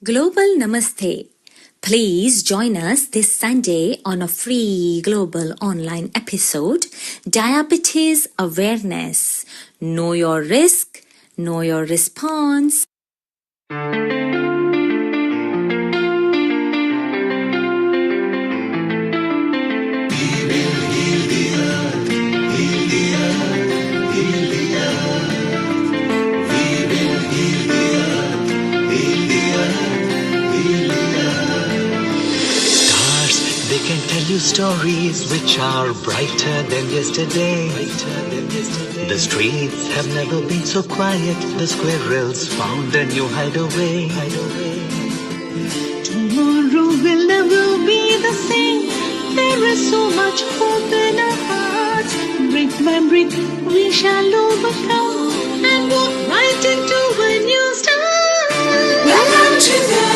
Global Namaste. Please join us this Sunday on a free global online episode, Diabetes Awareness. Know your risk, know your response. They can tell you stories which are brighter than yesterday. The streets have never been so quiet. The squirrels found a new hideaway. Tomorrow will never be the same. There is so much hope in our hearts. Brick by brick we shall overcome and walk right into a new start. Welcome to the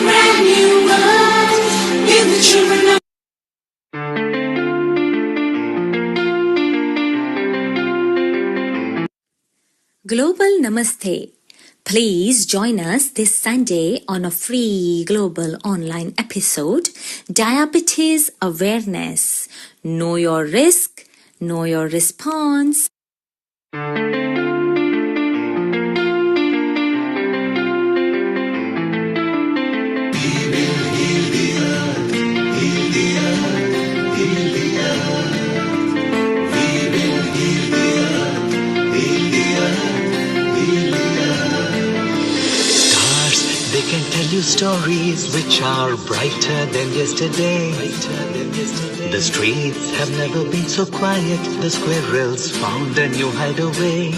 brand new world. In the children of Global Namaste. Please join us this Sunday on a free global online episode, Diabetes Awareness. Know your risk, know your response. They can tell you stories which are brighter than yesterday. The streets have never been so quiet. The squirrels found a new hideaway.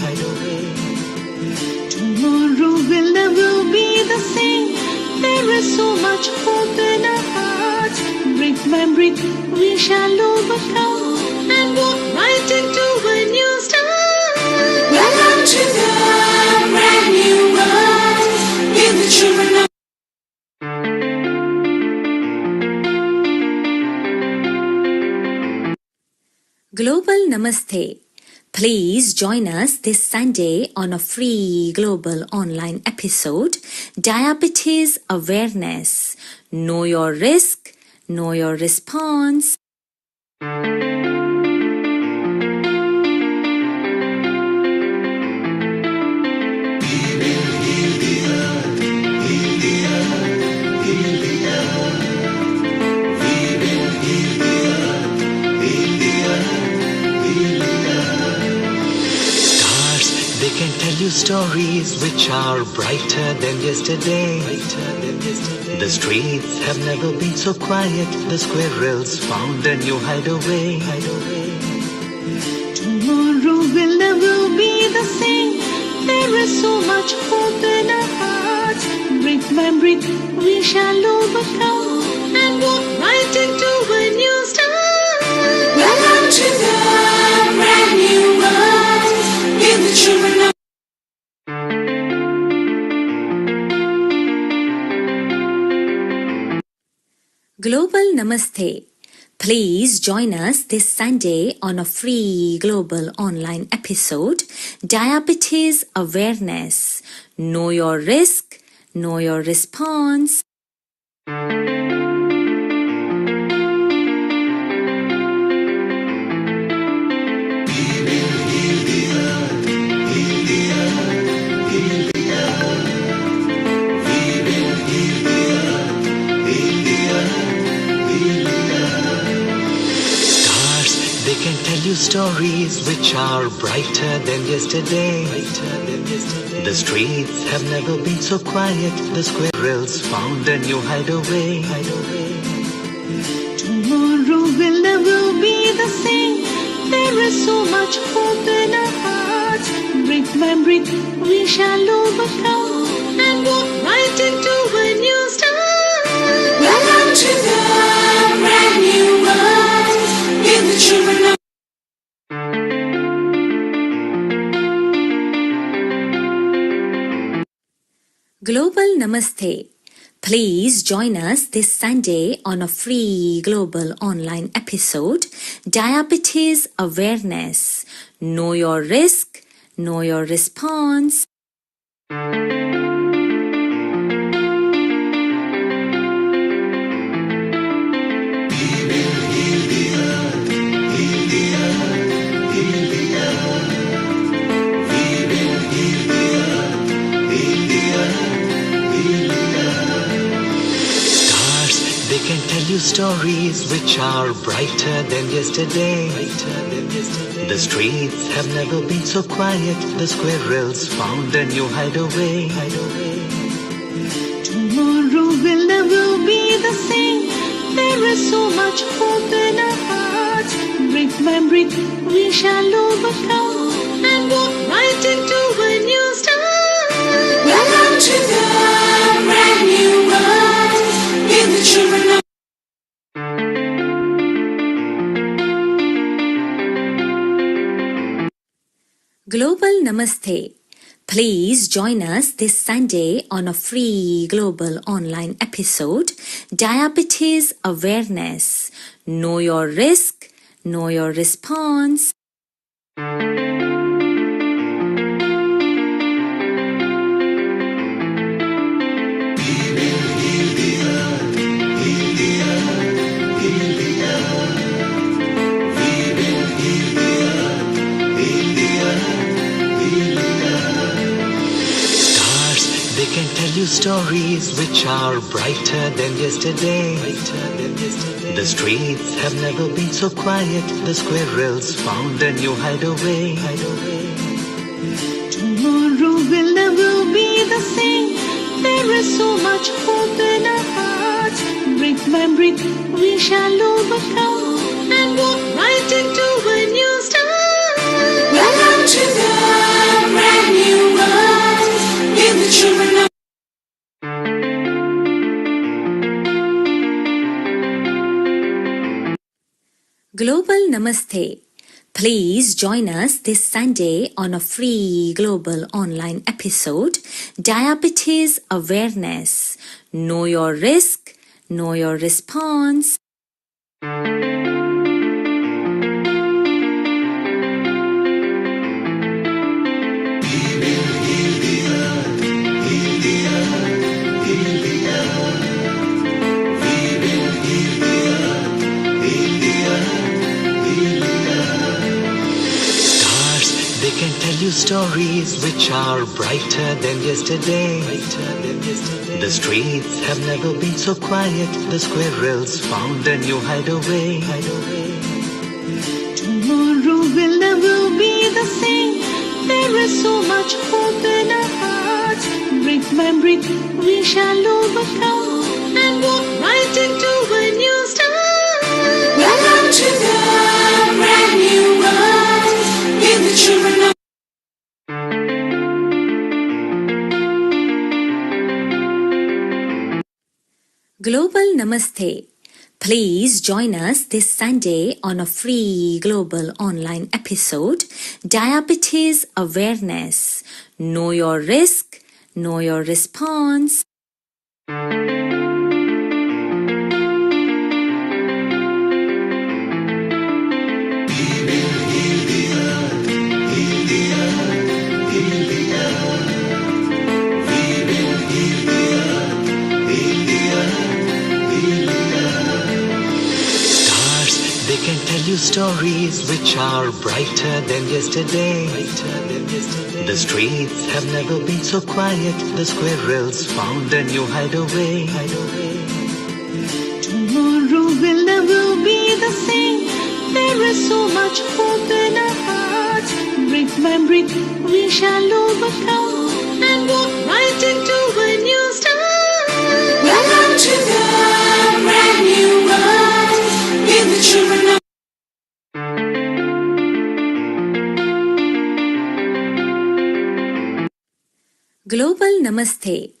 tomorrow will never be the same. There is so much hope in our hearts. Brick by brick we shall overcome and walk right into a new start. Welcome to the brand new world. In the children of Global Namaste. Please join us this Sunday on a free global online episode, Diabetes Awareness. Know your risk, know your response. They can tell you stories which are brighter than yesterday. The streets have never been so quiet. The squirrels found a new hideaway. tomorrow will never be the same. There is so much hope in our hearts. Brick by brick we shall overcome and walk right into a new start. Welcome to the brand new world. In the children of Global Namaste. Please join us this Sunday on a free global online episode, Diabetes Awareness. Know your risk, know your response. They can tell you stories which are brighter than yesterday. The streets have never been so quiet. The squirrels found a new hideaway. tomorrow will never be the same. There is so much hope in our hearts. Brick by brick we shall overcome and walk right into a new start. Welcome to the brand new world. In the children of Global Namaste. Please join us this Sunday on a free global online episode, Diabetes Awareness. Know your risk, know your response. tell you stories which are brighter than yesterday. The streets have never been so quiet. The squirrels found a new hideaway. Tomorrow will never be the same. There is so much hope in our hearts. Brick by brick we shall overcome and walk right into a new start. Welcome to the brand new world. Give the children a Global Namaste. Please join us this Sunday on a free global online episode, Diabetes Awareness. Know your risk, know your response. They can tell you stories which are brighter than yesterday. The streets have never been so quiet. The squirrels found a new hideaway. Tomorrow will never be the same. There is so much hope in our hearts. Brick by brick we shall overcome and walk right into a new start. Welcome to the brand new world. Give the children a Global Namaste. Please join us this Sunday on a free global online episode, Diabetes Awareness. Know your risk, know your response. They can tell you stories which are brighter than yesterday. The streets have never been so quiet. The squirrels found a new hideaway. Tomorrow will never be the same. There is so much hope in our hearts. Brick by brick we shall overcome and walk right into a new start. Welcome to the brand new world. Give the children a Global Namaste. Please join us this Sunday on a free global online episode, Diabetes Awareness. Know your risk, know your response. They can tell you stories which are brighter than yesterday. The streets have never been so quiet. The squirrels found a new hideaway. Tomorrow will never be the same. There is so much hope in our hearts. Brick by brick we shall overcome and walk right into a new start. Welcome to the brand new world. Give the children a Global Namaste.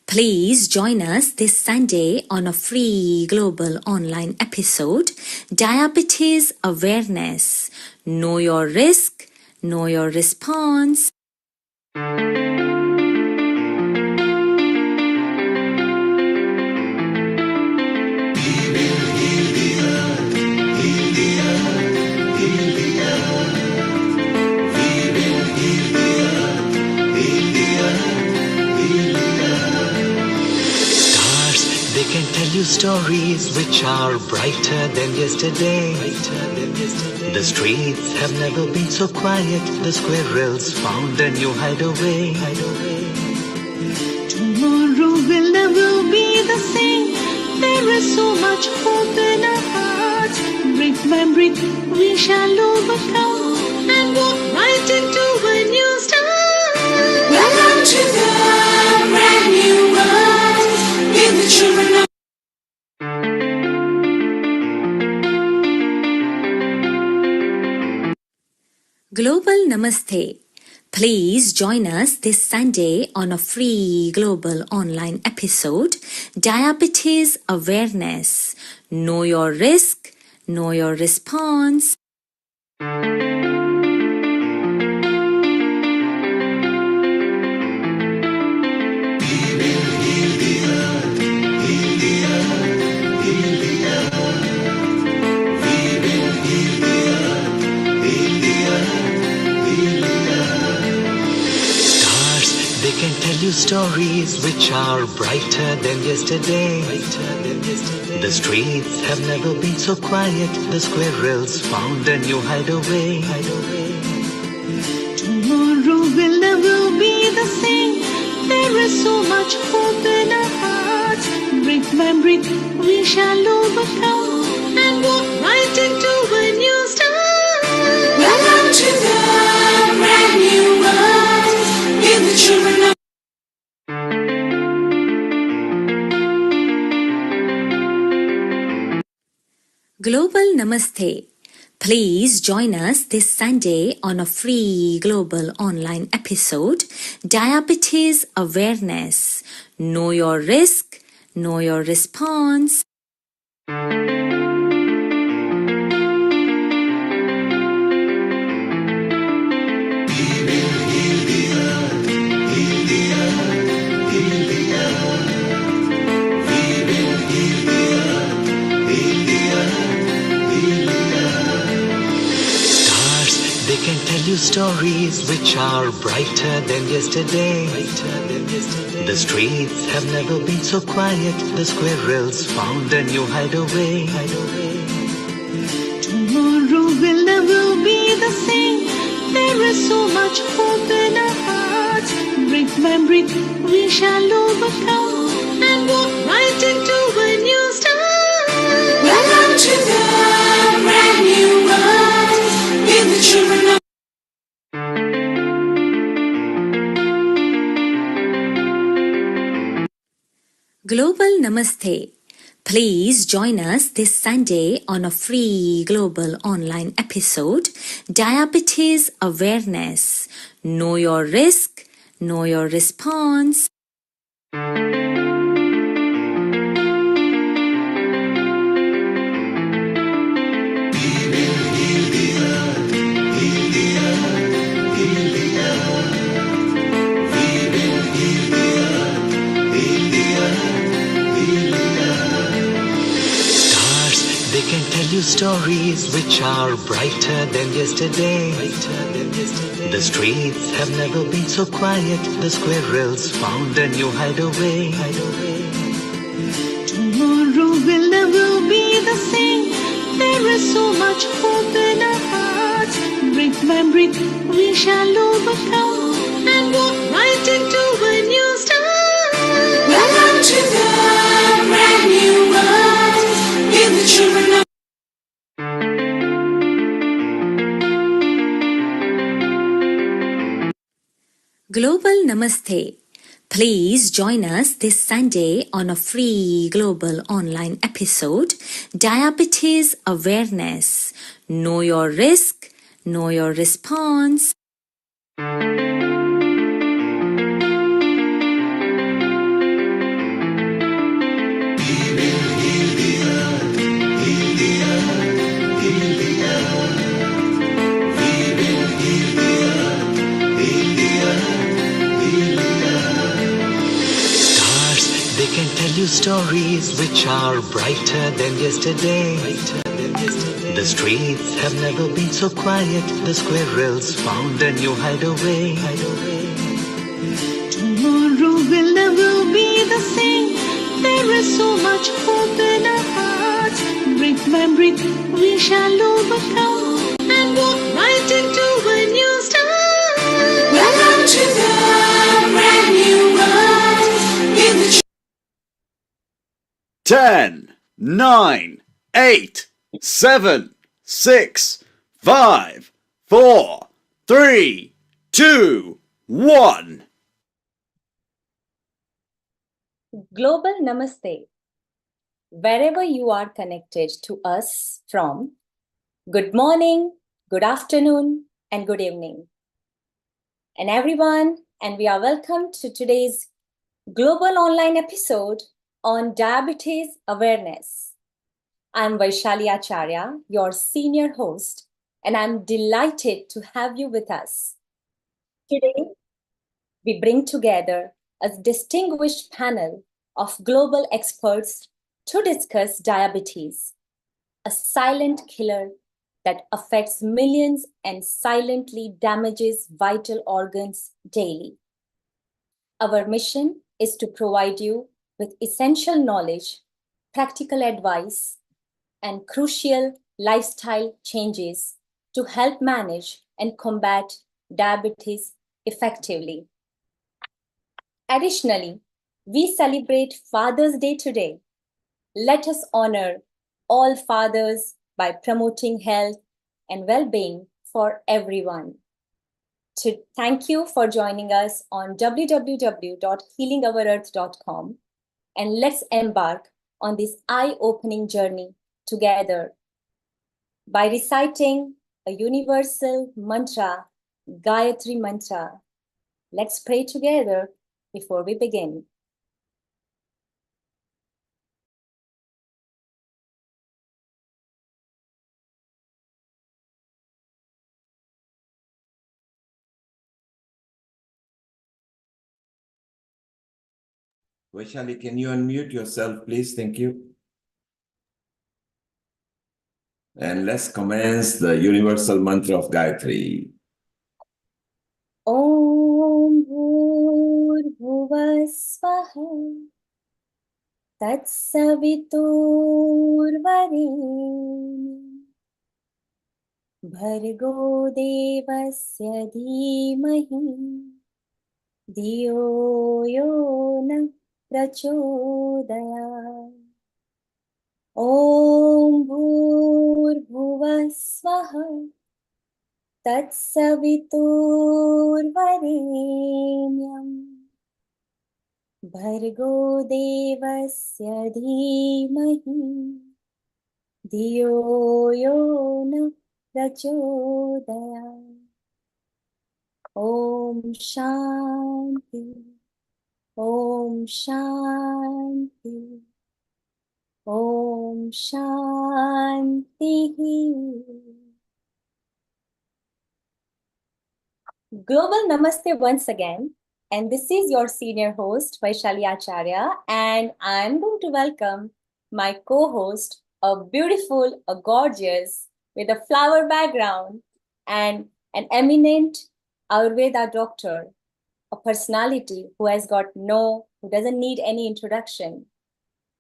Please join us this Sunday on a free global online episode, Diabetes Awareness. Know your risk, know your response. They can tell you stories which are brighter than yesterday. The streets have never been so quiet. The squirrels found a new hideaway. Tomorrow will never be the same. There There is so much hope in our hearts. Brick by brick, we shall overcome and walk right into a new start. Welcome to the brand new world. In the children of Global Namaste. Please join us this Sunday on a free global online episode, Diabetes Awareness. Know your risk, know your response. They can tell you stories which are brighter than yesterday. The streets have never been so quiet. The squirrels found a new hideaway. tomorrow will never be the same. There is so much hope in our hearts. Brick by brick, we shall overcome and walk right into a new start. Welcome to the brand new world. In the children of Global Namaste. Please join us this Sunday on a free global online episode, Diabetes Awareness. Know your risk, know your response. They can tell you stories which are brighter than yesterday. The streets have never been so quiet. The squirrels found a new hideaway. tomorrow will never be the same. There is so much hope in our hearts. Brick by brick, we shall overcome and walk right into a new start. Welcome to the brand new world. In the children of Global Namaste. Please join us this Sunday on a free global online episode, Diabetes Awareness. Know your risk, know your response. They can tell you stories which are brighter than yesterday. The streets have never been so quiet. The squirrels found a new hideaway. tomorrow will never be the same. There is so much hope in our hearts. Brick by brick, we shall overcome and walk right into a new start. Welcome to the brand new world. In the children of Global Namaste. Please join us this Sunday on a free global online episode, Diabetes Awareness. Know your risk, know your response. They can tell you stories which are brighter than yesterday. The streets have never been so quiet. The squirrels found a new hideaway. tomorrow will never be the same. There is so much hope in our hearts. Brick by brick, we shall overcome and walk right into a new start. Welcome to the brand new world. In the 10, 9, 8, 7, 6, 5, 4, 3, 2, 1. Global Namaste. Wherever you are connected to us from, good morning, good afternoon, and good evening. And everyone, and we are welcome to today's global online episode on diabetes awareness. I'm Vaishali Acharya, your senior host, and I'm delighted to have you with us. Today, we bring together a distinguished panel of global experts to discuss diabetes, a silent killer that affects millions and silently damages vital organs daily. Our mission is to provide you with essential knowledge, practical advice, and crucial lifestyle changes to help manage and combat diabetes effectively. Additionally, we celebrate Father's Day today. Let us honor all fathers by promoting health and well-being for everyone. To thank you for joining us on www.healingourearth.com, and let's embark on this eye-opening journey together by reciting a universal mantra, Gayatri Mantra. Let's pray together before we begin. Vaishali, can you unmute yourself, please? Thank you. And let's commence the universal mantra of Gayatri. Om Bhurbhuvah Swaha Tatsaviturvarenyam Bhargo Devasya Dhimahi Dhiyo Yo Na Prachodayat. Om Bhurbhuvah Swaha Tatsaviturvarenyam Bhargo Devasya Dhimahi Dhiyo Yo Na Prachodayat. Om Shanti. Om Shanti. Om Shanti. Global Namaste once again. And this is your senior host, Vaishali Acharya. And I'm going to welcome my co-host, a beautiful, a gorgeous, with a flower background, and an eminent Ayurveda doctor, a personality who doesn't need any introduction.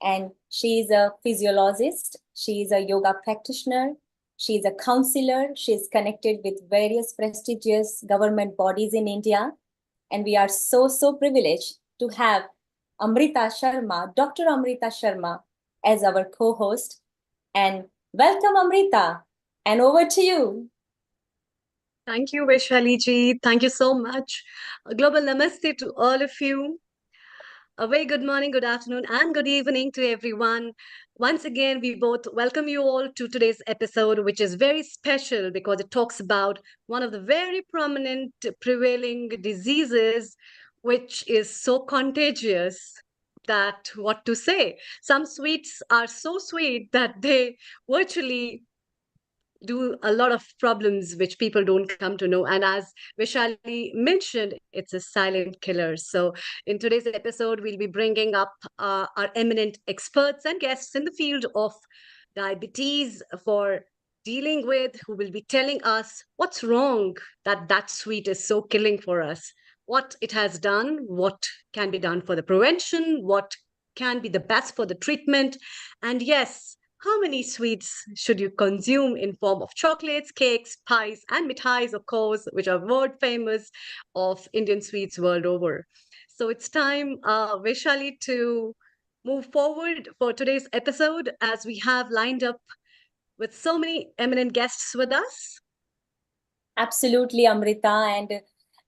And she is a physiologist, she is a yoga practitioner, she is a counselor, she is connected with various prestigious government bodies in India. And we are so privileged to have Amrita Sharma, Dr. Amrita Sharma, as our co-host. And welcome, Amrita, and over to you. Thank you, Vaishali ji. Thank you so much. A global namaste to all of you. A very good morning, good afternoon, and good evening to everyone. Once again, we both welcome you all to today's episode, which is very special because it talks about one of the very prominent prevailing diseases, which is so contagious that what to say. Some sweets are so sweet that they virtually do a lot of problems which people don't come to know. And as Vishali mentioned, it's a silent killer. So in today's episode, we'll be bringing up our eminent experts and guests in the field of diabetes for dealing with, who will be telling us what's wrong that sweet is so killing for us, what it has done, what can be done for the prevention, what can be the best for the treatment, and yes, how many sweets should you consume in form of chocolates, cakes, pies, and mithais, of course, which are world famous of Indian sweets world over. So it's time, Vaishali, to move forward for today's episode as we have lined up with so many eminent guests with us. Absolutely, Amrita, and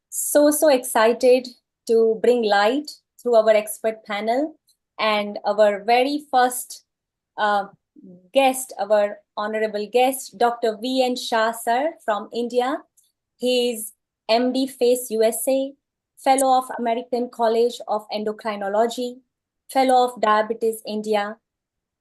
so excited to bring light through our expert panel and our very first uh, guest, our honorable guest, Dr. V.N. Shah sir from India. He is MD FACE USA, Fellow of American College of Endocrinology, Fellow of Diabetes India,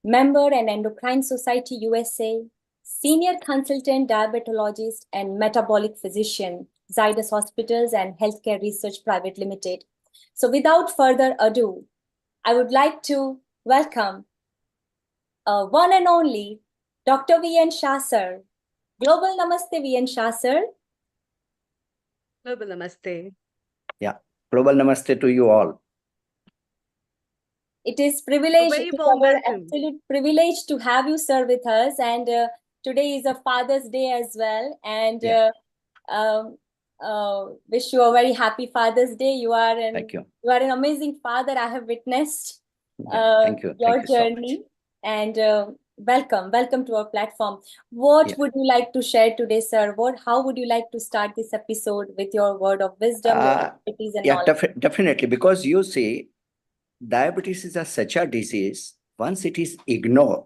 Member and Endocrine Society USA, Senior Consultant Diabetologist and Metabolic Physician, Zydus Hospitals and Healthcare Research Private Limited. So without further ado, I would like to welcome one and only Dr. V.N. Shah sir. Global Namaste, V.N. Shah sir. Global Namaste. Yeah, global namaste to you all. It is privilege, very it is warm our welcome. absolute privilege to have you, sir, with us. And today is a Father's Day as well. And Yeah. wish you a very happy Father's Day. Thank you. You are an amazing father. I have witnessed Thank you. your Thank you so journey. And welcome to our platform. What would you like to share today, sir? How would you like to start this episode with your word of wisdom, your expertise and Yeah, knowledge? definitely. Because you see, diabetes is such a disease, once it is ignored,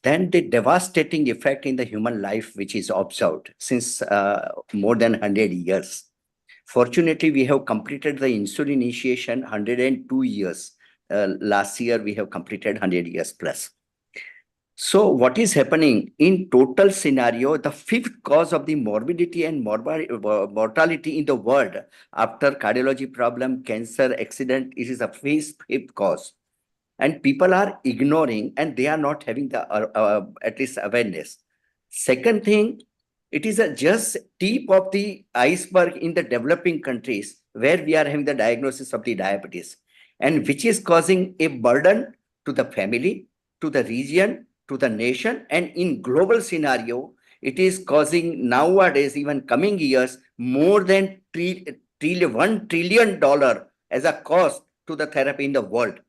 then the devastating effect in the human life, which is observed since more than 100 years. Fortunately, we have completed the insulin initiation 102 years. Last year, we have completed 100 years plus. So what is happening in total scenario, the fifth cause of the morbidity and mortality in the world after cardiology problem, cancer, accident, it is a fifth cause. And people are ignoring and they are not having the at least awareness. Second thing, it is a just tip of the iceberg in the developing countries where we are having the diagnosis of the diabetes and which is causing a burden to the family, to the region, to the nation, and in global scenario, it is causing nowadays, even coming years, more than $1 trillion as a cost to the therapy in the world.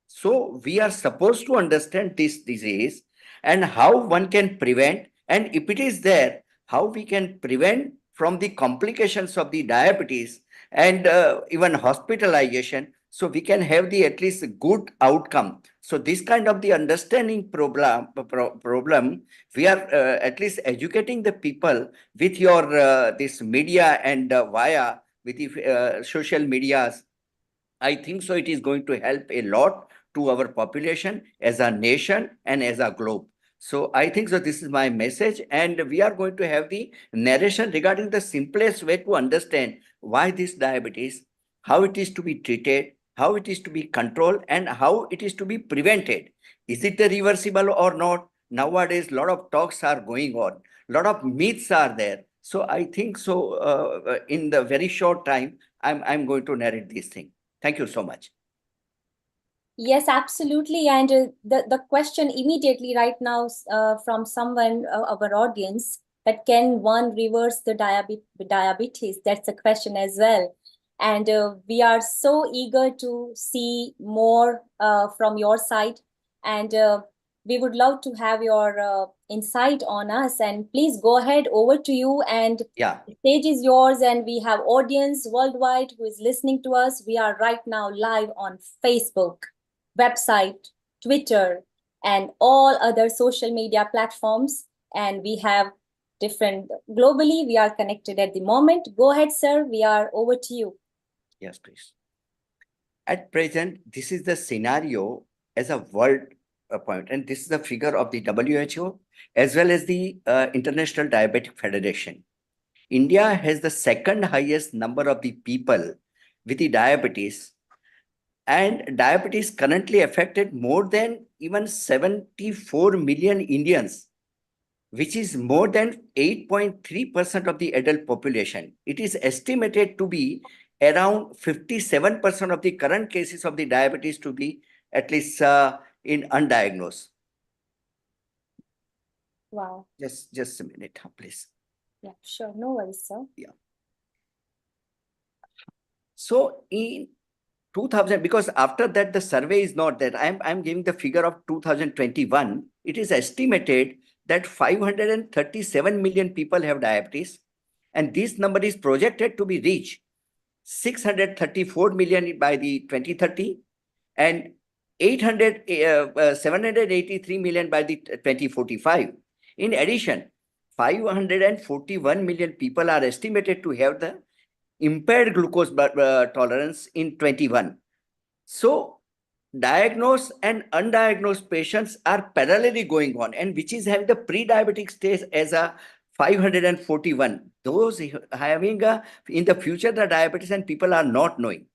So we are supposed to understand this disease and how one can prevent, and if it is there, how we can prevent from the complications of the diabetes and even hospitalization, so we can have the at least good outcome. So this kind of the understanding problem we are at least educating the people with your this media and via with the social medias. I think so it is going to help a lot to our population as a nation and as a globe. So I think so this is my message, and we are going to have the narration regarding the simplest way to understand why this diabetes, how it is to be treated, how it is to be controlled, and how it is to be prevented. Is it reversible or not? Nowadays, a lot of talks are going on, a lot of myths are there. So I think so in the very short time, I'm going to narrate this thing. Thank you so much. Yes, absolutely. And the question immediately right now from someone, our audience, that can one reverse the diabetes? That's a question as well. And we are so eager to see more from your side. And we would love to have your insight on us. And please go ahead, over to you. And Yeah. the stage is yours. And we have audience worldwide who is listening to us. We are right now live on Facebook, website, Twitter, and all other social media platforms. And we have different, globally, we are connected at the moment. Go ahead, sir. We are over to you. Yes, please. At present, this is the scenario as a world point, and this is the figure of the WHO as well as the International Diabetic Federation. India has the second highest number of the people with the diabetes, and diabetes currently affected more than even 74 million Indians, which is more than 8.3% of the adult population. It is estimated to be around 57% of the current cases of the diabetes to be at least in undiagnosed. Wow. Just a minute, please. Yeah, sure. No worries, sir. Yeah. So in 2000, because after that, the survey is not that. I'm giving the figure of 2021. It is estimated that 537 million people have diabetes. And this number is projected to be reached 634 million by the 2030 and 783 million by the 2045. In addition, 541 million people are estimated to have the impaired glucose tolerance in 21. So diagnosed and undiagnosed patients are parallelly going on, and which is having the pre-diabetic stage as a 541. Those having in the future the diabetes and people are not knowing.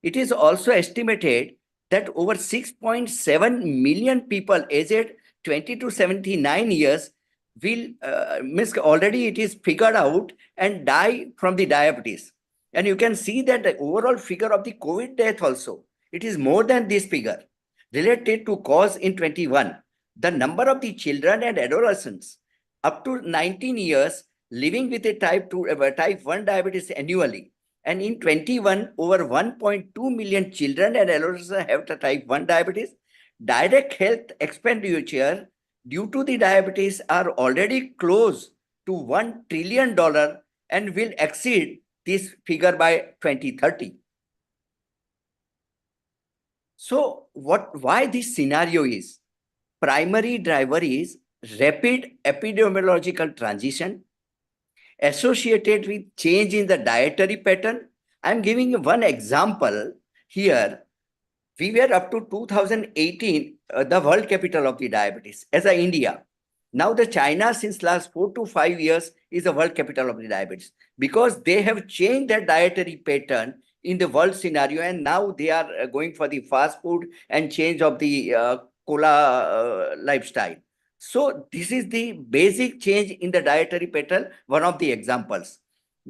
It is also estimated that over 6.7 million people aged 20 to 79 years will already it is figured out and die from the diabetes. And you can see that the overall figure of the COVID death also, it is more than this figure related to cause in 21. The number of the children and adolescents up to 19 years living with a type 1 diabetes annually. And in 21, over 1.2 million children and adolescents have the type 1 diabetes. Direct health expenditure due to the diabetes are already close to $1 trillion and will exceed this figure by 2030. So why this scenario is? Primary driver is rapid epidemiological transition associated with change in the dietary pattern. I'm giving one example here. We were up to 2018, the world capital of the diabetes as a India. Now the China since last 4 to 5 years is the world capital of the diabetes because they have changed their dietary pattern in the world scenario, and now they are going for the fast food and change of the cola lifestyle. So this is the basic change in the dietary pattern. One of the examples,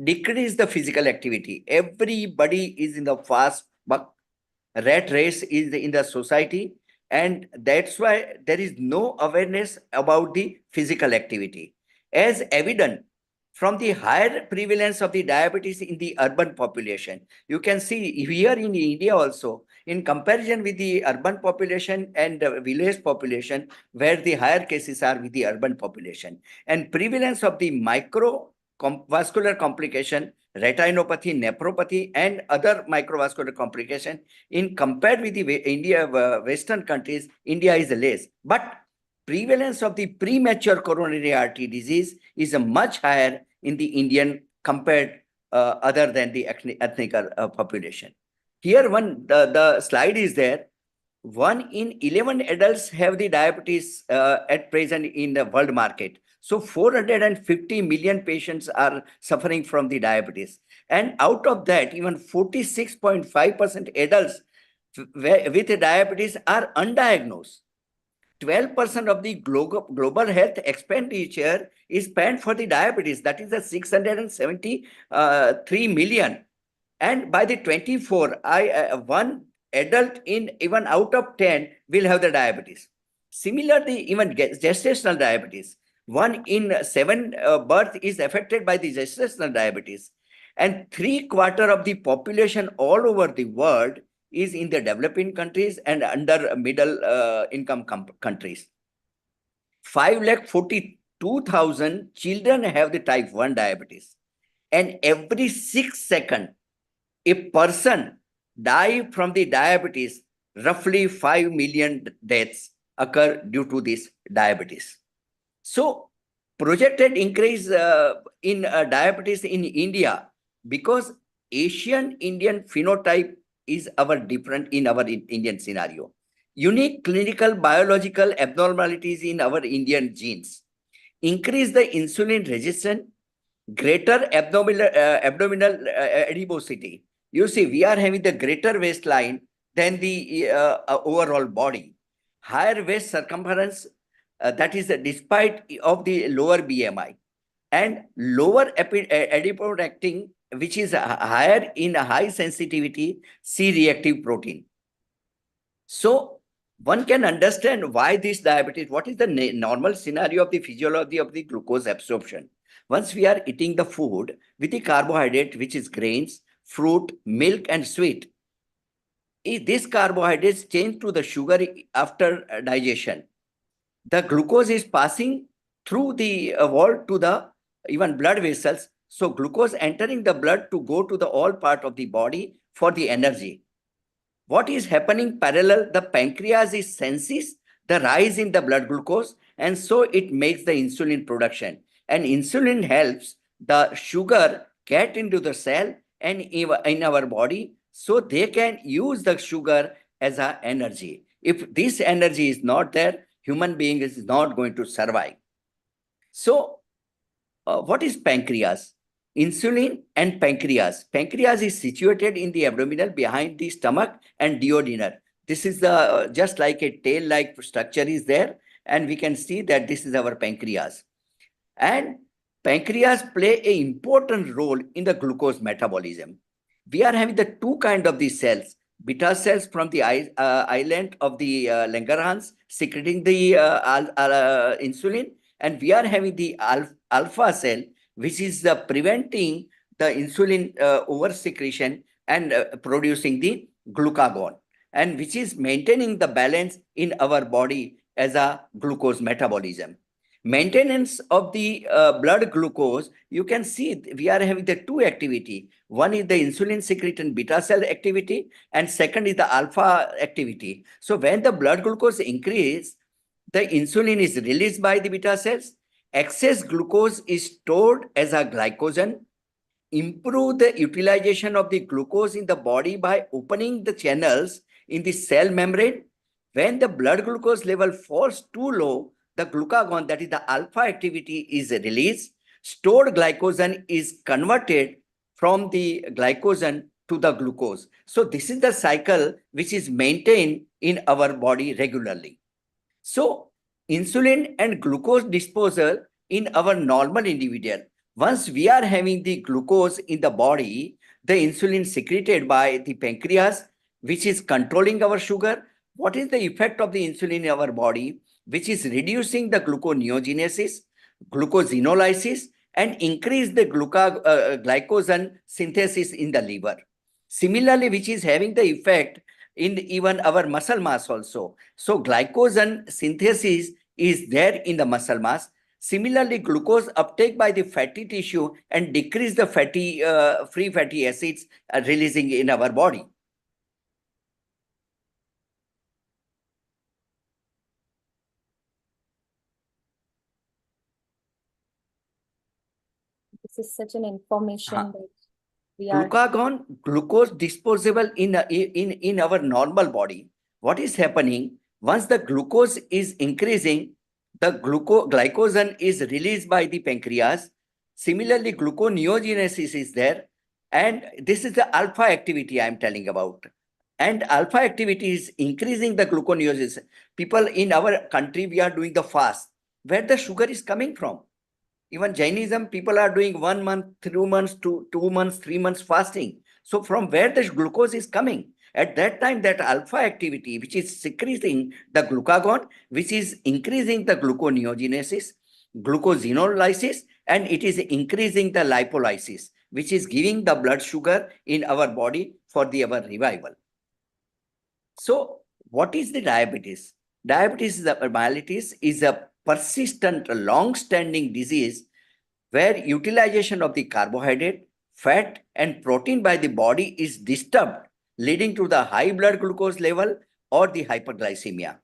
decrease the physical activity. Everybody is in the fast buck rat race is in the society, and that's why there is no awareness about the physical activity, as evident from the higher prevalence of the diabetes in the urban population. You can see here in India also, in comparison with the urban population and the village population, where the higher cases are with the urban population. And prevalence of the microvascular complication, retinopathy, nephropathy, and other microvascular complication in compared with the Western countries, India is less. But prevalence of the premature coronary artery disease is much higher in the Indian compared other than the ethnic population. Here the slide is there. 1 in 11 adults have the diabetes at present in the world market. So 450 million patients are suffering from the diabetes. And out of that, even 46.5% adults with diabetes are undiagnosed. 12% of the global health expenditure is spent for the diabetes. That is the 673 million. And by the 24, one adult in even out of 10 will have the diabetes. Similarly, even gestational diabetes. 1 in 7 birth is affected by the gestational diabetes. And 3/4 of the population all over the world is in the developing countries and under middle income countries. 542,000 children have the type 1 diabetes. And every 6 seconds, a person die from the diabetes. Roughly 5 million deaths occur due to this diabetes. So projected increase in diabetes in India, because Asian Indian phenotype is our different in our Indian scenario. Unique clinical biological abnormalities in our Indian genes. Increase the insulin resistance, greater abdominal adiposity. You see, we are having the greater waistline than the overall body. Higher waist circumference, that is despite of the lower BMI, and lower adiponectin, which is higher in high sensitivity C-reactive protein. So one can understand why this diabetes, what is the normal scenario of the physiology of the glucose absorption. Once we are eating the food with the carbohydrate, which is grains, fruit, milk, and sweet, These carbohydrates change to the sugar after digestion. The glucose is passing through the wall to the even blood vessels. So glucose entering the blood to go to the all part of the body for the energy. What is happening parallel? The pancreas is senses the rise in the blood glucose, and so it makes the insulin production. And insulin helps the sugar get into the cell and in our body, so they can use the sugar as a energy. If this energy is not there, human being is not going to survive. So what is pancreas? Insulin and pancreas. Pancreas is situated in the abdominal behind the stomach and duodenum. This is the just like a tail-like structure is there, and we can see that this is our pancreas. And pancreas play an important role in the glucose metabolism. We are having the two kind of these cells: beta cells from the island of the Langerhans secreting the insulin, and we are having the alpha cell, which is preventing the insulin over secretion and producing the glucagon, and which is maintaining the balance in our body as a glucose metabolism. Maintenance of the blood glucose, you can see we are having the two activity. One is the insulin secretin beta cell activity, and second is the alpha activity. So when the blood glucose increase, the insulin is released by the beta cells. Excess glucose is stored as a glycogen. Improve the utilization of the glucose in the body by opening the channels in the cell membrane. When the blood glucose level falls too low, the glucagon, that is the alpha activity, is released. Stored glycogen is converted from the glycogen to the glucose. So this is the cycle which is maintained in our body regularly. So insulin and glucose disposal in our normal individual. Once we are having the glucose in the body, the insulin secreted by the pancreas, which is controlling our sugar. What is the effect of the insulin in our body? Which is reducing the gluconeogenesis, glucosenolysis, and increase the glycogen synthesis in the liver. Similarly, which is having the effect in even our muscle mass also. So glycogen synthesis is there in the muscle mass. Similarly, glucose uptake by the fatty tissue and decrease the fatty free fatty acids releasing in our body. This is such an information that we are. Glucagon, glucose disposable in our normal body. What is happening? Once the glucose is increasing, the glycogen is released by the pancreas. Similarly, gluconeogenesis is there. And this is the alpha activity I am telling about. And alpha activity is increasing the gluconeogenesis. People in our country, we are doing the fast. Where the sugar is coming from? Even Jainism, people are doing 1 month, 2 months, 2 months, 3 months fasting. So from where the glucose is coming? At that time, that alpha activity, which is secreting the glucagon, which is increasing the gluconeogenesis, glucosenolysis, and it is increasing the lipolysis, which is giving the blood sugar in our body for our revival. So what is the diabetes? Diabetes mellitus is a persistent, long-standing disease where utilization of the carbohydrate, fat, and protein by the body is disturbed, leading to the high blood glucose level or the hyperglycemia.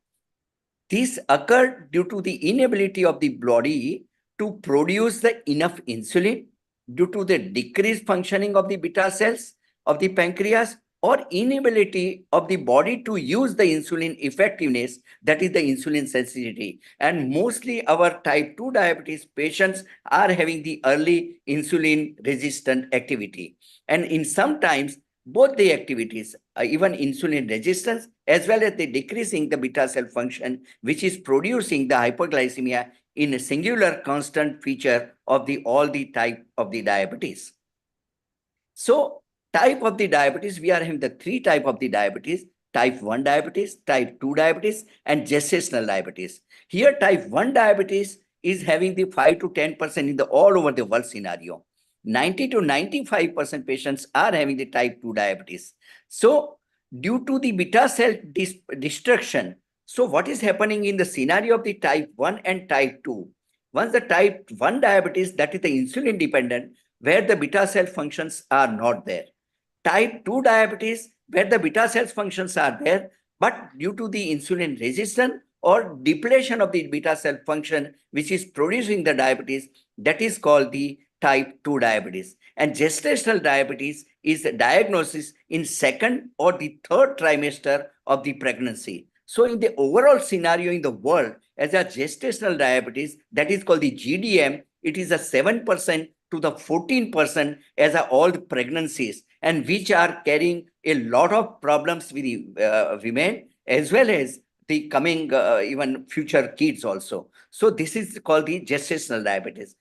This occurred due to the inability of the body to produce the enough insulin due to the decreased functioning of the beta cells of the pancreas, or inability of the body to use the insulin effectiveness, that is the insulin sensitivity. And mostly our type 2 diabetes patients are having the early insulin resistant activity. And in sometimes both the activities, even insulin resistance as well as the decreasing the beta cell function, which is producing the hyperglycemia in a singular constant feature of all the type of the diabetes. So type of the diabetes, we are having the 3 type of the diabetes: type 1 diabetes, type 2 diabetes, and gestational diabetes. Here, type 1 diabetes is having the 5 to 10% in the all over the world scenario. 90 to 95% patients are having the type 2 diabetes. So due to the beta cell destruction. So what is happening in the scenario of the type 1 and type 2? Once the type 1 diabetes, that is the insulin dependent, where the beta cell functions are not there. Type 2 diabetes, where the beta cell functions are there, but due to the insulin resistance or depletion of the beta cell function, which is producing the diabetes, that is called the type 2 diabetes. And gestational diabetes is a diagnosis in second or the third trimester of the pregnancy. So in the overall scenario in the world, as a gestational diabetes, that is called the GDM, it is a 7% to the 14% as a all pregnancies, and which are carrying a lot of problems with the women as well as the coming even future kids also. So this is called the gestational diabetes.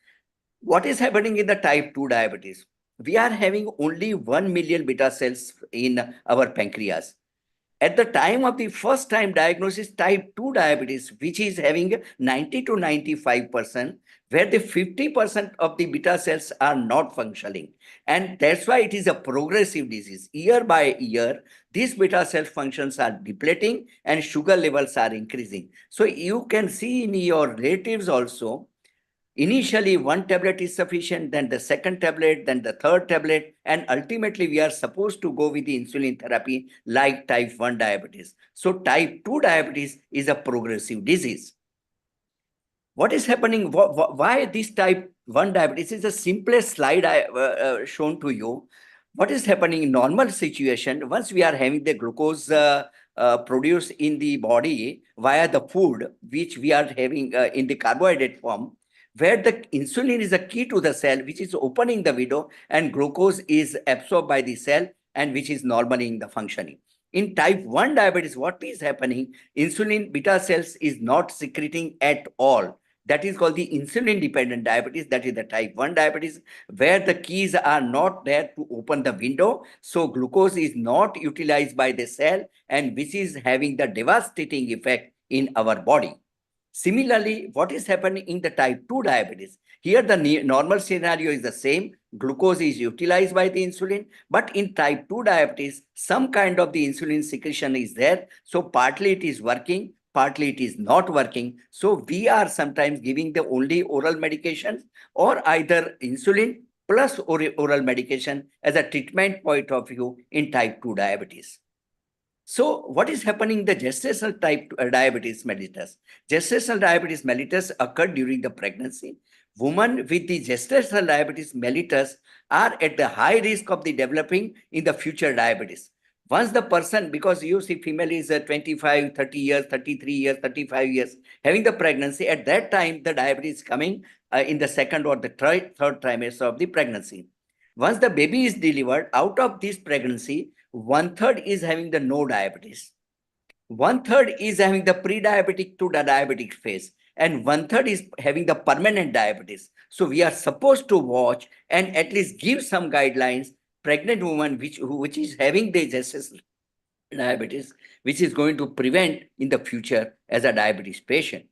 What is happening in the type 2 diabetes? We are having only 1 million beta cells in our pancreas. At the time of the first time diagnosis, type 2 diabetes, which is having 90 to 95%, where the 50% of the beta cells are not functioning. And that's why it is a progressive disease. Year by year, these beta cell functions are depleting and sugar levels are increasing. So you can see in your relatives also, initially one tablet is sufficient, then the second tablet, then the third tablet, and ultimately we are supposed to go with the insulin therapy like type 1 diabetes. So type 2 diabetes is a progressive disease. What is happening? Why this type 1 diabetes is the simplest slide I shown to you. What is happening in normal situation? Once we are having the glucose produced in the body via the food, which we are having in the carbohydrate form, where the insulin is a key to the cell, which is opening the window, and glucose is absorbed by the cell, and which is normally in the functioning. In type 1 diabetes, what is happening? Insulin beta cells is not secreting at all. That is called the insulin dependent diabetes. That is the type 1 diabetes, where the keys are not there to open the window. So glucose is not utilized by the cell, and which is having the devastating effect in our body. Similarly, what is happening in the type 2 diabetes? Here, the normal scenario is the same. Glucose is utilized by the insulin, but in type 2 diabetes, some kind of the insulin secretion is there. So partly it is working, partly it is not working. So we are sometimes giving the only oral medication or either insulin plus oral medication as a treatment point of view in type 2 diabetes. So what is happening in the gestational type diabetes mellitus? Gestational diabetes mellitus occurred during the pregnancy. Women with the gestational diabetes mellitus are at the high risk of the developing in the future diabetes. Once the person, because you see female is 25, 30 years, 33 years, 35 years, having the pregnancy, at that time the diabetes is coming in the second or the third trimester of the pregnancy. Once the baby is delivered, out of this pregnancy, 1/3 is having the no diabetes. 1/3 is having the pre-diabetic to the diabetic phase, and 1/3 is having the permanent diabetes. So we are supposed to watch and at least give some guidelines. Pregnant woman which is having the gestational diabetes, which is going to prevent in the future as a diabetes patient.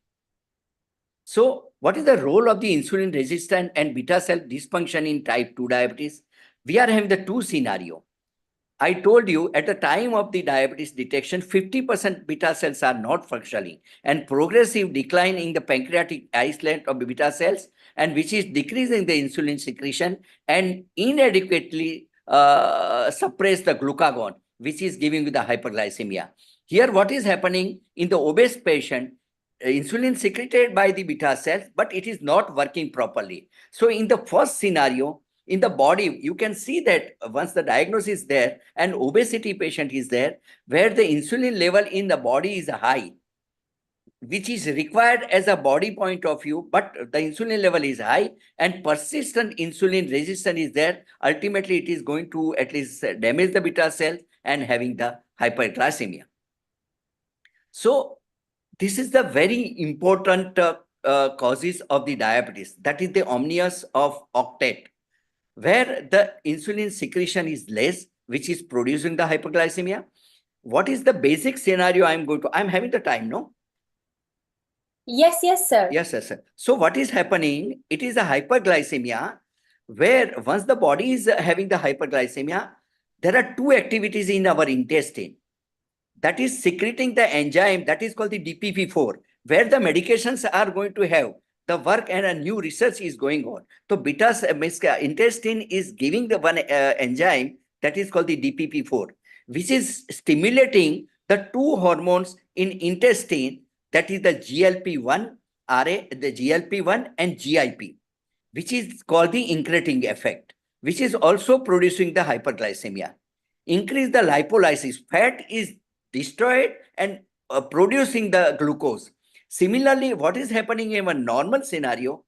So what is the role of the insulin resistant and beta cell dysfunction in type 2 diabetes? We are having the two scenario. I told you at the time of the diabetes detection, 50% beta cells are not functioning, and progressive decline in the pancreatic islet of the beta cells, and which is decreasing the insulin secretion and inadequately suppress the glucagon, which is giving you the hyperglycemia. Here, what is happening in the obese patient? Insulin secreted by the beta cells, but it is not working properly. So in the first scenario, in the body, you can see that once the diagnosis is there, an obesity patient is there, where the insulin level in the body is high, which is required as a body point of view, but the insulin level is high and persistent insulin resistance is there. Ultimately, it is going to at least damage the beta cell and having the hyperglycemia. So this is the very important causes of the diabetes. That is the omnius of octet, where the insulin secretion is less, which is producing the hyperglycemia. What is the basic scenario I'm having the time, no? Yes, sir. Yes, sir. So what is happening? It is a hyperglycemia, where once the body is having the hyperglycemia, there are two activities in our intestine. that is secreting the enzyme that is called the DPP4, where the medications are going to have the work, and a new research is going on. So intestine is giving the one enzyme that is called the DPP4, which is stimulating the two hormones in intestine, that is the GLP-1 RA, the GLP-1 and GIP, which is called the incretin effect, which is also producing the hyperglycemia. Increase the lipolysis, fat is destroyed and producing the glucose. Similarly, what is happening in a normal scenario,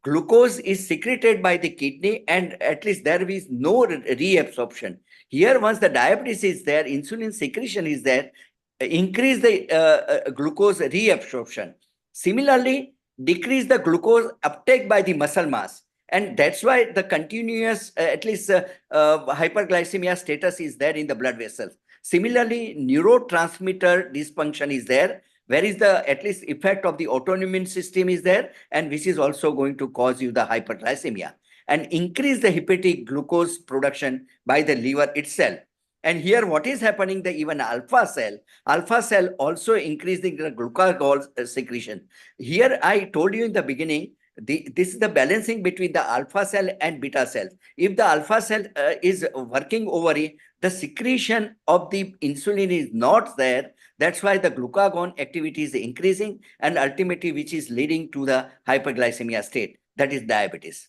glucose is secreted by the kidney and at least there is no reabsorption. Here, once the diabetes is there, insulin secretion is there, increase the glucose reabsorption. Similarly, decrease the glucose uptake by the muscle mass. And that's why the continuous, hyperglycemia status is there in the blood vessels. Similarly, neurotransmitter dysfunction is there, where is the at least effect of the autoimmune system is there, and which is also going to cause you the hyperglycemia and increase the hepatic glucose production by the liver itself. And here what is happening, the even alpha cell also increasing the glucagon secretion. Here I told you in the beginning, this is the balancing between the alpha cell and beta cell. If the alpha cell is working over it, the secretion of the insulin is not there. That's why the glucagon activity is increasing and ultimately which is leading to the hyperglycemia state, that is diabetes.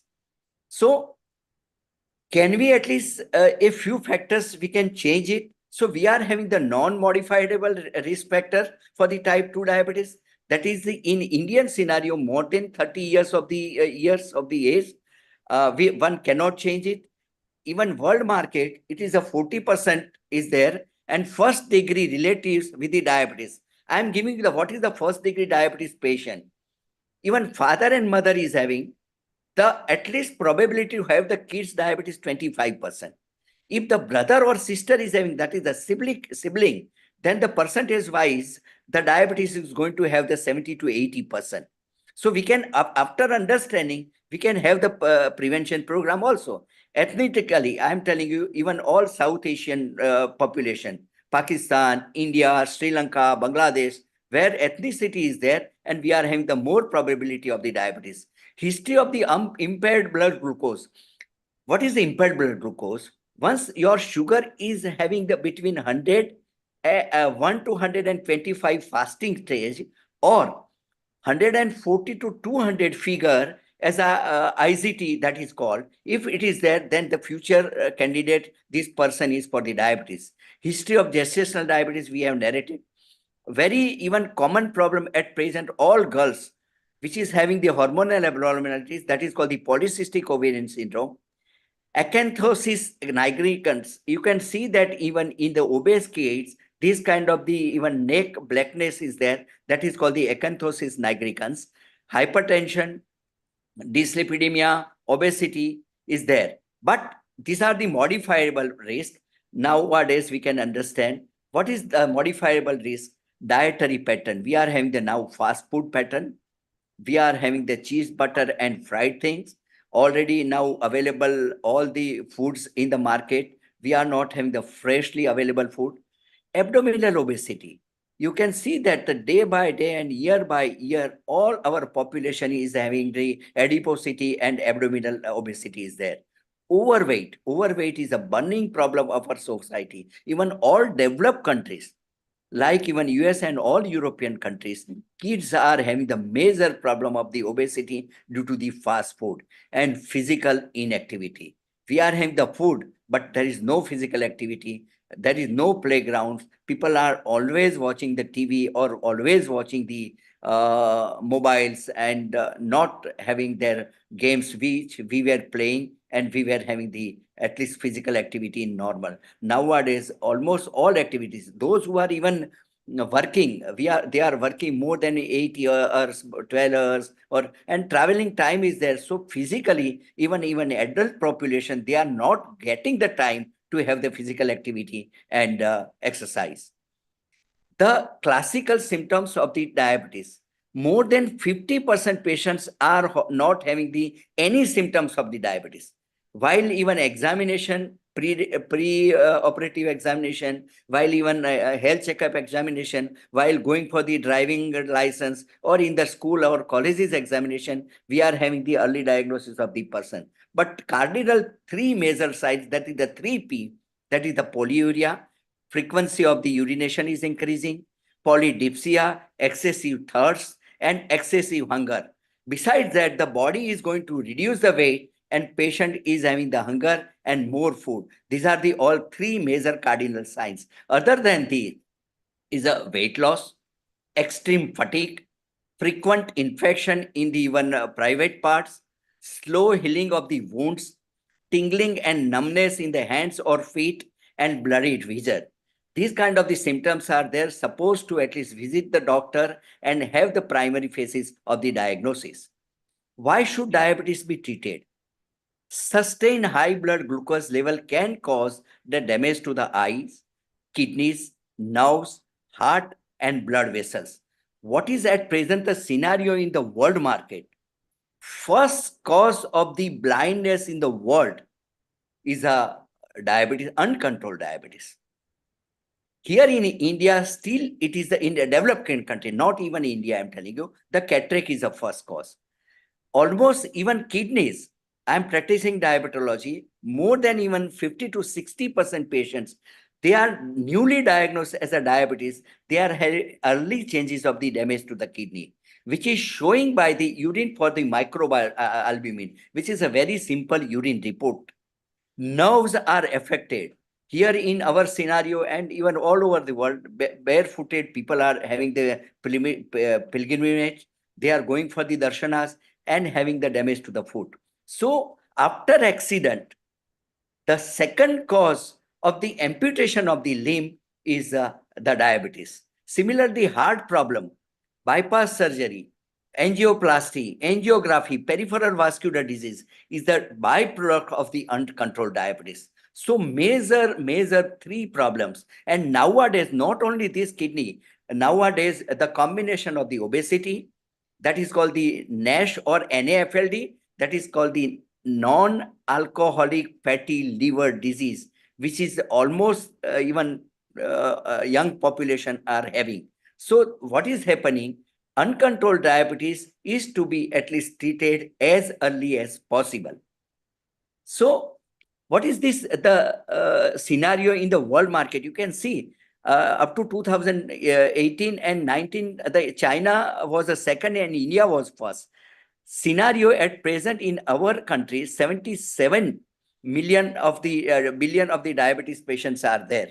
So can we at least a few factors we can change it? So we are having the non-modifiable risk factor for the type 2 diabetes. That is the in Indian scenario, more than 30 years of the age, one cannot change it. Even world market, it is a 40% is there, and first degree relatives with the diabetes. I am giving you the what is the first degree diabetes patient. Even father and mother is having the at least probability to have the kids diabetes 25%. If the brother or sister is having, that is the sibling, then the percentage wise, the diabetes is going to have the 70 to 80%. So we can, after understanding, we can have the prevention program also. Ethnically, I'm telling you, even all South Asian population, Pakistan, India, Sri Lanka, Bangladesh, where ethnicity is there, and we are having the more probability of the diabetes. History of the impaired blood glucose. What is the impaired blood glucose? Once your sugar is having the between 100 1 to 125 fasting stage or 140 to 200 figure as a IGT that is called. If it is there, then the future candidate, this person is for the diabetes. History of gestational diabetes we have narrated. Very even common problem at present, all girls, which is having the hormonal abnormalities, that is called the polycystic ovarian syndrome. Acanthosis nigricans, you can see that even in the obese kids, this kind of the even neck blackness is there, that is called the acanthosis nigricans. Hypertension, dyslipidemia, obesity is there. But these are the modifiable risk. Nowadays, we can understand what is the modifiable risk. Dietary pattern. We are having the now fast food pattern. We are having the cheese, butter, and fried things. Already now available all the foods in the market. We are not having the freshly available food. Abdominal obesity. You can see that the day by day and year by year, all our population is having the adiposity and abdominal obesity is there. Overweight. Overweight is a burning problem of our society. Even all developed countries, like even US and all European countries, kids are having the major problem of the obesity due to the fast food and physical inactivity. We are having the food, but there is no physical activity. There is no playgrounds. People are always watching the TV or always watching the mobiles and not having their games which we were playing, and we were having the at least physical activity in normal. Nowadays, almost all activities, those who are even working, they are working more than 8 hours, 12 hours, and traveling time is there. So physically, even adult population, they are not getting the time to have the physical activity and exercise. The classical symptoms of the diabetes, more than 50% patients are not having any symptoms of the diabetes. While even examination pre-operative examination, while even health checkup examination, while going for the driving license, or in the school or colleges examination, we are having the early diagnosis of the person. But cardinal three major signs, that is the 3P, that is the polyuria, frequency of the urination is increasing, polydipsia, excessive thirst, and excessive hunger. Besides that, the body is going to reduce the weight and patient is having the hunger and more food. These are the all three major cardinal signs. Other than these is a weight loss, extreme fatigue, frequent infection in the even private parts, slow healing of the wounds, tingling and numbness in the hands or feet, and blurry vision. These kind of the symptoms are there, supposed to at least visit the doctor and have the primary phases of the diagnosis. Why should diabetes be treated? Sustained high blood glucose level can cause the damage to the eyes, kidneys, nerves, heart, and blood vessels. What is at present the scenario in the world market? First cause of the blindness in the world is a diabetes, uncontrolled diabetes. Here in India, still it is in the developed country, not even India, I'm telling you, the cataract is the first cause. Almost even kidneys, I'm practicing diabetology, more than even 50 to 60% patients, they are newly diagnosed as a diabetes, they are having early changes of the damage to the kidney, which is showing by the urine for the microalbumin, which is a very simple urine report. Nerves are affected. Here in our scenario and even all over the world, barefooted people are having the pilgrimage. They are going for the darshanas and having the damage to the foot. So after accident, the second cause of the amputation of the limb is the diabetes. Similarly, heart problem, bypass surgery, angioplasty, angiography, peripheral vascular disease is the byproduct of the uncontrolled diabetes. So major three problems. And nowadays, not only this kidney, nowadays the combination of the obesity, that is called the NASH or NAFLD, that is called the non-alcoholic fatty liver disease, which is almost even young population are having. So what is happening? Uncontrolled diabetes is to be at least treated as early as possible. So what is this the scenario in the world market? You can see up to 2018 and 19, China was the second and India was first. Scenario at present in our country, 77 million of the billion of the diabetes patients are there.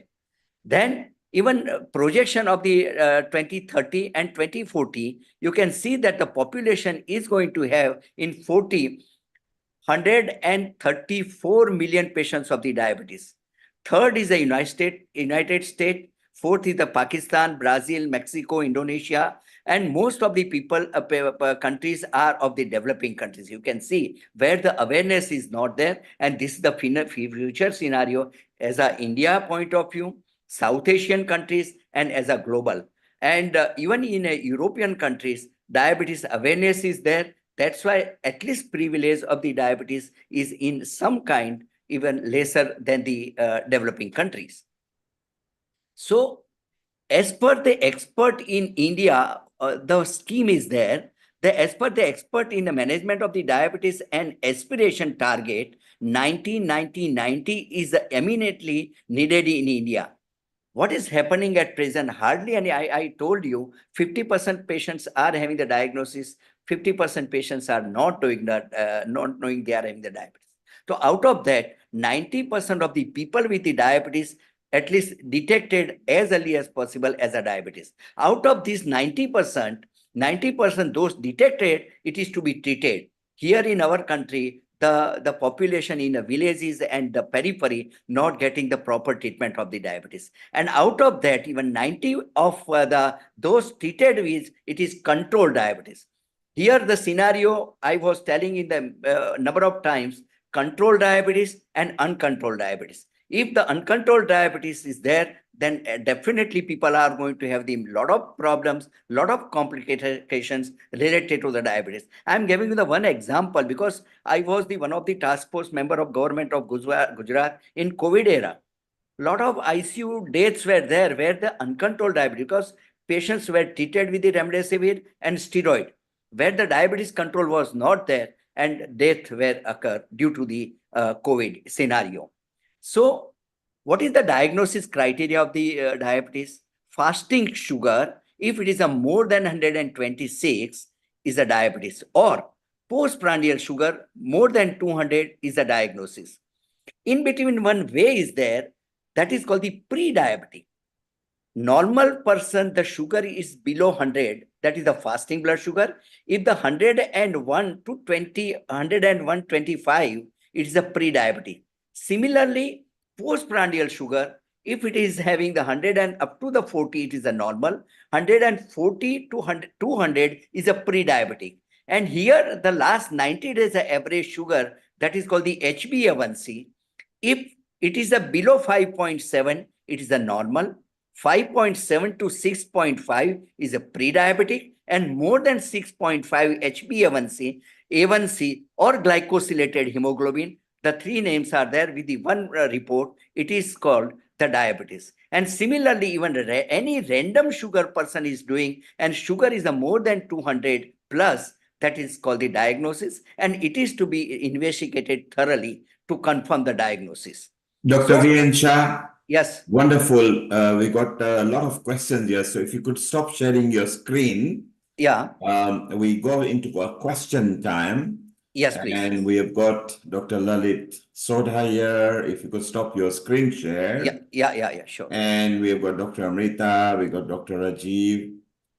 Then even projection of the 2030 and 2040, you can see that the population is going to have in 40 134 million patients of the diabetes. Third is the United States. Fourth is the Pakistan, Brazil, Mexico, Indonesia, and most of the people countries are of the developing countries. You can see where the awareness is not there, and this is the future scenario as a India point of view, South Asian countries, and as a global. And even in European countries, diabetes awareness is there. That's why at least prevalence of the diabetes is in some kind even lesser than the developing countries. So as per the expert in India, the scheme is there. As per the expert in the management of the diabetes and aspiration target, 90-90-90 is eminently needed in India. What is happening at present? Hardly any. I told you 50% patients are having the diagnosis, 50% patients are not doing that, not knowing they are having the diabetes. So out of that, 90% of the people with the diabetes at least detected as early as possible as a diabetes. Out of these 90%, those detected, it is to be treated. Here in our country, the population in the villages and the periphery not getting the proper treatment of the diabetes. And out of that, even 90 of those treated with, it is controlled diabetes. Here the scenario I was telling in the number of times, controlled diabetes and uncontrolled diabetes. If the uncontrolled diabetes is there, then definitely people are going to have the lot of problems, lot of complications related to the diabetes. I'm giving you the one example because I was the one of the task force member of government of Gujarat in COVID era. Lot of ICU deaths were there where the uncontrolled diabetes, because patients were treated with the remdesivir and steroid, where the diabetes control was not there and death were occur due to the COVID scenario. So what is the diagnosis criteria of the diabetes? Fasting sugar, if it is a more than 126, is a diabetes, or postprandial sugar more than 200 is a diagnosis. In between, one way is there, that is called the pre-diabetic. Normal person, the sugar is below 100, that is the fasting blood sugar. If the 101 to 20, 101.25, it is a pre-diabetic. Similarly, postprandial sugar, if it is having the 100 and up to the 40, it is a normal. 140 to 200 is a pre-diabetic. And here, the last 90 days, the average sugar, that is called the HbA1c. If it is a below 5.7, it is a normal. 5.7 to 6.5 is a pre-diabetic, and more than 6.5 HbA1c, A1c or glycosylated hemoglobin, the three names are there with the one report, it is called the diabetes. And similarly, even any random sugar person is doing and sugar is a more than 200 plus, that is called the diagnosis, and it is to be investigated thoroughly to confirm the diagnosis. Dr. V.N. Shah, yes. Wonderful. We got a lot of questions here. So if you could stop sharing your screen. Yeah. We go into a question time. Yes, please. And we have got Dr. Lalit Sodha here. If you could stop your screen share. Yeah, sure. And we have got Dr. Amrita, we got Dr. Rajiv.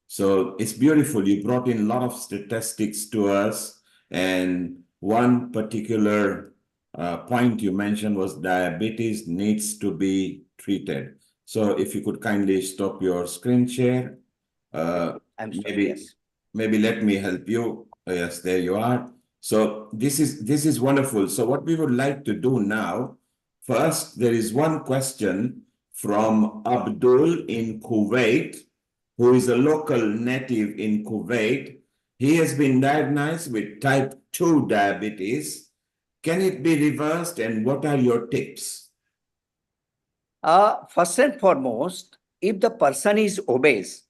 So it's beautiful. You brought in a lot of statistics to us. And one particular point you mentioned was diabetes needs to be treated. So if you could kindly stop your screen share. I'm sorry, yes. Maybe let me help you. Yes, there you are. So this is wonderful. So what we would like to do now, first, there is one question from Abdul in Kuwait, who is a local native in Kuwait. He has been diagnosed with type 2 diabetes. Can it be reversed, and what are your tips? First and foremost, if the person is obese,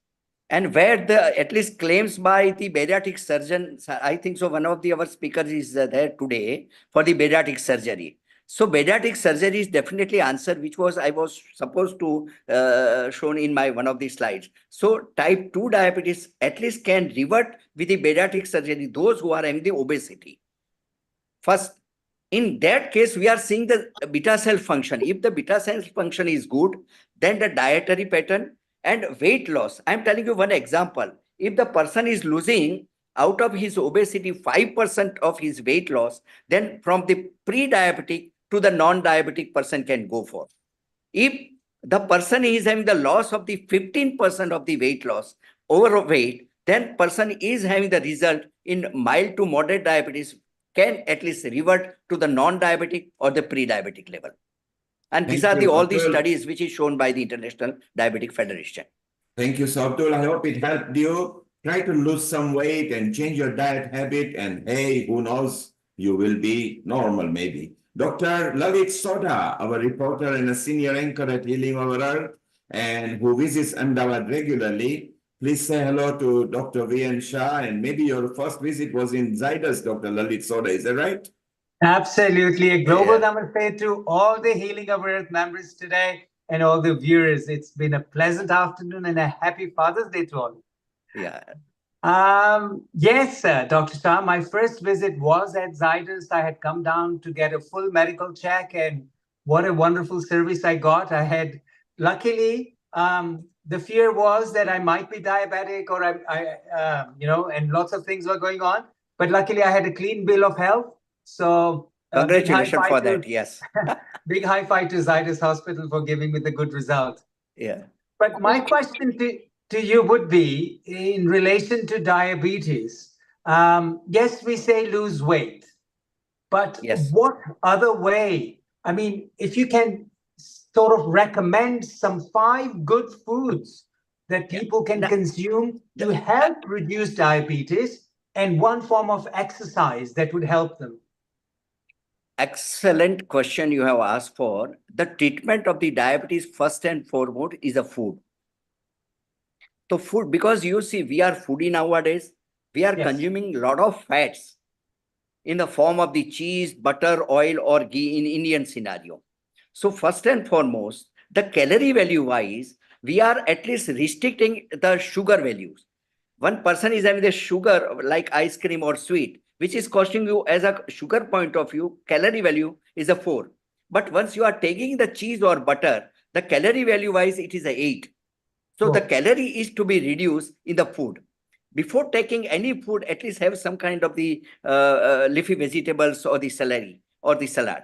and where the at least claims by the bariatric surgeon, I think so one of our speakers is there today for the bariatric surgery. So bariatric surgery is definitely answer, which was I was supposed to shown in my one of the slides. So type 2 diabetes at least can revert with the bariatric surgery, those who are having the obesity. First, in that case, we are seeing the beta cell function. If the beta cell function is good, then the dietary pattern and weight loss. I'm telling you one example. If the person is losing out of his obesity 5% of his weight loss, then from the pre-diabetic to the non-diabetic person can go for. If the person is having the loss of the 15% of the weight loss, overweight, then person is having the result in mild to moderate diabetes, can at least revert to the non-diabetic or the pre-diabetic level. And these are all the studies which is shown by the International Diabetic Federation. Thank you, so Abdul. I hope it helped you. Try to lose some weight and change your diet habit, and hey, who knows, you will be normal maybe. Dr. Lalit Sodha, our reporter and a senior anchor at Healing Over Earth, and who visits Ahmedabad regularly, please say hello to Dr. V.N. Shah, and maybe your first visit was in Zydus, Dr. Lalit Sodha, is that right? Absolutely. A global namaste to all the Healing Over Earth members today and all the viewers. It's been a pleasant afternoon and a happy Father's Day to all. Yeah. Yes, Dr. Shah, my first visit was at Zydus. I had come down to get a full medical check, and what a wonderful service I got. I had, luckily, the fear was that I might be diabetic or and lots of things were going on. But luckily, I had a clean bill of health. So congratulations for that. Yes. Big high five to Zydus Hospital for giving me the good result. Yeah. But my question to you would be in relation to diabetes. Yes, we say lose weight, but what other way? I mean, if you can sort of recommend some 5 good foods that people can Now- consume to help reduce diabetes, and one form of exercise that would help them? Excellent question you have asked for. The treatment of the diabetes first and foremost is a food. So food, because you see, we are foodie nowadays. We are Yes. consuming a lot of fats in the form of the cheese, butter, oil, or ghee in Indian scenario. So first and foremost, the calorie value wise, we are at least restricting the sugar values. One person is having the sugar like ice cream or sweet, which is costing you as a sugar point of view, calorie value is a 4. But once you are taking the cheese or butter, the calorie value wise, it is a 8. So the Sure. calorie is to be reduced in the food. Before taking any food, at least have some kind of the leafy vegetables or the celery or the salad.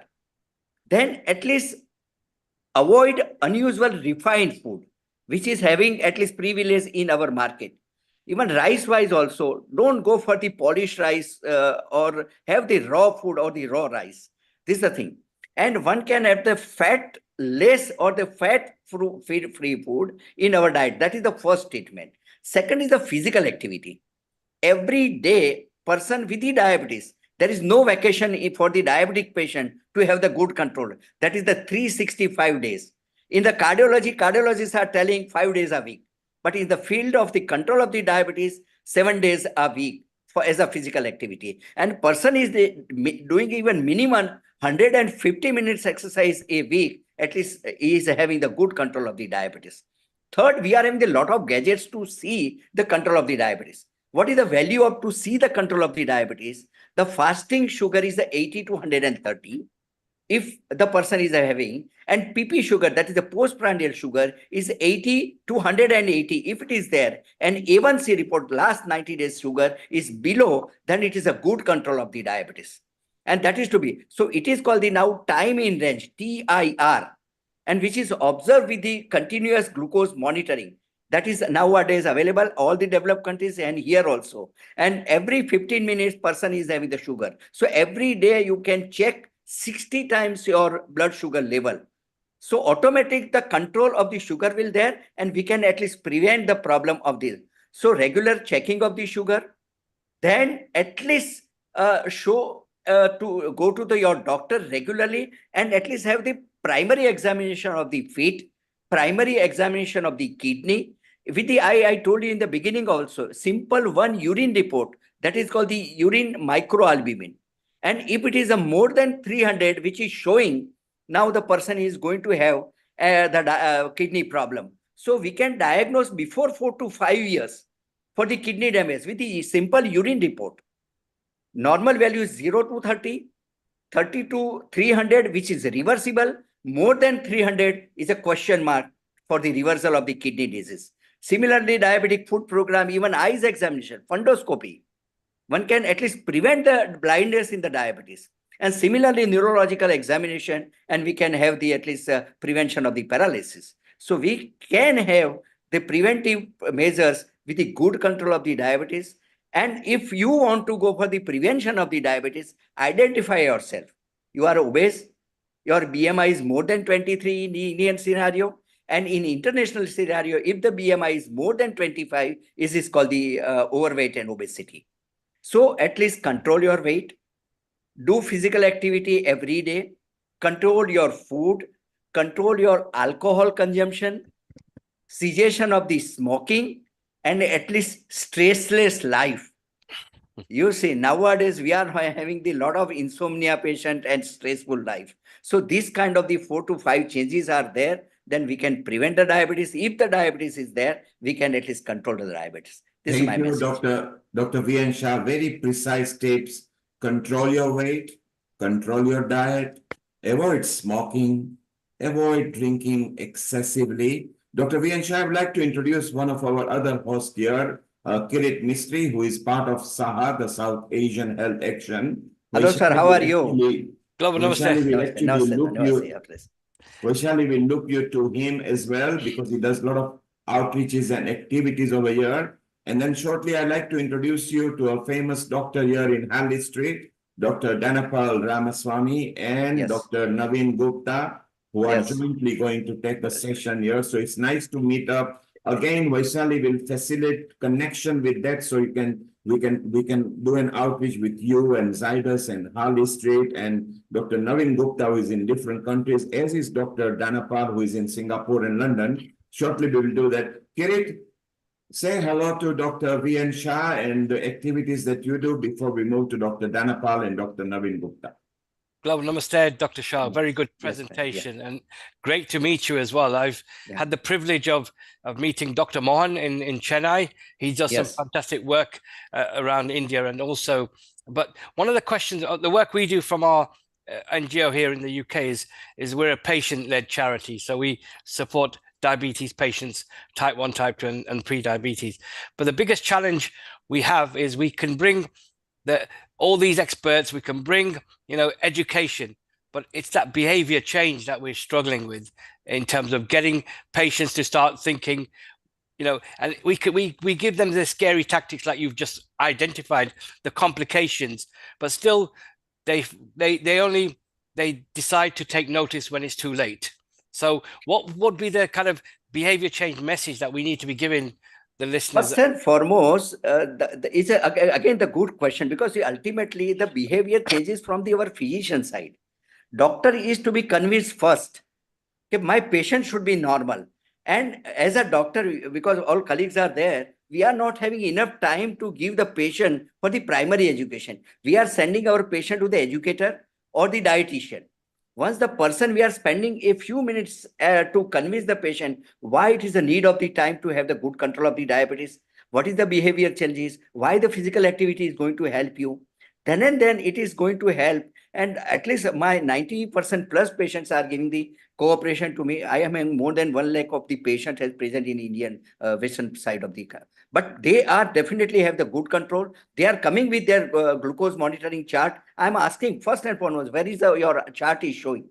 Then at least avoid unusual refined food, which is having at least privilege in our market. Even rice wise also, don't go for the polished rice or have the raw food or the raw rice. This is the thing. And one can have the fat less or the fat free food in our diet. That is the first statement. Second is the physical activity. Every day, person with the diabetes, there is no vacation for the diabetic patient to have the good control. That is the 365 days. In the cardiology, cardiologists are telling 5 days a week. But in the field of the control of the diabetes, 7 days a week for as a physical activity. And person is doing even minimum 150 minutes exercise a week, at least is having the good control of the diabetes. Third, we are having a lot of gadgets to see the control of the diabetes. What is the value of to see the control of the diabetes? The fasting sugar is the 80 to 130. If the person is having, and PP sugar, that is the postprandial sugar, is 80 to 180. If it is there, and A1C report last 90 days sugar is below, then it is a good control of the diabetes. And that is to be. So it is called the now time in range, TIR, and which is observed with the continuous glucose monitoring. That is nowadays available all the developed countries and here also. And every 15 minutes person is having the sugar. So every day you can check 60 times your blood sugar level. So automatic the control of the sugar will there, and we can at least prevent the problem of this. So regular checking of the sugar, then at least to go to your doctor regularly and at least have the primary examination of the feet, primary examination of the kidney. With the I told you in the beginning also, simple one urine report, that is called the urine microalbumin. And if it is a more than 300, which is showing now the person is going to have the kidney problem. So we can diagnose before 4 to 5 years for the kidney damage with the simple urine report. Normal value is 0 to 30, 30 to 300, which is reversible. More than 300 is a question mark for the reversal of the kidney disease. Similarly, diabetic foot program, even eyes examination, fundoscopy, one can at least prevent the blindness in the diabetes. And similarly, neurological examination, and we can have the at least prevention of the paralysis. So we can have the preventive measures with the good control of the diabetes. And if you want to go for the prevention of the diabetes, identify yourself. You are obese, your BMI is more than 23 in the Indian scenario. And in international scenario, if the BMI is more than 25, it is called the overweight and obesity. So at least control your weight, do physical activity every day, control your food, control your alcohol consumption, cessation of the smoking, and at least stressless life. You see, nowadays we are having the lot of insomnia patient and stressful life. So this kind of the 4 to 5 changes are there, then we can prevent the diabetes. If the diabetes is there, we can at least control the diabetes. This is my Thank you, message. Dr. V.N. Shah. Very precise tips. Control your weight, control your diet, avoid smoking, avoid drinking excessively. Dr. V.N. Shah, I would like to introduce one of our other hosts here, Kirit Mistry, who is part of SAHA, the South Asian Health Action. Hello, sir. How are you? Vaishali will actually look you. Please. Vaishali will look you to him as well because he does a lot of outreaches and activities over here. And then shortly, I'd like to introduce you to a famous doctor here in Harley Street, Dr. Dhanapal Ramaswamy and Yes. Dr. Naveen Gupta, who are Yes. jointly going to take a session here. So it's nice to meet up. Again, Vaishali will facilitate connection with that, so we can do an outreach with you and Zydus and Harley Street and Dr. Navin Gupta, who is in different countries, as is Dr. Danapal, who is in Singapore and London. Shortly, we will do that. Kirit, say hello to Dr. V.N. Shah and the activities that you do before we move to Dr. Danapal and Dr. Navin Gupta. Global Namaste, Dr. Shah. Very good Yes, presentation, and great to meet you as well. I've had the privilege of meeting Dr. Mohan in Chennai. He does some fantastic work around India, and also, but one of the questions, the work we do from our NGO here in the UK is we're a patient-led charity. So we support diabetes patients, type 1, type 2, and pre-diabetes. But the biggest challenge we have is we can bring all these experts, we can bring, education, but it's that behavior change that we're struggling with in terms of getting patients to start thinking, and we give them the scary tactics like you've just identified, the complications, but still they decide to take notice when it's too late. So what would be the kind of behavior change message that we need to be giving the listeners? First and foremost, it's again the good question, because ultimately the behavior changes from our physician side. Doctor is to be convinced first that my patient should be normal. And as a doctor, because all colleagues are there, we are not having enough time to give the patient for the primary education. We are sending our patient to the educator or the dietitian. Once the person, we are spending a few minutes to convince the patient why it is the need of the time to have the good control of the diabetes, what is the behavior changes, why the physical activity is going to help you. Then and then it is going to help. And at least my 90% plus patients are giving the cooperation to me. I am having more than 1 lakh of the patient has present in Indian western side of the, but they are definitely have the good control. They are coming with their glucose monitoring chart. I'm asking first and foremost, where is your chart is showing?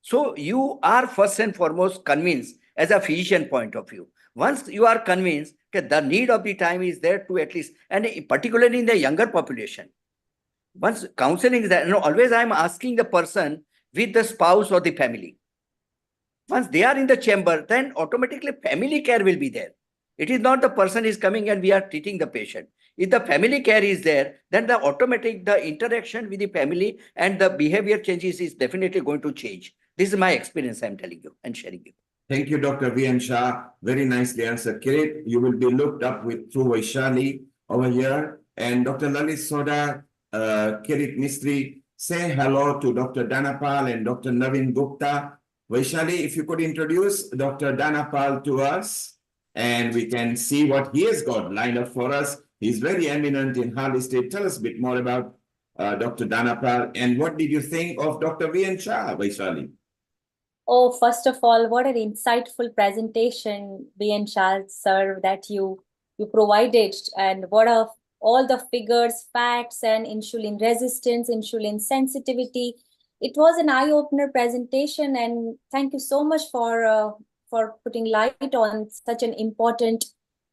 So you are first and foremost convinced as a physician point of view. Once you are convinced that the need of the time is there to at least, and particularly in the younger population, once counseling is there, always I'm asking the person with the spouse or the family. Once they are in the chamber, then automatically family care will be there. It is not the person is coming and we are treating the patient. If the family care is there, then the interaction with the family and the behavior changes is definitely going to change. This is my experience I'm telling you and sharing you. Thank you, Dr. V.N. Shah. Very nicely answered. Kirit, you will be looked up through Vaishali over here. And Dr. Lalit Soda, Kirit Mistry, say hello to Dr. Danapal and Dr. Navin Gupta. Vaishali, if you could introduce Dr. Danapal to us, and we can see what he has got lined up for us. He's very eminent in Harley State. Tell us a bit more about Dr. Danapal, and what did you think of Dr. V.N. Shah, Vaishali? Oh, first of all, what an insightful presentation, V.N. Shah, sir, that you provided, and what all the figures, facts, and insulin resistance, insulin sensitivity. It was an eye-opener presentation, and thank you so much for putting light on such an important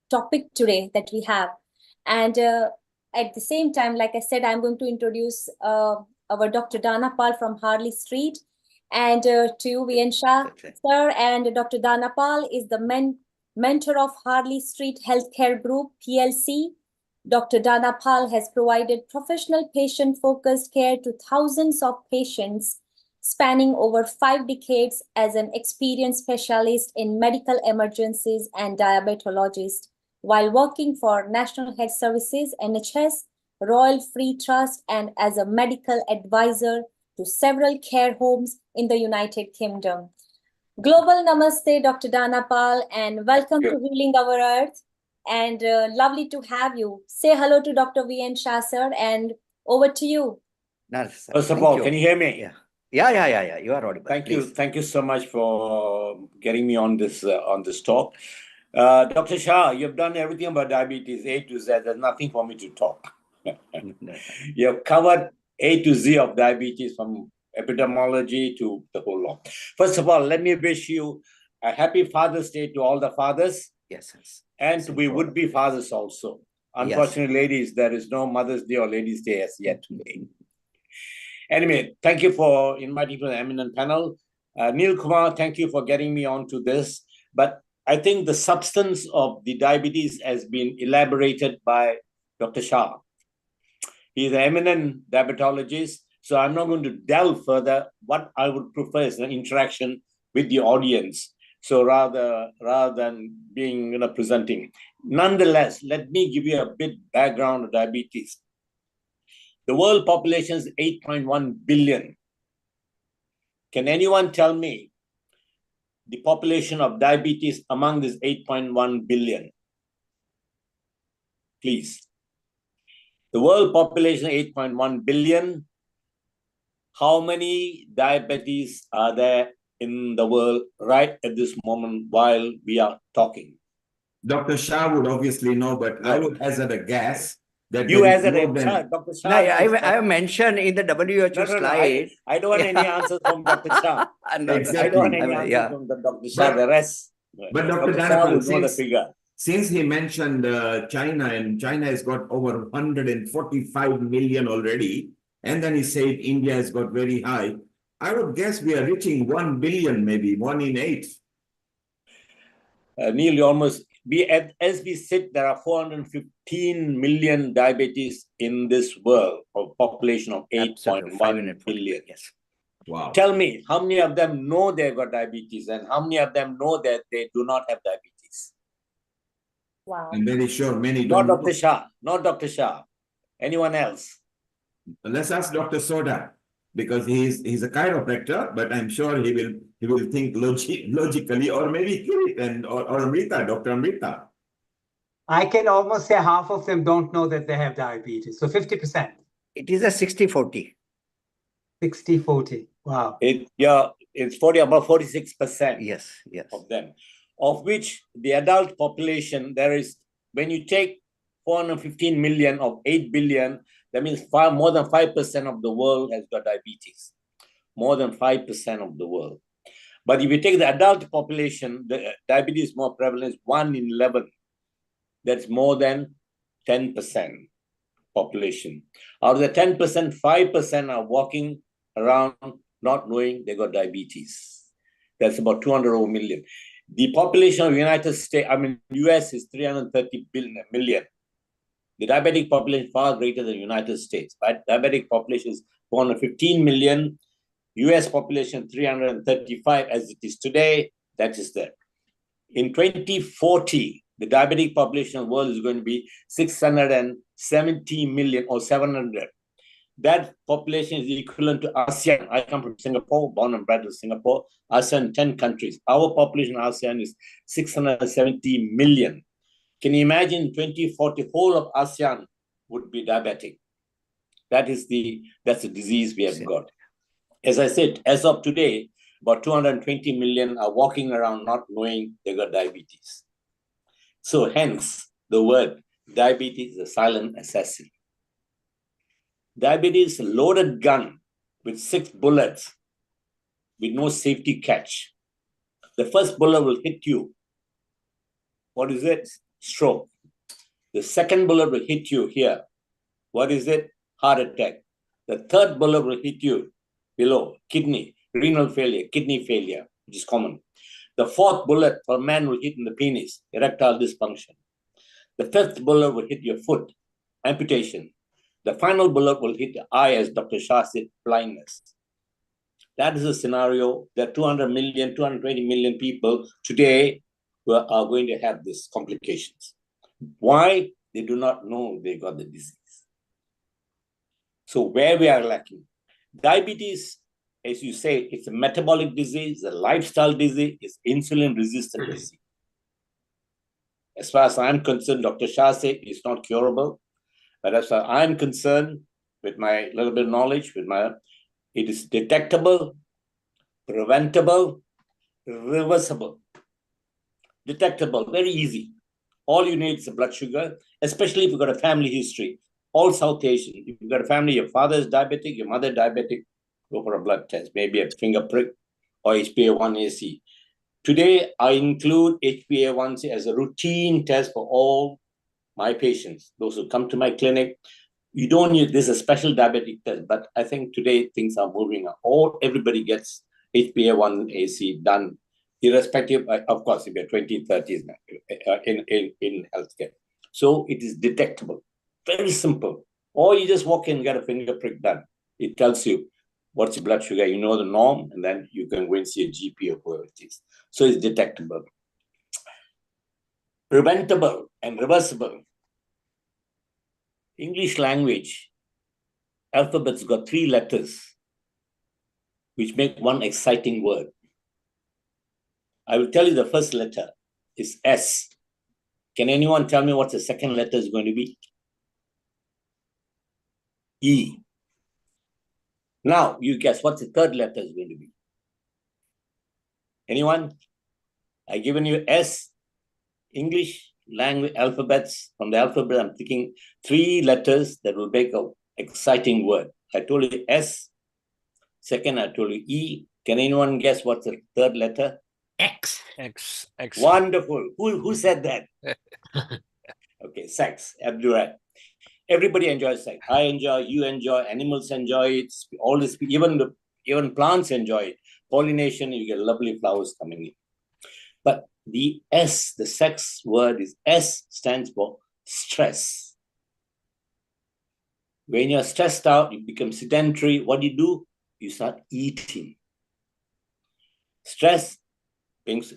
topic today that we have. And at the same time, like I said, I'm going to introduce our Dr. Danapal from Harley Street. And to you, V.N. Shah, sir, and Dr. Danapal is the mentor of Harley Street Healthcare Group, PLC. Dr. Danapal has provided professional patient-focused care to thousands of patients spanning over 5 decades as an experienced specialist in medical emergencies and diabetologist, while working for National Health Services, NHS, Royal Free Trust, and as a medical advisor to several care homes in the United Kingdom. Global Namaste, Dr. Danapal, and welcome to Healing Our Earth. And lovely to have you. Say hello to Dr. V.N. Shah, sir, and over to you. First of all, can you hear me? Yeah. You are audible. Thank you. Thank you so much for getting me on this talk. Dr. Shah, you've done everything about diabetes A to Z. There's nothing for me to talk. You have covered A to Z of diabetes, from epidemiology to the whole lot. First of all, let me wish you a happy Father's Day to all the fathers. Yes. And we would be fathers also. Unfortunately, ladies, there is no Mother's Day or Ladies' Day as yet today. Anyway, thank you for inviting me to the eminent panel. Neil Kumar, thank you for getting me onto this. But I think the substance of the diabetes has been elaborated by Dr. Shah. He's an eminent diabetologist, so I'm not going to delve further. What I would prefer is an interaction with the audience. So rather than being presenting. Nonetheless, let me give you a bit background of diabetes. The world population is 8.1 billion. Can anyone tell me the population of diabetes among this 8.1 billion? Please. The world population is 8.1 billion. How many diabetes are there in the world right at this moment while we are talking? Dr. Shah would obviously know, but I would hazard a guess that you there is hazard more a than... Dr. Shah. No, I mentioned in the WHO slide. I don't want any answers from Dr. Shah. No, Exactly. I don't want any answers from Dr. Shah. The rest. But Dr. Shah will Dhanapal, know the figure. Since he mentioned China, and China has got over 145 million already, and then he said India has got very high, I would guess we are reaching 1 billion, maybe 1 in 8. Neil, you almost as we sit, there are 415 million diabetes in this world of population of 8.1 billion. Yes. Wow. Tell me, how many of them know they've got diabetes, and how many of them know that they do not have diabetes? Wow. I'm very sure many not don't. Dr. Shah. Not Dr. Shah. Anyone else? Let's ask Dr. Soda, because he's a chiropractor, but I'm sure he will think logically, or maybe Kirit or Amrita, Dr. Amrita. I can almost say half of them don't know that they have diabetes. So 50%. It is a 60-40. 60-40. Wow. It's about 46%. Yes. Of them, of which the adult population, there is, when you take 415 million of 8 billion, that means more than 5% of the world has got diabetes. More than 5% of the world. But if you take the adult population, the diabetes more prevalent is 1 in 11. That's more than 10% population. Out of the 10%, 5% are walking around not knowing they got diabetes. That's about 200 over million. The population of United States, US is 330 million. The diabetic population is far greater than the United States. Right? Diabetic population is 415 million. US population 335 as it is today. That is there. In 2040, the diabetic population of the world is going to be 670 million or 700. That population is equivalent to ASEAN. I come from Singapore, born and bred in Singapore. ASEAN, 10 countries. Our population in ASEAN is 670 million. Can you imagine 2040, whole of ASEAN would be diabetic? That's the disease we have got. As I said, as of today, about 220 million are walking around not knowing they got diabetes. So hence the word diabetes is a silent assassin. Diabetes is a loaded gun with 6 bullets with no safety catch. The first bullet will hit you. What is it? Stroke. The second bullet will hit you here. What is it? Heart attack. The third bullet will hit you below, kidney, renal failure, kidney failure, which is common. The fourth bullet for a man will hit in the penis, erectile dysfunction. The fifth bullet will hit your foot, amputation. The final bullet will hit the eye, as Dr. Shah said, blindness. That is a scenario that 200 million, 220 million people today are going to have these complications. Why? They do not know they got the disease. So where we are lacking. Diabetes, as you say, it's a metabolic disease, a lifestyle disease, it's insulin-resistant disease. As far as I'm concerned, Dr. Shah said it's not curable. But as far as I'm concerned, with my little bit of knowledge, it is detectable, preventable, reversible. Detectable, very easy. All you need is a blood sugar, especially if you've got a family history. All South Asian, if you've got a family, your father is diabetic, your mother diabetic, go for a blood test, maybe a finger prick or HbA1c. Today, I include HbA1c as a routine test for all my patients, those who come to my clinic. You don't need this a special diabetic test, but I think today things are moving on. Everybody gets HbA1c done, irrespective, of course, if you're 20, 30s in healthcare. So it is detectable. Very simple. Or you just walk in and get a finger prick done. It tells you what's your blood sugar, you know the norm, and then you can go and see a GP or whoever it is. So it's detectable. Preventable and reversible. English language, alphabet's got 3 letters, which make one exciting word. I will tell you the first letter is S. Can anyone tell me what the second letter is going to be? E. Now, you guess what the third letter is going to be. Anyone? I've given you S, English language alphabets. From the alphabet, I'm thinking 3 letters that will make an exciting word. I told you S. Second, I told you E. Can anyone guess what's the third letter? X. X. X. Wonderful. Who said that? Okay, sex. Absolutely right. Everybody enjoys sex. I enjoy, you enjoy, animals enjoy it. All this, even plants enjoy it. Pollination, you get lovely flowers coming in. But the S, the sex word is S, stands for stress. When you're stressed out, you become sedentary. What do? You start eating. Stress,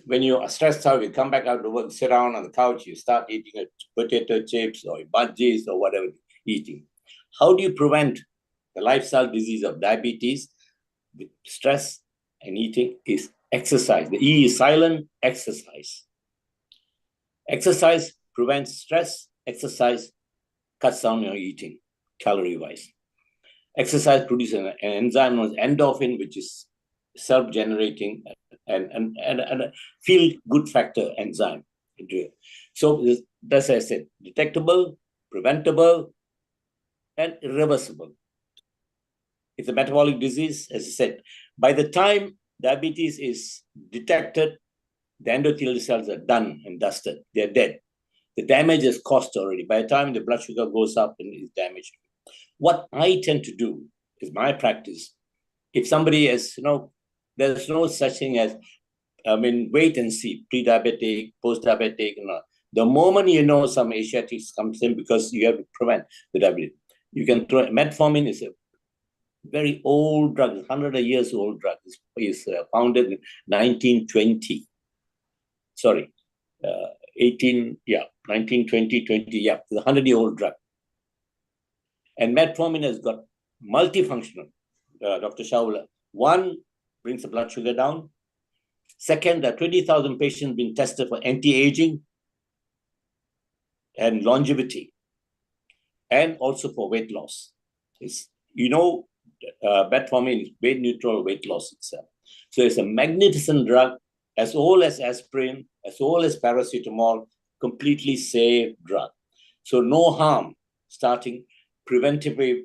when you are stressed out, you come back out to work, sit down on the couch, you start eating potato chips or budgies or whatever, eating. How do you prevent the lifestyle disease of diabetes with stress and eating? Is exercise. The E is silent, exercise. Exercise prevents stress. Exercise cuts down your eating, calorie-wise. Exercise produces an enzyme known as endorphin, which is self-generating and a feel-good factor enzyme. So, as I said, detectable, preventable, and irreversible. It's a metabolic disease, as I said. By the time diabetes is detected, the endothelial cells are done and dusted. They're dead. The damage is caused already. By the time the blood sugar goes up and is damaged. What I tend to do is my practice. If somebody is, there's no such thing as, wait and see, pre-diabetic, post-diabetic. The moment you know some Asiatics comes in, because you have to prevent the diabetes, you can throw metformin is a very old drug, 100 years old drug. It's founded in 1920. Sorry, 1920, 20, it's a 100-year-old drug. And metformin has got multifunctional, Dr. Shawla. One, brings the blood sugar down. Second, there are 20,000 patients being tested for anti-aging and longevity, and also for weight loss. Metformin is weight neutral weight loss itself. So it's a magnificent drug, as old as aspirin, as old as paracetamol, completely safe drug. So no harm starting preventively,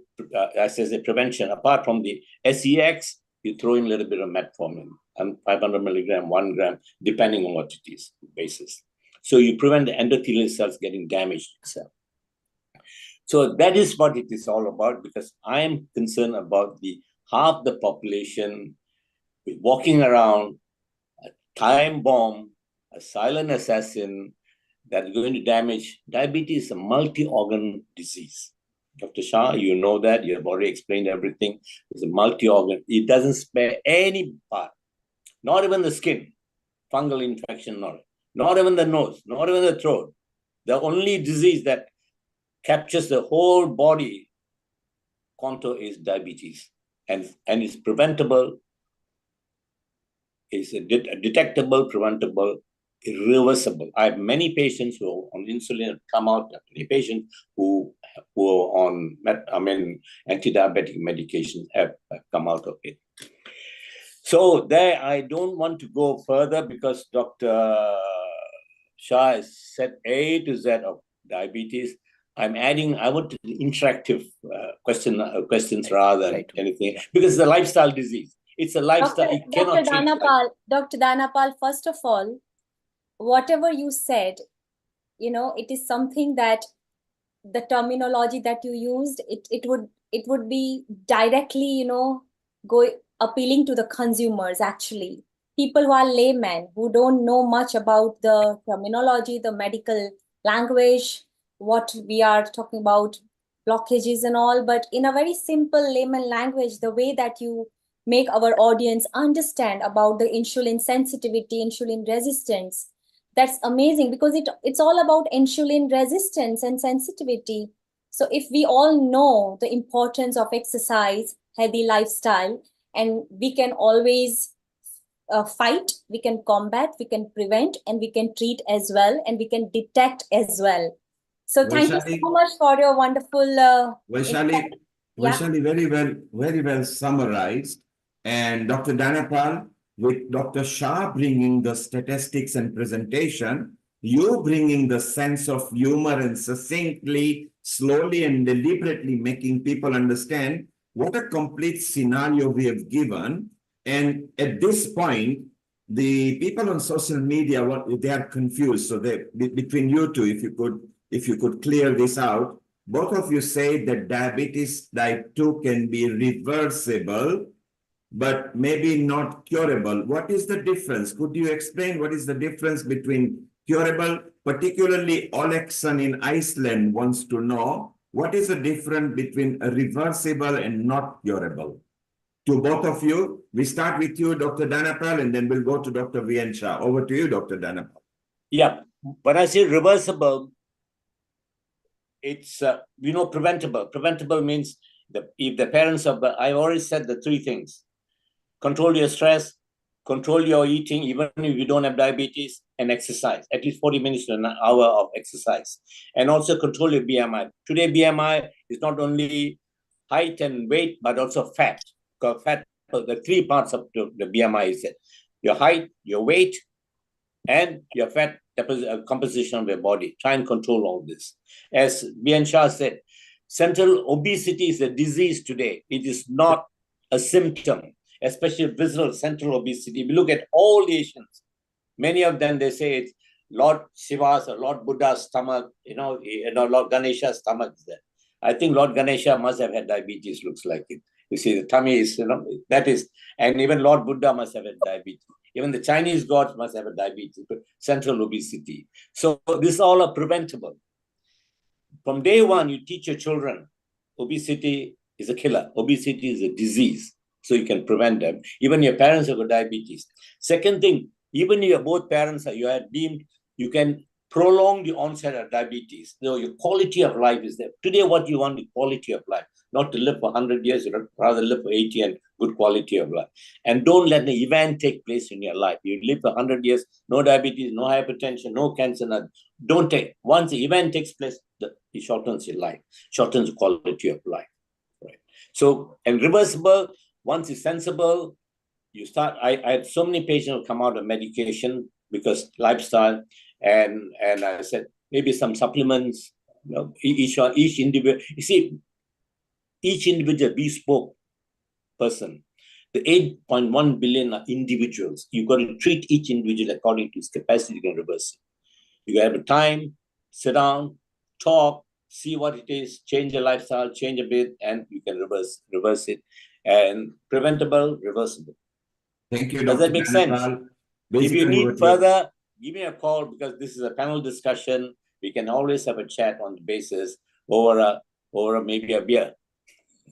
as a prevention, apart from the SEX, you throw in a little bit of metformin, and 500 milligram, 1 gram, depending on what it is, basis. So you prevent the endothelial cells getting damaged itself. So that is what it is all about, because I am concerned about the half the population walking around, a time bomb, a silent assassin that is going to damage. Diabetes is a multi-organ disease. Dr. Shah, you know that. You have already explained everything. It's a multi-organ. It doesn't spare any part, not even the skin, fungal infection, not even the nose, not even the throat. The only disease that captures the whole body contour is diabetes. And it's preventable, it's detectable, preventable, irreversible. I have many patients who are on insulin come out, many patients who are on anti-diabetic medications have come out of it. So there, I don't want to go further because Dr. Shah has said A to Z of diabetes. I'm adding, I want interactive questions rather than anything, because it's a lifestyle disease. It's a lifestyle. Dr. Dhanapal, first of all, whatever you said, it is something that the terminology that you used, it would be directly, appealing to the consumers, actually. People who are laymen, who don't know much about the terminology, the medical language, what we are talking about, blockages and all, but in a very simple layman language, the way that you make our audience understand about the insulin sensitivity, insulin resistance, that's amazing, because it's all about insulin resistance and sensitivity. So if we all know the importance of exercise, healthy lifestyle, and we can always fight, we can combat, we can prevent, and we can treat as well, and we can detect as well. So thank you so much for your wonderful Vaishali, Vaishali, very well summarized. And Dr. Dhanapal, with Dr. Shah bringing the statistics and presentation, you bringing the sense of humor and succinctly, slowly and deliberately making people understand what a complete scenario we have given. And at this point, the people on social media, they are confused. So between you two, if you could clear this out, both of you say that diabetes type 2 can be reversible, but maybe not curable. What is the difference? Could you explain what is the difference between curable, particularly Olexon in Iceland wants to know, what is the difference between a reversible and not curable? To both of you, we start with you, Dr. Dhanapal, and then we'll go to Dr. VN Shah. Over to you, Dr. Dhanapal. Yeah, when I say reversible, it's preventable. Preventable means if the parents are, I already said the three things: control your stress, control your eating, even if you don't have diabetes, and exercise, at least 40 minutes to an hour of exercise, and also control your BMI. Today, BMI is not only height and weight, but also fat. Because fat, the three parts of the BMI is your height, your weight, and your fat composition of your body. Try and control all this. As VN Shah said, central obesity is a disease today. It is not a symptom, especially visceral central obesity. If you look at all the Asians, many of them, they say it's Lord Shiva's or Lord Buddha's stomach, Lord Ganesha's stomach is there. I think Lord Ganesha must have had diabetes, looks like it. You see, the tummy is, that is, and even Lord Buddha must have had diabetes. Even the Chinese gods must have a diabetes, central obesity. So this all are preventable. From day one, you teach your children, obesity is a killer. Obesity is a disease. So you can prevent them. Even your parents have got diabetes. Second thing, even if both parents you are deemed, you can prolong the onset of diabetes. So your quality of life is there. Today, what you want is quality of life. Not to live for 100 years, rather live for 80 and good quality of life. And don't let the event take place in your life. You live for 100 years, no diabetes, no hypertension, no cancer, nothing. Don't take. Once the event takes place, it shortens your life, shortens the quality of life. Right. So, and reversible, once it's sensible, you start. I had so many patients come out of medication because lifestyle, and I said maybe some supplements. Each individual. You see, each individual bespoke person. The 8.1 billion are individuals. You've got to treat each individual according to his capacity. You can reverse it. You have a time, sit down, talk, see what it is, change your lifestyle, change a bit, and you can reverse it. And preventable, reversible. Thank you, Does Dr. that make sense? If you need further, give me a call, because this is a panel discussion. We can always have a chat on the basis over maybe a beer.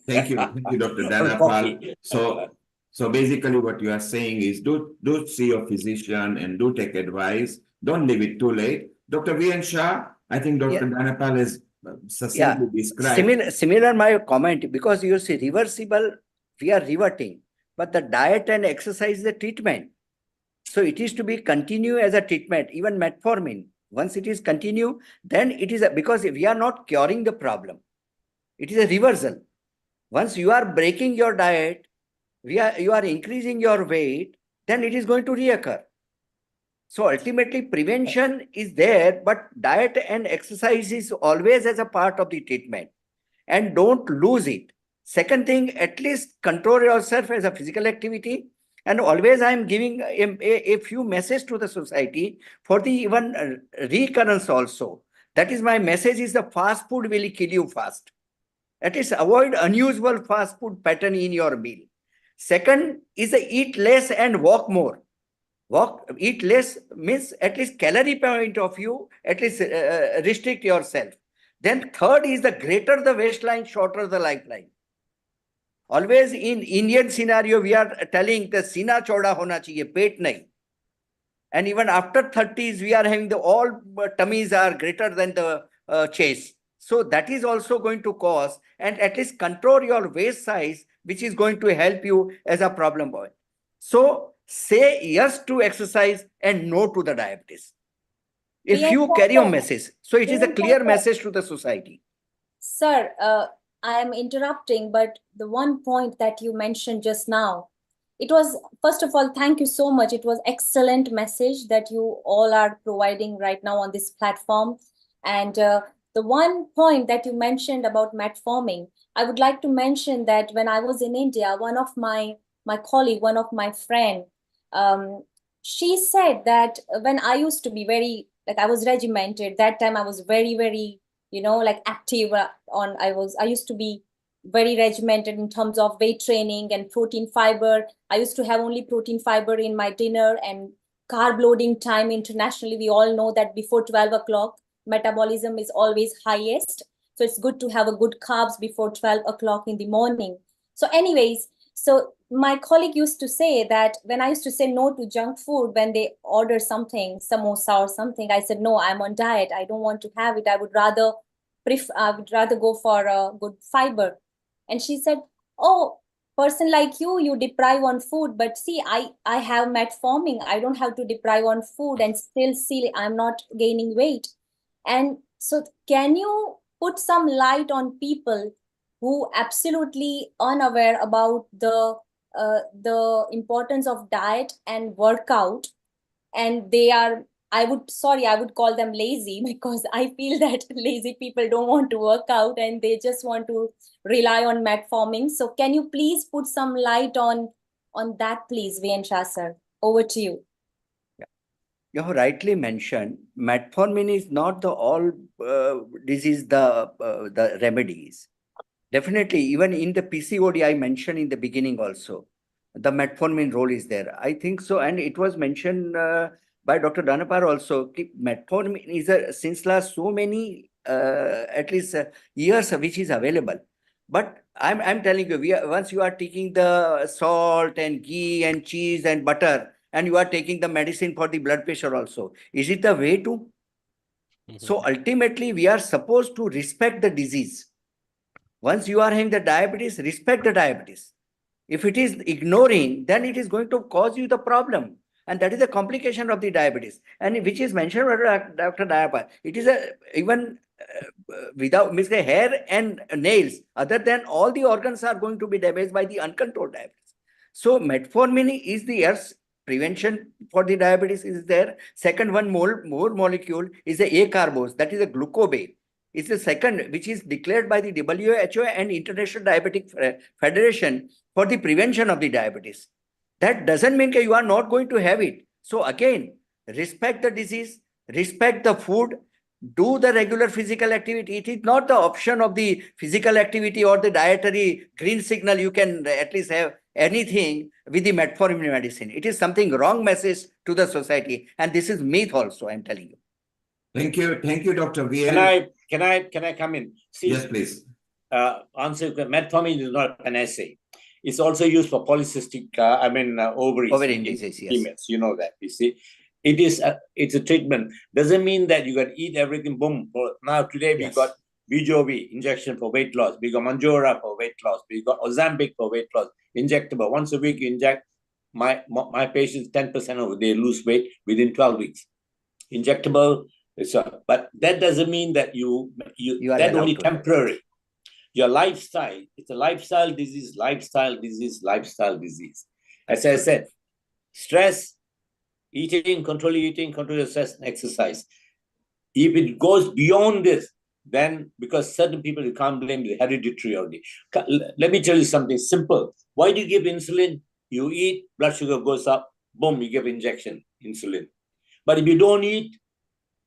Thank you, Dr. Dhanapal. So basically what you are saying is do see your physician and do take advice. Don't leave it too late. Dr. VN Shah, I think Dr. Dhanapal has succinctly described. Similar my comment, because you see reversible, we are reverting, but the diet and exercise is a treatment. So it is to be continue as a treatment, even metformin. Once it is continue, then it is because we are not curing the problem. It is a reversal. Once you are breaking your diet, you are increasing your weight, then it is going to reoccur. So ultimately prevention is there, but diet and exercise is always as a part of the treatment, and don't lose it. Second thing, at least control yourself as a physical activity. And always I am giving a few messages to the society for the even recurrence also. That is my message is the fast food will kill you fast. At least avoid unusual fast food pattern in your meal. Second is eat less and walk more. Eat less means at least calorie point of view, at least restrict yourself. Then third is the greater the waistline, shorter the lifeline. Always in Indian scenario, we are telling the sina choda hona chahiye, pet nahi. And even after 30s, we are having all tummies are greater than the chest. So that is also going to cause, and at least control your waist size, which is going to help you as a problem boy. So say yes to exercise and no to the diabetes. If you carry a message, so it is a clear message to the society. Sir, I am interrupting, but the one point that you mentioned just now, it was, first of all, thank you so much. It was excellent message that you all are providing right now on this platform. And the one point that you mentioned about metformin, I would like to mention that when I was in India, one of my colleague, one of my friend, she said that when I used to be very, like I was regimented, that time I was very, very, like active I used to be very regimented in terms of weight training and protein fiber. I used to have only protein fiber in my dinner, and carb loading time internationally. We all know that before 12 o'clock, metabolism is always highest. So it's good to have a good carbs before 12 o'clock in the morning. So anyways, so my colleague used to say that when I used to say no to junk food, when they order something, samosa or something, I said, no, I'm on diet. I don't want to have it. I would rather go for a good fiber. And she said, oh, person like you deprive on food, but see, I have metformin. I don't have to deprive on food and still see I'm not gaining weight. And so can you put some light on people who absolutely unaware about the importance of diet and workout, and they are, I would call them lazy, because I feel that lazy people don't want to work out and they just want to rely on metformin. So can you please put some light on that, please, Vaishali sir? Over to you. You have rightly mentioned, metformin is not the all disease, the remedies. Definitely, even in the PCOD, I mentioned in the beginning also, the metformin role is there. I think so, and it was mentioned by Dr. Dhanapar also. Metformin is since last so many at least years which is available. But I'm telling you, once you are taking the salt and ghee and cheese and butter, and you are taking the medicine for the blood pressure also, is it the way to? So ultimately, we are supposed to respect the disease. Once you are having the diabetes, respect the diabetes. If it is ignoring, then it is going to cause you the problem. And that is a complication of the diabetes. And which is mentioned by Dr. Dayapar. It is even without hair and nails, other than all the organs are going to be damaged by the uncontrolled diabetes. So metformin is the prevention for the diabetes is there. Second one more molecule is the acarbose, that is a glucobase. It's the second, which is declared by the WHO and International Diabetic Federation for the prevention of the diabetes. That doesn't mean that you are not going to have it. So again, respect the disease, respect the food, do the regular physical activity. It is not the option of the physical activity or the dietary green signal. You can at least have anything with the metformin medicine. It is something wrong message to the society. And this is myth also, I'm telling you. Thank you, Dr. VL. Can I come in? See, yes, please. Answer. Metformin is not a panacea. It's also used for polycystic, ovaries. Ovarian disease, yes. Females, you know that. You see, it's a treatment. Doesn't mean that you got to eat everything. Boom. Now today we got Bijobi injection for weight loss. We got Manjora for weight loss. We got Ozempic for weight loss. Injectable. Once a week you inject. My patients 10% they lose weight within 12 weeks. Injectable. But that doesn't mean that you that only temporary. Your lifestyle, it's a lifestyle disease. As I said, stress, control your stress, and exercise. If it goes beyond this, then because certain people, you can't blame the hereditary only. Let me tell you something simple. Why do you give insulin? You eat, blood sugar goes up, boom, you give injection, insulin. But if you don't eat,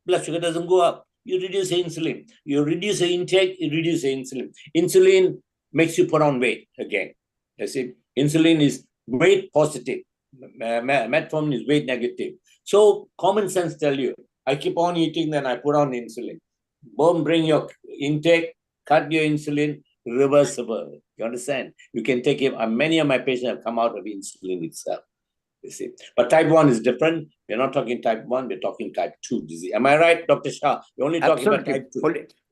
blood sugar doesn't go up. You reduce the insulin. You reduce the intake, you reduce the insulin. Insulin makes you put on weight again. You see, insulin is weight positive. Metformin is weight negative. So common sense tell you, I keep on eating, then I put on insulin. Boom, bring your intake, cut your insulin, reversible. You understand? You can take it. Many of my patients have come out of insulin itself. You see, but type 1 is different. We're not talking type 1, we're talking type 2 disease. Am I right, Dr. Shah? We're only talking about type 2.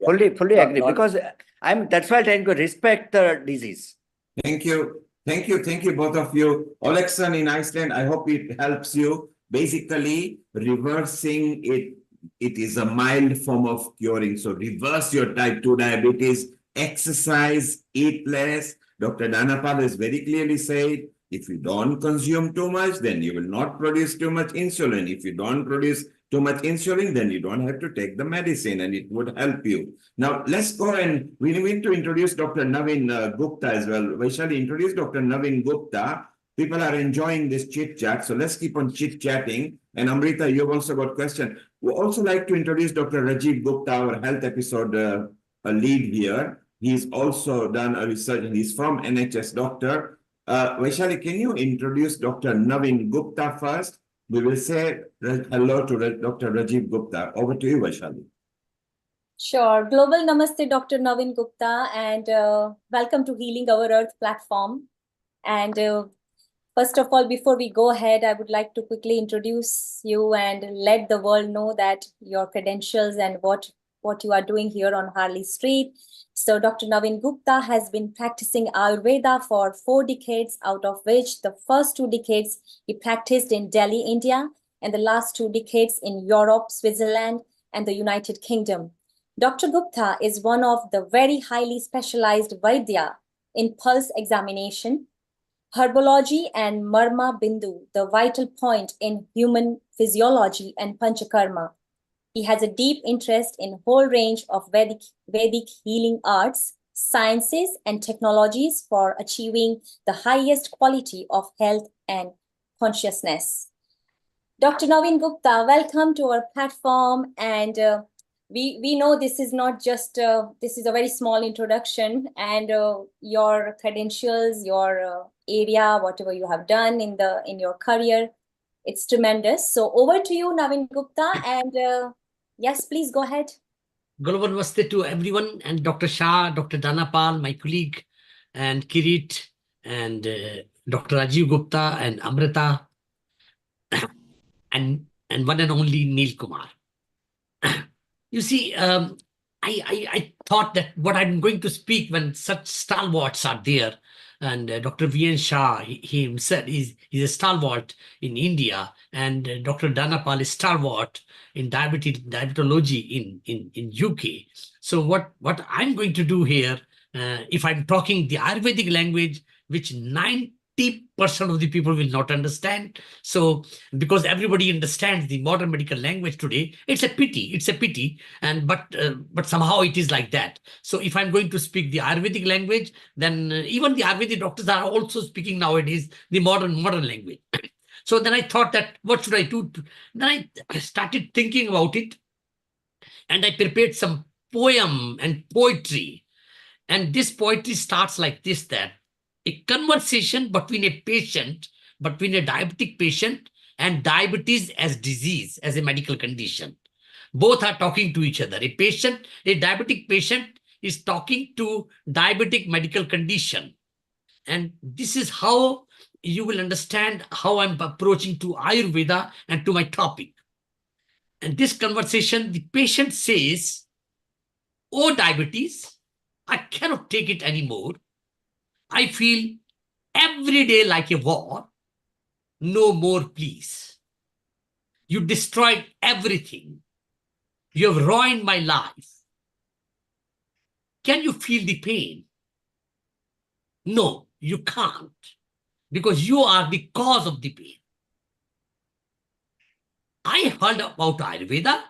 Fully agree. Because that's why I'm trying to respect the disease. Thank you. Thank you, both of you. Olexon in Iceland, I hope it helps you. Basically, reversing it is a mild form of curing. So reverse your type 2 diabetes, exercise, eat less. Dr. Dhanapal has very clearly said, if you don't consume too much, then you will not produce too much insulin. If you don't produce too much insulin, then you don't have to take the medicine and it would help you. Now, let's go and we need to introduce Dr. Naveen Gupta as well. Vaishali, introduce Dr. Naveen Gupta. People are enjoying this chit chat, so let's keep on chit chatting. And Amrita, you've also got a question. We also like to introduce Dr. Rajiv Gupta, our health episode lead here. He's also done a research and he's from NHS doctor. Vaishali, can you introduce Dr. Naveen Gupta first? We will say hello to Dr. Rajiv Gupta. Over to you, Vaishali. Sure. Global Namaste, Dr. Naveen Gupta, and welcome to Healing Our Earth platform. And first of all, before we go ahead, I would like to quickly introduce you and let the world know that your credentials and what you are doing here on Harley Street. So Dr. Naveen Gupta has been practicing Ayurveda for 4 decades, out of which the first 2 decades he practiced in Delhi, India, and the last 2 decades in Europe, Switzerland, and the United Kingdom. Dr. Gupta is one of the very highly specialized Vaidya in pulse examination, herbology, and Marma Bindu, the vital point in human physiology and Panchakarma. He has a deep interest in whole range of Vedic healing arts, sciences, and technologies for achieving the highest quality of health and consciousness. Dr. Naveen Gupta, welcome to our platform. And we know this is not just, this is a very small introduction, and your credentials, your area, whatever you have done in your career, it's tremendous. So over to you, Naveen Gupta, and yes, please go ahead. Global Namaste to everyone, and Dr. Shah, Dr. Dhanapal, my colleague, and Kirit, and Dr. Rajiv Gupta, and Amrita, and one and only Neil Kumar. You see, I thought that what I'm going to speak when such stalwarts are there, and Dr. V.N. Shah, he himself he's a stalwart in India, and Dr. Dhanapal is stalwart in diabetology in UK. So what I'm going to do here, if I'm talking the Ayurvedic language, which 90% of the people will not understand. So because everybody understands the modern medical language today, it's a pity. And but somehow it is like that. So if I'm going to speak the Ayurvedic language, then even the Ayurvedic doctors are also speaking nowadays the modern language. So then I thought that what should I do? Then I started thinking about it, and I prepared some poem and poetry. And this poetry starts like this, that a conversation between a diabetic patient and diabetes as disease, as a medical condition. Both are talking to each other. A diabetic patient is talking to diabetic medical condition. And this is how you will understand how I'm approaching to Ayurveda and to my topic. And this conversation, the patient says, "Oh, diabetes, I cannot take it anymore. I feel every day like a war. No more, please. You destroyed everything. You have ruined my life. Can you feel the pain? No, you can't, because you are the cause of the pain. I heard about Ayurveda,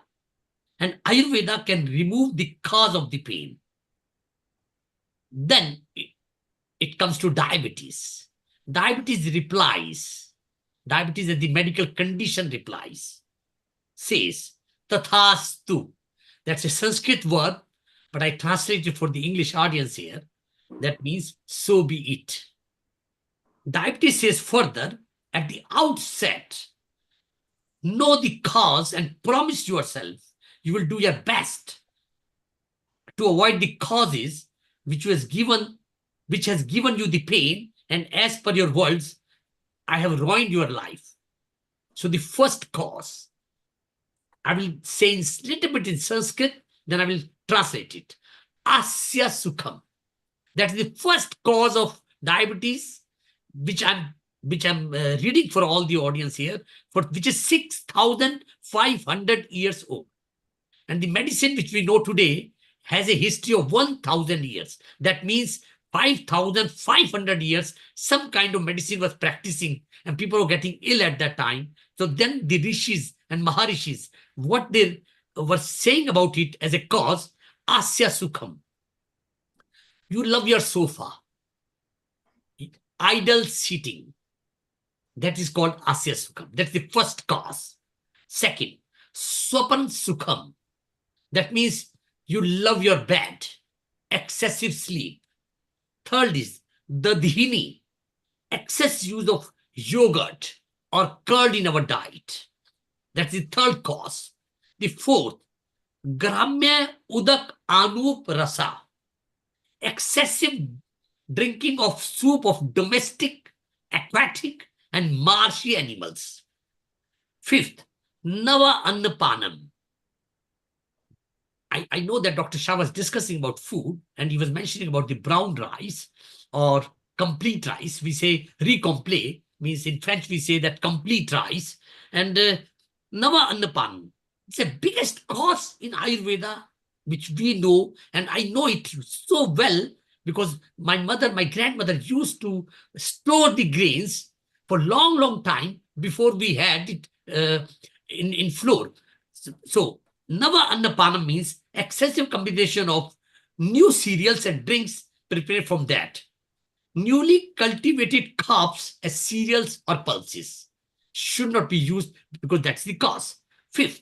and Ayurveda can remove the cause of the pain. Then it comes to diabetes. Diabetes replies, diabetes as the medical condition replies, says, Tathastu. That's a Sanskrit word, but I translate it for the English audience here. That means, so be it. diabetes says further, at the outset, know the cause and promise yourself you will do your best to avoid the causes which has given you the pain, and as per your words, I have ruined your life. So the first cause, I will say in little bit in Sanskrit, then I will translate it. Asya Sukham. That's the first cause of diabetes, which I'm reading for all the audience here, which is 6,500 years old. And the medicine which we know today has a history of 1,000 years. That means 5,500 years, some kind of medicine was practicing and people were getting ill at that time. So then the rishis and maharishis, what they were saying about it as a cause, Asya Sukham. You love your sofa, idle sitting. That is called Asya Sukham. That's the first cause. Second, Swapan Sukham. That means you love your bed, excessive sleep. Third is Dadhini, excess use of yogurt or curd in our diet. That's the third cause. The fourth, Gramya Udak Anup Rasa, excessive drinking of soup of domestic, aquatic, and marshy animals. Fifth, Nava Annapanam. I know that Dr. Shah was discussing about food and he was mentioning about the brown rice or complete rice. We say riz-complet, means in French we say that complete rice. And Nava Annapanam. It's the biggest cause in Ayurveda, which we know, and I know it so well because my grandmother used to store the grains for long time before we had it in flour. So Nava Annapanam means excessive combination of new cereals and drinks prepared from that. Newly cultivated carbs as cereals or pulses should not be used because that's the cause. Fifth,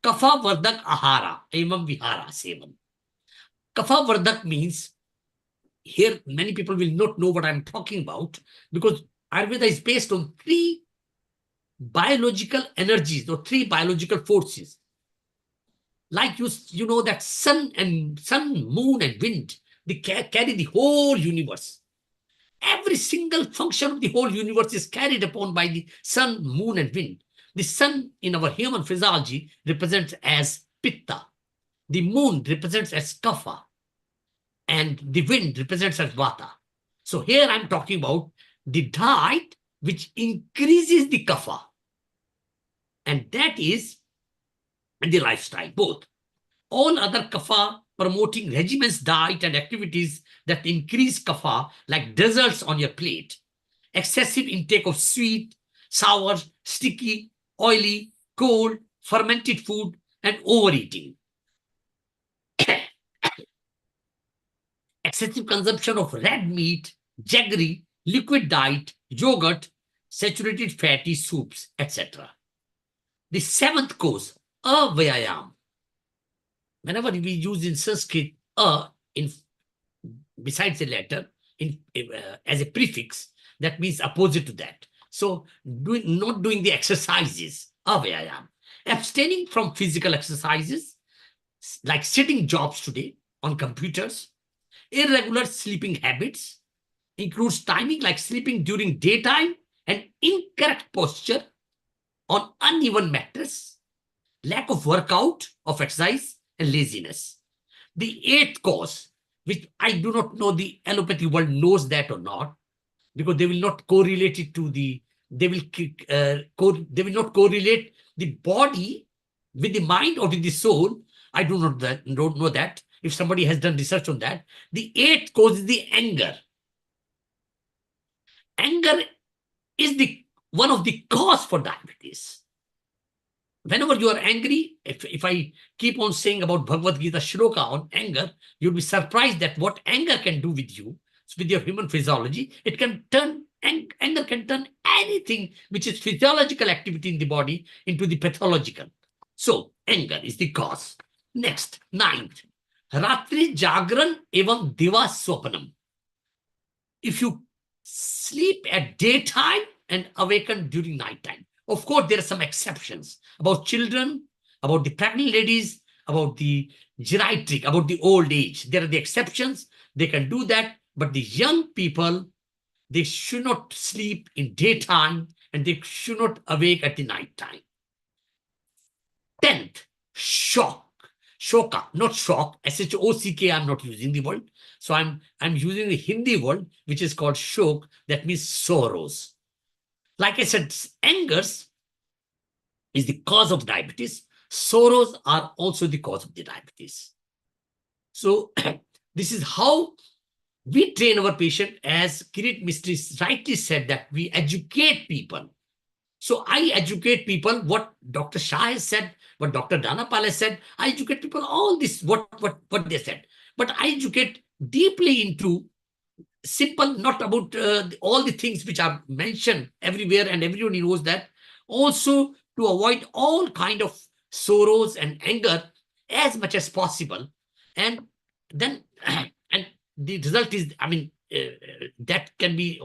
Kapha Vardak Ahara, Emam Vihara Sevan. Kapha Vardak means, here many people will not know what I'm talking about because Ayurveda is based on three biological energies or three biological forces. Like you know that sun, moon, and wind, they carry the whole universe. Every single function of the whole universe is carried upon by the sun, moon, and wind. The sun in our human physiology represents as Pitta. The moon represents as Kapha. And the wind represents as Vata. So here I'm talking about the diet which increases the Kapha. And that is the lifestyle, both. All other Kapha promoting regimens, diet, and activities that increase Kapha, like desserts on your plate, excessive intake of sweet, sour, sticky, oily, cold, fermented food, and overeating. Excessive consumption of red meat, jaggery, liquid diet, yogurt, saturated fatty soups, etc. The seventh cause, avayayam. Whenever we use in Sanskrit besides the letter as a prefix, that means opposite to that. So not doing the exercises, avayayam. Abstaining from physical exercises like sitting jobs today on computers. Irregular sleeping habits includes timing like sleeping during daytime and incorrect posture on uneven mattress, lack of workout, of exercise, and laziness. The eighth cause, which I do not know the allopathy world knows that or not, because they will not correlate it to they will not correlate the body with the mind or with the soul. I don't know that. If somebody has done research on that, the eighth cause is the anger. Anger is one of the cause for diabetes. Whenever you are angry, if I keep on saying about Bhagavad Gita shloka on anger, you'll be surprised at what anger can do with you, with your human physiology. It can turn, anger can turn anything which is physiological activity in the body into the pathological. So anger is the cause. Next, ninth, Ratri Jagran evam Diva Swapanam. If you sleep at daytime and awaken during nighttime. Of course, there are some exceptions about children, about the pregnant ladies, about the geriatric, about the old age. There are the exceptions. They can do that. But the young people, they should not sleep in daytime and they should not awake at the nighttime. 10th, shock. Shoka, not shock, S-H-O-C-K, I'm not using the word. So I'm using the Hindi word, which is called shok, that means sorrows. Like I said, angers is the cause of diabetes. Sorrows are also the cause of the diabetes. So this is how we train our patient, as Kirit Mistry rightly said, that we educate people. So I educate people what Dr. Shah has said, what Dr. Dhanapal has said. I educate people all this, what they said. But I educate deeply into simple, not about all the things which are mentioned everywhere and everyone knows that. Also to avoid all kind of sorrows and anger as much as possible. And then, and the result is, I mean, that can be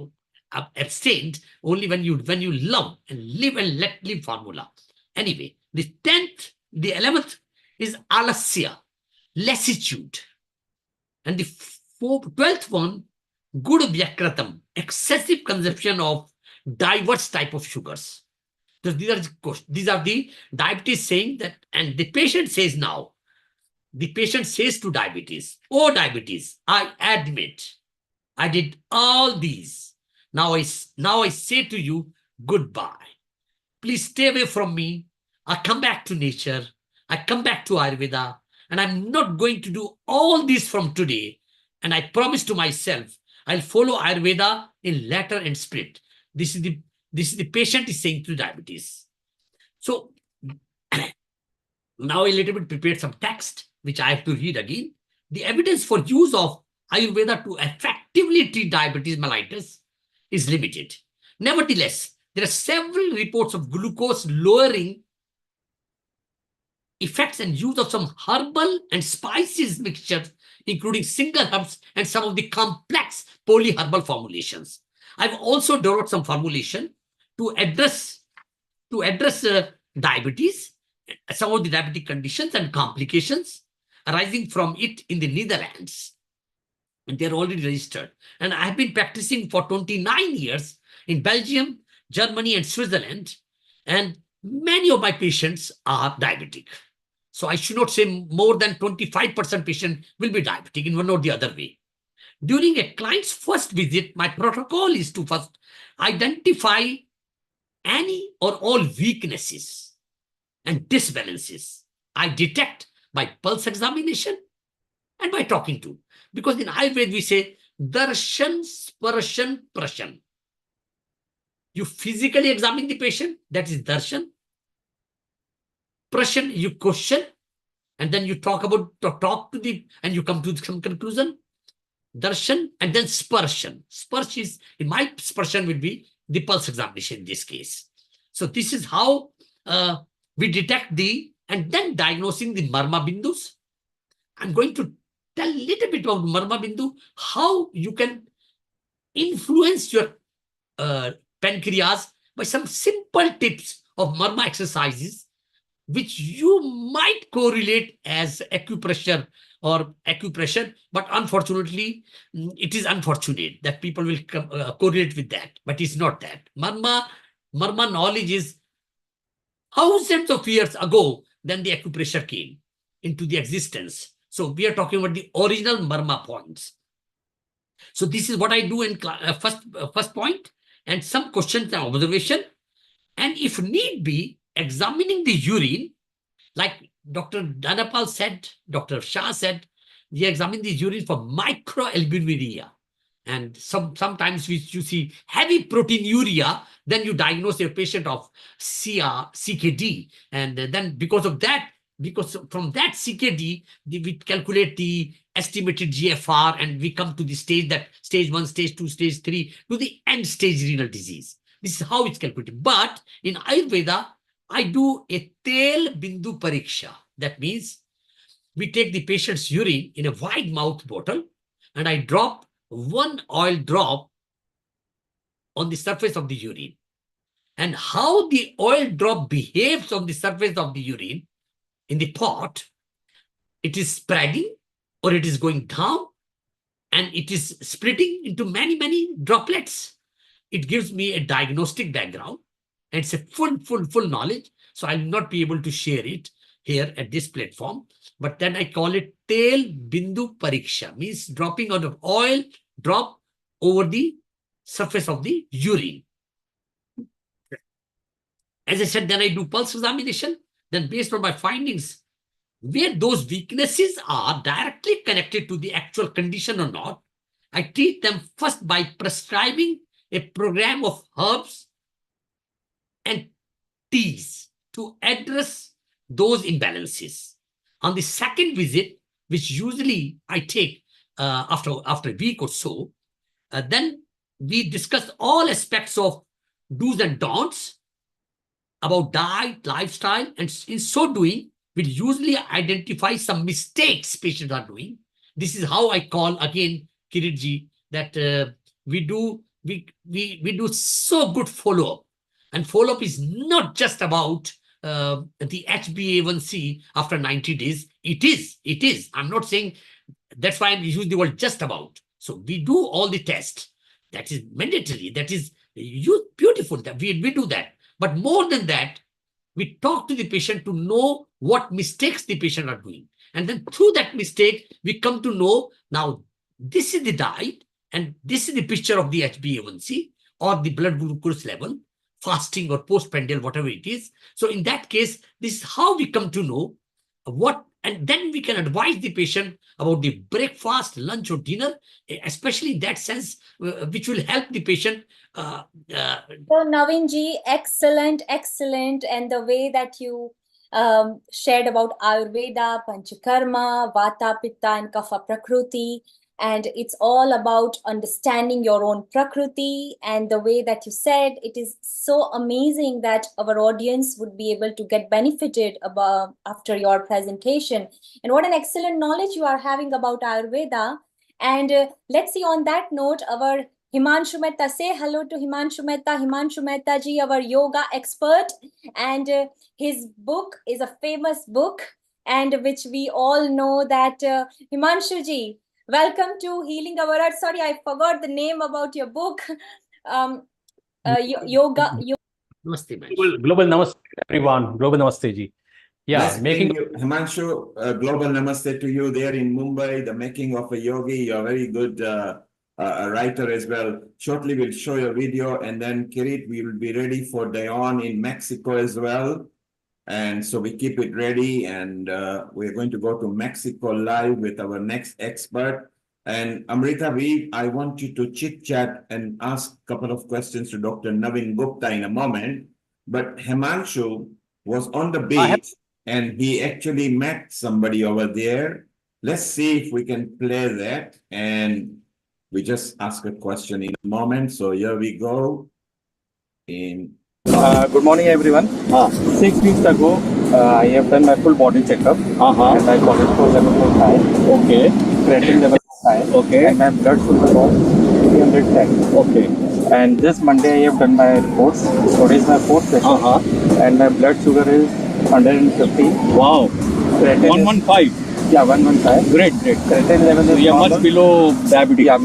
abstained only when you love and live and let live formula. Anyway, the 10th, the 11th is alasya, lassitude. And the 12th one, good vyakratam, excessive consumption of diverse type of sugars. So these are the diabetes saying that, and the patient says now, the patient says to diabetes, oh diabetes, I admit I did all these. Now I say to you, goodbye. Please stay away from me. I come back to nature. I come back to Ayurveda. And I'm not going to do all this from today. And I promise to myself, I'll follow Ayurveda in letter and spirit. This is the patient is saying to diabetes. So now I little bit prepared some text, which I have to read again. The evidence for use of Ayurveda to effectively treat diabetes mellitus is limited. Nevertheless, there are several reports of glucose lowering effects and use of some herbal and spices mixtures, including single herbs and some of the complex polyherbal formulations. I've also developed some formulation to address diabetes, some of the diabetic conditions and complications arising from it in the Netherlands. And they're already registered. And I've been practicing for 29 years in Belgium, Germany, and Switzerland. And many of my patients are diabetic. So I should not say more than 25% patient will be diabetic in one or the other way. During a client's first visit, my protocol is to first identify any or all weaknesses and disbalances I detect by pulse examination and by talking to. Because in Ayurveda we say, darshan, sparshan, prashan. You physically examine the patient, that is darshan. Prashan, you question, and then you talk to the, and you come to some conclusion. Darshan, and then sparshan. Sparsh is, in my sparshan will be the pulse examination in this case. So this is how we detect and then diagnosing the marma bindus. I'm going to tell a little bit about marma bindu, how you can influence your pancreas by some simple tips of marma exercises, which you might correlate as acupressure or acupressure, but unfortunately, it is unfortunate that people will correlate with that, but it's not that. Marma knowledge is thousands of years ago, then the acupressure came into the existence. So we are talking about the original marma points. So this is what I do in first point, and some questions and observation. And if need be, examining the urine, like Dr. Dhanapal said, Dr. Shah said, we examine the urine for microalbuminuria. And sometimes you see heavy proteinuria, then you diagnose a patient of CKD. And then because of that, because from that CKD, we calculate the estimated GFR and we come to the stage that stage 1, stage 2, stage 3 to the end stage renal disease. This is how it's calculated. But in Ayurveda, I do a tel bindu pariksha. That means we take the patient's urine in a wide mouth bottle and I drop one oil drop on the surface of the urine. And how the oil drop behaves on the surface of the urine in the pot, it is spreading or it is going down and it is splitting into many, many droplets. It gives me a diagnostic background and it's a full knowledge. So I'll not be able to share it here at this platform. But then I call it tail bindu pariksha, means dropping out of oil drop over the surface of the urine. As I said, then I do pulse examination. Then based on my findings, where those weaknesses are directly connected to the actual condition or not, I treat them first by prescribing a program of herbs and teas to address those imbalances. On the second visit, which usually I take after a week or so, then we discuss all aspects of do's and don'ts about diet, lifestyle, and in so doing, we'll usually identify some mistakes patients are doing. This is how I call again, Kiritji, that we do so good follow-up. And follow-up is not just about the HbA1c after 90 days. It is. I'm not saying, that's why I'm using the word just about. So we do all the tests. That is mandatory. That is beautiful that we do that. But more than that, we talk to the patient to know what mistakes the patient are doing. And then through that mistake, we come to know now this is the diet and this is the picture of the HbA1c or the blood glucose level, fasting or postprandial, whatever it is. So in that case, this is how we come to know what, and then we can advise the patient about the breakfast, lunch or dinner, especially in that sense, which will help the patient. So Navinji, excellent. And the way that you shared about Ayurveda, Panchakarma, Vata, Pitta and Kapha Prakriti, and it's all about understanding your own Prakriti, and the way that you said, it is so amazing that our audience would be able to get benefited after your presentation. And what an excellent knowledge you are having about Ayurveda. And let's see, on that note, our Himanshu Mehta, say hello to Himanshu Mehta. Himanshu Mehta ji, our yoga expert, and his book is a famous book, and which we all know that Himanshu ji, welcome to Healing Our Earth. Sorry, I forgot the name about your book. Yoga. Global Namaste, everyone. Global Namaste ji. Yeah, Let's making Himanshu, global namaste to you there in Mumbai, the making of a yogi. You're a very good a writer as well. Shortly, we'll show you a video, and then Kirit, we will be ready for Dionne in Mexico as well. And so we keep it ready, and we're going to go to Mexico live with our next expert. And Amrita, I want you to chit-chat and ask a couple of questions to Dr. Navin Gupta in a moment. But Himanshu was on the beach, and he actually met somebody over there. Let's see if we can play that. And we just ask a question in a moment. So here we go. Good morning, everyone. 6 weeks ago, I have done my full body checkup. And my cholesterol level was high. Okay. Creatine level was high. Okay. And my blood sugar was 310. Okay. And this Monday, I have done my reports. Today is my 4th session. And my blood sugar is 150. Wow. Creatine 115. Yeah, 115. Great. Creatine level is much below diabetes. Yeah.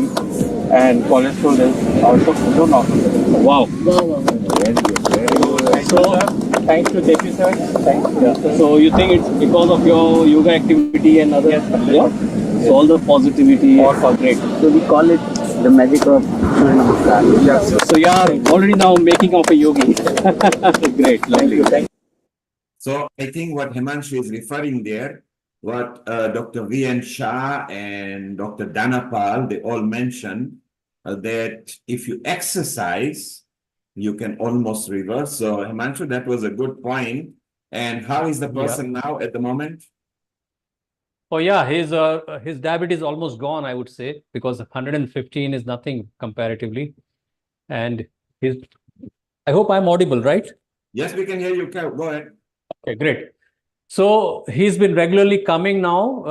And cholesterol is also below normal. Wow. Very good. So, thanks to JP sir. Thanks. So you think it's because of your yoga activity and other? Yes. So all the positivity. All great. So we call it the magic of Surya Namaskar. Yes. So you are already now making of a yogi. Great. Lovely. Thank you. So I think what Himanshu is referring there, what Dr. V.N. Shah and Dr. Dhanapal, they all mentioned that if you exercise, you can almost reverse. So Himanshu, that was a good point. And how is the person now at the moment? Oh yeah, his diabetes is almost gone, I would say, because 115 is nothing comparatively. And I hope I'm audible, right? Yes, we can hear you. Go ahead. Okay, great. So he's been regularly coming now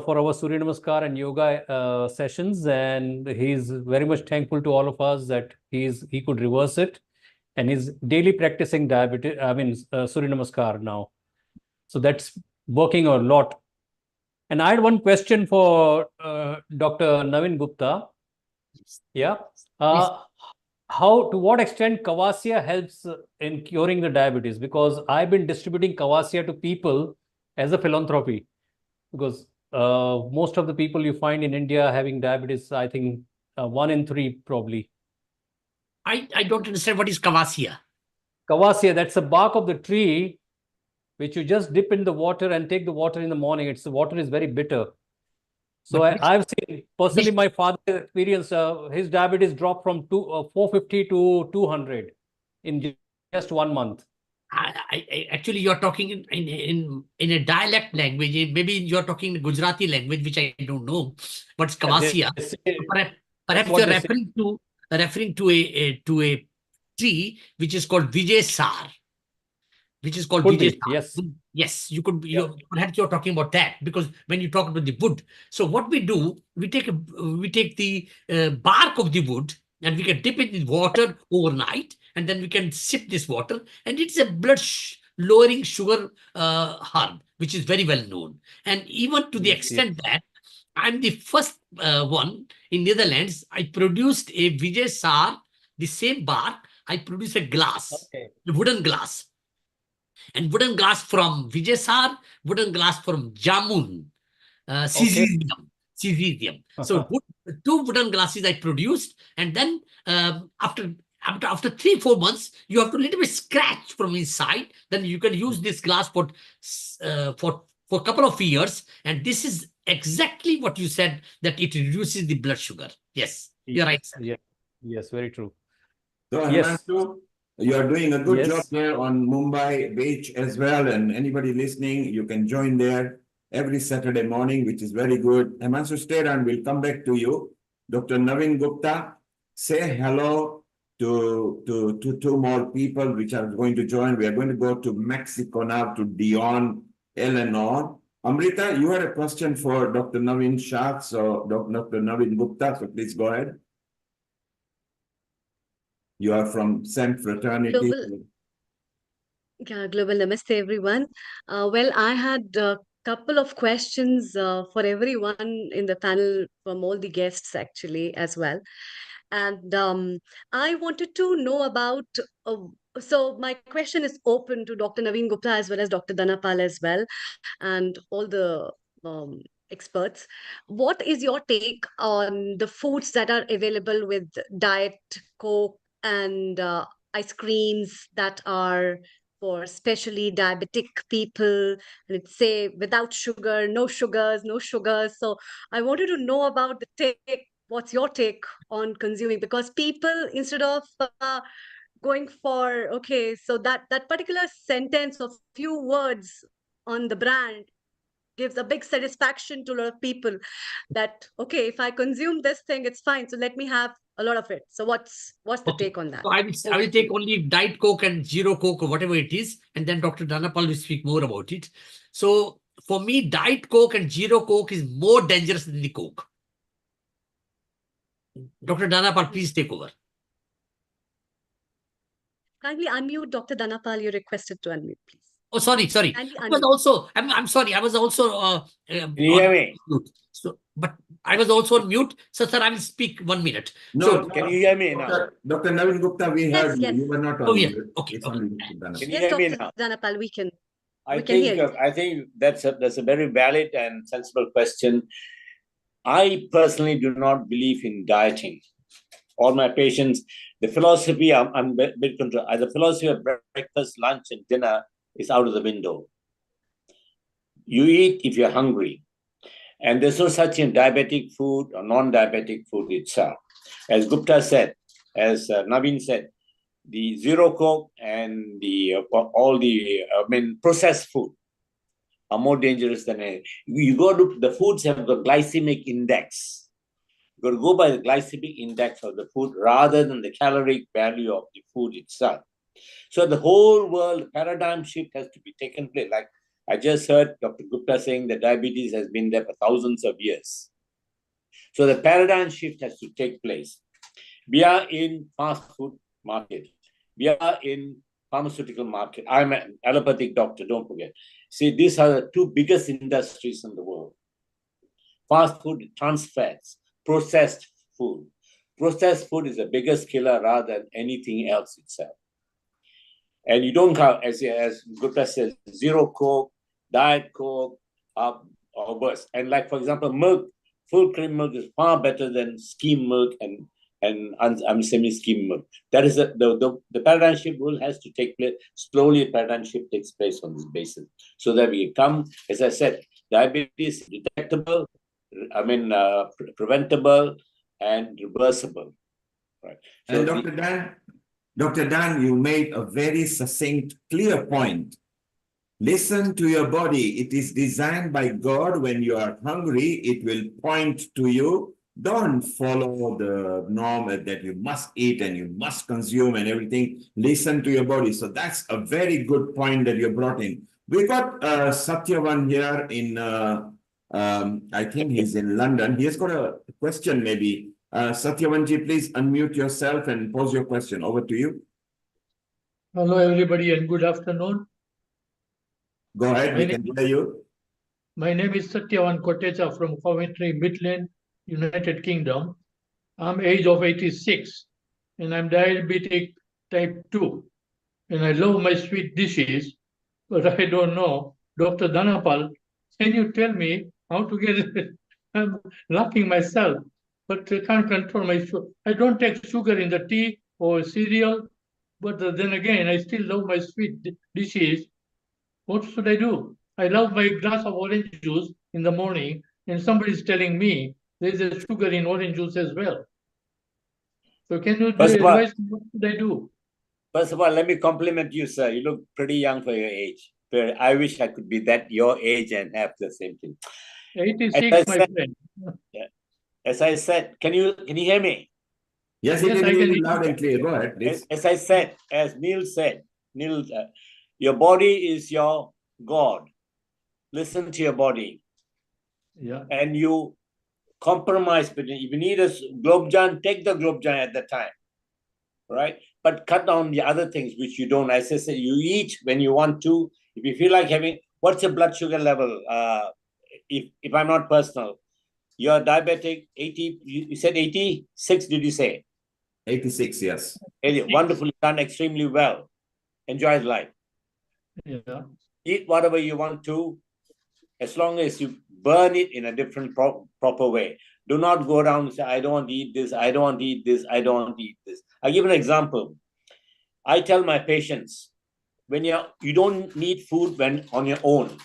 for our Surya Namaskar and yoga sessions, and he's very much thankful to all of us that he could reverse it, and he's daily practicing Surya Namaskar now. So that's working a lot. And I had one question for Dr. Navin Gupta. Yeah. To what extent Kavasya helps in curing the diabetes? Because I've been distributing Kavasya to people as a philanthropy. Because most of the people you find in India having diabetes, I think 1 in 3 probably. I don't understand what is Kavasya. Kavasya, that's the bark of the tree, which you just dip in the water and take the water in the morning. The water is very bitter. So I've seen personally my father experienced his diabetes dropped from 450 to 200 in just 1 month. Actually, you're talking in a dialect language. Maybe you're talking in Gujarati language, which I don't know. What's Kavasya? Perhaps you're referring to a tree which is called Vijay Sar. Which is called Vijay. Yes. Yes, perhaps you're talking about that, because when you talk about the wood. So what we do, we take the bark of the wood and we can dip it in water overnight, and then we can sip this water, and it's a blood lowering sugar herb, which is very well known. And even to the extent that I'm the first one in Netherlands, I produced a Vijay Sar, the same bark, I produced a glass, a wooden glass. And wooden glass from Vijay Sar, wooden glass from Jamun, Caesium. So 2 wooden glasses I produced, and then after 3-4 months, you have to little bit scratch from inside. Then you can use this glass for a couple of years, and this is exactly what you said, that it reduces the blood sugar. Yes, you're right, sir. Yes, very true. So, yes. You are doing a good job there on Mumbai Beach as well. And anybody listening, you can join there every Saturday morning, which is very good. Himanshu, stay on. We'll come back to you. Dr. Navin Gupta, say hello to 2 more people which are going to join. We are going to go to Mexico now to Dionne, Eleanor. Amrita, you had a question for Dr. Navin Shah, so Dr. Navin Gupta, so please go ahead. You are from same fraternity. Global Namaste, everyone. Well, I had a couple of questions for everyone in the panel, from all the guests actually as well. And I wanted to know about, so my question is open to Dr. Navin Gupta as well as Dr. Dhanapal as well, and all the experts. What is your take on the foods that are available with Diet Coke and ice creams that are for especially diabetic people? Let's say without sugar, no sugars, no sugars. So I wanted to know about the take. What's your take on consuming? Because people, instead of going for, okay, so that particular sentence of few words on the brand gives a big satisfaction to a lot of people, that, okay, if I consume this thing, it's fine. So let me have a lot of it. So what's the take on that? So I will take only Diet Coke and Zero Coke or whatever it is, and then Dr. Dhanapal will speak more about it. So for me, Diet Coke and Zero Coke is more dangerous than the Coke. Dr. Dhanapal, please take over. Kindly unmute, Dr. Dhanapal. You're requested to unmute, please. Oh, sorry. I'm sorry. I was also on mute. So, but I was also on mute. So, sir, I will speak 1 minute. No, can you hear me now? Dr. Navin Gupta, we heard you. You were not on mute. Okay. Can you hear me now? Dhanapal, we can. I think that's a very valid and sensible question. I personally do not believe in dieting. All my patients, the philosophy, I'm a bit control. The philosophy of breakfast, lunch, and dinner is out of the window. You eat if you're hungry. And there's no such in diabetic food or non-diabetic food itself. As Gupta said, as Navin said, the Zero Coke and processed food are more dangerous than anything. You go to the foods have the glycemic index. You got to go by the glycemic index of the food rather than the caloric value of the food itself. So the whole world paradigm shift has to be taken place. Like I just heard Dr. Gupta saying that diabetes has been there for thousands of years. So the paradigm shift has to take place. We are in fast food market. We are in pharmaceutical market. I'm an allopathic doctor, don't forget. See, these are the two biggest industries in the world. Fast food, trans fats, processed food. Processed food is the biggest killer rather than anything else itself. And you don't have, as Gupta says, zero Coke, Diet Coke, or worse. And like, for example, milk, full cream milk is far better than skim milk and semi-skim milk. That is the paradigm shift has to take place. Slowly, a paradigm shift takes place on this basis. So that we come, as I said, diabetes detectable, preventable, and reversible. Right. So and Dr. Dan, you made a very succinct, clear point. Listen to your body. It is designed by God. When you are hungry, it will point to you. Don't follow the norm that you must eat and you must consume and everything. Listen to your body. So that's a very good point that you brought in. We got Satyavan here in, I think he's in London. He has got a question maybe. Satyavanji, please unmute yourself and pose your question. Over to you. Hello, everybody, and good afternoon. Go ahead, we can hear you. My name is Satyavan Kotecha from Coventry, Midland, United Kingdom. I'm age of 86, and I'm diabetic type 2. And I love my sweet dishes, but I don't know. Dr. Dhanapal, can you tell me how to get it? I'm locking myself, but I can't control my sugar. I don't take sugar in the tea or cereal, but then again, I still love my sweet dishes. What should I do? I love my glass of orange juice in the morning, and somebody is telling me there's a sugar in orange juice as well. So can you advise me what should I do? First of all, let me compliment you, sir. You look pretty young for your age. I wish I could be that your age and have the same thing. 86, my friend. As I said, can you hear me? Yes, I can hear you loud and clear. Go ahead, please. As I said, as Neil said, your body is your God. Listen to your body. Yeah. And you compromise between, if you need a globe jan, take the globe jan at the time. Right? But cut down the other things which you don't. As I said, you eat when you want to. If you feel like having, what's your blood sugar level? If I'm not personal, you're diabetic, 80, you said 86, did you say? 86, yes. Wonderful, done extremely well. Enjoy life. Yeah. Eat whatever you want to, as long as you burn it in a different proper way. Do not go down and say, I don't want to eat this, I don't want to eat this, I don't want to eat this. I'll give an example. I tell my patients, when you don't need food when on your own.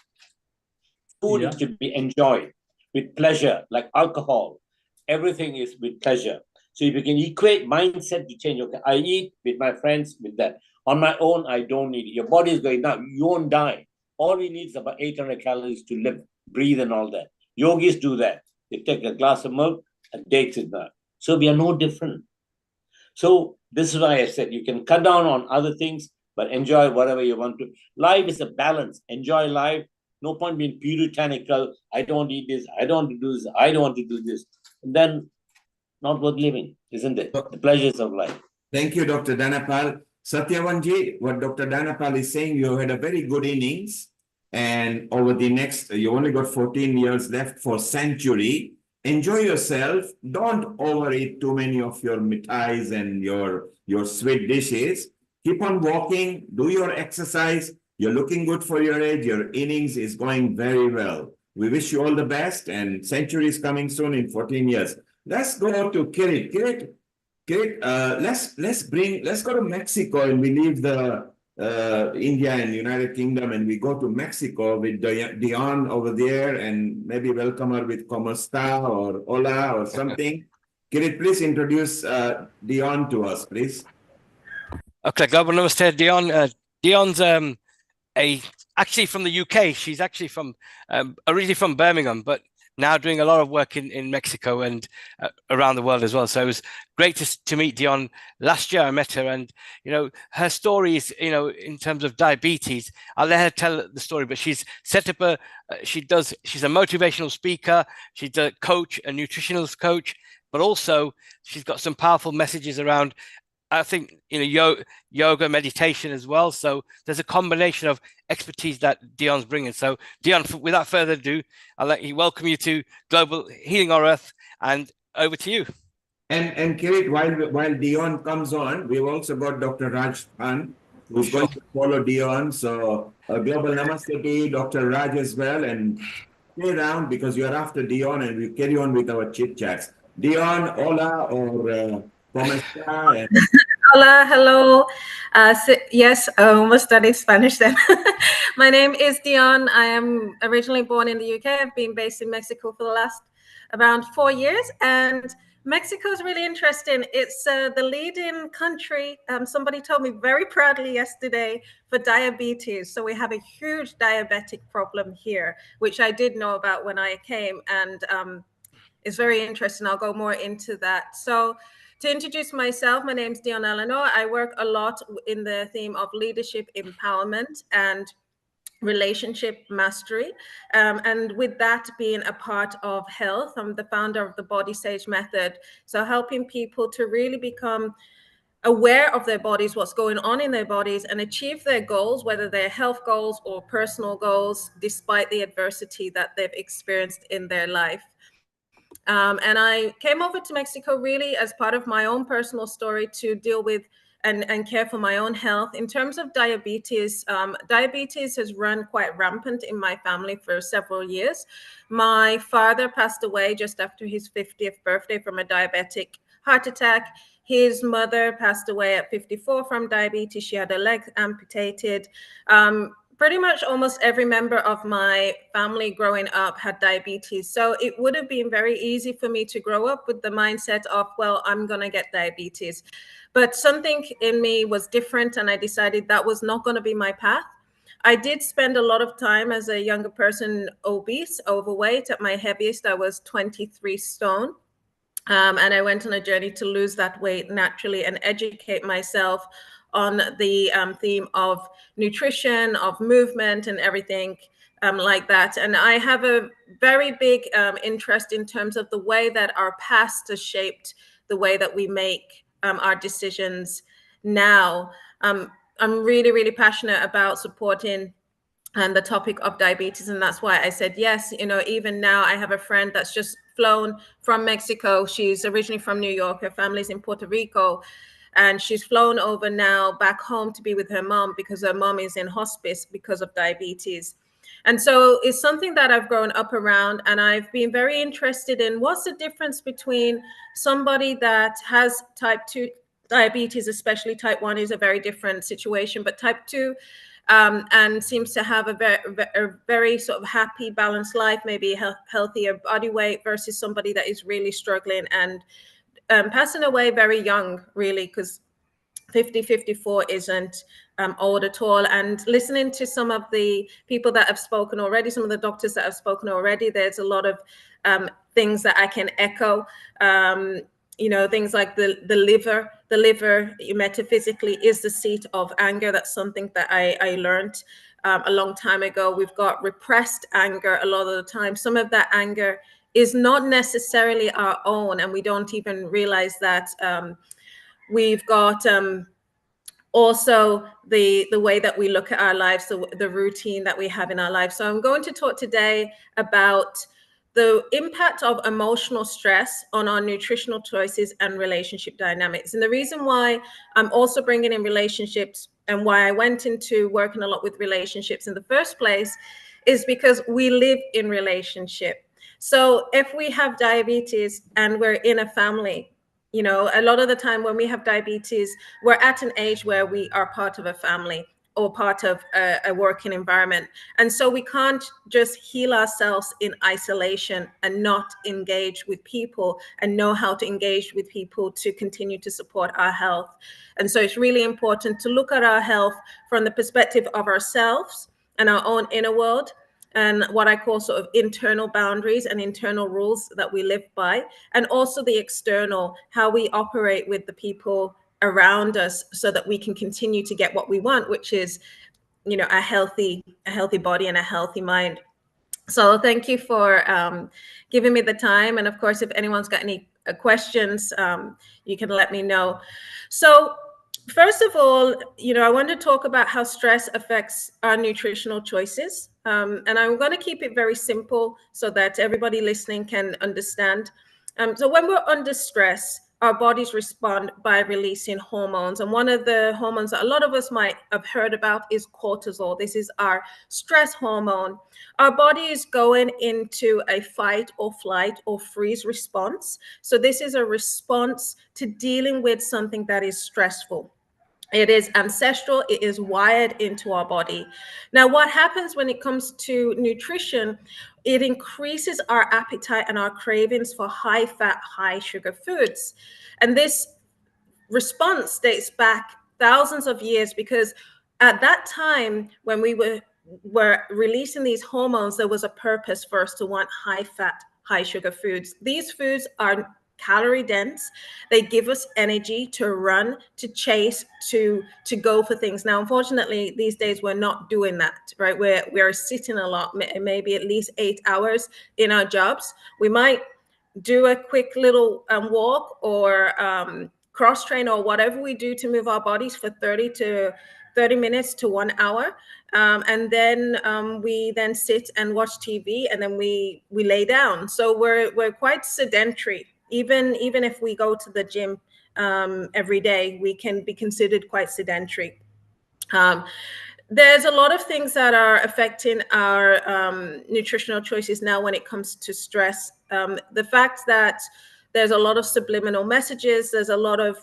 Food should be enjoyed with pleasure, like alcohol. Everything is with pleasure. So if you can equate mindset to change, okay, I eat with my friends with that. On my own, I don't need it. Your body is going down. You won't die. All we need is about 800 calories to live, breathe, and all that. Yogis do that. They take a glass of milk and dates in that. So we are no different. So this is why I said you can cut down on other things, but enjoy whatever you want to. Life is a balance. Enjoy life. No point being puritanical. I don't eat this. I don't want to do this. I don't want to do this. And then not worth living, isn't it? The pleasures of life. Thank you, Dr. Dhanapal. Satyavanji, what Dr. Dhanapal is saying, you had a very good innings. And over the next, you only got 14 years left for century. Enjoy yourself. Don't overeat too many of your mithais and your sweet dishes. Keep on walking. Do your exercise. You're looking good for your age. Your innings is going very well. We wish you all the best. And century is coming soon in 14 years. Let's go to Kirit. Kirit, let's go to Mexico and we leave the India and United Kingdom and we go to Mexico with Dionne over there and maybe welcome her with como esta or hola or something. Kirit, please introduce Dionne to us, please. Okay, global namaste, Dionne. Dionne's actually from the UK. She's actually from originally from Birmingham, but now doing a lot of work in Mexico and around the world as well. So it was great to meet Dionne. Last year I met her, and her story is, in terms of diabetes, I'll let her tell the story, but she's set up she's a motivational speaker, she's a coach, a nutritionist coach, but also she's got some powerful messages around, I think, yoga, meditation as well. So there's a combination of expertise that Dionne's bringing. So Dionne, without further ado, I'll let you welcome you to Global Healing Our Earth, and over to you. And Kirit, while Dionne comes on, we've also got Dr. Raj Khan, who's going to follow Dionne. So a global namaste to you, Dr. Raj, as well, and stay around because you're after Dionne, and we carry on with our chit chats. Dionne, hola, or ¿cómo está? Hola, hello. Yes, I almost studied Spanish then. My name is Dionne. I am originally born in the UK. I've been based in Mexico for the last around 4 years. And Mexico is really interesting. It's the leading country, somebody told me very proudly yesterday, for diabetes. So we have a huge diabetic problem here, which I did know about when I came. And it's very interesting. I'll go more into that. So to introduce myself, my name is Dionne Eleanor. I work a lot in the theme of leadership empowerment and relationship mastery. And with that being a part of health, I'm the founder of the Body Sage Method. So helping people to really become aware of their bodies, what's going on in their bodies, and achieve their goals, whether they're health goals or personal goals, despite the adversity that they've experienced in their life. And I came over to Mexico really as part of my own personal story to deal with and care for my own health. In terms of diabetes, diabetes has run quite rampant in my family for several years. My father passed away just after his 50th birthday from a diabetic heart attack. His mother passed away at 54 from diabetes. She had her leg amputated. Pretty much almost every member of my family growing up had diabetes. So it would have been very easy for me to grow up with the mindset of, well, I'm going to get diabetes. But something in me was different, and I decided that was not going to be my path. I did spend a lot of time as a younger person obese, overweight. At my heaviest, I was 23 stone. And I went on a journey to lose that weight naturally and educate myself on the theme of nutrition, of movement, and everything like that. And I have a very big interest in terms of the way that our past has shaped the way that we make our decisions now. I'm really, really passionate about supporting the topic of diabetes, and that's why I said yes. Even now I have a friend that's just flown from Mexico. She's originally from New York. Her family's in Puerto Rico. And she's flown over now back home to be with her mom because her mom is in hospice because of diabetes. And so it's something that I've grown up around, and I've been very interested in what's the difference between somebody that has type 2 diabetes, especially type 1 is a very different situation, but type 2 and seems to have a very sort of happy, balanced life, maybe a healthier body weight, versus somebody that is really struggling and passing away very young, really, because 50, 54 isn't old at all. And listening to some of the people that have spoken already, some of the doctors that have spoken already, there's a lot of things that I can echo. Things like the liver. The liver metaphysically is the seat of anger. That's something that I learned a long time ago. We've got repressed anger a lot of the time. Some of that anger is not necessarily our own, and we don't even realize that. We've got also the way that we look at our lives, the routine that we have in our lives. So I'm going to talk today about the impact of emotional stress on our nutritional choices and relationship dynamics. And the reason why I'm also bringing in relationships and why I went into working a lot with relationships in the first place is because we live in relationship. So if we have diabetes and we're in a family, a lot of the time when we have diabetes, we're at an age where we are part of a family or part of a working environment. And so we can't just heal ourselves in isolation and not engage with people and know how to engage with people to continue to support our health. And so it's really important to look at our health from the perspective of ourselves and our own inner world, and what I call sort of internal boundaries and internal rules that we live by, and also the external, how we operate with the people around us so that we can continue to get what we want, which is, you know, a healthy body and a healthy mind. So thank you for giving me the time. And of course, if anyone's got any questions, you can let me know. So first of all, you know, I want to talk about how stress affects our nutritional choices. And I'm going to keep it very simple so that everybody listening can understand. So when we're under stress, our bodies respond by releasing hormones. And one of the hormones that a lot of us might have heard about is cortisol. This is our stress hormone. Our body is going into a fight or flight or freeze response. So this is a response to dealing with something that is stressful. It is ancestral, it is wired into our body. Now, what happens when it comes to nutrition, it increases our appetite and our cravings for high fat, high sugar foods. And this response dates back thousands of years, because at that time when we were releasing these hormones, there was a purpose for us to want high fat, high sugar foods. These foods are calorie dense. They give us energy to run, to chase, to go for things. Now, unfortunately, these days we're not doing that, right? We're sitting a lot, maybe at least 8 hours in our jobs. We might do a quick little walk or cross train or whatever we do to move our bodies for 30 minutes to 1 hour. And then we then sit and watch TV, and then we lay down. So we're quite sedentary. Even if we go to the gym every day, we can be considered quite sedentary. There's a lot of things that are affecting our nutritional choices now when it comes to stress. The fact that there's a lot of subliminal messages, there's a lot of,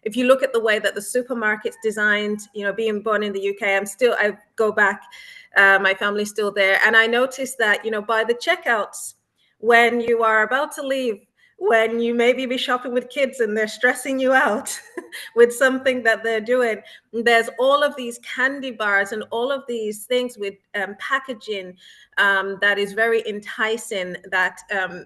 if you look at the way that the supermarket's designed, you know, being born in the UK, I go back, my family's still there. And I noticed that, you know, by the checkouts, when you are about to leave, when you maybe be shopping with kids and they're stressing you out with something that they're doing, there's all of these candy bars and all of these things with packaging that is very enticing, that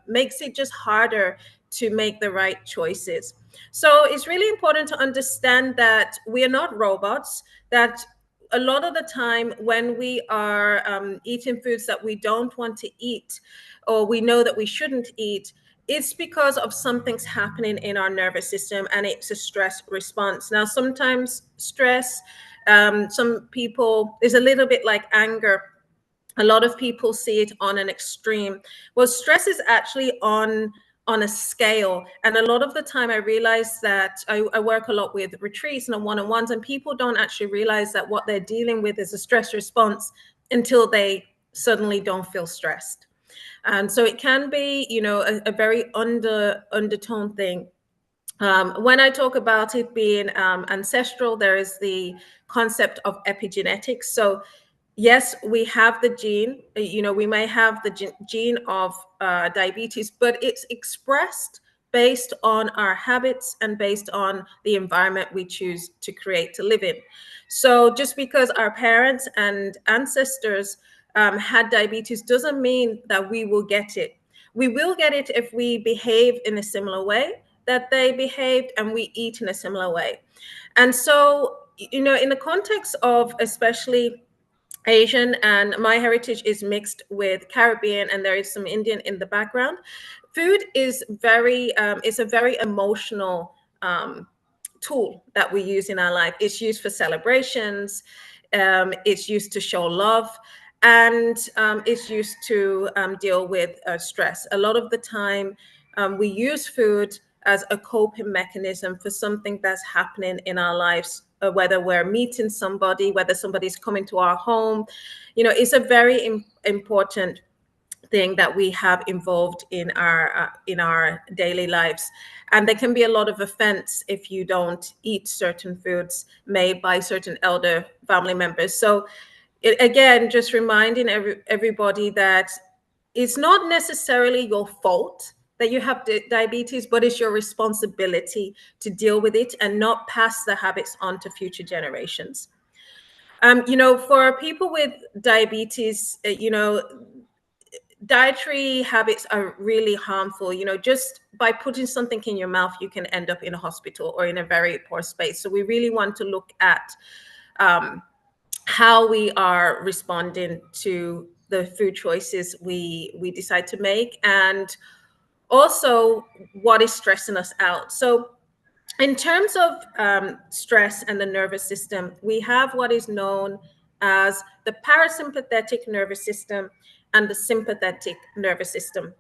makes it just harder to make the right choices. So it's really important to understand that we are not robots, that a lot of the time when we are eating foods that we don't want to eat, or we know that we shouldn't eat, it's because of something's happening in our nervous system, and it's a stress response. Now, sometimes stress, some people, is a little bit like anger. A lot of people see it on an extreme. Well, stress is actually on a scale. And a lot of the time I realize that I work a lot with retreats and one-on-ones, and people don't actually realize that what they're dealing with is a stress response until they suddenly don't feel stressed. And so it can be, you know, a very undertone thing. When I talk about it being ancestral, there is the concept of epigenetics. So yes, we have the gene, you know, we may have the gene of diabetes, but it's expressed based on our habits and based on the environment we choose to create to live in. So just because our parents and ancestors had diabetes doesn't mean that we will get it. We will get it if we behave in a similar way that they behaved and we eat in a similar way. And so, you know, in the context of especially Asian, and my heritage is mixed with Caribbean, and there is some Indian in the background, food is it's a very emotional tool that we use in our life. It's used for celebrations, it's used to show love, and it's used to deal with stress. A lot of the time, we use food as a coping mechanism for something that's happening in our lives, whether we're meeting somebody, whether somebody's coming to our home. You know, it's a very important thing that we have involved in our daily lives. And there can be a lot of offense if you don't eat certain foods made by certain elder family members. So again, just reminding everybody that it's not necessarily your fault that you have diabetes, but it's your responsibility to deal with it and not pass the habits on to future generations. You know, for people with diabetes, you know, dietary habits are really harmful. You know, just by putting something in your mouth, you can end up in a hospital or in a very poor space. So we really want to look at how we are responding to the food choices we decide to make, and also what is stressing us out. So in terms of stress and the nervous system, we have what is known as the parasympathetic nervous system and the sympathetic nervous system.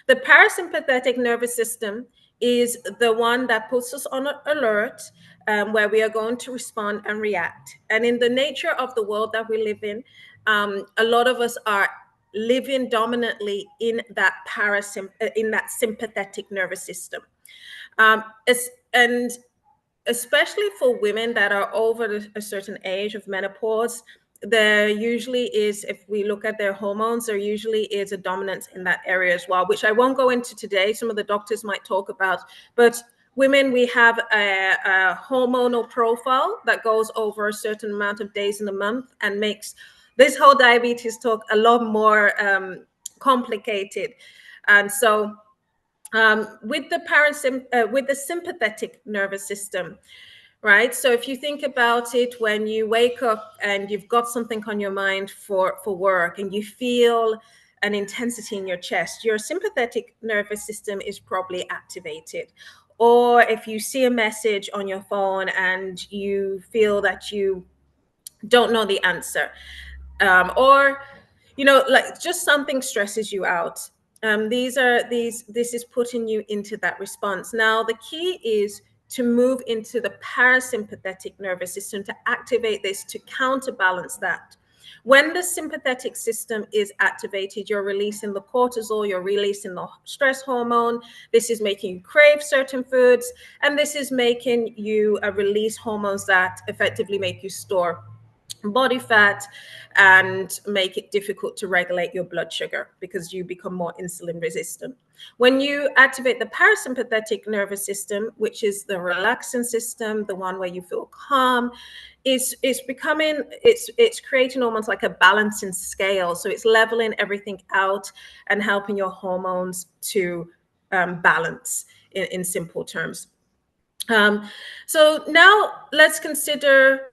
The parasympathetic nervous system is the one that puts us on alert, where we are going to respond and react. And in the nature of the world that we live in, a lot of us are living dominantly in that sympathetic nervous system. And especially for women that are over a certain age of menopause, there usually is, if we look at their hormones, there usually is a dominance in that area as well, which I won't go into today. Some of the doctors might talk about, but women, we have a hormonal profile that goes over a certain amount of days in a month and makes this whole diabetes talk a lot more complicated. And so with the sympathetic nervous system, right? So if you think about it, when you wake up and you've got something on your mind for work and you feel an intensity in your chest, your sympathetic nervous system is probably activated. Or if you see a message on your phone and you feel that you don't know the answer, or, you know, like just something stresses you out. This is putting you into that response. Now, the key is to move into the parasympathetic nervous system to activate this, to counterbalance that. When the sympathetic system is activated, you're releasing the cortisol, you're releasing the stress hormone. This is making you crave certain foods, and this is making you release hormones that effectively make you store body fat and make it difficult to regulate your blood sugar because you become more insulin resistant. When you activate the parasympathetic nervous system, which is the relaxing system, the one where you feel calm, it's creating almost like a balancing scale. So it's leveling everything out and helping your hormones to balance in simple terms. So now let's consider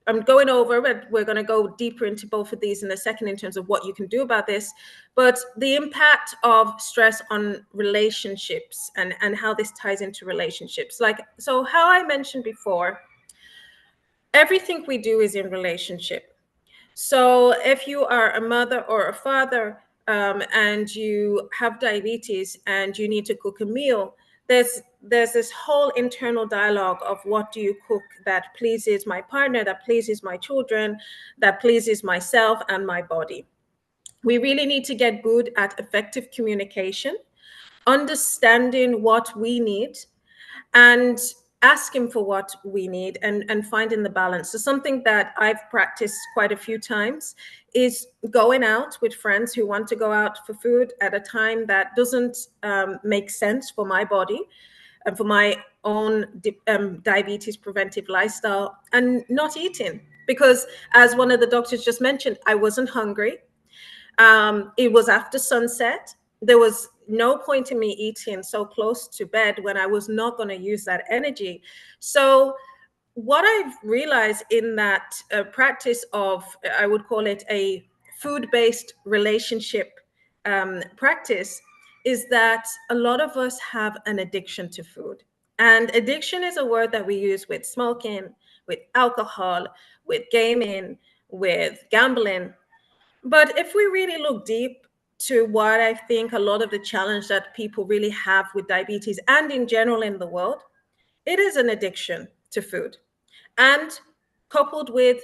I'm going over, but we're going to go deeper into both of these in a second in terms of what you can do about this. But the impact of stress on relationships and how this ties into relationships. So how I mentioned before, everything we do is in relationship. So if you are a mother or a father and you have diabetes and you need to cook a meal, there's this whole internal dialogue of what do you cook that pleases my partner, that pleases my children, that pleases myself and my body. We really need to get good at effective communication, understanding what we need, and asking for what we need and finding the balance. So something that I've practiced quite a few times is going out with friends who want to go out for food at a time that doesn't make sense for my body and for my own diabetes preventive lifestyle, and not eating. Because as one of the doctors just mentioned, I wasn't hungry. It was after sunset. There was no point in me eating so close to bed when I was not going to use that energy. So what I've realized in that practice of, I would call it a food-based relationship practice, is that a lot of us have an addiction to food. And addiction is a word that we use with smoking, with alcohol, with gaming, with gambling. But if we really look deep to what I think a lot of the challenge that people really have with diabetes and in general in the world, it is an addiction to food, and coupled with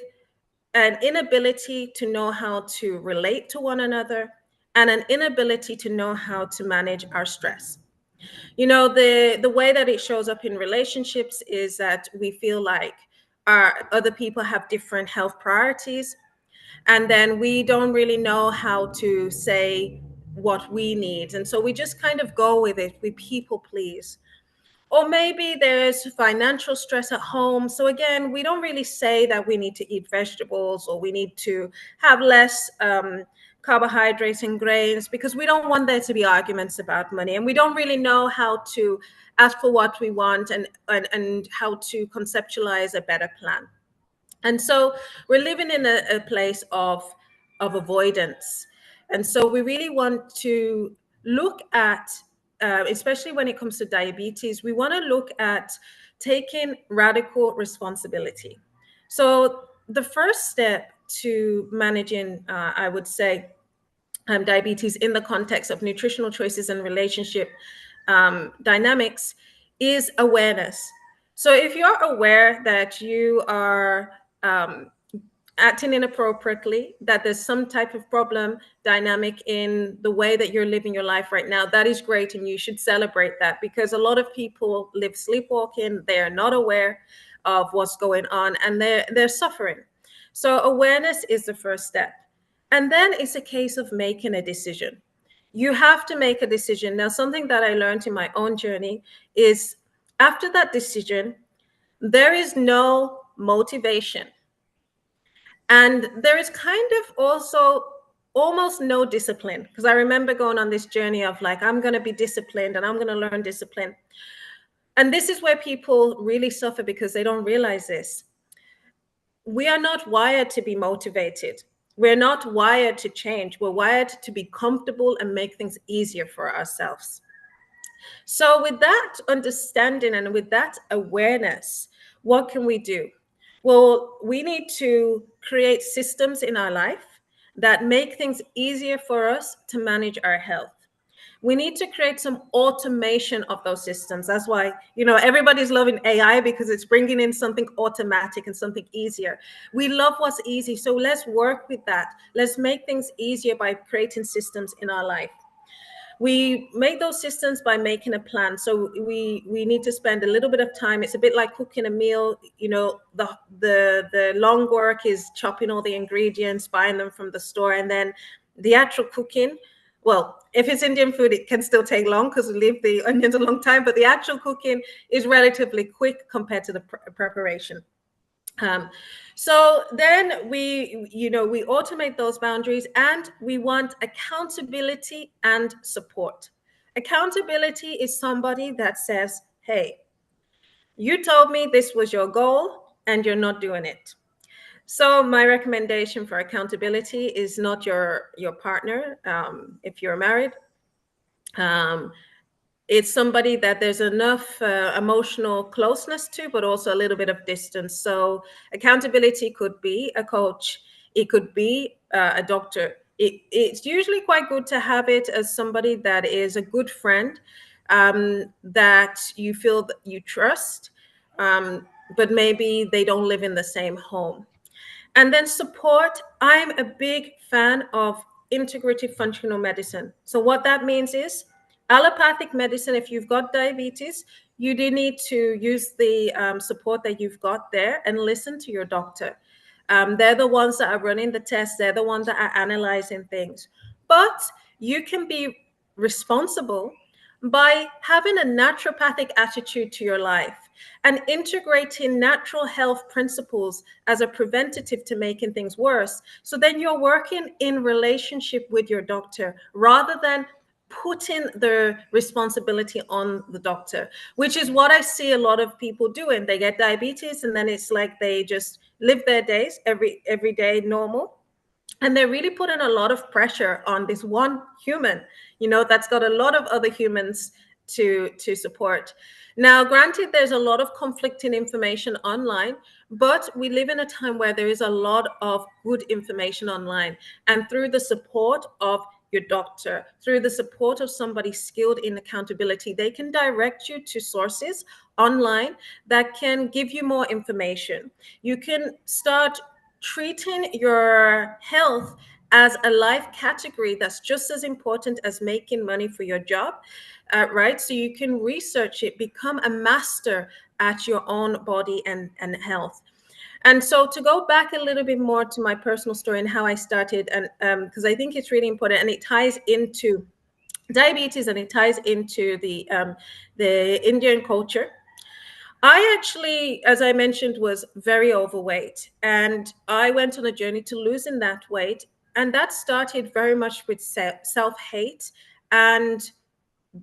an inability to know how to relate to one another and an inability to know how to manage our stress. You know, the way that it shows up in relationships is that we feel like our other people have different health priorities, and then we don't really know how to say what we need. And so we just kind of go with it. We people please. Or maybe there's financial stress at home. So again, we don't really say that we need to eat vegetables or we need to have less carbohydrates and grains, because we don't want there to be arguments about money, and we don't really know how to ask for what we want and how to conceptualize a better plan. And so we're living in a place of avoidance. And so we really want to look at, especially when it comes to diabetes, we want to look at taking radical responsibility. So the first step to managing, I would say, diabetes in the context of nutritional choices and relationship dynamics is awareness. So if you're aware that you are acting inappropriately, that there's some type of problem dynamic in the way that you're living your life right now, that is great, and you should celebrate that, because a lot of people live sleepwalking. They are not aware of what's going on, and they're suffering. So awareness is the first step. And then it's a case of making a decision. You have to make a decision. Now, something that I learned in my own journey is after that decision, there is no motivation. And there is kind of also almost no discipline, because I remember going on this journey of like, I'm going to be disciplined and I'm going to learn discipline. And this is where people really suffer, because they don't realize this. We are not wired to be motivated. We're not wired to change. We're wired to be comfortable and make things easier for ourselves. So with that understanding and with that awareness, what can we do? Well, we need to create systems in our life that make things easier for us to manage our health. We need to create some automation of those systems. That's why, everybody's loving AI, because it's bringing in something automatic and something easier. We love what's easy. So let's work with that. Let's make things easier by creating systems in our life. We make those systems by making a plan. So we need to spend a little bit of time. It's a bit like cooking a meal. The long work is chopping all the ingredients, buying them from the store, and then the actual cooking. Well, if it's Indian food, it can still take long because we leave the onions a long time, but the actual cooking is relatively quick compared to the preparation. So then we automate those boundaries, and we want accountability and support. Accountability is somebody that says, hey, you told me this was your goal and you're not doing it. So my recommendation for accountability is not your partner, if you're married. It's somebody that there's enough emotional closeness to, but also a little bit of distance. So accountability could be a coach. It could be a doctor. It's usually quite good to have it as somebody that is a good friend, that you feel that you trust, but maybe they don't live in the same home. And then support. I'm a big fan of integrative functional medicine. So what that means is allopathic medicine. If you've got diabetes, you do need to use the support that you've got there and listen to your doctor. They're the ones that are running the tests. They're the ones that are analyzing things. But you can be responsible by having a naturopathic attitude to your life and integrating natural health principles as a preventative to making things worse. So then you're working in relationship with your doctor rather than putting the responsibility on the doctor, which is what I see a lot of people doing. They get diabetes and then it's like they just live their days every day normal. And they're really putting a lot of pressure on this one human, that's got a lot of other humans to support. Now, granted, there's a lot of conflicting information online, but we live in a time where there is a lot of good information online. And through the support of your doctor, through the support of somebody skilled in accountability, they can direct you to sources online that can give you more information. You can start treating your health as a life category that's just as important as making money for your job, right? So you can research it, become a master at your own body and health. And so to go back a little bit more to my personal story and how I started, and because I think it's really important and it ties into diabetes, and it ties into the Indian culture. I actually, as I mentioned, was very overweight, and I went on a journey to losing that weight. And that started very much with self-hate and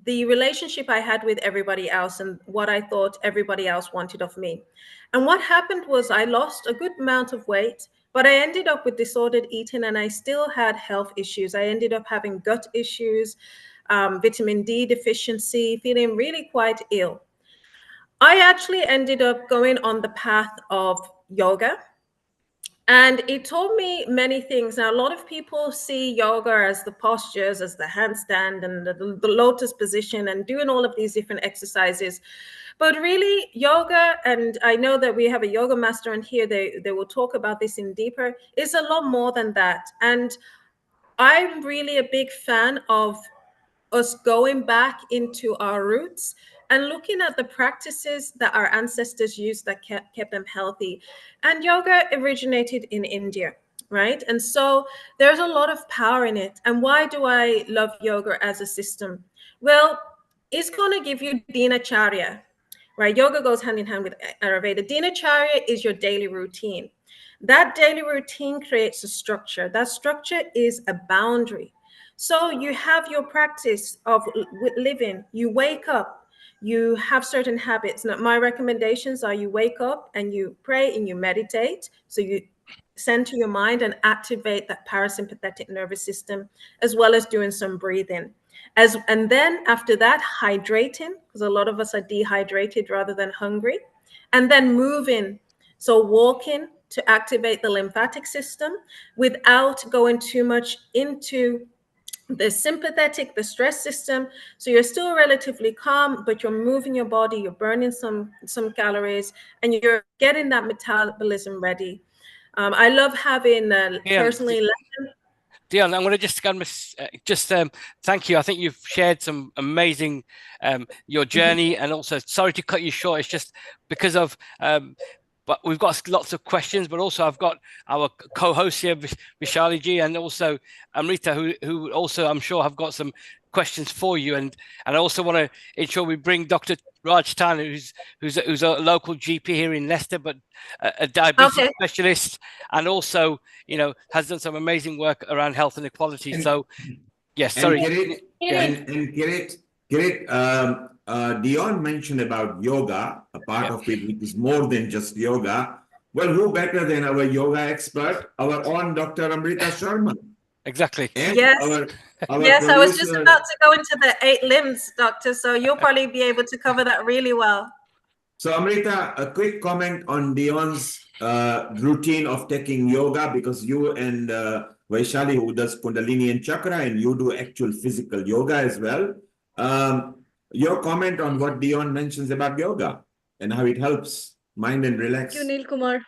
the relationship I had with everybody else and what I thought everybody else wanted of me. And what happened was I lost a good amount of weight, but I ended up with disordered eating, and I still had health issues. I ended up having gut issues, vitamin D deficiency, feeling really quite ill. I actually ended up going on the path of yoga, and it taught me many things. Now, a lot of people see yoga as the postures, as the handstand and the lotus position and doing all of these different exercises. But really, yoga, and I know that we have a yoga master on here, they will talk about this in deeper, is a lot more than that. And I'm really a big fan of us going back into our roots and looking at the practices that our ancestors used that kept them healthy. And yoga originated in India, right? And so there's a lot of power in it. And why do I love yoga as a system? Well, it's going to give you Acharya, right? Yoga goes hand in hand with Ayurveda. Acharya is your daily routine. That daily routine creates a structure. That structure is a boundary. So you have your practice of living. You wake up, you have certain habits. Now, my recommendations are you wake up and you pray and you meditate. So you center your mind and activate that parasympathetic nervous system, as well as doing some breathing. And then after that, hydrating, because a lot of us are dehydrated rather than hungry, and then moving. So walking to activate the lymphatic system without going too much into the sympathetic, the stress system. So you're still relatively calm, but you're moving your body, you're burning some calories, and you're getting that metabolism ready. I love having personally. Dionne, I'm going to just thank you. I think you've shared some amazing your journey, and also sorry to cut you short. It's just because of but we've got lots of questions, but also I've got our co-host here, Vaishali ji, and also Amrita, who also I'm sure have got some questions for you. And I also want to ensure we bring Dr. Raj Tan, who's a local GP here in Leicester, but a diabetes specialist, and also has done some amazing work around health and equality. So yes, sorry. Kirit, Dionne mentioned about yoga, a part of it which is more than just yoga. Well, who better than our yoga expert, our own Dr. Amrita Sharma? Exactly. And yes. Yes, I was just about to go into the 8 limbs, doctor. So you'll probably be able to cover that really well. So Amrita, a quick comment on Dionne's routine of taking yoga, because you and Vaishali, who does Kundalini and Chakra, and you do actual physical yoga as well. Your comment on what Dionne mentions about yoga and how it helps mind and relax. Thank you, Neil Kumar.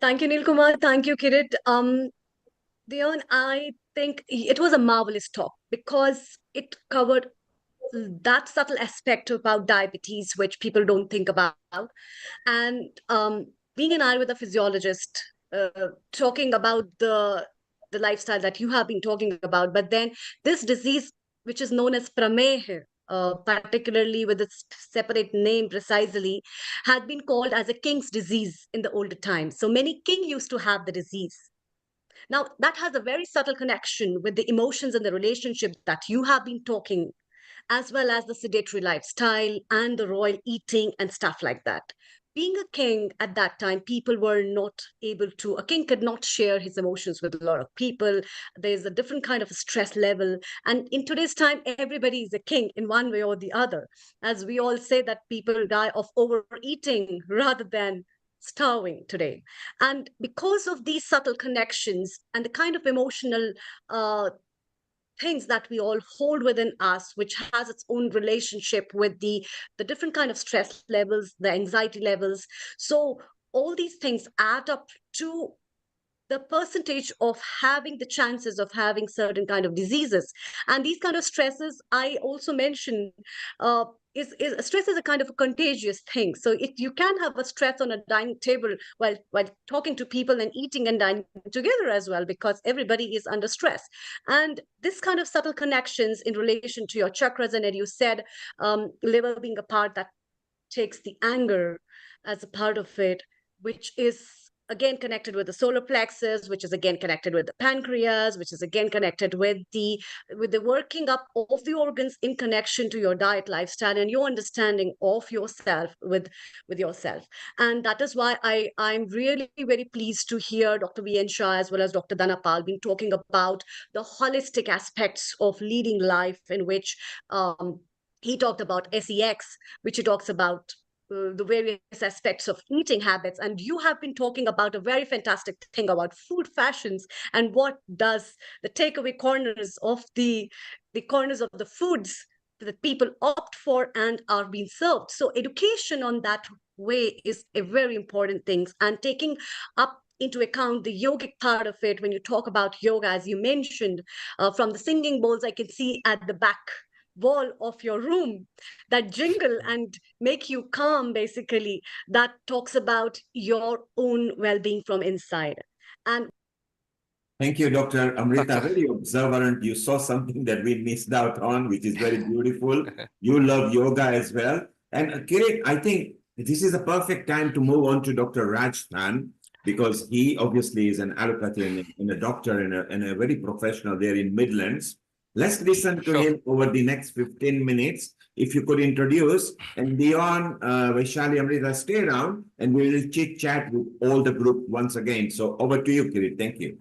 Thank you, Neil Kumar. Thank you, Kirit. Dionne, I think it was a marvelous talk because it covered that subtle aspect about diabetes, which people don't think about. And being an Ayurveda physiologist, talking about the lifestyle that you have been talking about, but then this disease, which is known as Prameha, particularly with its separate name precisely, had been called as a king's disease in the older times. So many kings used to have the disease. Now, that has a very subtle connection with the emotions and the relationship that you have been talking, as well as the sedentary lifestyle and the royal eating and stuff like that. Being a king at that time, people were not able to, a king could not share his emotions with a lot of people. There's a different kind of stress level. And in today's time, everybody is a king in one way or the other. As we all say that people die of overeating rather than starving today. And because of these subtle connections and the kind of emotional things that we all hold within us, which has its own relationship with the different kind of stress levels, the anxiety levels. So all these things add up to the percentage of having the chances of having certain kind of diseases. And these kind of stresses, I also mentioned, stress is a kind of a contagious thing. So you can have a stress on a dining table while talking to people and eating and dining together as well, because everybody is under stress. And this kind of subtle connections in relation to your chakras, and as you said, liver being a part that takes the anger as a part of it, which is again connected with the solar plexus, which is again connected with the pancreas, which is again connected with the working up of the organs in connection to your diet, lifestyle, and your understanding of yourself with yourself. And that is why I'm really very pleased to hear Dr. V.N. Shah as well as Dr. Dhanapal been talking about the holistic aspects of leading life, in which he talked about SEX, which he talks about the various aspects of eating habits. And you have been talking about a very fantastic thing about food fashions and what does the takeaway corners of the corners of the foods that people opt for and are being served. So education on that way is a very important thing, and taking up into account the yogic part of it. When you talk about yoga, as you mentioned, from the singing bowls, I can see at the back wall of your room that jingle and make you calm, basically, that talks about your own well-being from inside. And thank you, Dr. Amrita. Very observant. You saw something that we missed out on, which is very beautiful. You love yoga as well. And Kirit, I think this is a perfect time to move on to Dr. Rajthan, because he obviously is an allopathy and a doctor and a very professional there in Midlands. Let's listen to him over the next 15 minutes. If you could introduce, and Dionne, Vaishali, Amrita, stay around and we will chit chat with all the group once again. So over to you, Kirit. Thank you.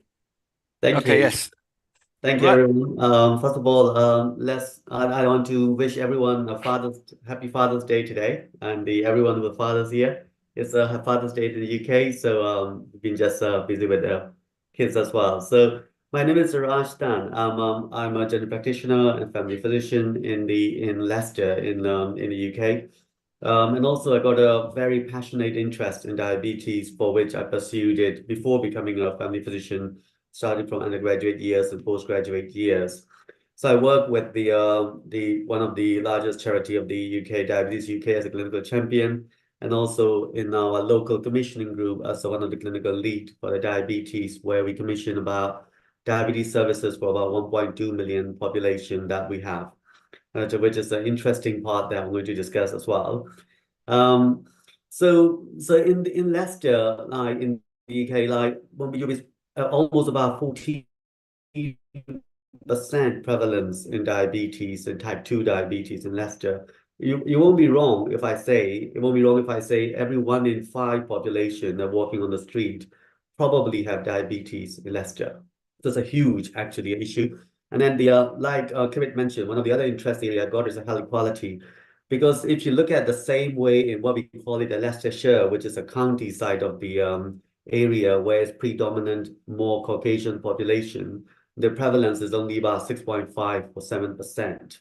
Thank you. Yes. Thank you, everyone. First of all, I want to wish everyone a happy Father's Day today, and everyone with fathers here. It's a Father's Day in the UK, so we've been just busy with the kids as well. So my name is Rajthan. I'm a general practitioner and family physician in Leicester in the UK. And also I got a very passionate interest in diabetes, for which I pursued it before becoming a family physician, starting from undergraduate years and postgraduate years. So I work with the one of the largest charity of the UK, Diabetes UK, as a clinical champion, and also in our local commissioning group as one of the clinical lead for the diabetes, where we commission about diabetes services for about 1.2 million population that we have, which is an interesting part that I'm going to discuss as well. So in Leicester, like in the UK, like when we use almost about 14% prevalence in diabetes and type 2 diabetes in Leicester. You won't be wrong if I say every 1 in 5 population that walking on the street probably have diabetes in Leicester. That's a huge actually issue. And then like Kirit mentioned, one of the other interesting area I got is the health equality. Because if you look at the same way in what we call it the Leicestershire, which is a county side of the area where it's predominant more Caucasian population, the prevalence is only about 6.5 or 7%.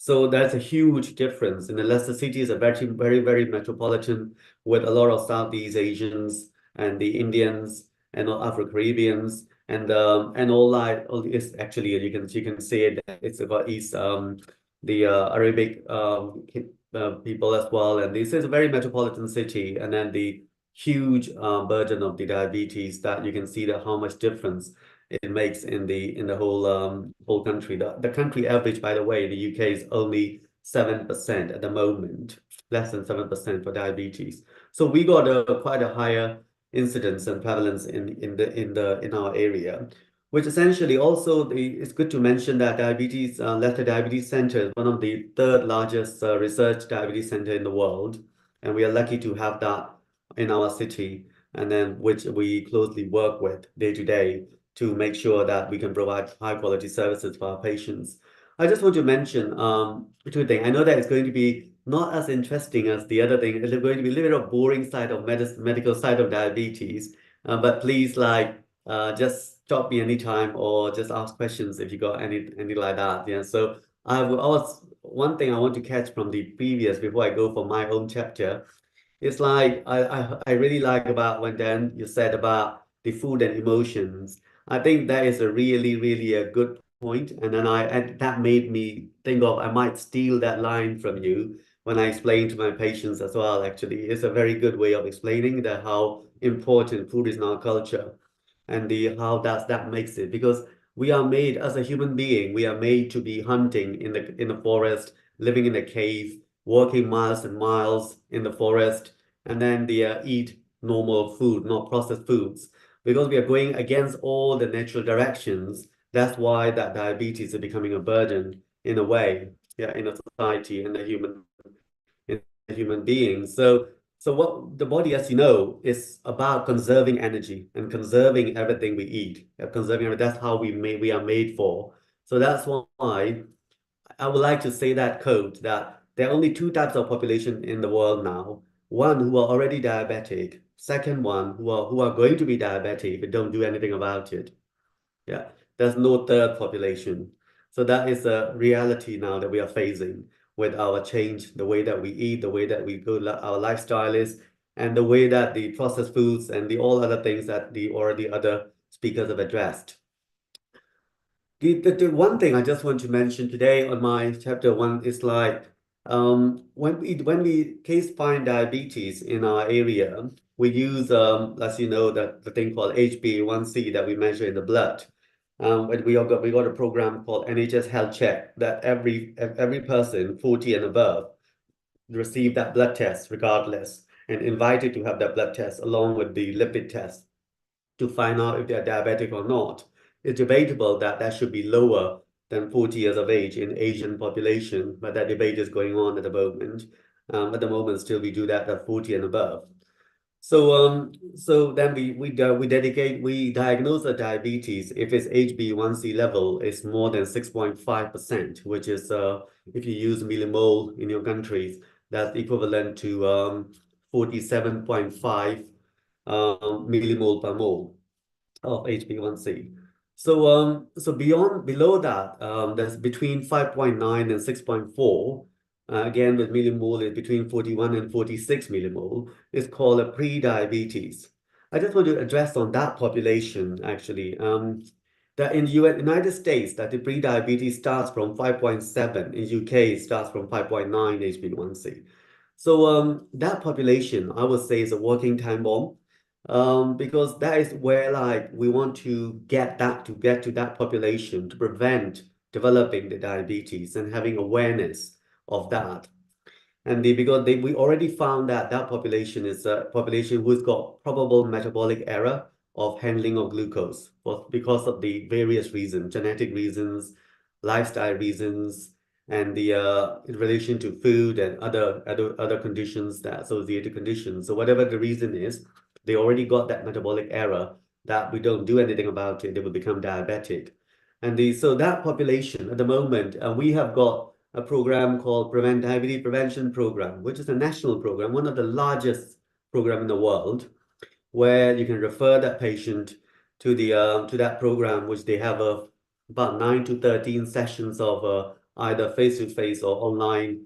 So that's a huge difference. In the Leicester city is a very, very, very metropolitan with a lot of Southeast Asians and the Indians and Afro-Caribbeans and all is actually, you can say it, it's about East the Arabic people as well. And this is a very metropolitan city, and then the huge burden of the diabetes that you can see that how much difference it makes in the whole country. The country average, by the way, in the UK is only 7% at the moment, less than 7% for diabetes. So we got quite a higher incidence and prevalence in our area, which essentially also it's good to mention that Leicester Diabetes Center is one of the 3rd largest research diabetes center in the world, and we are lucky to have that in our city, and then which we closely work with day to day to make sure that we can provide high quality services for our patients. I just want to mention 2 things. I know that it's going to be not as interesting as the other thing. It's going to be a little bit of boring side of medical side of diabetes, but please just stop me anytime or just ask questions if you got any like that. Yeah. So one thing I want to catch from the previous before I go for my own chapter. It's like I really like about when Dan you said about the food and emotions. I think that is a really a good point. And then that made me think of, I might steal that line from you when I explain to my patients as well. Actually, it's a very good way of explaining that how important food is in our culture, and the how does that makes it, because we are made as a human being, we are made to be hunting in the forest, living in a cave, working miles and miles in the forest, and then they eat normal food, not processed foods, because we are going against all the natural directions. That's why that diabetes is becoming a burden in a way, yeah, in a society, in a human being. So what the body, as you know, is about conserving energy and conserving everything we eat. That's how we are made for. So that's why I would like to say that quote, that there are only two types of population in the world now. One who are already diabetic, second one who are going to be diabetic but don't do anything about it. Yeah, there's no third population. So that is a reality now that we are facing with our change, the way that we eat, the way that we go, our lifestyle is, and the way that the processed foods and the all other things that the other speakers have addressed. The one thing I just want to mention today on my chapter 1 is like, when we case find diabetes in our area, we use, as you know, the thing called HbA1c that we measure in the blood. But we got a program called NHS Health Check, that every person 40 and above receive that blood test regardless, and invited to have that blood test along with the lipid test to find out if they're diabetic or not. It's debatable that that should be lower than 40 years of age in Asian population, but that debate is going on at the moment. At the moment, still we do that at 40 and above. So then we diagnose the diabetes if its HbA1c level is more than 6.5%, which is if you use millimole in your countries, that's equivalent to 47.5 millimole per mole of HbA1c. So below that, there's between 5.9 and 6.4. Again, with millimole is between 41 and 46 millimole, is called a pre-diabetes. I just want to address on that population, actually. That in the United States, that the pre-diabetes starts from 5.7. In UK, it starts from 5.9 HbA1c. So that population, I would say, is a working time bomb. Because that is where like we want to get to that population to prevent developing the diabetes and having awareness of that. And we already found that that population is a population who's got probable metabolic error of handling of glucose because of the various reasons, genetic reasons, lifestyle reasons, and the in relation to food and other conditions, that associated conditions. So whatever the reason is, they already got that metabolic error that we don't do anything about it, they will become diabetic. And so that population at the moment, we have got a program called Diabetes Prevention Program, which is a national program, one of the largest program in the world, where you can refer that patient to that program, which they have about 9 to 13 sessions of either face-to-face or online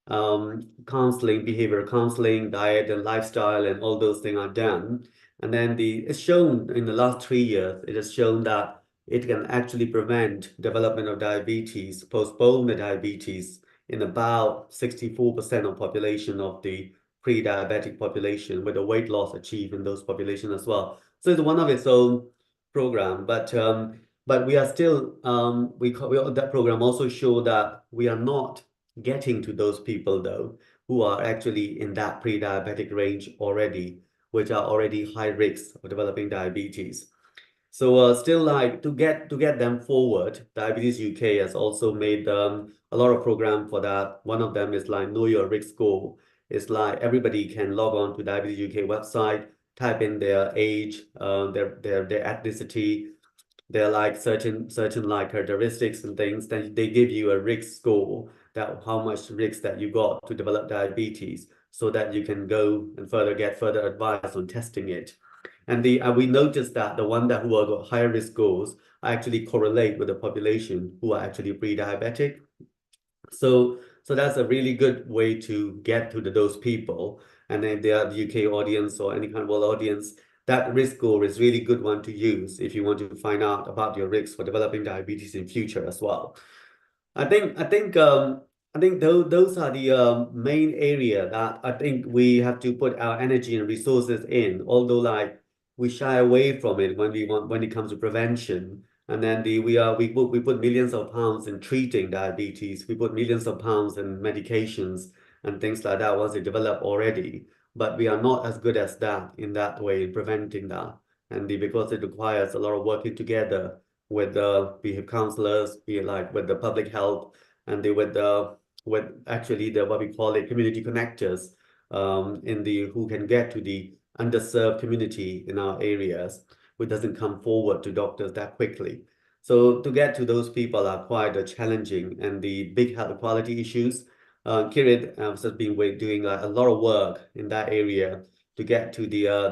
counseling, behavioral counseling, diet and lifestyle, and all those things are done. And then it's shown in the last 3 years, it has shown that it can actually prevent development of diabetes, postpone the diabetes in about 64% of population of the pre-diabetic population, with a weight loss achieved in those population as well. So it's one of its own program, but we are still that program also show that we are not getting to those people though who are actually in that pre-diabetic range already, which are already high risk of developing diabetes. So still like to get them forward, Diabetes UK has also made a lot of program for that. One of them is like Know Your Risk Score. It's like everybody can log on to Diabetes UK website, type in their age, their ethnicity, their like certain like characteristics and things. Then they give you a risk score, that how much risk that you got to develop diabetes, so that you can go and get further advice on testing it. And we noticed that the one who are got higher risk scores actually correlate with the population who are actually pre-diabetic. So that's a really good way to get to those people. And if they are the UK audience or any kind of world audience, that risk score is really good one to use if you want to find out about your risks for developing diabetes in future as well. I think those are the main area that I think we have to put our energy and resources in. Although like we shy away from it when it comes to prevention, and then we put millions of pounds in treating diabetes. We put millions of pounds in medications and things like that once they develop already. But we are not as good as that in that way in preventing that, and because it requires a lot of working together with be it counselors, be it like with the public health, and with actually the what we call it community connectors, who can get to the underserved community in our areas, who doesn't come forward to doctors that quickly. So to get to those people are quite challenging, and the big health quality issues. Kirit has been doing a lot of work in that area to get to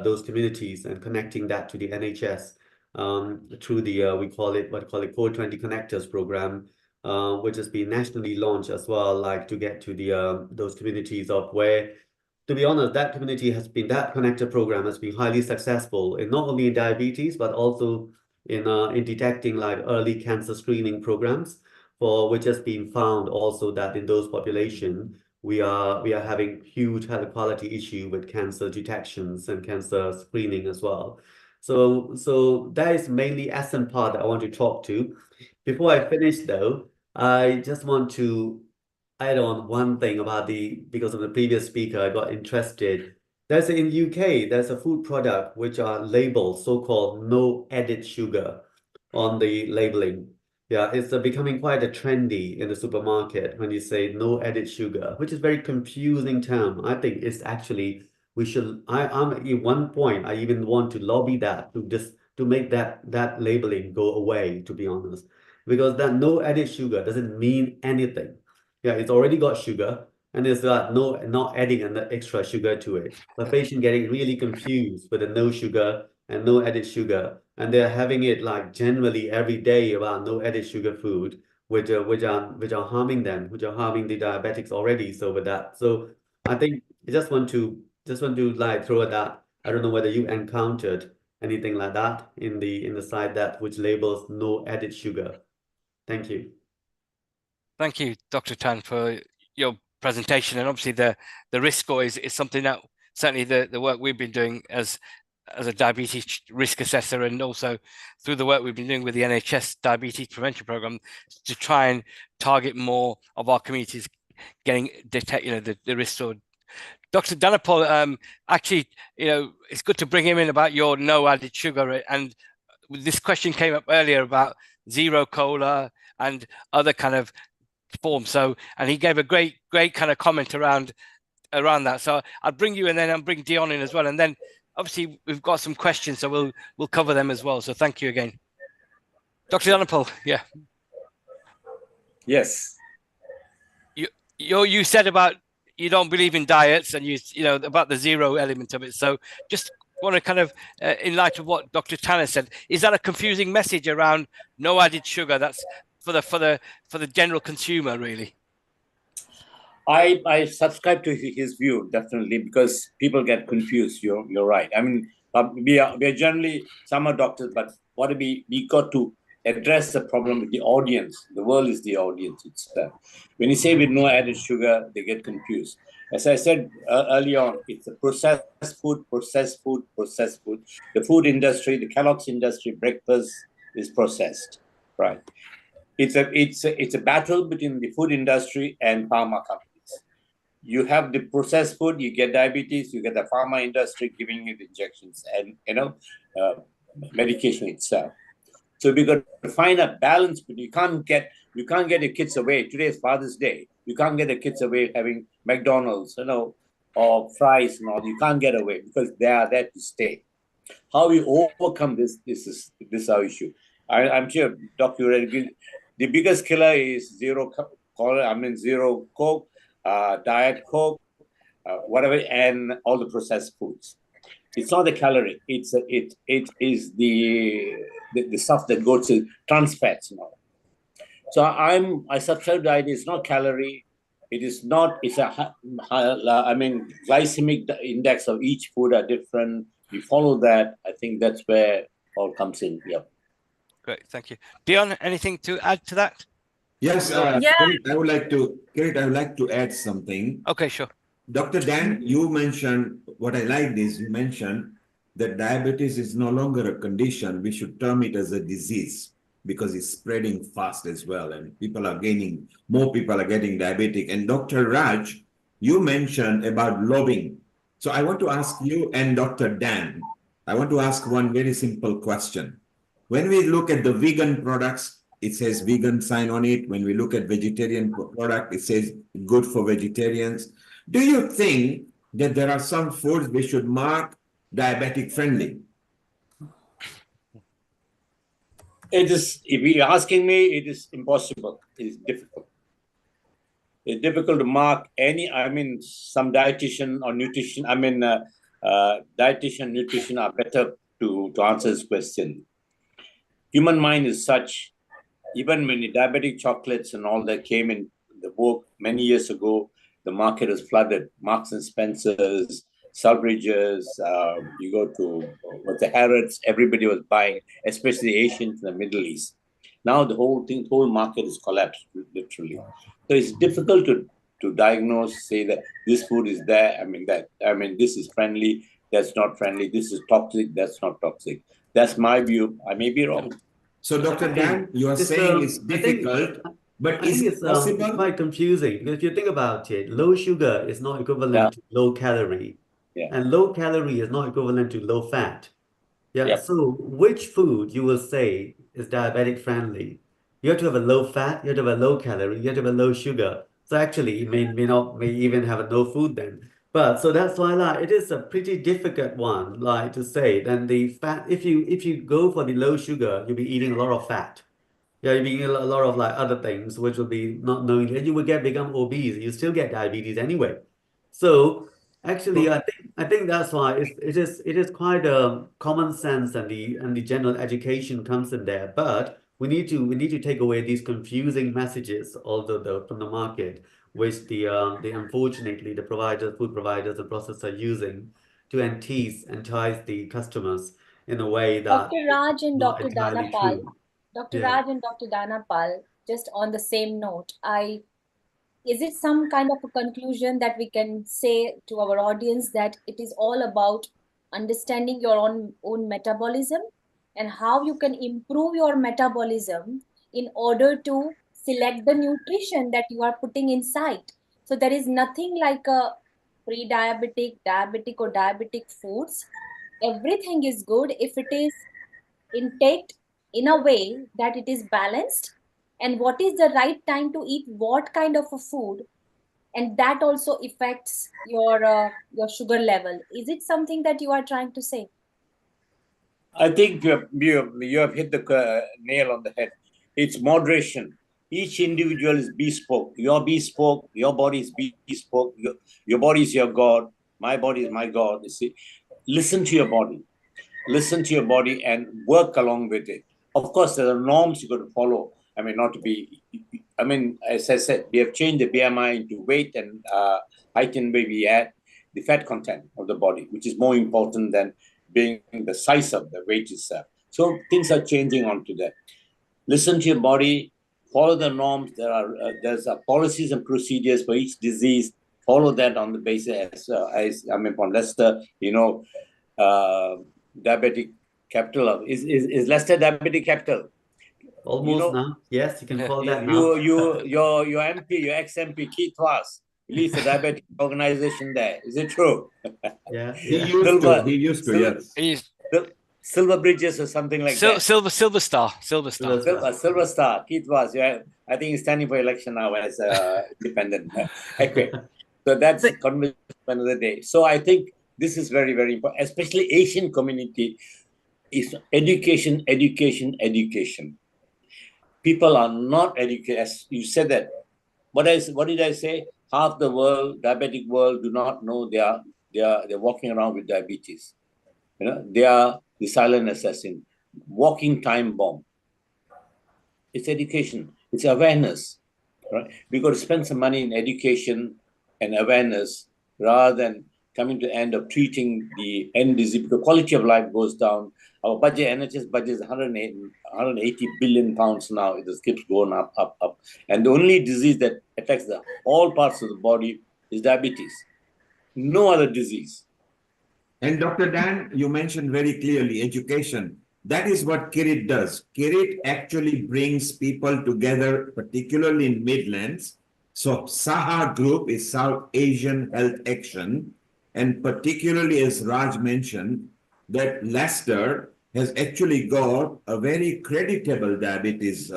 those communities and connecting that to the NHS through the we call it 420 Connectors program, which has been nationally launched as well, like to get to the those communities of where, to be honest, that connector program has been highly successful in not only in diabetes but also in detecting like early cancer screening programs, for which has been found also that in those population we are having huge health quality issue with cancer detections and cancer screening as well. So that is mainly essence part that I want to talk to. Before I finish though, I just want to add on one thing about because of the previous speaker, I got interested. There's in UK, there's a food product which are labeled so-called no added sugar on the labeling. Yeah, it's becoming quite a trendy in the supermarket when you say no added sugar, which is very confusing term. I think it's actually I'm at one point I even want to lobby that to make that labeling go away, to be honest, because that no added sugar doesn't mean anything. Yeah, it's already got sugar, and it's got not adding an extra sugar to it. The patient getting really confused with the no sugar and no added sugar, and they're having it like generally every day about no added sugar food, which are harming them, which are harming the diabetics already. So with that, so I think I just want to like throw that. I don't know whether you encountered anything like that in the site that which labels no added sugar. Thank you. Thank you, Dr. Tan, for your presentation. And obviously the risk score is something that certainly the work we've been doing as a diabetes risk assessor, and also through the work we've been doing with the NHS diabetes prevention program to try and target more of our communities getting the risk score. Dr. Dhanapal, actually, it's good to bring him in about your no added sugar. And this question came up earlier about zero cola and other kind of forms. So, and he gave a great kind of comment around that. So I'll bring you, and then I'll bring Dionne in as well. And then obviously we've got some questions, so we'll cover them as well. So thank you again. Dr. Dhanapal, yeah. Yes. You said about you don't believe in diets, and you know about the zero element of it. So just want to kind of, in light of what Dr. Tanner said, is that a confusing message around no added sugar? That's for the general consumer, really. I subscribe to his view, definitely, because people get confused. You're right. I mean, we are generally, some are doctors, but what we got to address the problem with the audience. The world is the audience itself. When you say with no added sugar, they get confused. As I said earlier on, it's a processed food. The food industry, the Kellogg's industry, breakfast is processed, right? It's a battle between the food industry and pharma companies. You have the processed food, you get diabetes, you get the pharma industry giving you the injections and medication itself. So we got to find a balance, but you can't get your kids away. Today is Father's Day. You can't get the kids away having McDonald's, or fries and all. You can't get away because they are there to stay. How we overcome this is our issue. I'm sure, Dr. The biggest killer is zero Coke, Diet Coke, whatever, and all the processed foods. It's not the calorie. It is the stuff that goes to trans fats. So I subscribe to the idea. It's not calorie. It is not. It's glycemic index of each food are different. you follow that, I think that's where all comes in. Yep. Great, thank you. Dionne, anything to add to that? Yes, Kirit, I would like to add something. Okay, sure. Dr. Dan, you mentioned, what I liked is you mentioned that diabetes is no longer a condition. We should term it as a disease because it's spreading fast as well. And more people are getting diabetic. And Dr. Raj, you mentioned about lobbying. So I want to ask you and Dr. Dan, I want to ask one very simple question. When we look at the vegan products, it says vegan sign on it. When we look at vegetarian product, it says good for vegetarians. Do you think that there are some foods we should mark diabetic friendly? It is, if you're asking me, it is impossible. It is difficult. It's difficult to mark any, some dietitian or nutrition, dietitian, nutrition are better to answer this question. Human mind is such, even when the diabetic chocolates and all that came in the book many years ago, the market is flooded. Marks and Spencer's, Selfridges, you go to the Harrods, everybody was buying, especially the Asians in the Middle East. Now the whole market is collapsed, literally. So it's difficult to diagnose, say that this food is there, this is friendly, that's not friendly, this is toxic, that's not toxic. That's my view. I may be wrong. So Dr. Dan, you are saying it's difficult, but is it possible? It's quite confusing because if you think about it, low sugar is not equivalent to low calorie, and low calorie is not equivalent to low fat. So which food you will say is diabetic friendly? You have to have a low fat, you have to have a low calorie, you have to have a low sugar. So actually, you may even have a no food then. But so that's why it is a pretty difficult one, to say. Then the fat, if you go for the low sugar, you'll be eating a lot of fat. You'll be eating a lot of other things, which will be not knowing, and you will become obese. You still get diabetes anyway. So actually, I think that's why it is quite a common sense and the general education comes in there. But we need to take away these confusing messages from the market, which the unfortunately the food providers and processors are using to entice the customers in a way that Dr. Raj and not Dr. entirely Danapal, true. Dr. Raj and Dr. Danapal, just on the same note, is it some kind of a conclusion that we can say to our audience that it is all about understanding your own metabolism and how you can improve your metabolism in order to select the nutrition that you are putting inside? So there is nothing like a pre-diabetic, diabetic or diabetic foods. Everything is good if it is intake in a way that it is balanced, and what is the right time to eat what kind of a food, and that also affects your sugar level. Is it something that you are trying to say? I think you have hit the nail on the head. It's moderation. Each individual is bespoke. You're bespoke. Your body is bespoke. Your body is your God. My body is my God. You see, listen to your body. Listen to your body and work along with it. Of course, there are norms you got to follow. As I said, we have changed the BMI into weight and height and weight we add the fat content of the body, which is more important than being the size of the weight itself. So things are changing onto that. Listen to your body, follow the norms. There's policies and procedures for each disease. Follow that on the basis upon Leicester, diabetic capital is Leicester diabetic capital. Almost now. Yes, you can call that now. Your ex-MP, Keith Ross, leads the diabetic organization there. Is it true? Yeah. He used to, yes. Silver Bridges or something like that. Silver Star. Silver Star. Keith Ross. Yeah, I think he's standing for election now as independent. Okay. So that's the conversation for another day. So I think this is very, very important, especially Asian community, is education, education, education. People are not educated. As you said that. What did I say? Half the world, diabetic world, do not know they're walking around with diabetes. They are the silent assassin, walking time bomb. It's education. It's awareness. Right? We got to spend some money in education and awareness rather than coming to the end of treating the end disease, because quality of life goes down. Our budget, NHS budget is 180 billion pounds now. It just keeps going up. And the only disease that affects all parts of the body is diabetes. No other disease. And Dr. Dan, you mentioned very clearly education. That is what Kirit does. Kirit actually brings people together, particularly in Midlands. So SAHA group is South Asian Health Action. And particularly, as Raj mentioned, that Leicester has actually got a very creditable diabetes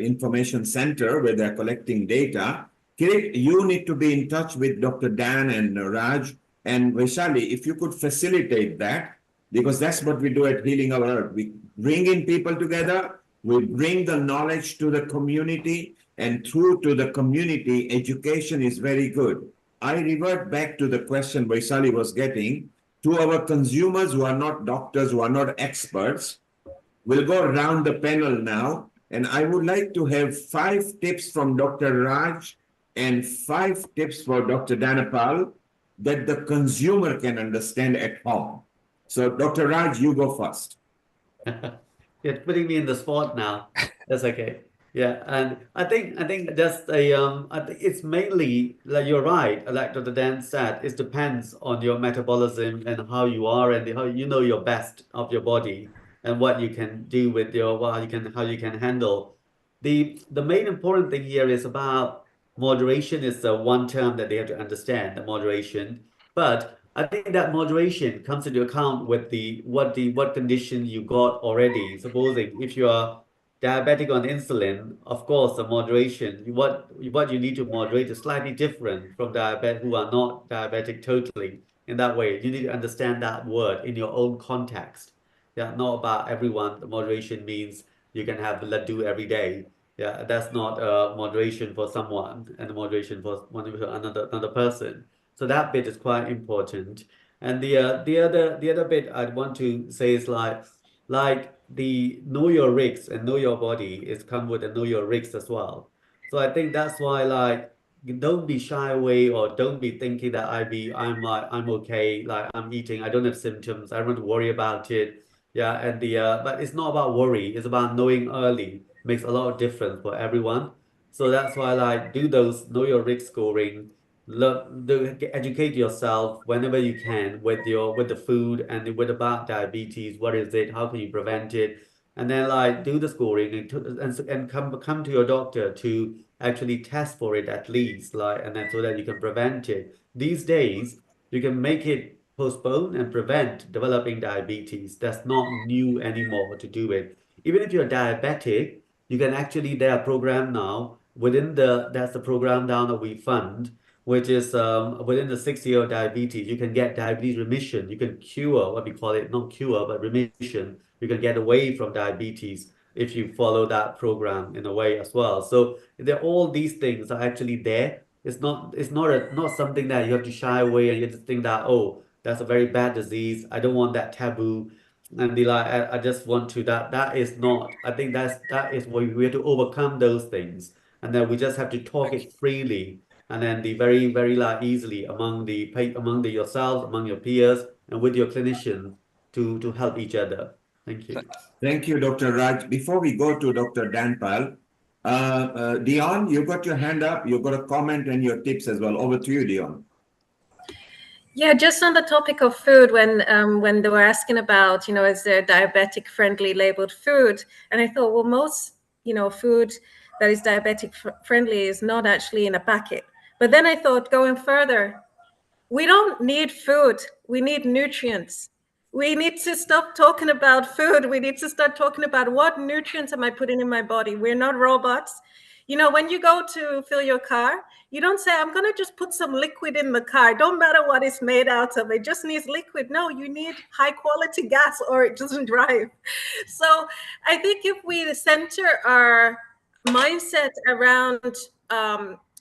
information center where they're collecting data. Kirit, you need to be in touch with Dr. Dan and Raj and Vaishali, if you could facilitate that, because that's what we do at Healing Our Earth. We bring in people together, we bring the knowledge to the community, and through to the community, education is very good. I revert back to the question Vaishali was getting. To our consumers who are not doctors, who are not experts, we'll go around the panel now, and I would like to have 5 tips from Dr. Raj and 5 tips for Dr. Dhanapal that the consumer can understand at home. So, Dr. Raj, you go first. You're putting me in the spot now. That's okay. Yeah, and I think just I think it's mainly, like you're right, like Dr. Dan said, it depends on your metabolism and how you are and how you know your best of your body and what you can do with your how you can handle. The main important thing here is about moderation is the one term that they have to understand, the moderation. But I think that moderation comes into account with what condition you got already. Supposing if you are diabetic on insulin, of course, the moderation, what you need to moderate is slightly different from diabetic who are not diabetic totally. In that way, you need to understand that word in your own context. Yeah, not about everyone. The moderation means you can have laddu every day. Yeah, that's not moderation for someone and moderation for another person. So that bit is quite important. And the other bit I'd want to say is like the know your risks and know your body is come with a know your risks as well. So I think that's why like don't be shy away or don't be thinking that I'm okay, like I'm eating, I don't have symptoms, I don't want to worry about it. Yeah, and but it's not about worry, it's about knowing early. Makes a lot of difference for everyone. So that's why like do those know your risk scoring, educate yourself whenever you can with the food and with about diabetes, what is it, how can you prevent it, and then like do the scoring and come to your doctor to actually test for it at least, like, and then so that you can prevent it. These days you can make it postpone and prevent developing diabetes. That's not new anymore to do it. Even if you're diabetic, you can actually, there are program now that's the program now that we fund, which is within the 6 year of diabetes, you can get diabetes remission. You can cure, what we call it, not cure, but remission. You can get away from diabetes if you follow that program in a way as well. So all these things are actually there. It's not something that you have to shy away and you have to think that, oh, that's a very bad disease. I don't want that taboo. And be like, I just want to that is not. I think that is where we have to overcome those things. And then we just have to talk it freely and then be very, very like easily among the yourselves, among your peers, and with your clinicians to help each other. Thank you. Thank you, Dr. Raj. Before we go to Dr. Dhanapal, Dionne, you got your hand up. You got a comment and your tips as well. Over to you, Dionne. Yeah, just on the topic of food, when they were asking about, is there diabetic friendly labeled food? And I thought, well, most, food that is diabetic friendly is not actually in a packet. But then I thought, going further, we don't need food. We need nutrients. We need to stop talking about food. We need to start talking about what nutrients am I putting in my body? We're not robots. When you go to fill your car, you don't say, I'm going to just put some liquid in the car. Don't matter what it's made out of. It just needs liquid. No, you need high quality gas or it doesn't drive. So I think if we center our mindset around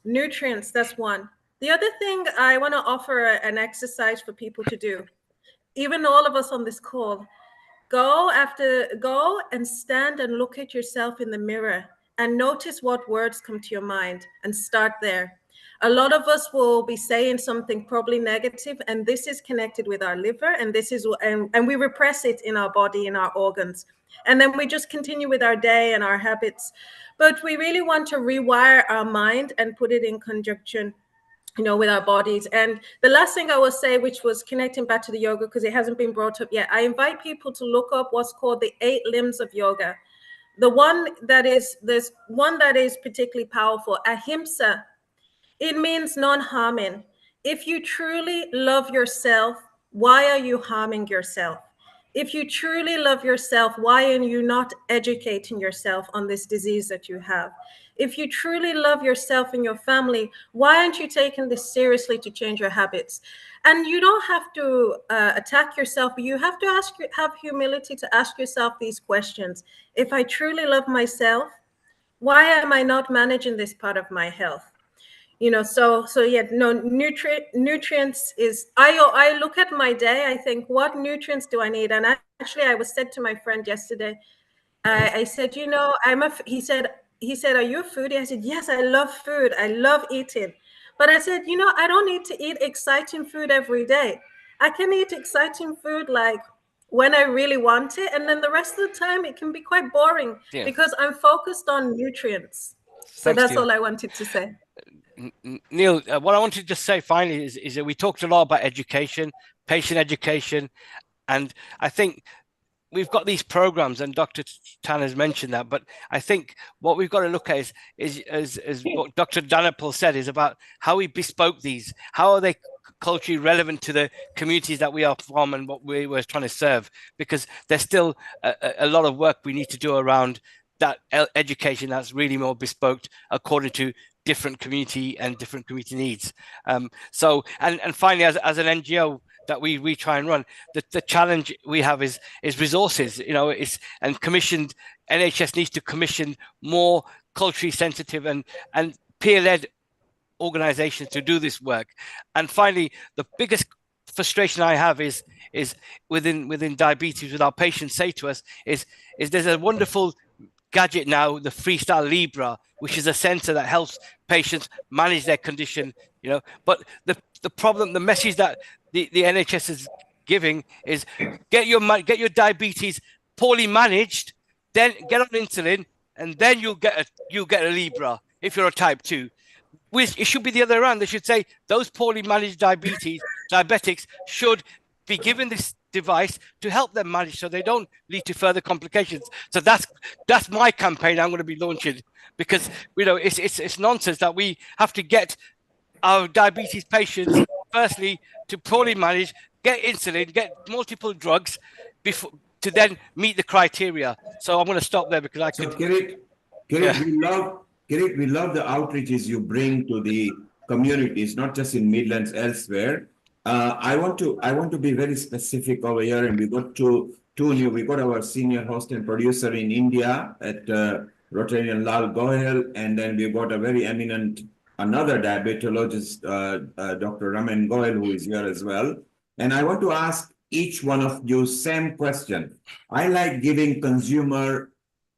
nutrients, that's one. The other thing I want to offer an exercise for people to do, even all of us on this call, go and stand and look at yourself in the mirror and notice what words come to your mind and start there. A lot of us will be saying something probably negative, and this is connected with our liver, and this is and we repress it in our body, in our organs, and then we just continue with our day and our habits. But we really want to rewire our mind and put it in conjunction, with our bodies. And the last thing I will say, which was connecting back to the yoga, because it hasn't been brought up yet, I invite people to look up what's called the 8 limbs of yoga. There's one that is particularly powerful, ahimsa. It means non-harming. If you truly love yourself, why are you harming yourself? If you truly love yourself, why are you not educating yourself on this disease that you have? If you truly love yourself and your family, why aren't you taking this seriously to change your habits? And you don't have to attack yourself, but you have to have humility to ask yourself these questions. If I truly love myself, why am I not managing this part of my health? So yeah, no, nutrients is, I look at my day, I think, what nutrients do I need? And actually, I was said to my friend yesterday, I said, he said, are you a foodie? I said, yes, I love food. I love eating. But I said, I don't need to eat exciting food every day. I can eat exciting food like when I really want it. And then the rest of the time, it can be quite boring because I'm focused on nutrients. So that's all I wanted to say. Neil, what I wanted to just say finally is that we talked a lot about education, patient education, and I think we've got these programs, and Dr. Tan has mentioned that, but I think what we've got to look at is what Dr. Danapal said, is about how we bespoke these. How are they culturally relevant to the communities that we are from and what we were trying to serve? Because there's still a lot of work we need to do around that education that's really more bespoke according to different community and different community needs. So finally, as an NGO that we try and run, the challenge we have is resources. And commissioned, NHS needs to commission more culturally sensitive and peer-led organizations to do this work. And finally, the biggest frustration I have is within diabetes, with our patients say to us is there's a wonderful gadget now, the Freestyle Libra, which is a sensor that helps patients manage their condition, but the problem, the message that the NHS is giving is get your diabetes poorly managed, then get on insulin, and then you'll get a Libra if you're a type 2. It should be the other way around. They should say those poorly managed diabetics should be given this device to help them manage so they don't lead to further complications. So that's my campaign I'm going to be launching, because it's nonsense that we have to get our diabetes patients firstly to poorly manage, get insulin, get multiple drugs before to then meet the criteria. So I'm going to stop there because Kirit, we love the outreaches you bring to the communities, not just in Midlands, elsewhere. I want to be very specific over here, and we got two new. We got our senior host and producer in India at Rotarian Lal Goyal, and then we got a very eminent another diabetologist, Dr. Raman Goyal, who is here as well. And I want to ask each one of you same question. I like giving consumer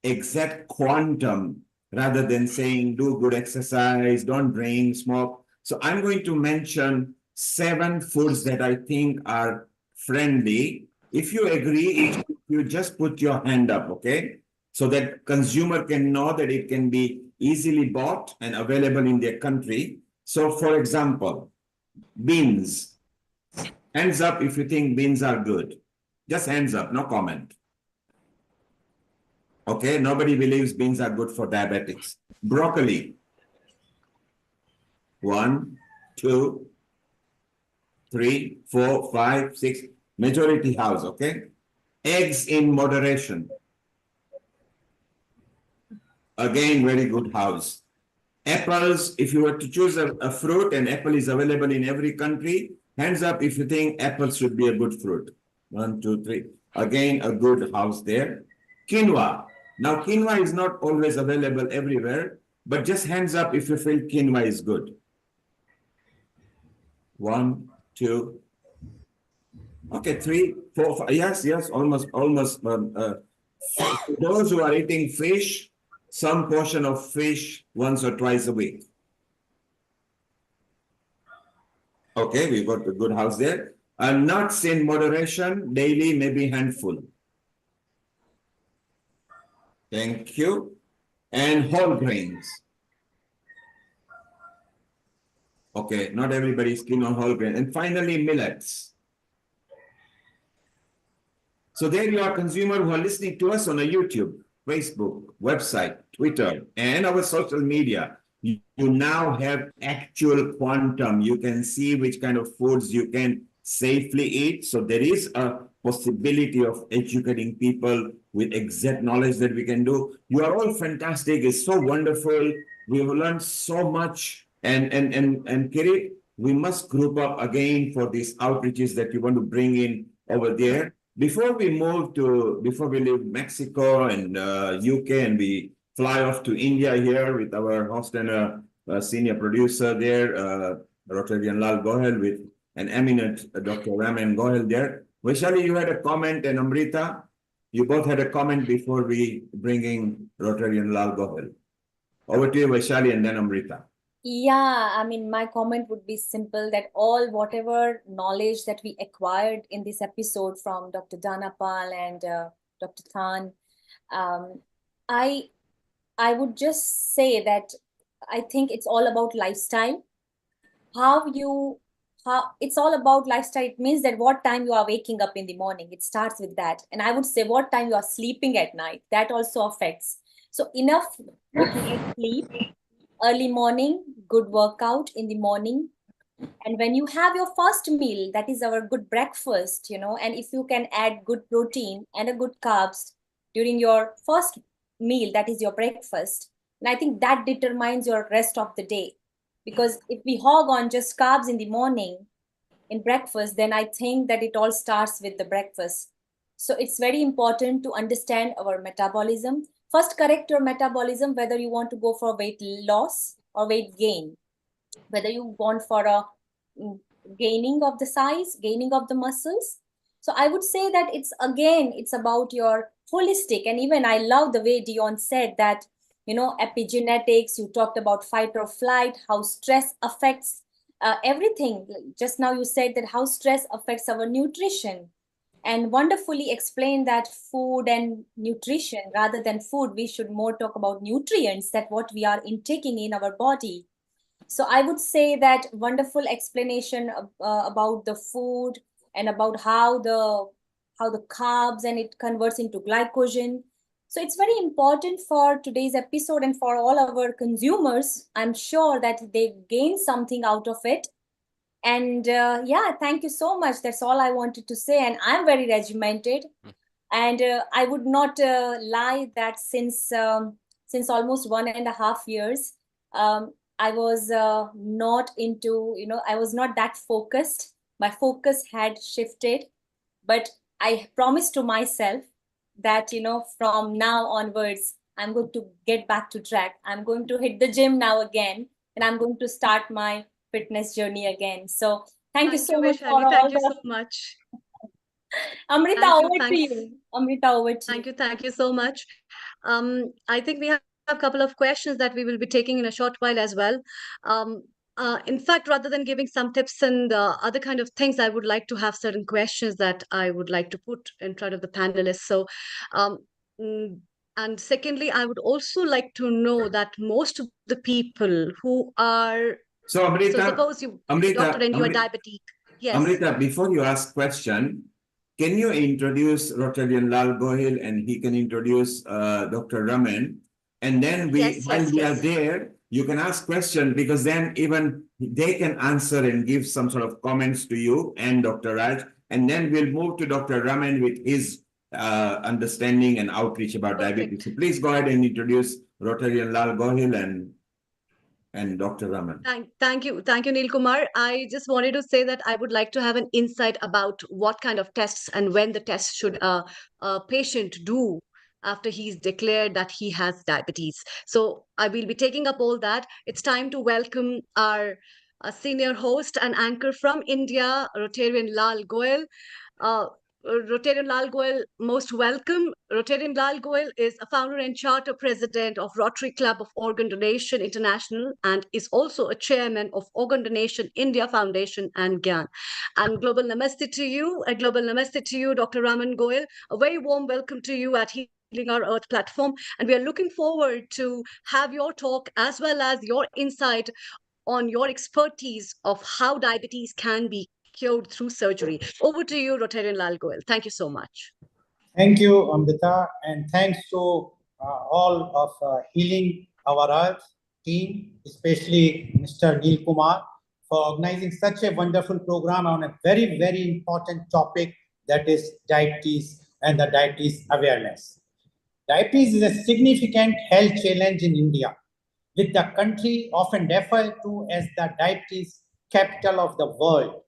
exact quantum rather than saying do good exercise, don't drink, smoke. So I'm going to mention 7 foods that I think are friendly. If you agree, you just put your hand up, okay? So that consumer can know that it can be easily bought and available in their country. So for example, beans. Hands up if you think beans are good. Just hands up, no comment. Okay, nobody believes beans are good for diabetics. Broccoli. 1, 2, 3, 4, 5, 6. Majority house, okay? Eggs in moderation. Again, very good house. Apples, if you were to choose a fruit and apple is available in every country, hands up if you think apples should be a good fruit. 1, 2, 3. Again, a good house there. Quinoa. Now, quinoa is not always available everywhere, but just hands up if you feel quinoa is good. 1, 2. Okay, 3, 4, 5. Yes, almost. Those who are eating fish, some portion of fish once or twice a week. Okay, we got a good house there. Nuts in moderation, daily, maybe handful. Thank you. And whole grains. Okay, not everybody is keen on whole grain. And finally, millets. So there you are, consumer who are listening to us on a YouTube, Facebook, website, Twitter, and our social media. You now have actual quantum. You can see which kind of foods you can safely eat. So there is a possibility of educating people with exact knowledge that we can do. You are all fantastic. It's so wonderful. We have learned so much. And Kirit, we must group up again for these outreaches that you want to bring in over there. Before we leave Mexico and UK and we fly off to India here with our host and senior producer there, Rotarian Lal Gohel, with an eminent Dr. Raman Gohel there. Vaishali, you had a comment, and Amrita, you both had a comment before we bring in Rotarian Lal Gohel. Over to you, Vaishali, and then Amrita. Yeah, I mean, my comment would be simple that whatever knowledge that we acquired in this episode from Dr. Dhanapal and Dr. Khan, I would just say that I think it's all about lifestyle. It's all about lifestyle. It means that what time you are waking up in the morning, it starts with that. And I would say what time you are sleeping at night, that also affects. So enough sleep, early morning, good workout in the morning. And when you have your first meal, that is our good breakfast, and if you can add good protein and a good carbs during your first meal, that is your breakfast. And I think that determines your rest of the day. Because if we hog on just carbs in the morning, in breakfast, then I think that it all starts with the breakfast. So it's very important to understand our metabolism. First, correct your metabolism, whether you want to go for weight loss or weight gain, whether you want for a gaining of the size, gaining of the muscles. So I would say that it's about your holistic. And even I love the way Dionne said that, epigenetics, you talked about fight or flight, how stress affects everything. Just now you said that how stress affects our nutrition, and wonderfully explained that food and nutrition, rather than food, we should more talk about nutrients, that what we are intaking in our body. So I would say that wonderful explanation about the food and about how the carbs and it converts into glycogen. So it's very important for today's episode and for all our consumers. I'm sure that they gain something out of it. And thank you so much. That's all I wanted to say. And I'm very regimented. And I would not lie that since almost 1.5 years, I was not into, I was not that focused. My focus had shifted. But I promised to myself that, from now onwards, I'm going to get back to track. I'm going to hit the gym now again. And I'm going to start my fitness journey again. So thank you so much. Thank you so much. Amrita, over to you. Amrita, over to you. Thank you so much. I think we have a couple of questions that we will be taking in a short while as well. In fact, rather than giving some tips and other kind of things, I would like to have certain questions that I would like to put in front of the panelists. So, and secondly, I would also like to know that most of the people who are... So, Amrita, suppose you are diabetic. Yes. Amrita, before you ask question, can you introduce Rotarian Lal Gohil and he can introduce Dr. Raman? And then while we are there, you can ask questions because then even they can answer and give some sort of comments to you and Dr. Raj. And then we'll move to Dr. Raman with his understanding and outreach about diabetes. So please go ahead and introduce Rotarian Lal Gohil and Dr. Raman. Thank you, Neil Kumar. I just wanted to say that I would like to have an insight about what kind of tests and when the tests should a patient do after he's declared that he has diabetes. So I will be taking up all that. It's time to welcome our senior host and anchor from India, Rotarian Lal Gohil. Rotarian Lal Goyal, most welcome. Rotarian Lal Goyal is a founder and charter president of Rotary Club of Organ Donation International and is also a chairman of Organ Donation India Foundation and GYAN. And global namaste to you, Dr. Raman Goyal. A very warm welcome to you at Healing Our Earth platform. And we are looking forward to have your talk as well as your insight on your expertise of how diabetes can be cured through surgery. Over to you, Rotarian Lal Goyal. Thank you so much. Thank you, Amrita, and thanks to all of Healing Our Earth team, especially Mr. Neil Kumar, for organizing such a wonderful program on a very, very important topic, that is diabetes and the diabetes awareness. Diabetes is a significant health challenge in India, with the country often referred to as the diabetes capital of the world.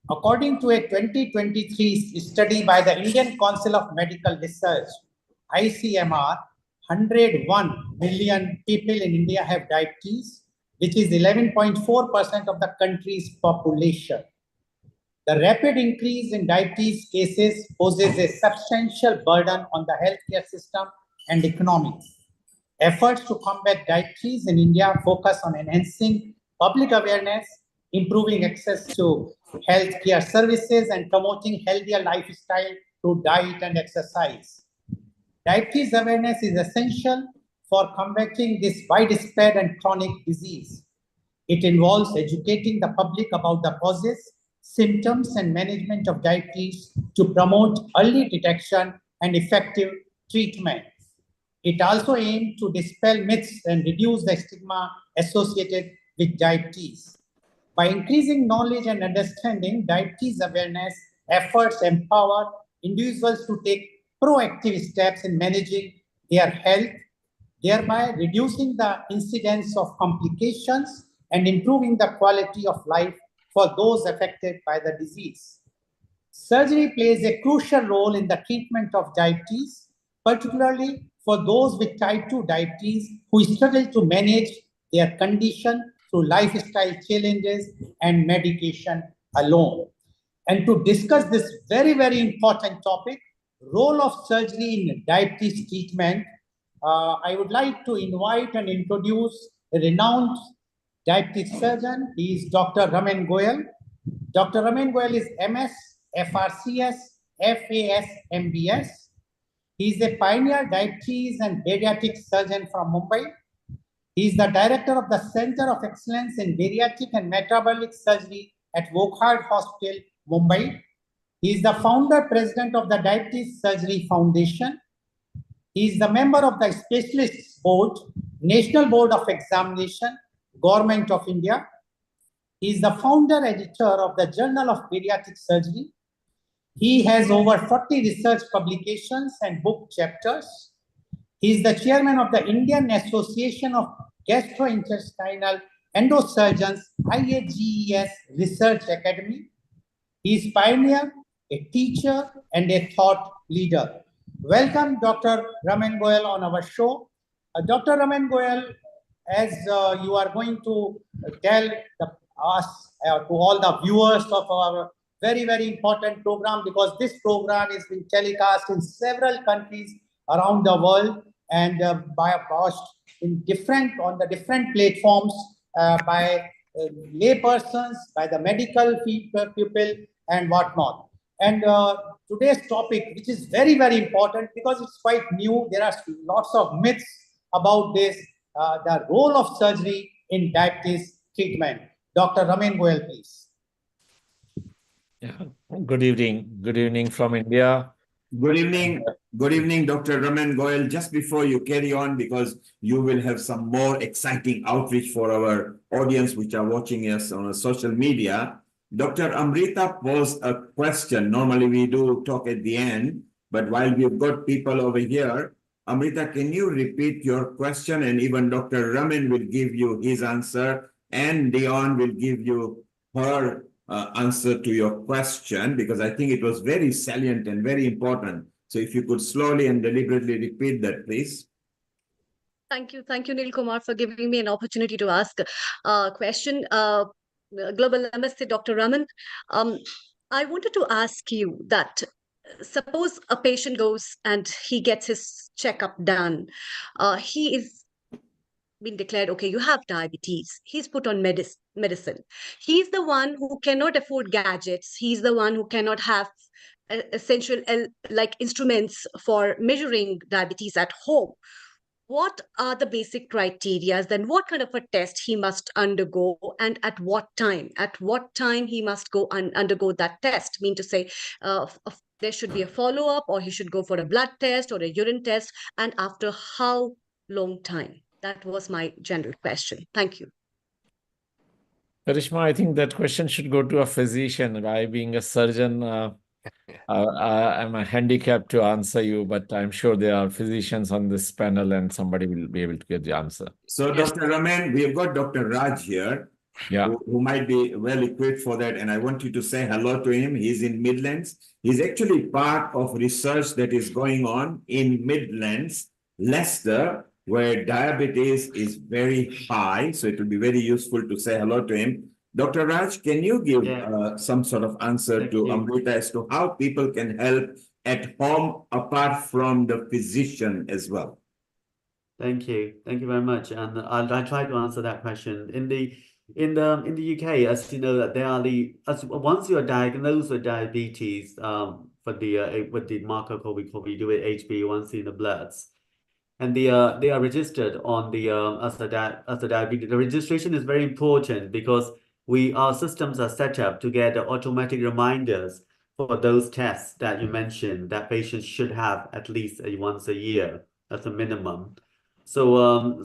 According to a 2023 study by the Indian Council of Medical Research, ICMR, 101 million people in India have diabetes, which is 11.4% of the country's population. The rapid increase in diabetes cases poses a substantial burden on the healthcare system and economy. Efforts to combat diabetes in India focus on enhancing public awareness, improving access to healthcare services, and promoting healthier lifestyle through diet and exercise. Diabetes awareness is essential for combating this widespread and chronic disease. It involves educating the public about the causes, symptoms, and management of diabetes to promote early detection and effective treatment. It also aims to dispel myths and reduce the stigma associated with diabetes. By increasing knowledge and understanding, diabetes awareness efforts empower individuals to take proactive steps in managing their health, thereby reducing the incidence of complications and improving the quality of life for those affected by the disease. Surgery plays a crucial role in the treatment of diabetes, particularly for those with type 2 diabetes who struggle to manage their condition through lifestyle challenges and medication alone. And to discuss this very, very important topic, role of surgery in diabetes treatment, I would like to invite and introduce a renowned diabetes surgeon. He is Dr. Raman Goyal. Dr. Raman Goyal is MS, FRCS, FAS, MBS. He is a pioneer diabetes and bariatric surgeon from Mumbai. He is the director of the Center of Excellence in Bariatric and Metabolic Surgery at Wokhard Hospital, Mumbai. He is the founder president of the Diabetes Surgery Foundation. He is the member of the Specialists Board, National Board of Examination, Government of India. He is the founder editor of the Journal of Bariatric Surgery. He has over 40 research publications and book chapters. He is the chairman of the Indian Association of Gastrointestinal Endosurgeons, IAGES Research Academy. He is pioneer, a teacher, and a thought leader. Welcome, Dr. Raman Goyal, on our show. Dr. Raman Goyal, as you are going to tell us, to all the viewers of our very, very important program, because this program is being telecast in several countries around the world and watched in on the different platforms by laypersons, by the medical people, and whatnot. And today's topic, which is very, very important because it's quite new, there are lots of myths about this, the role of surgery in diabetes treatment. Dr. Raman Goyal, please. Yeah. Good evening from India. Good evening, Dr. Raman Goyal. Just before you carry on, because you will have some more exciting outreach for our audience which are watching us on social media. Dr. Amrita posed a question. Normally we do talk at the end, but while we've got people over here, Amrita, can you repeat your question? And even Dr. Raman will give you his answer, and Dionne will give you her answer to your question, because I think it was very salient and very important. So if you could slowly and deliberately repeat that, please. Thank you, Neil Kumar, for giving me an opportunity to ask a question. Global Namaste, Dr. Raman. I wanted to ask you that suppose a patient goes and he gets his checkup done. He is been declared, okay, you have diabetes. He's put on medicine. He's the one who cannot afford gadgets. He's the one who cannot have essential like instruments for measuring diabetes at home. What are the basic criteria? Then what kind of a test he must undergo, and at what time? At what time he must go undergo that test? Mean to say, there should be a follow-up, or he should go for a blood test or a urine test, and after how long time? That was my general question. Thank you. Karishma, I think that question should go to a physician. I, being a surgeon, I'm handicapped to answer you, but I'm sure there are physicians on this panel and somebody will be able to get the answer. So, Dr. Raman, we have got Dr. Raj here, who might be well equipped for that. And I want you to say hello to him. He's in Midlands. He's actually part of research that is going on in Midlands, Leicester, where diabetes is very high. So it will be very useful to say hello to him. Dr. Raj, can you give some sort of answer to Amrita as to how people can help at home apart from the physician as well? Thank you very much, and I'll try to answer that question. In the UK, as you know, that there are once you are diagnosed with diabetes, with the marker called we do it HbA1c in the bloods, and they are registered on the as a diabetes. The registration is very important because our systems are set up to get automatic reminders for those tests that you mentioned that patients should have at least once a year as a minimum. So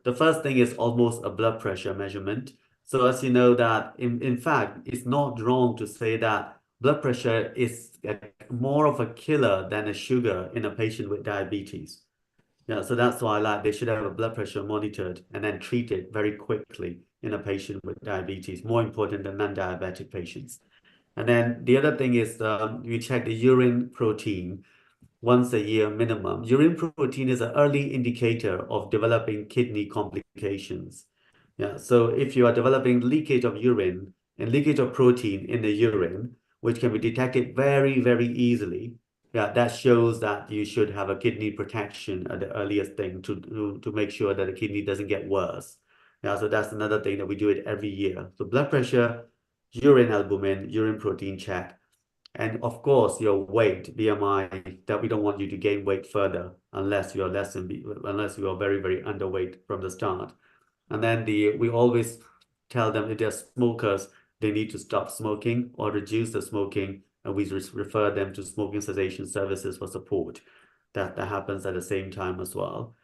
the first thing is almost a blood pressure measurement. So as you know that in fact, it's not wrong to say that blood pressure is more of a killer than a sugar in a patient with diabetes. Yeah, so that's why they should have a blood pressure monitored and then treated very quickly in a patient with diabetes, more important than non-diabetic patients. And then the other thing is we check the urine protein once a year minimum. Urine protein is an early indicator of developing kidney complications. Yeah, so if you are developing leakage of urine and leakage of protein in the urine, which can be detected very, very easily, yeah, that shows that you should have a kidney protection at the earliest thing to make sure that the kidney doesn't get worse. Yeah, so that's another thing that we do it every year. So blood pressure, urine albumin, urine protein check, and of course your weight, BMI, that we don't want you to gain weight further unless you are unless you are very, very underweight from the start. And then we always tell them if they're smokers, they need to stop smoking or reduce the smoking, and we refer them to smoking cessation services for support. That happens at the same time as well.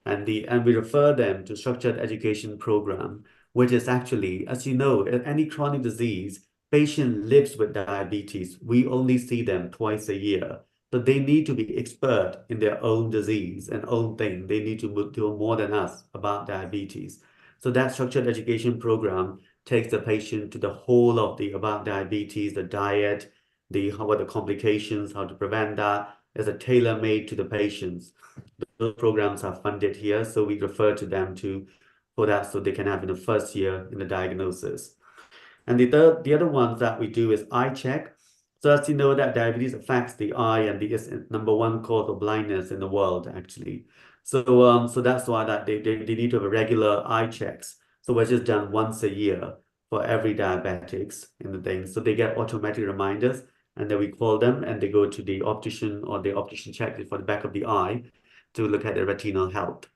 And we refer them to structured education program, which is actually, as you know, any chronic disease, patient lives with diabetes. We only see them twice a year. So they need to be expert in their own disease and own thing. They need to do more than us about diabetes. So that structured education program takes the patient to the whole of about diabetes, the diet, what are the complications, how to prevent that. Is a tailor-made to the patients. Those programs are funded here, so we refer to them for that, so they can have in the first year in the diagnosis. And the other ones that we do is eye check. So as you know, that diabetes affects the eye, and is #1 cause of blindness in the world, actually. So that's why that they need to have regular eye checks. So which is done once a year for every diabetics in the thing. So they get automatic reminders, and then we call them, and they go to the optician, or the optician checks it for the back of the eye to look at their retinal health,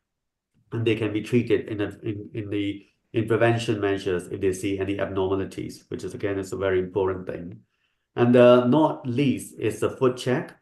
and they can be treated in prevention measures if they see any abnormalities, which is again is a very important thing. And not least is the foot check.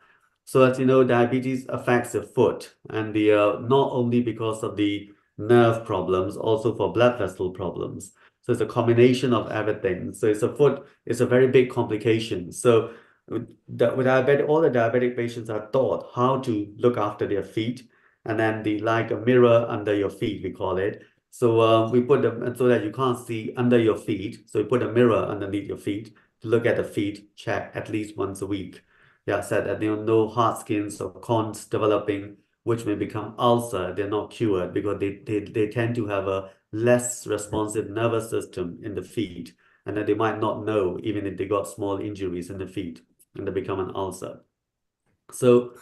So as you know, diabetes affects the foot, and not only because of the nerve problems, also for blood vessel problems. So it's a combination of everything. So it's a very big complication. So with all the diabetic patients are taught how to look after their feet, and then like a mirror under your feet, we call it. So we put them so that you can't see under your feet. So we put a mirror underneath your feet to look at the feet, check at least once a week. Yeah, said that there are no hard skins or corns developing, which may become ulcer. They're not cured because they tend to have a less responsive nervous system in the feet, and that they might not know even if they got small injuries in the feet, and they become an ulcer. So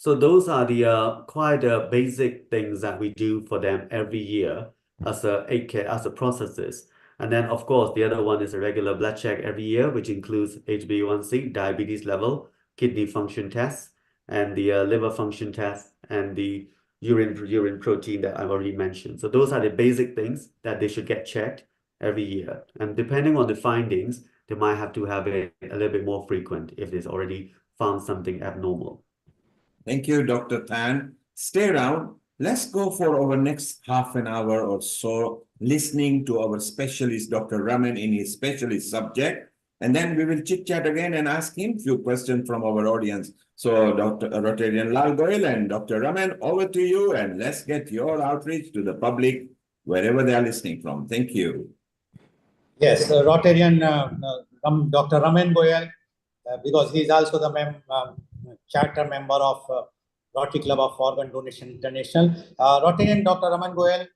those are the quite basic things that we do for them every year as a processes. And then of course the other one is a regular blood check every year, which includes HbA1c, diabetes level, kidney function tests, and the liver function test, and the urine protein that I've already mentioned. So those are the basic things that they should get checked every year. And depending on the findings, they might have to have it a little bit more frequent if there's already found something abnormal. Thank you, Dr. Tan. Stay around. Let's go for our next half an hour or so, listening to our specialist, Dr. Raman, in his specialist subject. And then we will chit-chat again and ask him a few questions from our audience. So, Dr. Rotarian Lal Goyal and Dr. Raman, over to you, and let's get your outreach to the public wherever they are listening from. Thank you. Yes, Rotarian Dr. Raman Goyal, because he is also the charter member of Rotary Club of Organ Donation International. Rotarian Dr. Raman Goyal,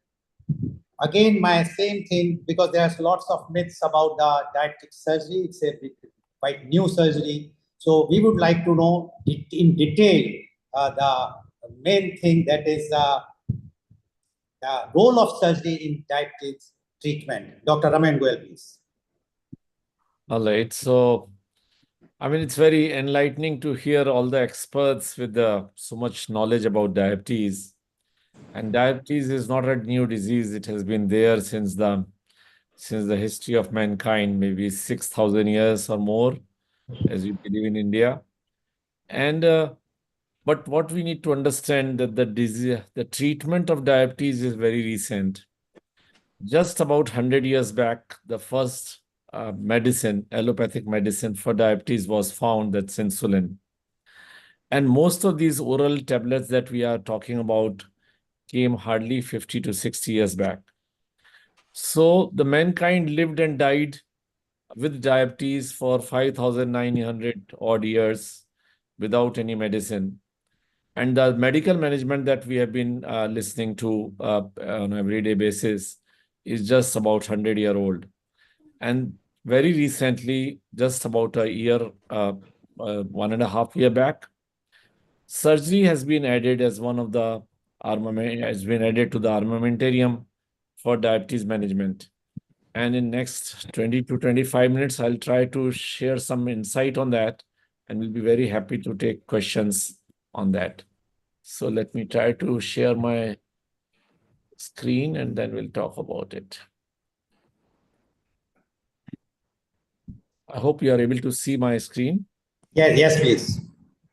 again, my same thing, because there's lots of myths about the diabetic surgery. It's a quite new surgery. So we would like to know in detail the main thing, that is the role of surgery in diabetes treatment. Dr. Raman Goyal, please. All right. So, I mean, it's very enlightening to hear all the experts with so much knowledge about diabetes. And diabetes is not a new disease. It has been there since the history of mankind, maybe 6,000 years or more, as we believe in India. And but what we need to understand that the treatment of diabetes is very recent. Just about 100 years back, the first allopathic medicine for diabetes was found, that's insulin. And most of these oral tablets that we are talking about came hardly 50 to 60 years back. So the mankind lived and died with diabetes for 5,900 odd years without any medicine. And the medical management that we have been listening to on an everyday basis is just about 100-year-old. And very recently, just about a year, 1.5 years back, surgery has been added as one of the has been added to the armamentarium for diabetes management. And in next 20 to 25 minutes, I'll try to share some insight on that, and we'll be very happy to take questions on that. So let me try to share my screen, and then we'll talk about it. I hope you are able to see my screen. Yes, please.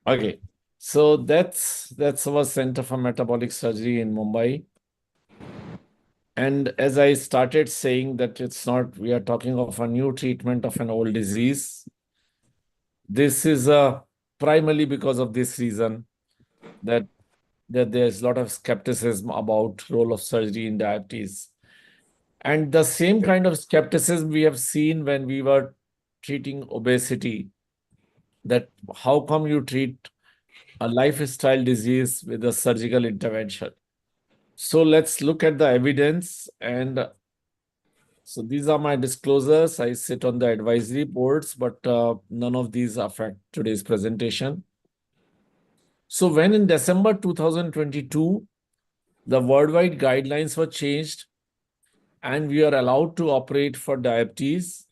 Okay. So that's our Center for Metabolic Surgery in Mumbai. And as I started saying that it's not, we are talking of a new treatment of an old disease. This is primarily because of this reason that there's a lot of skepticism about role of surgery in diabetes. And the same kind of skepticism we have seen when we were treating obesity, that how come you treat a lifestyle disease with a surgical intervention? So let's look at the evidence. And so these are my disclosures. I sit on the advisory boards, but none of these affect today's presentation. So when in December 2022, the worldwide guidelines were changed and we are allowed to operate for diabetes,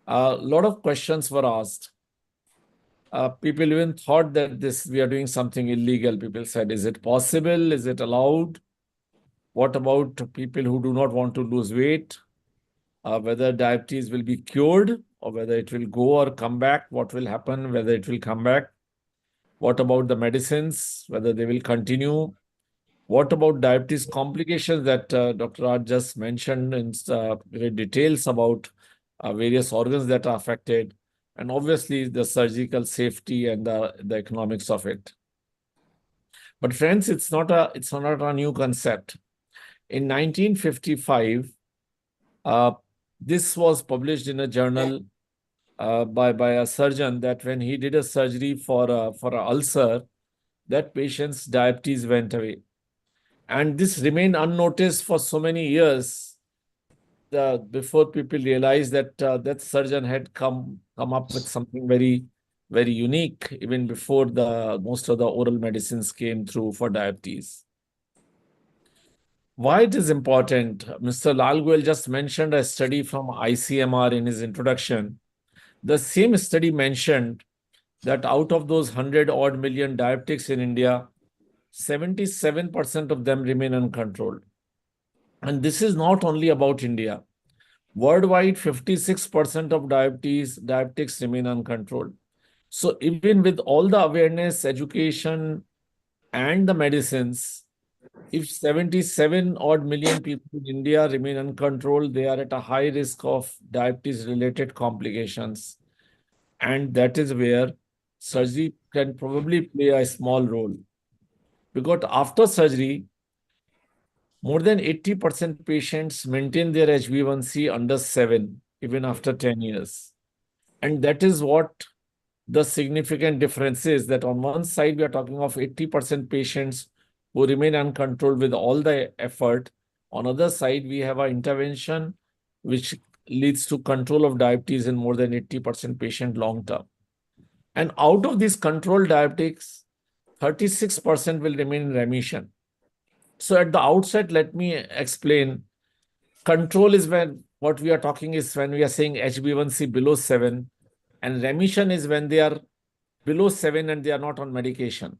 a lot of questions were asked. People even thought that we are doing something illegal. People said, is it possible? Is it allowed? What about people who do not want to lose weight? Whether diabetes will be cured or whether it will go or come back? What will happen, whether it will come back? What about the medicines, whether they will continue? What about diabetes complications that Dr. Raj just mentioned in great details about various organs that are affected, and obviously the surgical safety and the economics of it. But friends, it's not a new concept. In 1955, this was published in a journal by a surgeon, that when he did a surgery for an ulcer, that patient's diabetes went away. And this remained unnoticed for so many years before people realized that that surgeon had come up with something very, very unique even before most of the oral medicines came through for diabetes. Why it is important? Mr. Lalgoel just mentioned a study from ICMR in his introduction. The same study mentioned that out of those 100 odd million diabetics in India, 77% of them remain uncontrolled. And this is not only about India. Worldwide, 56% of diabetics remain uncontrolled. So even with all the awareness, education, and the medicines, if 77 odd million people in India remain uncontrolled, they are at a high risk of diabetes-related complications. And that is where surgery can probably play a small role. Because after surgery, more than 80% patients maintain their HbA1c under 7, even after 10 years. And that is what the significant difference is, that on one side, we are talking of 80% patients who remain uncontrolled with all the effort. On the other side, we have an intervention which leads to control of diabetes in more than 80% patient long term. And out of these controlled diabetics, 36% will remain in remission. So at the outset, let me explain. Control is when what we are talking is when we are saying HbA1c below 7, and remission is when they are below 7 and they are not on medication.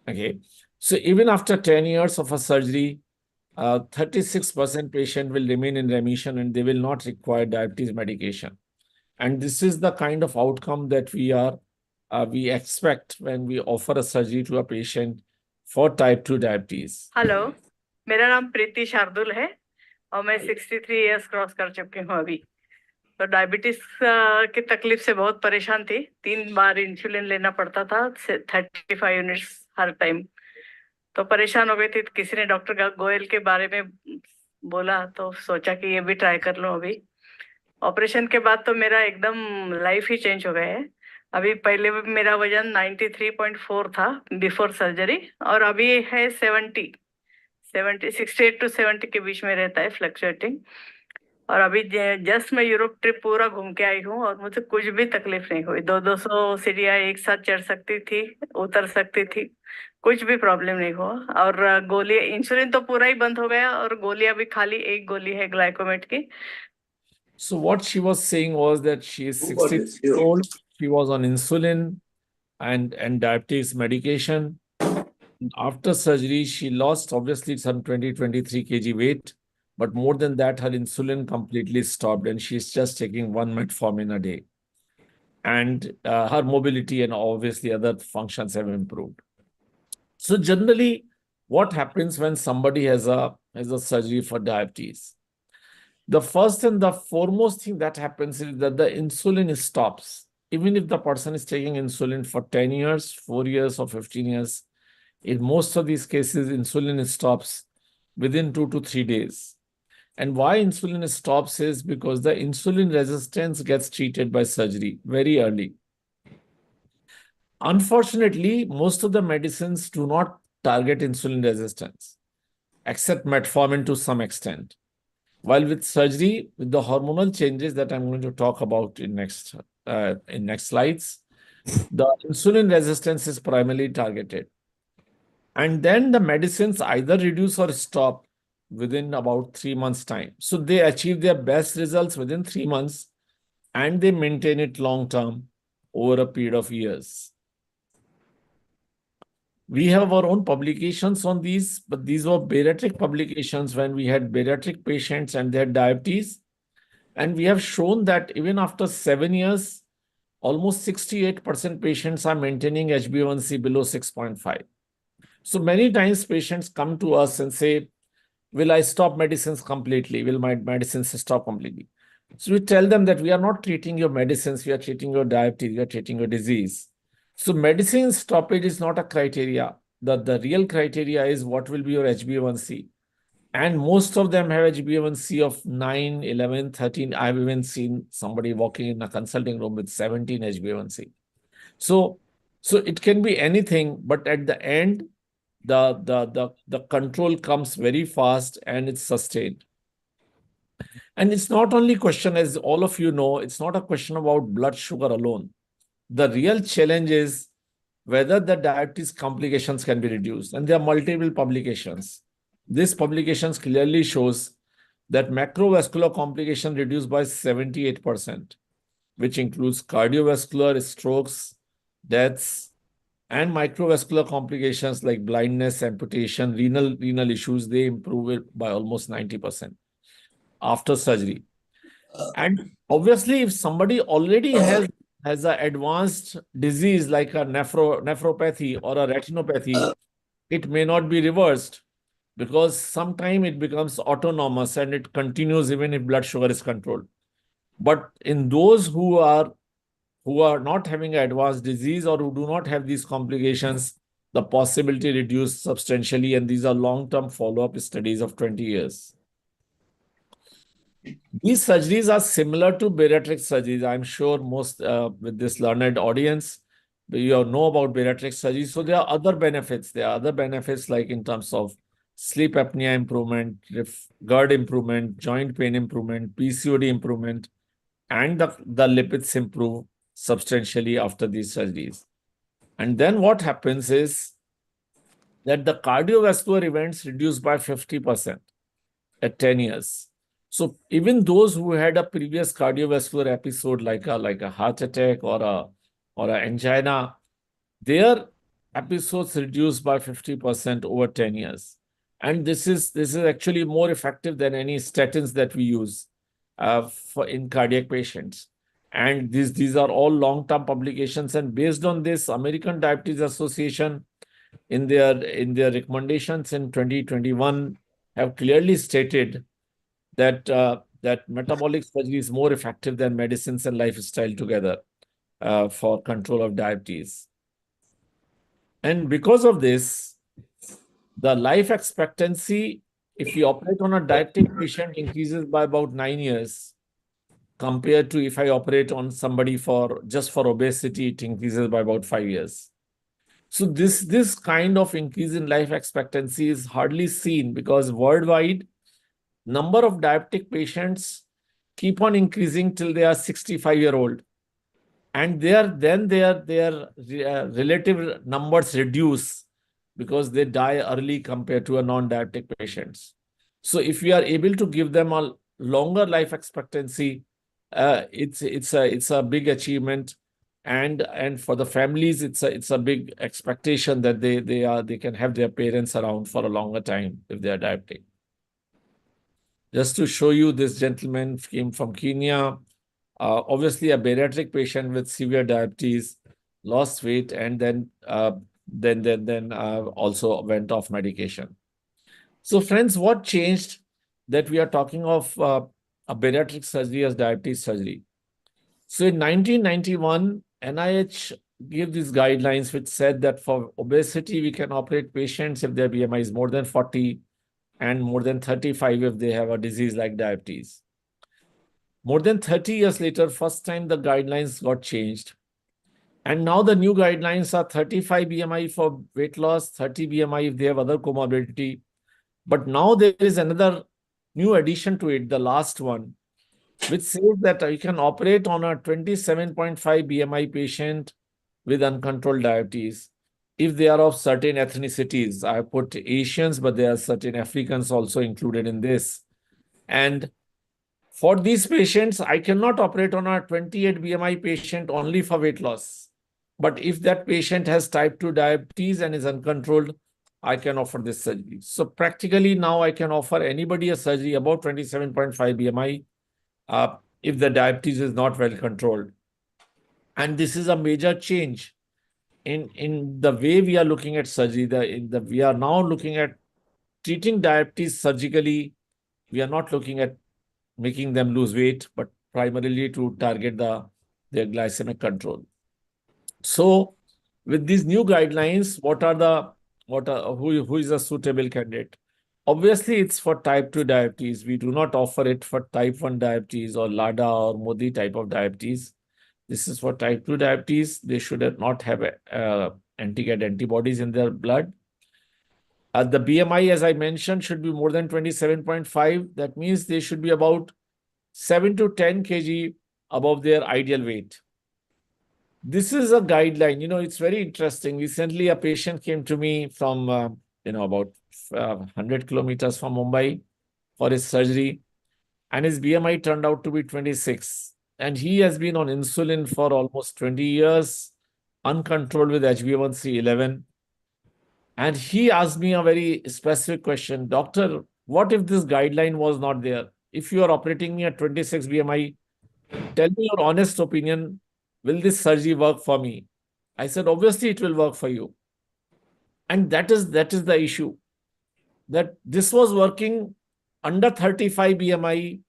Okay. So even after 10 years of a surgery, 36% patient will remain in remission and they will not require diabetes medication. And this is the kind of outcome that we expect when we offer a surgery to a patient for type 2 diabetes. Hello, मेरा नाम प्रीति शार्दुल है और मैं 63 years cross कर चुकी हूँ अभी। तो डायबिटीज की तकलीफ से बहुत परेशान थी। 3 बार इंसुलिन लेना पड़ता था, 35 यूनिट्स हर टाइम। तो परेशान हो गई थी। किसी ने डॉक्टर गोयल के बारे में बोला तो सोचा कि ये भी ट्राई कर लो। अभी ऑपरेशन के बाद तो मेरा एकदम लाइफ ही चेंज हो गया है। अभी पहले मेरा वजन 93.4 था बिफोर सर्जरी और अभी है 68 to 70 के बीच में रहता है, फ्लक्चुएटिंग। और अभी जस्ट मैं यूरोप ट्रिप पूरा घूम के आई हूँ और मुझे कुछ भी तकलीफ नहीं हुई। 200 सीढ़ियाँ एक साथ चढ़ सकती थी, उतर सकती थी, कुछ भी प्रॉब्लम नहीं हुआ। और गोली इंसुलिन तो पूरा ही बंद हो गया और गोलियां भी खाली एक गोली है ग्लाइकोमेट की। So what she was saying was that she is 60 years old. She was on insulin and diabetes medication. After surgery, she lost obviously some 20-23 kg weight, but more than that, her insulin completely stopped and she's just taking 1 metformin a day. And her mobility and obviously other functions have improved. So generally, what happens when somebody has a surgery for diabetes? The first and the foremost thing that happens is that the insulin stops. Even if the person is taking insulin for 10 years, 4 years, or 15 years, in most of these cases, insulin stops within 2 to 3 days. And why insulin stops is because the insulin resistance gets treated by surgery very early. Unfortunately, most of the medicines do not target insulin resistance, except metformin to some extent. While with surgery, with the hormonal changes that I'm going to talk about in next slides, the insulin resistance is primarily targeted. And then the medicines either reduce or stop within about 3 months' time. So they achieve their best results within 3 months and they maintain it long-term over a period of years. We have our own publications on these, but these were bariatric publications when we had bariatric patients and they had diabetes. And we have shown that even after 7 years, almost 68% patients are maintaining HbA1c below 6.5. So many times patients come to us and say, will I stop medicines completely? Will my medicines stop completely? So we tell them that we are not treating your medicines, we are treating your diabetes, we are treating your disease. So medicine stoppage is not a criteria. The real criteria is what will be your HbA1c. And most of them have HbA1c of 9, 11, 13. I've even seen somebody walking in a consulting room with 17 HbA1c. So it can be anything, but at the end, the control comes very fast and it's sustained. And it's not only question, as all of you know, it's not a question about blood sugar alone. The real challenge is whether the diabetes complications can be reduced. And there are multiple publications. These publications clearly shows that macrovascular complication reduced by 78%, which includes cardiovascular, strokes, deaths, and microvascular complications like blindness, amputation, renal issues. They improve it by almost 90% after surgery. And obviously, if somebody already has an advanced disease like a nephropathy or a retinopathy, it may not be reversed because sometime it becomes autonomous and it continues even if blood sugar is controlled. But in those who are not having an advanced disease or who do not have these complications, the possibility reduced substantially, and these are long-term follow-up studies of 20 years. These surgeries are similar to bariatric surgeries. I'm sure most with this learned audience, you know about bariatric surgery. So there are other benefits. There are other benefits like in terms of sleep apnea improvement, GERD improvement, joint pain improvement, PCOD improvement, and the lipids improve substantially after these surgeries. And then what happens is that the cardiovascular events reduce by 50% at 10 years. So even those who had a previous cardiovascular episode like a heart attack or a angina, their episodes reduced by 50% over 10 years. And this is actually more effective than any statins that we use in cardiac patients. And these are all long-term publications. And based on this, American Diabetes Association in their recommendations in 2021 have clearly stated that that metabolic surgery is more effective than medicines and lifestyle together for control of diabetes. And because of this, the life expectancy, if we operate on a diabetic patient, increases by about 9 years compared to if I operate on somebody just for obesity, it increases by about 5 years. So this kind of increase in life expectancy is hardly seen because worldwide, number of diabetic patients keep on increasing till they are 65-year-old. And their relative numbers reduce because they die early compared to a non-diabetic patients. So if we are able to give them a longer life expectancy, it's a big achievement, and for the families, it's a big expectation that they can have their parents around for a longer time if they are diabetic. Just to show you, this gentleman came from Kenya. Obviously, a bariatric patient with severe diabetes, lost weight, and then also went off medication. So, friends, what changed that we are talking of a bariatric surgery as diabetes surgery? So, in 1991, NIH gave these guidelines which said that for obesity, we can operate patients if their BMI is more than 40 and more than 35 if they have a disease like diabetes. More than 30 years later, first time the guidelines got changed. And now the new guidelines are 35 BMI for weight loss, 30 BMI if they have other comorbidity. But now there is another new addition to it, the last one, which says that you can operate on a 27.5 BMI patient with uncontrolled diabetes if they are of certain ethnicities. I put Asians, but there are certain Africans also included in this. And for these patients, I cannot operate on a 28 BMI patient only for weight loss. But if that patient has type 2 diabetes and is uncontrolled, I can offer this surgery. So practically now I can offer anybody a surgery about 27.5 BMI if the diabetes is not well controlled. And this is a major change in the way we are looking at surgery. We are now looking at treating diabetes surgically. We are not looking at making them lose weight, but primarily to target their glycemic control. So with these new guidelines, who is a suitable candidate? Obviously, it's for type 2 diabetes. We do not offer it for type 1 diabetes or LADA or MODI type of diabetes. This is for type 2 diabetes. They should not have anti-GAD antibodies in their blood. The BMI, as I mentioned, should be more than 27.5. That means they should be about 7 to 10 kg above their ideal weight. This is a guideline. It's very interesting. Recently, a patient came to me from, about 100 kilometers from Mumbai for his surgery, and his BMI turned out to be 26. And he has been on insulin for almost 20 years, uncontrolled with HbA1c 11. And he asked me a very specific question, Doctor, what if this guideline was not there? If you are operating me at 26 BMI, tell me your honest opinion, will this surgery work for me? I said, obviously it will work for you. And that is the issue, that this was working under 35 BMI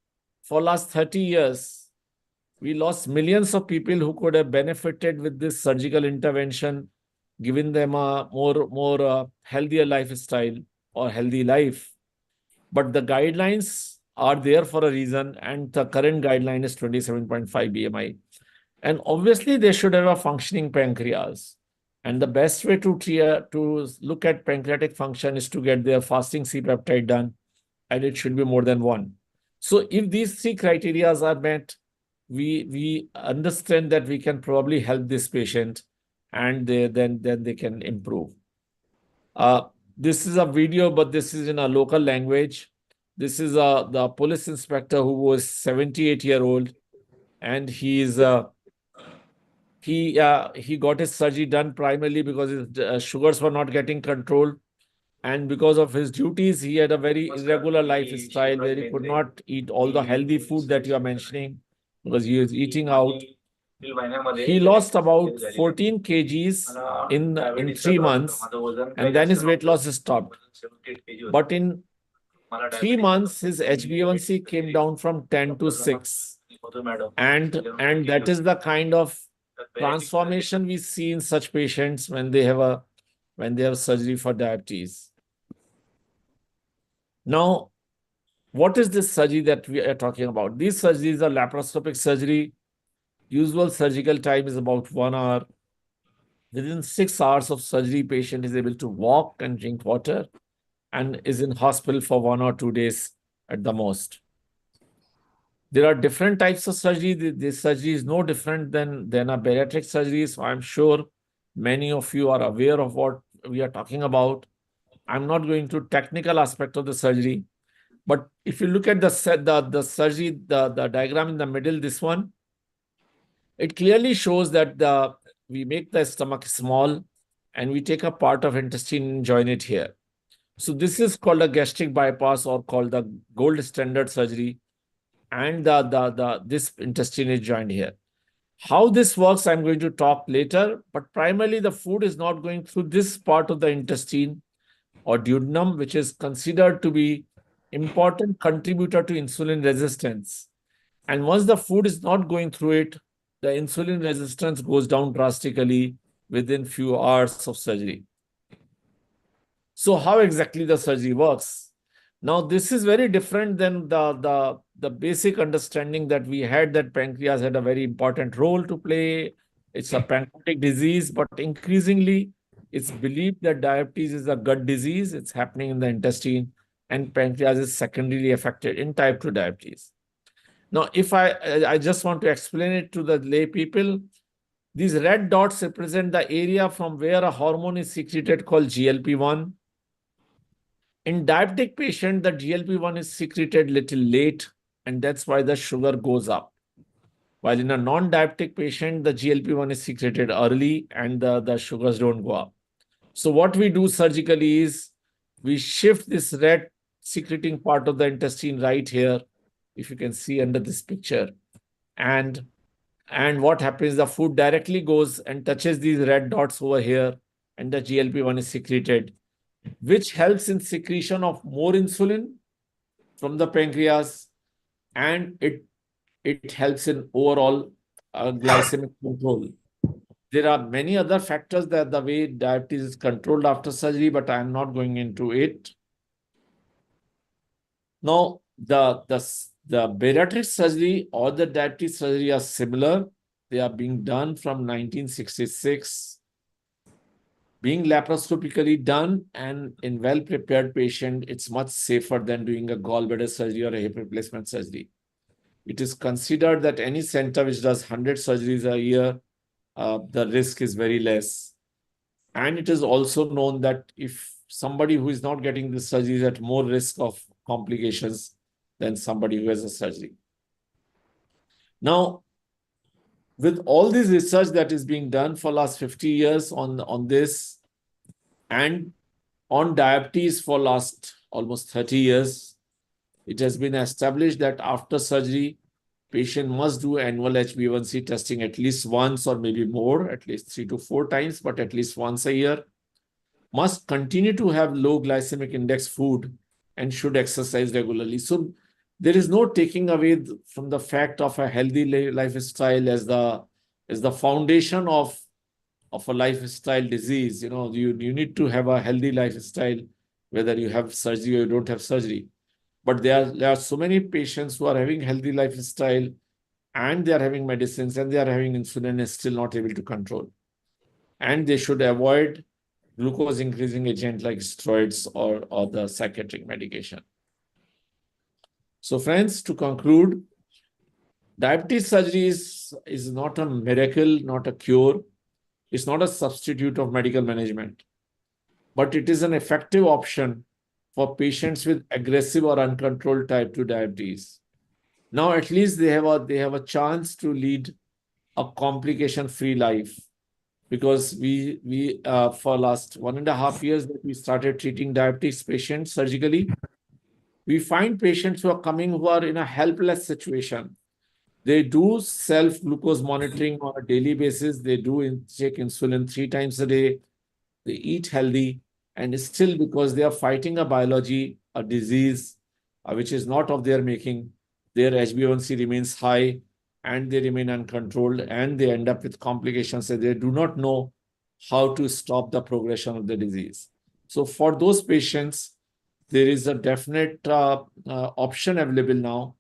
for last 30 years. We lost millions of people who could have benefited with this surgical intervention, giving them a more healthier lifestyle or healthy life. But the guidelines are there for a reason, and the current guideline is 27.5 BMI. And obviously, they should have a functioning pancreas. And the best way to look at pancreatic function is to get their fasting C-peptide done, and it should be more than 1. So if these 3 criteria are met, we understand that we can probably help this patient, and then they can improve. This is a video, but this is in a local language. This is the police inspector who was 78-year-old, and he got his surgery done primarily because his sugars were not getting controlled. And because of his duties, he had a very irregular lifestyle where he could not eat all the healthy food that you are mentioning because he was eating out. He lost about 14 kgs in 3 months, and then his weight loss stopped. But in 3 months, his HbA1c came down from 10 to 6. And that is the kind of transformation we see in such patients when they have surgery for diabetes. Now, what is this surgery that we are talking about? These surgeries are laparoscopic surgery. Usual surgical time is about 1 hour. Within 6 hours of surgery, patient is able to walk and drink water and is in hospital for 1 or 2 days at the most. There are different types of surgery. This surgery is no different than a bariatric surgery. So I'm sure many of you are aware of what we are talking about. I'm not going to technical aspect of the surgery, but if you look at the surgery, the diagram in the middle, this one, it clearly shows that we make the stomach small and we take a part of intestine and join it here. So this is called a gastric bypass or called the gold standard surgery. And this intestine is joined here. How this works, I'm going to talk later, but primarily the food is not going through this part of the intestine or duodenum, which is considered to be important contributor to insulin resistance. And once the food is not going through it, the insulin resistance goes down drastically within few hours of surgery. So how exactly the surgery works? Now, this is very different than the basic understanding that we had, that pancreas had a very important role to play. It's a pancreatic disease, but increasingly it's believed that diabetes is a gut disease. It's happening in the intestine, and pancreas is secondarily affected in type 2 diabetes. Now, if I just want to explain it to the lay people, these red dots represent the area from where a hormone is secreted called GLP-1. In diabetic patient, the GLP-1 is secreted little late, and that's why the sugar goes up. While in a non-diabetic patient, the GLP-1 is secreted early and the sugars don't go up. So what we do surgically is we shift this red secreting part of the intestine right here, if you can see under this picture. And what happens, the food directly goes and touches these red dots over here, and the GLP-1 is secreted, which helps in secretion of more insulin from the pancreas, and it helps in overall glycemic control. There are many other factors that the way diabetes is controlled after surgery, but I am not going into it. Now, the bariatric surgery or the diabetes surgery are similar. They are being done from 1966. Being laparoscopically done and in well-prepared patient, it's much safer than doing a gallbladder surgery or a hip replacement surgery. It is considered that any center which does 100 surgeries a year the risk is very less. And it is also known that if somebody who is not getting this surgery is at more risk of complications than somebody who has a surgery. Now, with all this research that is being done for last 50 years on this and on diabetes for last almost 30 years, it has been established that after surgery, patient must do annual HbA1c testing at least once or maybe more, at least 3 to 4 times, but at least once a year. Must continue to have low glycemic index food and should exercise regularly. So there is no taking away from the fact of a healthy lifestyle as the foundation of a lifestyle disease. You need to have a healthy lifestyle, whether you have surgery or you don't have surgery. But there are so many patients who are having healthy lifestyle and they are having medicines and they are having insulin and still not able to control. And they should avoid glucose increasing agent like steroids or the psychiatric medication. So friends, to conclude, diabetes surgery is not a miracle, not a cure. It's not a substitute of medical management, but it is an effective option for patients with aggressive or uncontrolled type 2 diabetes. Now, at least they have a chance to lead a complication-free life, because we for last 1.5 years that we started treating diabetes patients surgically, we find patients who are coming who are in a helpless situation. They do self-glucose monitoring on a daily basis. They do take insulin 3 times a day. They eat healthy, and still, because they are fighting a biology, a disease, which is not of their making, their HbA1c remains high, and they remain uncontrolled, and they end up with complications that they do not know how to stop the progression of the disease. So for those patients, there is a definite option available now,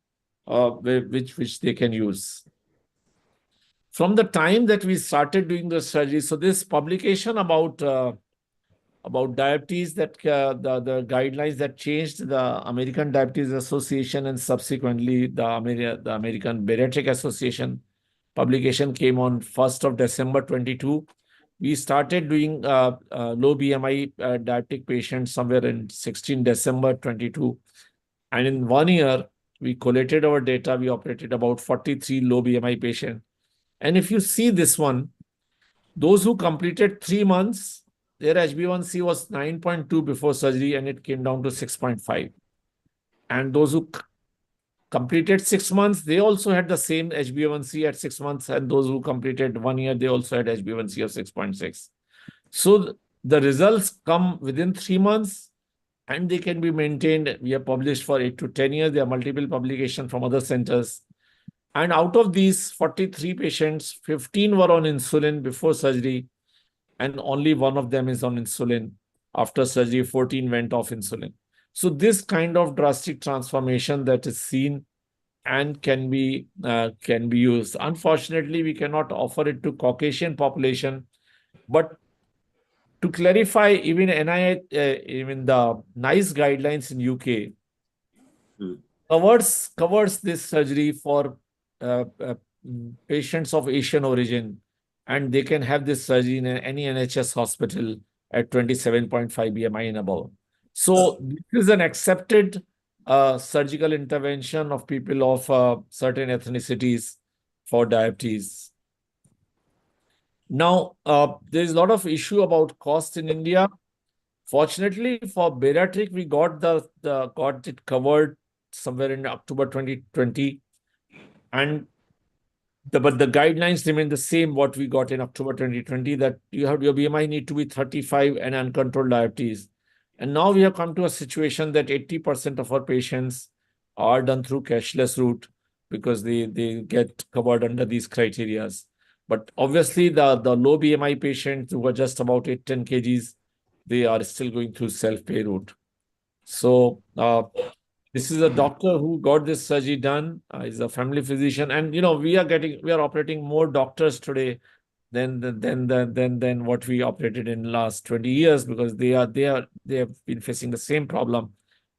which they can use. From the time that we started doing the surgery, so this publication about diabetes, that the guidelines that changed, the American Diabetes Association and subsequently the American Bariatric Association publication came on 1st of December 22. We started doing low BMI diabetic patients somewhere in 16 December 22. And in 1 year, we collated our data. We operated about 43 low BMI patients. And if you see this one, those who completed 3 months, their HbA1c was 9.2 before surgery, and it came down to 6.5. And those who completed 6 months, they also had the same HbA1c at 6 months. And those who completed 1 year, they also had HbA1c of 6.6. So the results come within 3 months, and they can be maintained. We have published for 8 to 10 years. There are multiple publications from other centers. And out of these 43 patients, 15 were on insulin before surgery, and only 1 of them is on insulin. After surgery, 14 went off insulin. So this kind of drastic transformation that is seen and can be used. Unfortunately, we cannot offer it to Caucasian population, but to clarify, even NIH, even the NICE guidelines in UK covers this surgery for patients of Asian origin, and they can have this surgery in any NHS hospital at 27.5 BMI and above. So this is an accepted surgical intervention of people of certain ethnicities for diabetes. Now, there is a lot of issue about cost in India. Fortunately, for bariatric, we got it covered somewhere in October 2020, and but the guidelines remain the same what we got in October 2020, that your BMI need to be 35 and uncontrolled diabetes. And now we have come to a situation that 80% of our patients are done through cashless route because they get covered under these criteria. But obviously the low BMI patients who are just about 8-10 kgs, they are still going through self-pay route. So this is a doctor who got this surgery done. He's a family physician, and we are operating more doctors today than what we operated in the last 20 years, because they have been facing the same problem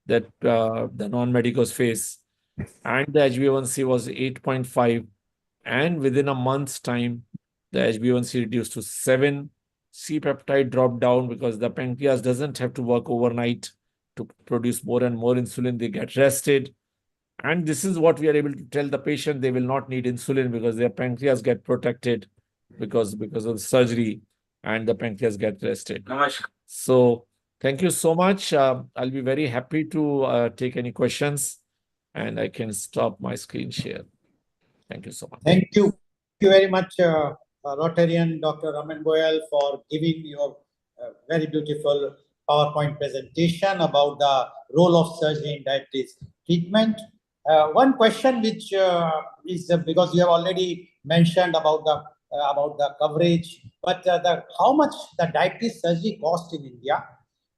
that the non-medicals face. And the HbA1c was 8.5, and within a month's time, the HbA1c reduced to 7. C-peptide dropped down because the pancreas doesn't have to work overnight to produce more and more insulin. They get rested. And this is what we are able to tell the patient. They will not need insulin because their pancreas get protected because of the surgery, and the pancreas get rested. So thank you so much. I'll be very happy to take any questions, and I can stop my screen share. Thank you so much. Thank you. Thank you very much, Rotarian Dr. Raman Goyal, for giving your very beautiful PowerPoint presentation about the role of surgery in diabetes treatment. One question which is because you have already mentioned about the coverage, but how much the diabetes surgery cost in India?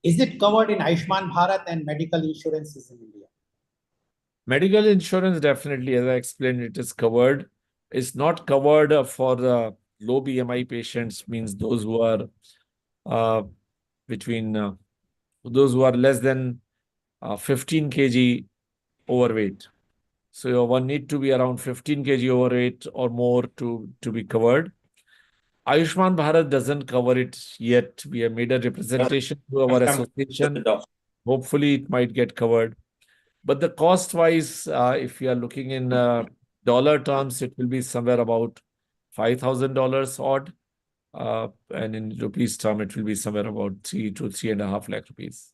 Is it covered in Ayushman Bharat and medical insurances in India? Medical insurance, definitely, as I explained, it is covered. It's not covered for the low BMI patients, means those who are those who are less than 15 kg overweight. So one need to be around 15 kg overweight or more to be covered. Ayushman Bharat doesn't cover it yet. We have made a representation to our association. Hopefully, it might get covered. But the cost-wise, if you are looking in dollar terms, it will be somewhere about $5,000 odd. And in rupees term, it will be somewhere about 3 to 3.5 lakh rupees.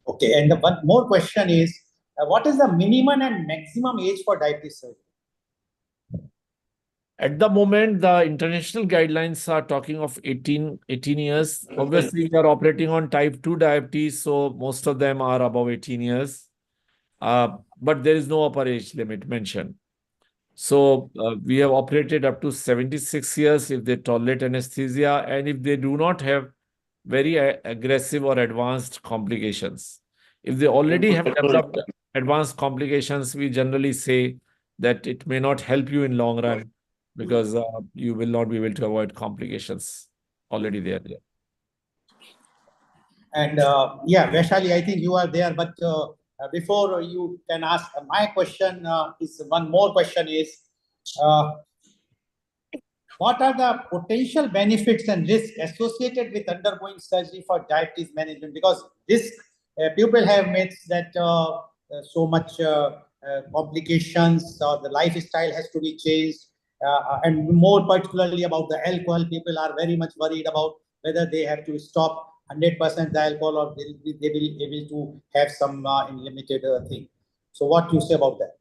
Okay, and the one more question is, what is the minimum and maximum age for diabetes surgery? At the moment, the international guidelines are talking of 18 years. Obviously, we are operating on type 2 diabetes, so most of them are above 18 years. But there is no upper age limit mentioned. So we have operated up to 76 years if they tolerate anesthesia and if they do not have very aggressive or advanced complications. If they already have developed advanced complications, we generally say that it may not help you in long run because you will not be able to avoid complications already there. And yeah, Vaishali, I think you are there, but before you can ask my question, is one more question is, what are the potential benefits and risks associated with undergoing surgery for diabetes management? Because this people have myths that so much complications or the lifestyle has to be changed, and more particularly about the alcohol. People are very much worried about whether they have to stop 100% the alcohol or they will be able to have some limited thing. So what you say about that?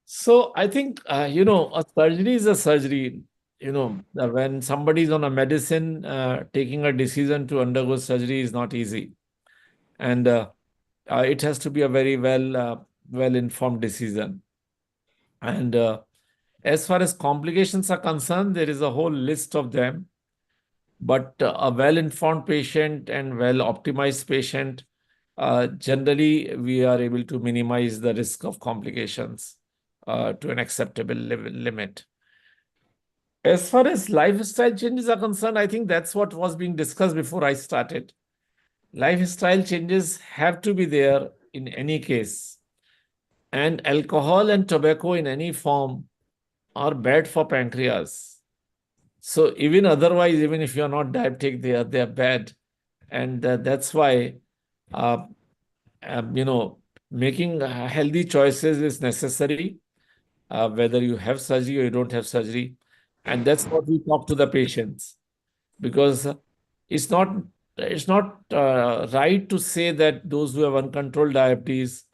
So I think, a surgery is a surgery. When somebody is on a medicine, taking a decision to undergo surgery is not easy. And it has to be a very well-informed decision. And as far as complications are concerned, there is a whole list of them. But a well-informed patient and well-optimized patient, generally, we are able to minimize the risk of complications to an acceptable limit. As far as lifestyle changes are concerned, I think that's what was being discussed before I started. Lifestyle changes have to be there in any case. And alcohol and tobacco in any form are bad for pancreas. So even otherwise, even if you're not diabetic, they are bad. And that's why, making healthy choices is necessary, whether you have surgery or you don't have surgery. And that's what we talk to the patients, because it's not right to say that those who have uncontrolled diabetes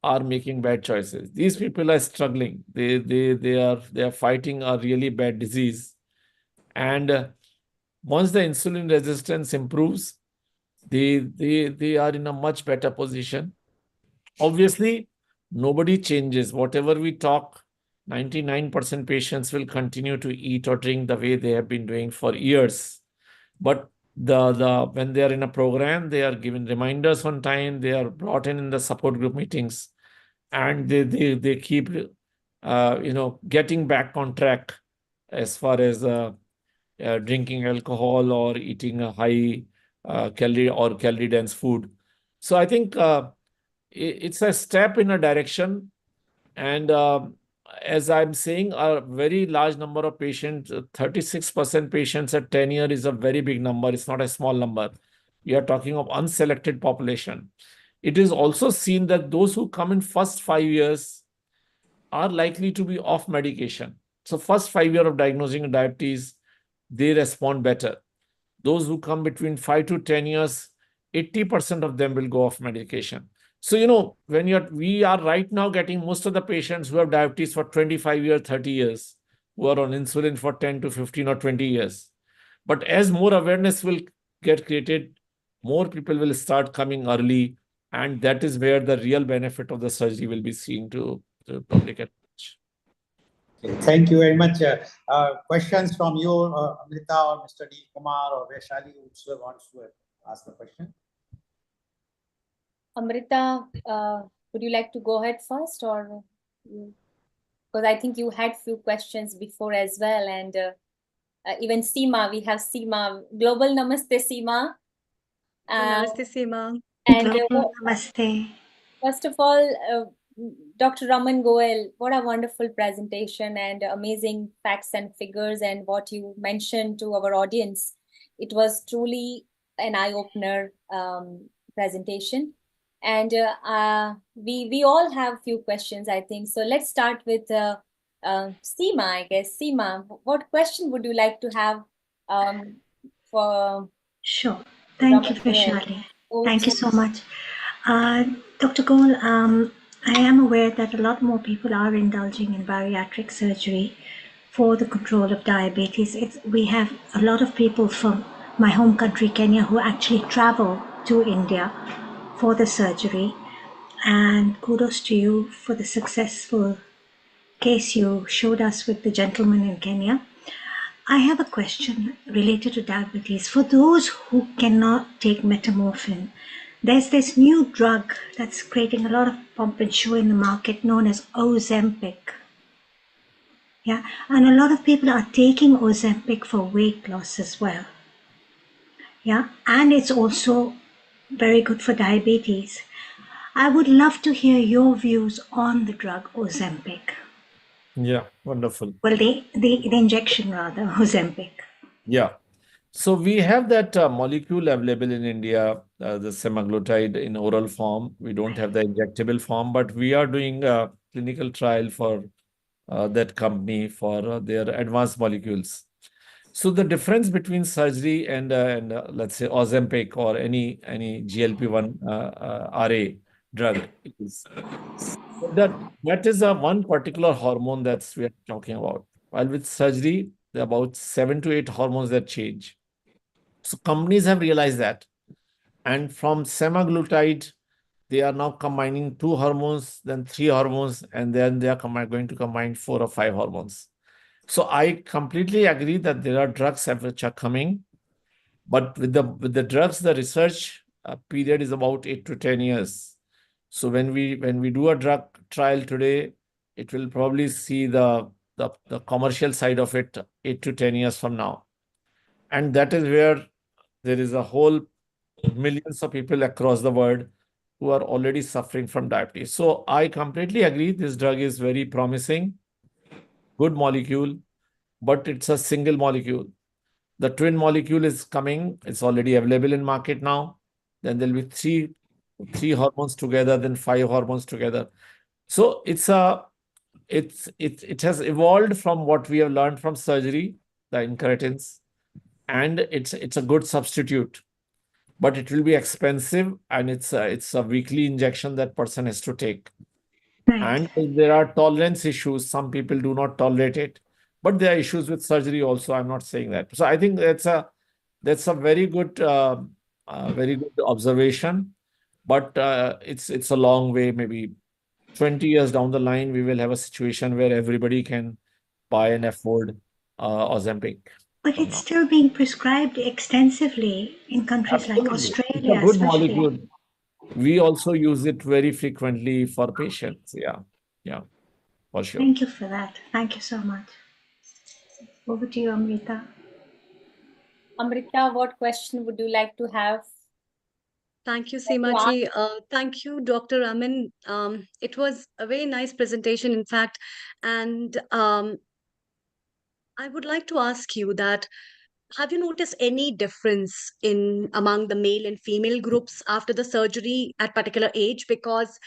are making bad choices. These people are struggling. They are fighting a really bad disease. And once the insulin resistance improves, they are in a much better position. Obviously, nobody changes. Whatever we talk, 99% patients will continue to eat or drink the way they have been doing for years. But when they are in a program, they are given reminders on time, they are brought in the support group meetings, and they keep getting back on track as far as drinking alcohol or eating a high calorie dense food. So I think it's a step in a direction, and as I'm saying, a very large number of patients, 36% patients at 10 years is a very big number. It's not a small number. We are talking of unselected population. It is also seen that those who come in first 5 years are likely to be off medication. So first 5 years of diagnosing diabetes, they respond better. Those who come between 5 to 10 years, 80% of them will go off medication. So, you know, when we are right now getting most of the patients who have diabetes for 25 years, 30 years, who are on insulin for 10 to 15 or 20 years. But as more awareness will get created, more people will start coming early. And that is where the real benefit of the surgery will be seen to the public at large. Thank you very much. Questions from you, Amrita or Mr. Neil Kumar or Vaishali, whoever wants to ask the question. Amrita, would you like to go ahead first, or because I think you had few questions before as well, and even Seema, we have Seema. Global Namaste, Seema. Namaste, Seema. And Global Namaste. First of all, Dr. Raman Goel, what a wonderful presentation and amazing facts and figures and what you mentioned to our audience. It was truly an eye-opener presentation. And we all have few questions, I think. So let's start with Seema, I guess. Seema, what question would you like to have for... Sure. Thank you, Vaishali. Thank you so much. Dr. Goel, I am aware that a lot more people are indulging in bariatric surgery for the control of diabetes. We have a lot of people from my home country, Kenya, who actually travel to India for the surgery. And kudos to you for the successful case you showed us with the gentleman in Kenya. I have a question related to diabetes. For those who cannot take metformin, there's this new drug that's creating a lot of pump and show in the market known as Ozempic. Yeah, and a lot of people are taking Ozempic for weight loss as well. Yeah, and it's also very good for diabetes. I would love to hear your views on the drug Ozempic. Yeah, wonderful. Well, the injection rather, Ozempic. Yeah. So we have that molecule available in India, the semaglutide in oral form. We don't have the injectable form, but we are doing a clinical trial for that company for their advanced molecules. So the difference between surgery and let's say Ozempic or any GLP-1 RA drug is that is one particular hormone that we are talking about. While with surgery, there are about 7 to 8 hormones that change. So companies have realized that. And from semaglutide, they are now combining 2 hormones, then 3 hormones, and then they are going to combine 4 or 5 hormones. So I completely agree that there are drugs which are coming, but with the drugs, the research period is about 8 to 10 years. So when we do a drug trial today, it will probably see the commercial side of it 8 to 10 years from now. And that is where there is a whole millions of people across the world who are already suffering from diabetes. So I completely agree. This drug is very promising, good molecule, but it's a single molecule. The twin molecule is coming. It's already available in market now. Then there'll be three hormones together, then 5 hormones together. So it has evolved from what we have learned from surgery, the incretins, and it's a good substitute, but it will be expensive, and it's a weekly injection that person has to take. Right. And there are tolerance issues. Some people do not tolerate it, but there are issues with surgery also. I'm not saying that. So I think that's a very good observation. But it's a long way. Maybe 20 years down the line, we will have a situation where everybody can buy and afford Ozempic. But it's still being prescribed extensively in countries like Australia. It's a good molecule. We also use it very frequently for patients. Yeah, for sure. Thank you for that. Thank you so much. Over to you, Amrita. Amrita, what question would you like to have? Thank you, Seemaji. Thank you, Dr. Amin. It was a very nice presentation, in fact. And I would like to ask you that, have you noticed any difference in among the male and female groups after the surgery at particular age? Because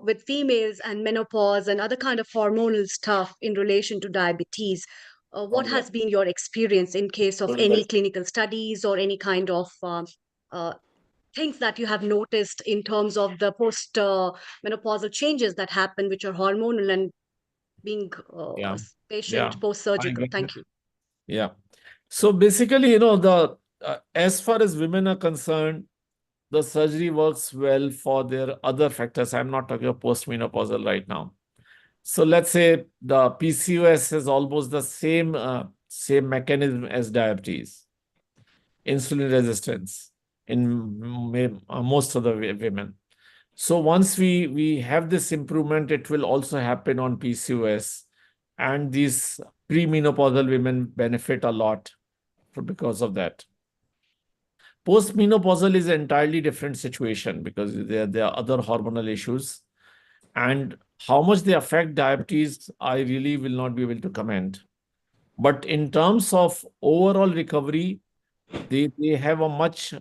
with females and menopause and other kind of hormonal stuff in relation to diabetes, what has been your experience in case of any clinical studies or any kind of things that you have noticed in terms of the post menopausal changes that happen, which are hormonal and being Yeah. a patient post surgical? Thank you. Yeah. So basically, you know, the as far as women are concerned, the surgery works well for their other factors. I'm not talking about postmenopausal right now. So let's say the PCOS is almost the same mechanism as diabetes, insulin resistance in most of the women. So once we have this improvement, it will also happen on PCOS, and these premenopausal women benefit a lot because of that. Postmenopausal is an entirely different situation because there are other hormonal issues, and how much they affect diabetes, I really will not be able to comment. But in terms of overall recovery, they have a much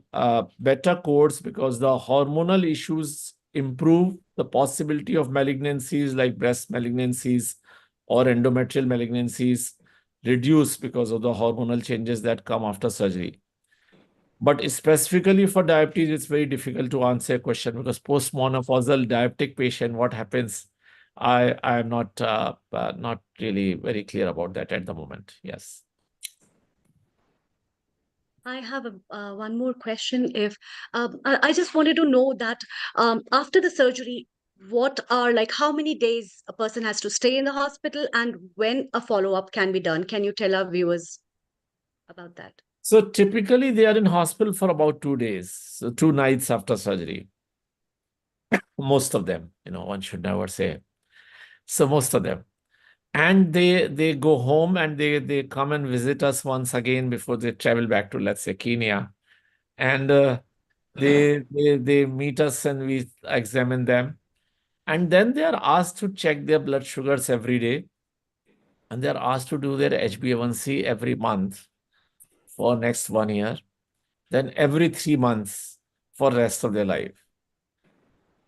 better course because the hormonal issues improve, the possibility of malignancies like breast malignancies or endometrial malignancies reduce because of the hormonal changes that come after surgery. But specifically for diabetes, it's very difficult to answer a question because postmenopausal diabetic patient, what happens? I am not really very clear about that at the moment. Yes. I have one more question. If I just wanted to know that after the surgery, what are like how many days a person has to stay in the hospital and when a follow-up can be done? Can you tell our viewers about that? So typically they are in hospital for about 2 days, so 2 nights after surgery. Most of them, you know, one should never say. So most of them. And they go home and they come and visit us once again before they travel back to, let's say, Kenya. And they meet us and we examine them. And then they are asked to check their blood sugars every day. And they are asked to do their HbA1c every month for next 1 year. Then every 3 months for the rest of their life.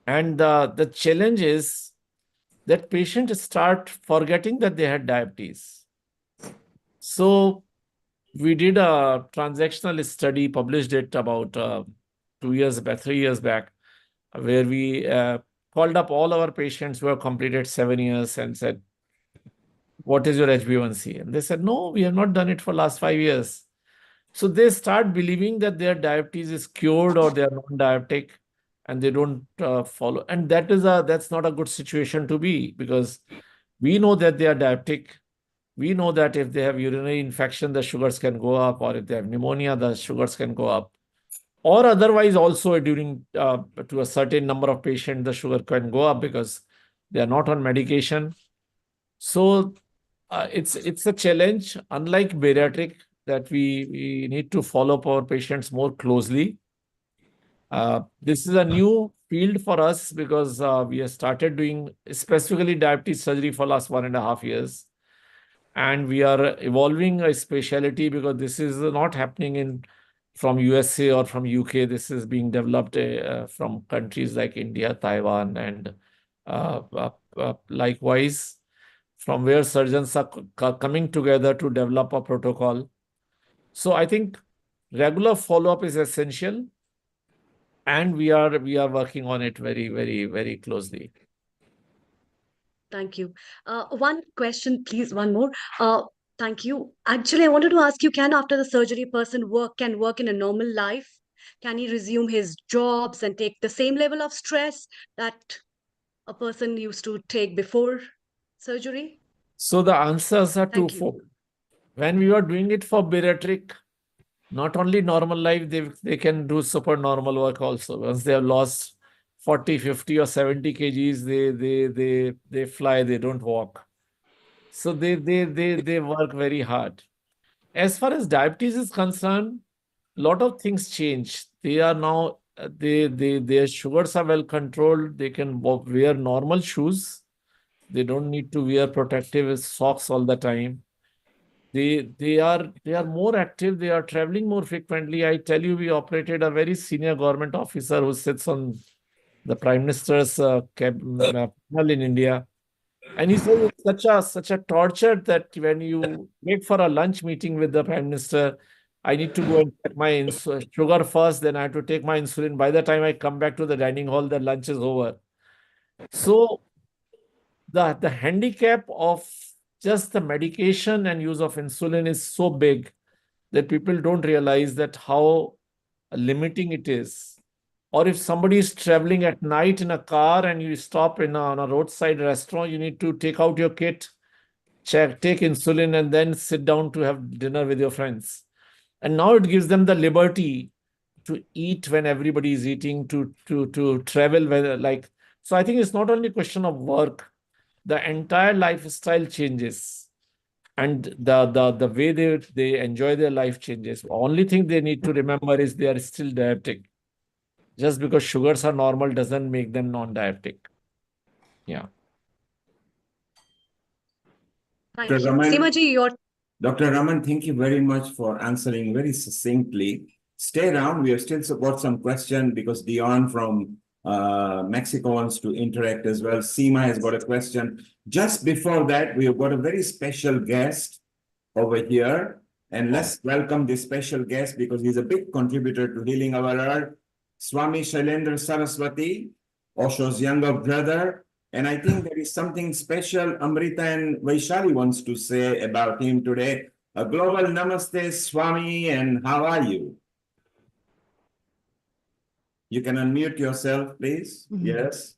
And the challenge is that patients start forgetting that they had diabetes. So we did a transactional study, published it about 2 years back, 3 years back, where we called up all our patients who have completed 7 years and said, what is your HbA1c? And they said, no, we have not done it for last 5 years. So they start believing that their diabetes is cured or they are non-diabetic and they don't follow. And that's not a good situation to be because we know that they are diabetic. We know that if they have urinary infection, the sugars can go up, or if they have pneumonia, the sugars can go up. Or otherwise also during to a certain number of patients, the sugar can go up because they are not on medication. So it's a challenge, unlike bariatric, that we need to follow up our patients more closely. This is a new field for us because we have started doing specifically diabetes surgery for last 1.5 years. And we are evolving a specialty because this is not happening from USA or from UK. This is being developed from countries like India, Taiwan, and likewise, from where surgeons are coming together to develop a protocol. So I think regular follow-up is essential, and we are working on it very, very, very closely. Thank you. One question, please. One more. Thank you. Actually, I wanted to ask you, can after the surgery person can work in a normal life? Can he resume his jobs and take the same level of stress that a person used to take before surgery? So the answers are twofold. When we were doing it for bariatric, not only normal life, they can do super normal work also. Once they have lost 40, 50 or 70 kgs, they fly, they don't walk. So they work very hard. As far as diabetes is concerned, a lot of things change. They are now their sugars are well controlled. They can wear normal shoes. They don't need to wear protective socks all the time. They are more active. They are traveling more frequently. I tell you, we operated a very senior government officer who sits on the Prime Minister's panel in India. And he said it's such a torture that when you wait for a lunch meeting with the Prime Minister, I need to go and check my sugar first, then I have to take my insulin. By the time I come back to the dining hall, the lunch is over. So the handicap of just the medication and use of insulin is so big that people don't realize that how limiting it is. Or if somebody is traveling at night in a car and you stop on a roadside restaurant, you need to take out your kit, take insulin, and then sit down to have dinner with your friends. And now it gives them the liberty to eat when everybody is eating, to travel so I think it's not only a question of work, the entire lifestyle changes. And the way they enjoy their life changes. The only thing they need to remember is they are still diabetic. Just because sugars are normal doesn't make them non-diabetic. Yeah. Thank you. Seemaji, Dr. Raman, thank you very much for answering very succinctly. Stay around. We have still got some questions because Dionne from Mexico wants to interact as well. Seema has got a question. Just before that, we have got a very special guest over here. And let's welcome this special guest because he's a big contributor to Healing Our Earth. Swami Shailendra Saraswati, Osho's younger brother. And I think there is something special Amrita and Vaishali wants to say about him today. A global namaste, Swami, and how are you? You can unmute yourself, please. Yes.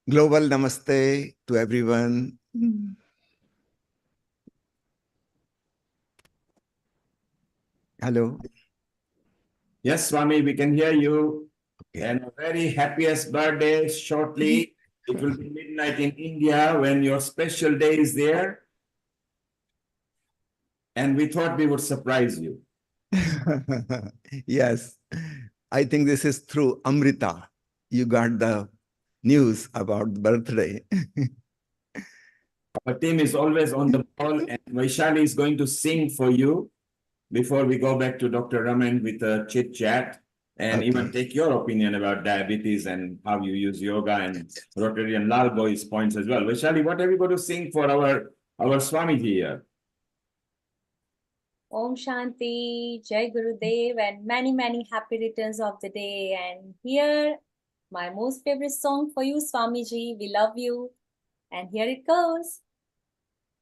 Global namaste to everyone. Hello. Yes, Swami, we can hear you. Okay. And a very happiest birthday shortly. It will be midnight in India when your special day is there. And we thought we would surprise you. Yes. I think this is through Amrita. You got the news about the birthday. Our team is always on the ball, and Vaishali is going to sing for you before we go back to Dr. Raman with a chit chat and even take your opinion about diabetes and how you use yoga and Rotarian Lal Goy's points as well. Vaishali, what have you got to sing for our Swamiji here? Om Shanti, Jai Gurudev, and many, many happy returns of the day. And here, my most favorite song for you, Swamiji. We love you. And here it goes.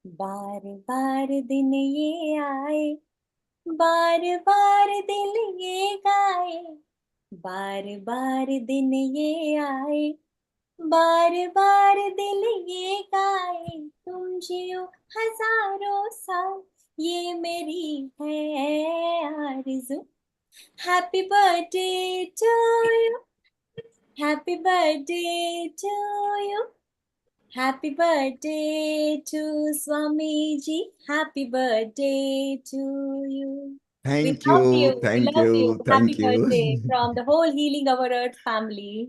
बार बार दिन ये आए, बार बार दिल ये गाए, बार बार दिन ये आए, बार बार दिल ये गाए, तुम जियो हजारों साल, ये मेरी है आरज़ू. Happy birthday to you, happy birthday to you. Happy birthday to Swamiji. Happy birthday to you. Thank you. Thank you. Happy birthday from the whole Healing Our Earth family.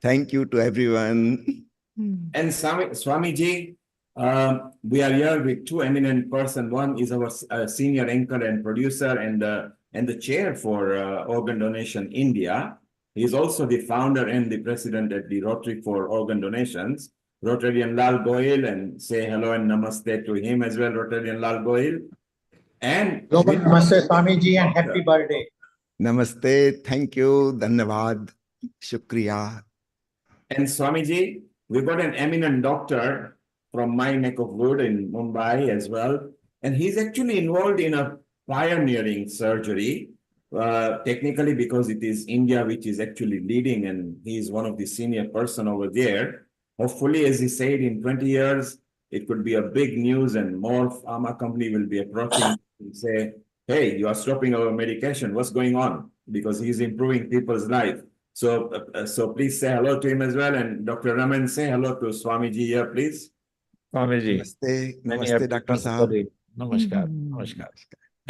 Thank you to everyone. And Swamiji, we are here with two eminent persons. One is our senior anchor and producer and the chair for Organ Donation India. He is also the founder and the president at the Rotary for Organ Donations. Rotarian Lal Goyal, and say hello and namaste to him as well, Rotarian Lal Goyal. And namaste, Swamiji, and happy birthday. Namaste, thank you, Dhanyavad, Shukriya. And Swamiji, we've got an eminent doctor from my neck of wood in Mumbai as well. And he's actually involved in a pioneering surgery, technically because it is India which is actually leading, and he's one of the senior person over there. Hopefully, as he said, in 20 years, it could be a big news and more pharma company will be approaching and say, hey, you are stopping our medication. What's going on? Because he's improving people's life. So please say hello to him as well. And Dr. Raman, say hello to Swamiji here, please. Swamiji. Namaste, namaste, Dr. Sahab. Namaskar. Namaskar.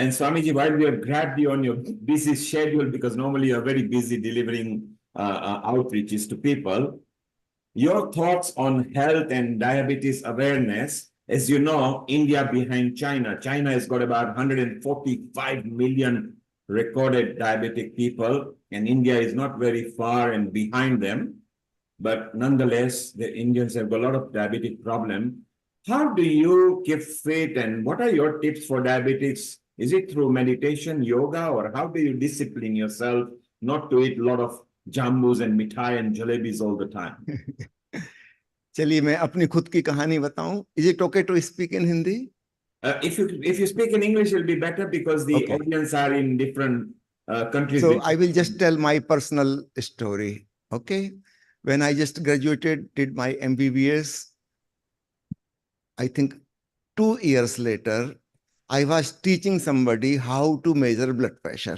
And Swamiji, while we have grabbed you on your busy schedule, because normally you're very busy delivering outreaches to people, your thoughts on health and diabetes awareness. As you know, India behind China. China has got about 145 million recorded diabetic people, and India is not very far and behind them. But nonetheless, the Indians have got a lot of diabetic problem. How do you keep fit, and what are your tips for diabetics? Is it through meditation, yoga, or how do you discipline yourself not to eat a lot of jambus and mithai and jalebis all the time? चलिए मैं अपनी खुद की कहानी बताऊं. Is it okay to speak in Hindi? If you speak in English, it'll be better because the audience are in different countries. So I will just tell my personal story. Okay, when I just graduated, did my MBBS, I think 2 years later, I was teaching somebody how to measure blood pressure.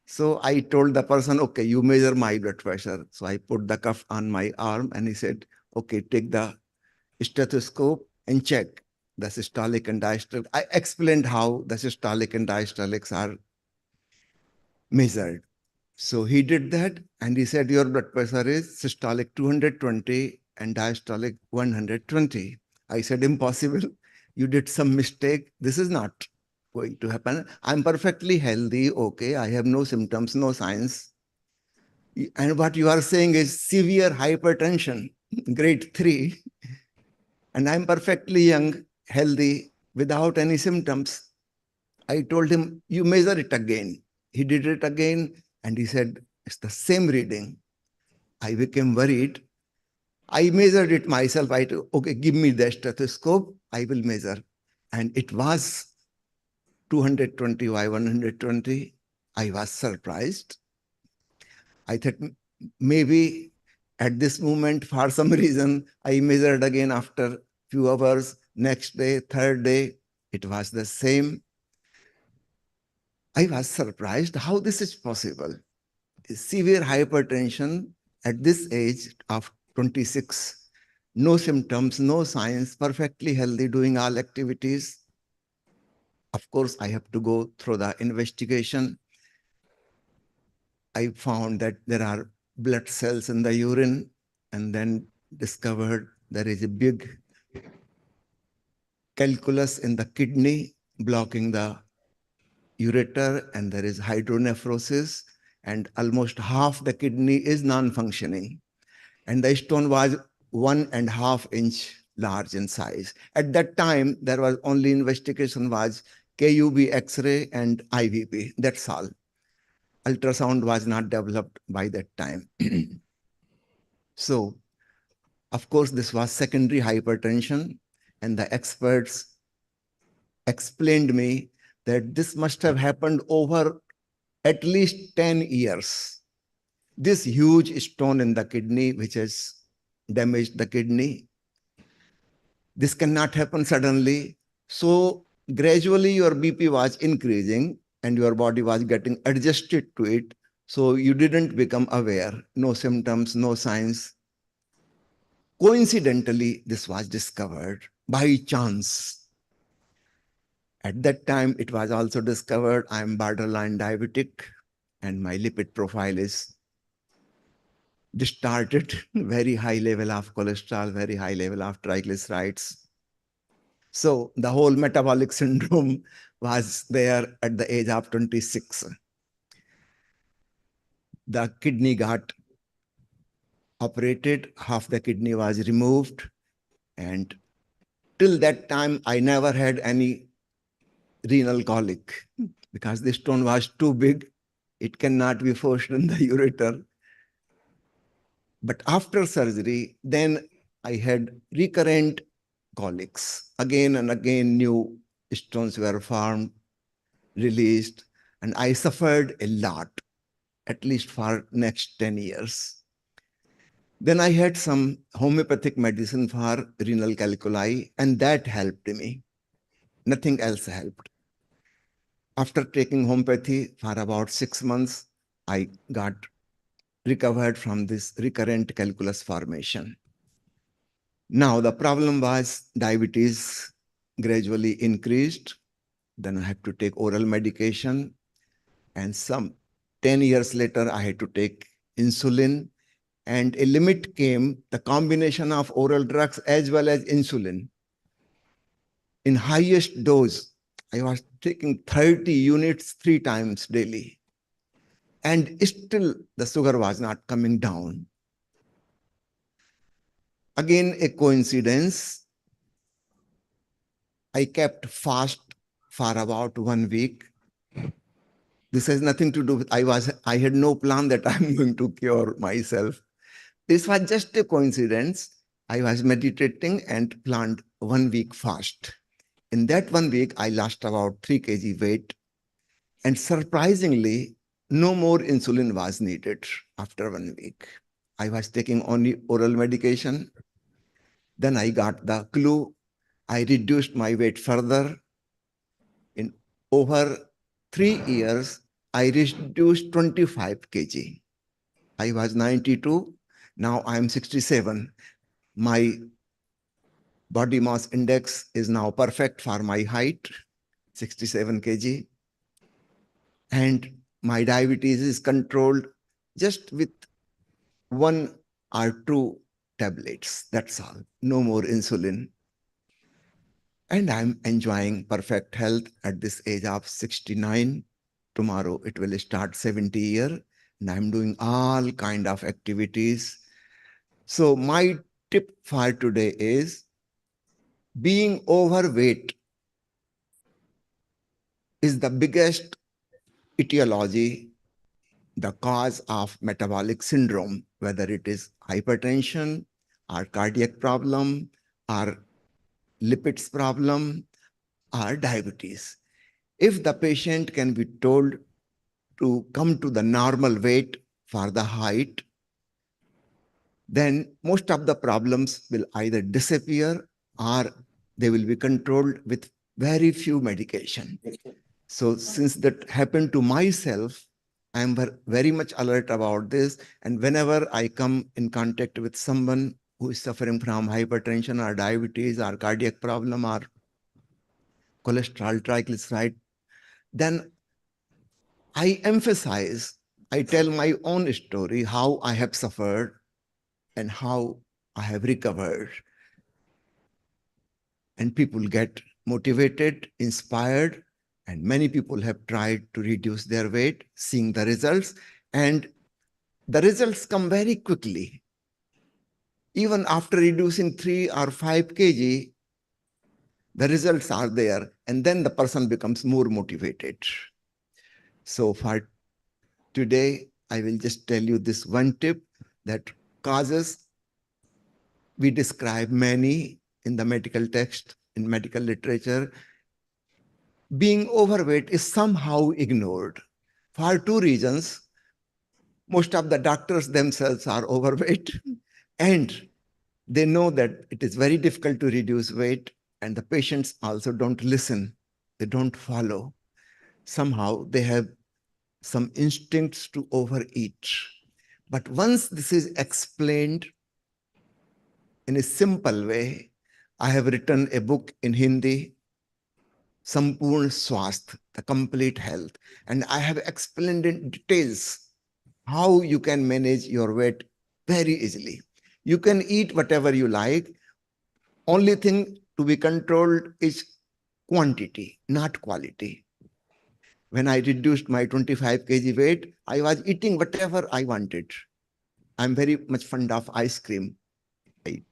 So I told the person, okay, you measure my blood pressure. So I put the cuff on my arm and he said, okay, take the stethoscope and check the systolic and diastolic. I explained how the systolic and diastolics are measured. So he did that and he said, your blood pressure is systolic 220 and diastolic 120. I said, impossible. You did some mistake. This is not going to happen. I'm perfectly healthy. Okay. I have no symptoms, no signs. And what you are saying is severe hypertension, grade 3. And I'm perfectly young, healthy, without any symptoms. I told him, you measure it again. He did it again. And he said, it's the same reading. I became worried. I measured it myself. I told, okay, give me the stethoscope. I will measure. And it was 220 by 120. I was surprised. I thought maybe at this moment, for some reason, I measured again after few hours, next day, third day, it was the same. I was surprised how this is possible. Severe hypertension at this age of 26, no symptoms, no signs, perfectly healthy, doing all activities. Of course, I have to go through the investigation. I found that there are blood cells in the urine, and then discovered there is a big calculus in the kidney blocking the ureter, and there is hydronephrosis, and almost half the kidney is non-functioning. And the stone was 1.5 inch large in size. At that time, there was only investigation was KUB X-ray and IVP. That's all. Ultrasound was not developed by that time. So, of course, this was secondary hypertension, and the experts explained me that this must have happened over at least 10 years. This huge stone in the kidney, which has damaged the kidney, this cannot happen suddenly. So gradually your BP was increasing and your body was getting adjusted to it. So you didn't become aware, no symptoms, no signs. Coincidentally, this was discovered by chance. At that time, it was also discovered I am borderline diabetic and my lipid profile is distorted, very high level of cholesterol, very high level of triglycerides. So the whole metabolic syndrome was there at the age of 26. The kidney got operated, half the kidney was removed, and till that time, I never had any renal colic because the stone was too big. It cannot be forced in the ureter. But after surgery, then I had recurrent colics. Again and again, new stones were formed, released, and I suffered a lot, at least for next 10 years. Then I had some homeopathic medicine for renal calculi, and that helped me. Nothing else helped. After taking homeopathy for about 6 months, I got recovered from this recurrent calculus formation. Now, the problem was diabetes gradually increased. Then I have to take oral medication. And some 10 years later, I had to take insulin. And a limit came, the combination of oral drugs as well as insulin. In highest dose, I was taking 30 units 3 times daily. And still the sugar was not coming down. Again, a coincidence. I kept fast for about 1 week. This has nothing to do with, I had no plan that I'm going to cure myself. This was just a coincidence. I was meditating and planned 1 week fast. In that 1 week, I lost about 3 kg weight. And surprisingly, no more insulin was needed after 1 week. I was taking only oral medication. Then I got the clue. I reduced my weight further. In over 3 years, I reduced 25 kg. I was 92. Now I'm 67. My body mass index is now perfect for my height, 67 kg. And my diabetes is controlled just with 1 or 2 tablets. That's all. No more insulin. And I'm enjoying perfect health at this age of 69. Tomorrow it will start 70 years. And I'm doing all kind of activities. So my tip for today is being overweight is the biggest etiology, the cause of metabolic syndrome, whether it is hypertension or cardiac problem or lipids problem or diabetes. If the patient can be told to come to the normal weight for the height, then most of the problems will either disappear or they will be controlled with very few medication. So since that happened to myself, I am very much alert about this. And whenever I come in contact with someone who is suffering from hypertension or diabetes or cardiac problem or cholesterol, triglyceride, then I emphasize, I tell my own story, how I have suffered and how I have recovered. And people get motivated, inspired, and many people have tried to reduce their weight, seeing the results, and the results come very quickly. Even after reducing 3 or 5 kg, the results are there, and then the person becomes more motivated. So for today, I will just tell you this one tip that causes, we describe many in the medical text, in medical literature. Being overweight is somehow ignored for 2 reasons. Most of the doctors themselves are overweight and they know that it is very difficult to reduce weight, and the patients also don't listen. They don't follow. Somehow they have some instincts to overeat. But once this is explained in a simple way, I have written a book in Hindi, Sampurna Swasth, the complete health. And I have explained in details how you can manage your weight very easily. You can eat whatever you like. Only thing to be controlled is quantity, not quality. When I reduced my 25 kg weight, I was eating whatever I wanted. I'm very much fond of ice cream. I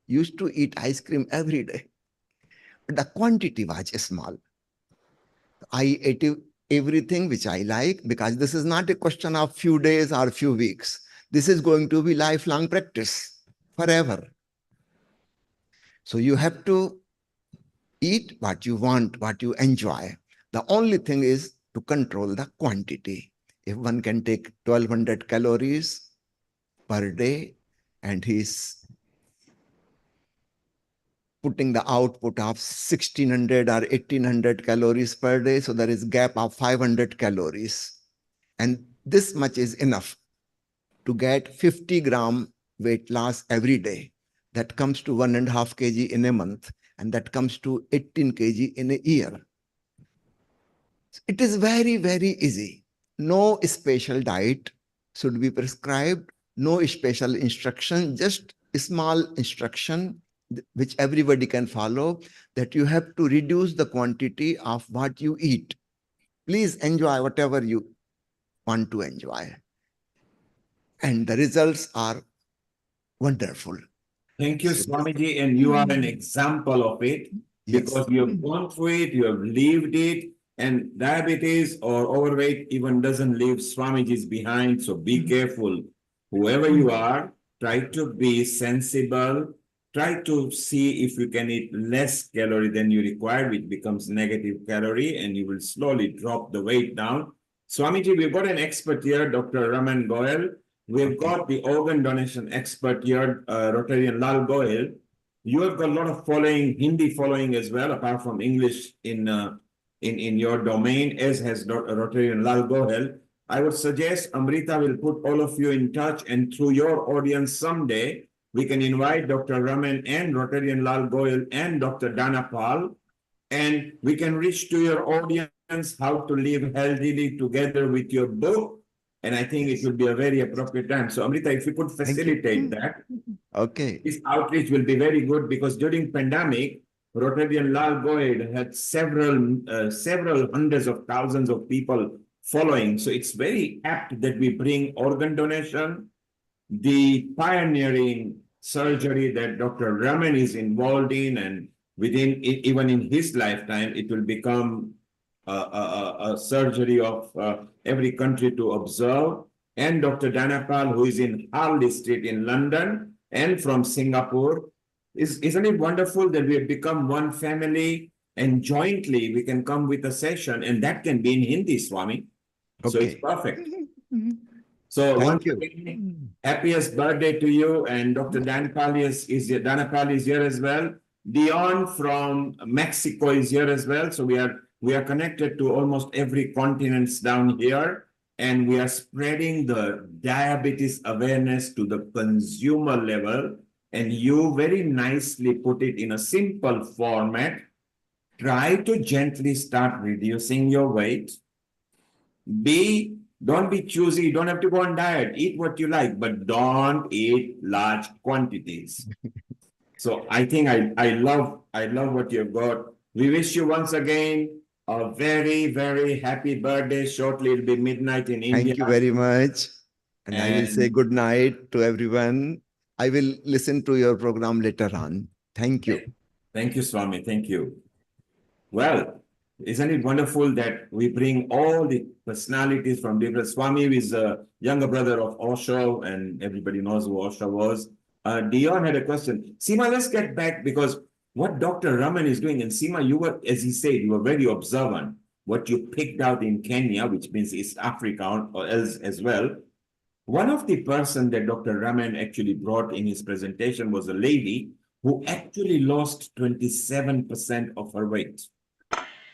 used to eat ice cream every day. But the quantity was small. I ate everything which I like, because this is not a question of few days or few weeks. This is going to be lifelong practice, forever. So you have to eat what you want, what you enjoy. The only thing is to control the quantity. If one can take 1200 calories per day and he's putting the output of 1600 or 1800 calories per day, so there is gap of 500 calories. And this much is enough to get 50 gram weight loss every day. That comes to 1.5 kg in a month, and that comes to 18 kg in a year. It is very, very easy. No special diet should be prescribed, no special instruction, just a small instruction which everybody can follow, that you have to reduce the quantity of what you eat. Please enjoy whatever you want to enjoy. And the results are wonderful. Thank you, Swamiji, and you are an example of it, because you have gone through it, you have lived it, and diabetes or overweight even doesn't leave Swamiji's behind, so be careful. Whoever you are, try to be sensible, try to see if you can eat less calorie than you require, which becomes negative calorie, and you will slowly drop the weight down. Swamiji, we've got an expert here, Dr. Raman Goyal. We've got the organ donation expert here, Rotarian Lal Goyal. You have got a lot of following, Hindi following as well, apart from English in your domain, as has Rotarian Lal Goyal. I would suggest Amrita will put all of you in touch, and through your audience someday, we can invite Dr. Raman and Rotarian Lal Goyal and Dr. Dana Pal, and we can reach to your audience how to live healthily together with your book. And I think it will be a very appropriate time. So Amrita, if you could facilitate that. Okay. This outreach will be very good, because during pandemic, Rotarian Lal Goyal had several hundreds of thousands of people following. So it's very apt that we bring organ donation, the pioneering surgery that Dr. Raman is involved in, and even in his lifetime, it will become a surgery of every country to observe. And Dr. Danapal, who is in Harley Street in London and from Singapore. Isn't it wonderful that we have become one family, and jointly we can come with a session, and that can be in Hindi, Swami. Okay. So it's perfect. So Thank you. Again, happiest birthday to you, and Dr. Danapal is here as well. Dionne from Mexico is here as well. So we are connected to almost every continent down here, and we are spreading the diabetes awareness to the consumer level. And you very nicely put it in a simple format. Try to gently start reducing your weight. Don't be choosy. You don't have to go on diet. Eat what you like, but don't eat large quantities. So I think I love what you've got. We wish you once again a very, very happy birthday. Shortly it'll be midnight in India. Thank you very much. And I will say good night to everyone. I will listen to your program later on. Thank you. Thank you, Swami. Thank you. Well, isn't it wonderful that we bring all the personalities from different. Swami is a younger brother of Osho, and everybody knows who Osho was. Dionne had a question. Seema, let's get back, because what Dr. Raman is doing, and Seema, you were, as he said, you were very observant. What you picked out in Kenya, which means East Africa or else as well. One of the person that Dr. Raman actually brought in his presentation was a lady who actually lost 27% of her weight.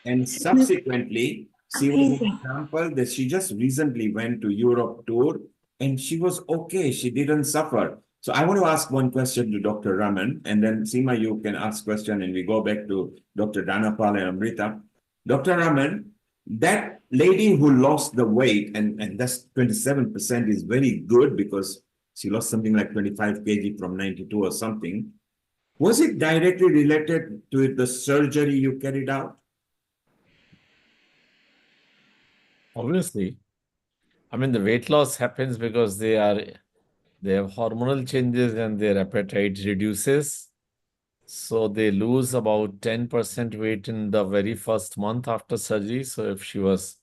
And subsequently, she was an example that she just recently went to Europe tour, and she was okay. She didn't suffer. So I want to ask one question to Dr. Raman, and then Seema, you can ask question, and we go back to Dr. Danapal and Amrita. Dr. Raman, that lady who lost the weight, and that's 27% is very good, because she lost something like 25 kg from 92 or something. Was it directly related to the surgery you carried out? Obviously. I mean, the weight loss happens because they have hormonal changes and their appetite reduces. So they lose about 10% weight in the very first month after surgery. So if she was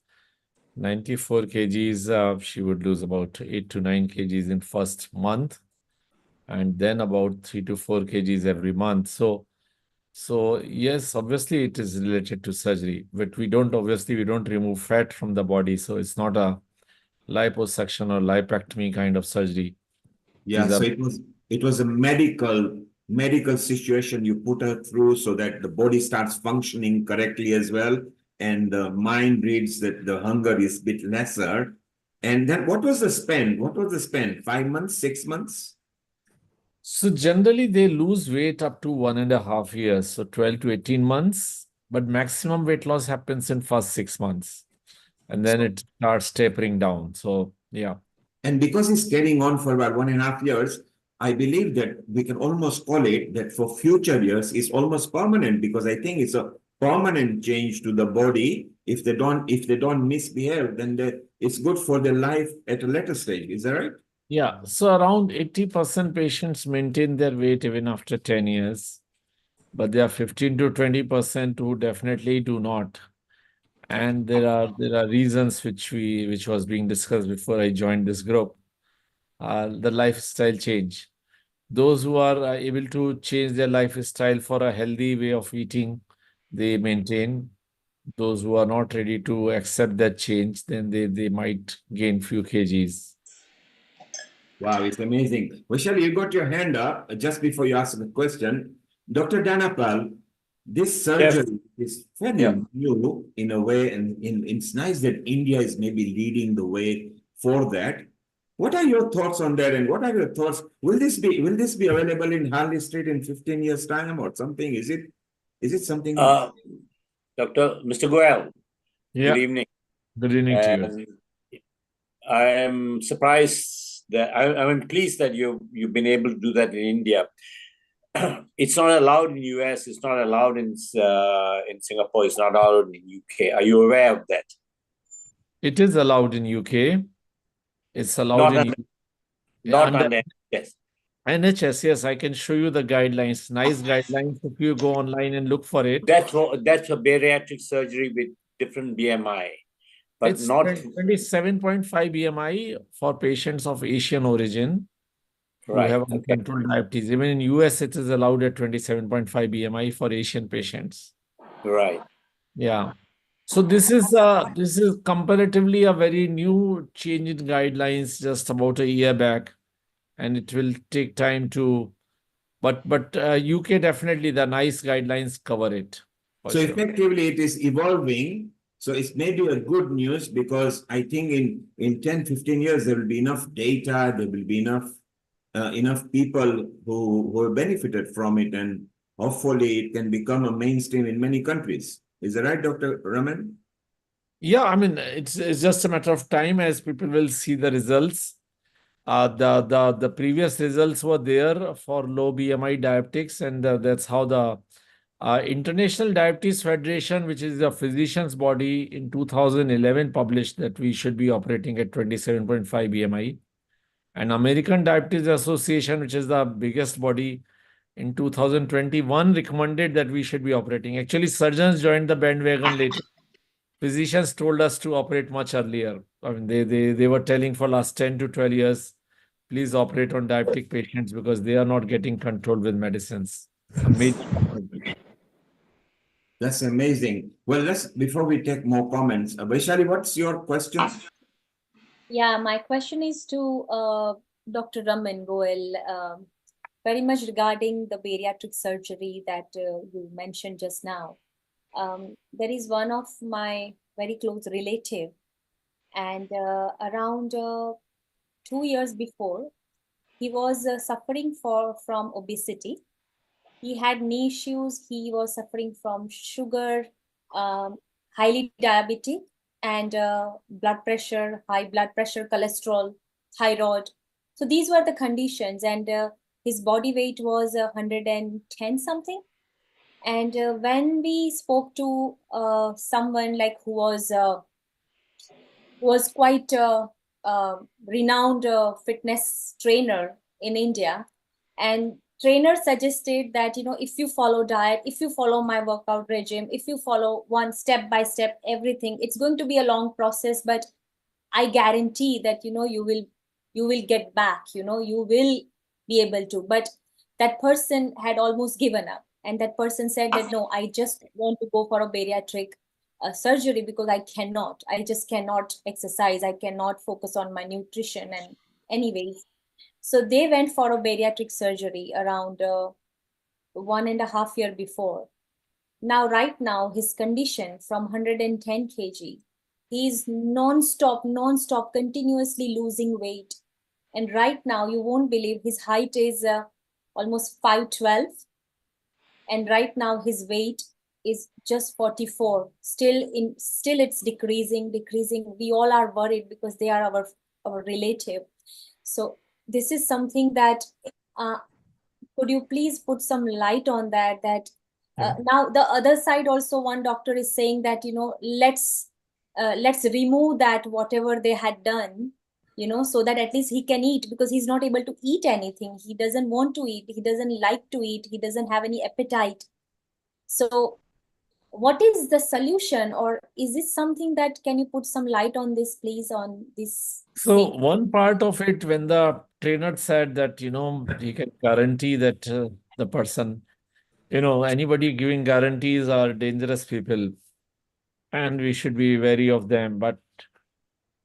94 kgs, she would lose about 8 to 9 kgs in first month, and then about 3 to 4 kgs every month. So yes, obviously it is related to surgery, but we don't remove fat from the body. So it's not a liposuction or lipectomy kind of surgery. Yeah, so it was a medical situation you put her through, so that the body starts functioning correctly as well, and the mind reads that the hunger is a bit lesser. And then what was the spend? 5 months, 6 months? So generally they lose weight up to 1.5 years, so 12 to 18 months. but maximum weight loss happens in first 6 months, and then it starts tapering down. So yeah. And because it's carrying on for about 1.5 years, I believe that we can almost call it that for future years it's almost permanent, because I think it's a permanent change to the body. If they don't misbehave, then it's good for their life at a later stage. Is that right? Yeah. So around 80% patients maintain their weight even after 10 years, but there are 15 to 20% who definitely do not. And there are reasons which was being discussed before I joined this group. The lifestyle change. Those who are able to change their lifestyle for a healthy way of eating, they maintain. Those who are not ready to accept that change, then they might gain few kgs. Wow, it's amazing. Vaishali, you got your hand up just before you ask the question. Dr. Dhanapal, this surgery is fairly new in a way, and it's nice that India is maybe leading the way for that. What are your thoughts on that, and what are your thoughts? Will this be available in Harley Street in 15 years' time or something? Is it something? Dr. Mr. Goel, good evening. Good evening to you. I am surprised that I'm pleased that you've been able to do that in India. It's not allowed in US. It's not allowed in Singapore. It's not allowed in UK. Are you aware of that? It is allowed in UK. It's allowed not under NHS. NHS, yes, I can show you the guidelines. Nice guidelines. If you go online and look for it. That's a bariatric surgery with different BMI. But it's not 27.5 BMI for patients of Asian origin who have uncontrolled diabetes. Even in US, it is allowed at 27.5 BMI for Asian patients. Right. Yeah. So this is comparatively a very new change in guidelines just about a year back, and it will take time to. But UK definitely the nice guidelines cover it. So effectively, it is evolving. So it's maybe a good news, because I think in 10, 15 years, there will be enough data, there will be enough people who have benefited from it, and hopefully it can become a mainstream in many countries. Is that right, Dr. Raman? Yeah, I mean, it's just a matter of time as people will see the results. The previous results were there for low BMI diabetics, and that's how the International Diabetes Federation, which is a physician's body, in 2011 published that we should be operating at 27.5 BMI. And American Diabetes Association, which is the biggest body, in 2021 recommended that we should be operating. Actually, surgeons joined the bandwagon later. Physicians told us to operate much earlier. I mean, they were telling for last 10 to 12 years, please operate on diabetic patients because they are not getting controlled with medicines. That's amazing. Well, before we take more comments, Vaishali, what's your question? Yeah, my question is to Dr. Raman Goel, very much regarding the bariatric surgery that you mentioned just now. There is one of my very close relative, and around 2 years before, he was suffering from obesity. He had knee issues. He was suffering from sugar, highly diabetic, and blood pressure, high blood pressure, cholesterol, thyroid. So these were the conditions, and his body weight was 110 something. And when we spoke to someone like who was quite renowned fitness trainer in India, and trainer suggested that, you know, if you follow diet, if you follow my workout regime, if you follow one step by step everything, it's going to be a long process, but I guarantee that, you know, you will get back, you know, you will be able to. But that person had almost given up, and that person said that, no, I just want to go for a bariatric surgery because I just cannot exercise, I cannot focus on my nutrition, and anyways. So they went for a bariatric surgery around 1.5 years before. Now, right now, his condition from 110 kg, he's non-stop, continuously losing weight. And right now, you won't believe his height is almost 5'12". And right now, his weight is just 44. Still it's decreasing. We all are worried because they are our relative. So this is something that could you please put some light on that? Now the other side also, one doctor is saying that, let's remove that whatever they had done, so that at least he can eat, because he's not able to eat anything. He doesn't want to eat. He doesn't like to eat. He doesn't have any appetite. So what is the solution, or is this something that, can you put some light on this, please, on this? So one part of it, when the trainer said that, he can guarantee that the person, anybody giving guarantees are dangerous people and we should be wary of them.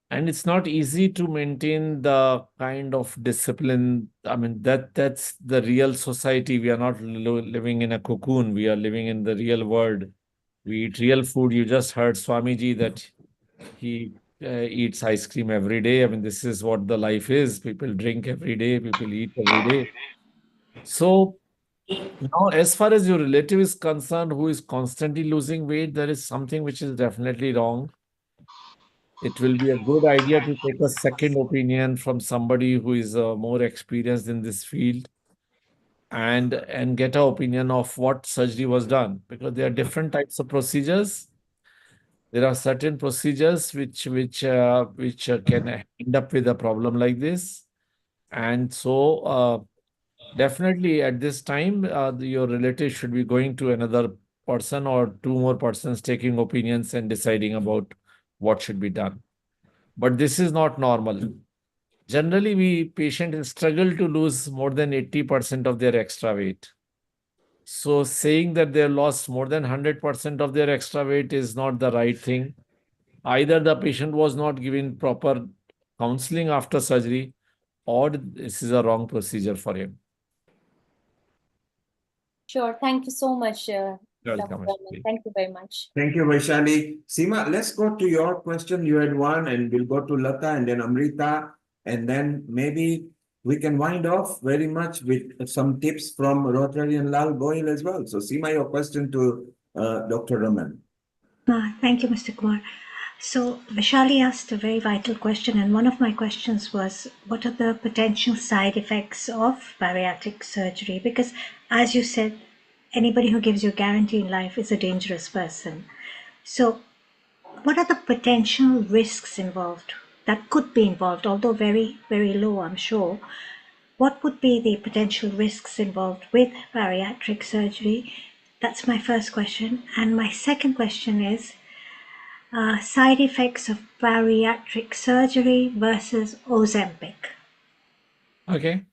And it's not easy to maintain the kind of discipline. I mean, that's the real society. We are not living in a cocoon. We are living in the real world. We eat real food. You just heard Swamiji that he eats ice cream every day. I mean, this is what the life is. People drink every day. People eat every day. So now, as far as your relative is concerned, who is constantly losing weight, there is something which is definitely wrong. It will be a good idea to take a second opinion from somebody who is more experienced in this field and get an opinion of what surgery was done, because there are different types of procedures. There are certain procedures which can end up with a problem like this. And so definitely at this time, your relative should be going to another person or two more persons taking opinions and deciding about what should be done. But this is not normal. Generally, patients struggle to lose more than 80% of their extra weight. So saying that they lost more than 100% of their extra weight is not the right thing. Either the patient was not given proper counseling after surgery, or this is a wrong procedure for him. Sure. Thank you so much, Dr. Welcome. Thank you very much. Thank you, Vaishali. Seema, let's go to your question. You had one, and we'll go to Lata and then Amrita, and then maybe we can wind off very much with some tips from Rotary and Lal Goyal as well. So, Seema, your question to Dr. Raman. Thank you, Mr. Kumar. So Vaishali asked a very vital question, and one of my questions was, what are the potential side effects of bariatric surgery? Because as you said, anybody who gives you a guarantee in life is a dangerous person. So what are the potential risks involved that could be involved, although very, very low, I'm sure? What would be the potential risks involved with bariatric surgery? That's my first question. And my second question is, side effects of bariatric surgery versus Ozempic. Okay.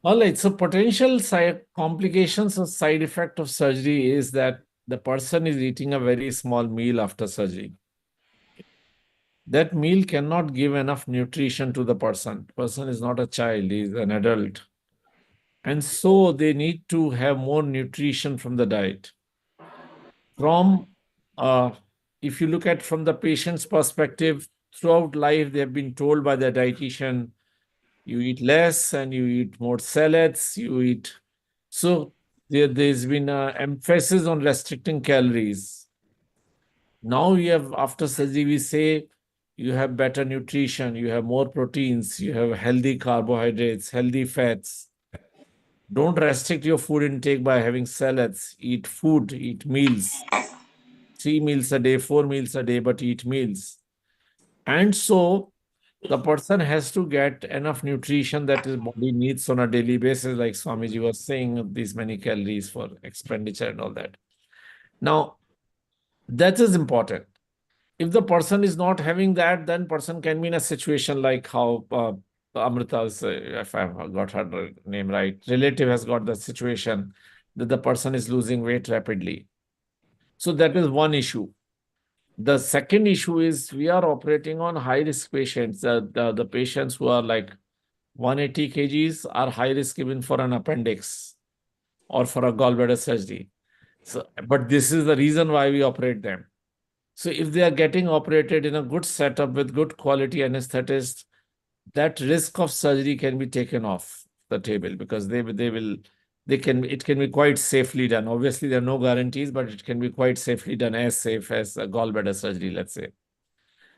All right. So potential complications or side effect of surgery is that the person is eating a very small meal after surgery. That meal cannot give enough nutrition to the person. The person is not a child, he is an adult. And so they need to have more nutrition from the diet. If you look at from the patient's perspective, throughout life, they have been told by their dietitian, you eat less and you eat more salads, So there's been an emphasis on restricting calories. Now after surgery, we say you have better nutrition, you have more proteins, you have healthy carbohydrates, healthy fats. Don't restrict your food intake by having salads. Eat food, eat meals. 3 meals a day, 4 meals a day, but eat meals. And so the person has to get enough nutrition that his body needs on a daily basis, like Swamiji was saying, these many calories for expenditure and all that. Now, that is important. If the person is not having that, then person can be in a situation like how Amrita's, if I've got her name right, relative has got the situation that the person is losing weight rapidly. So that is one issue. The second issue is we are operating on high-risk patients. The patients who are like 180 kgs are high risk even for an appendix or for a gallbladder surgery. So, but this is the reason why we operate them. So if they are getting operated in a good setup with good quality anesthetists, that risk of surgery can be taken off the table because they will it can be quite safely done. Obviously, there are no guarantees, but it can be quite safely done, as safe as a gallbladder surgery, let's say.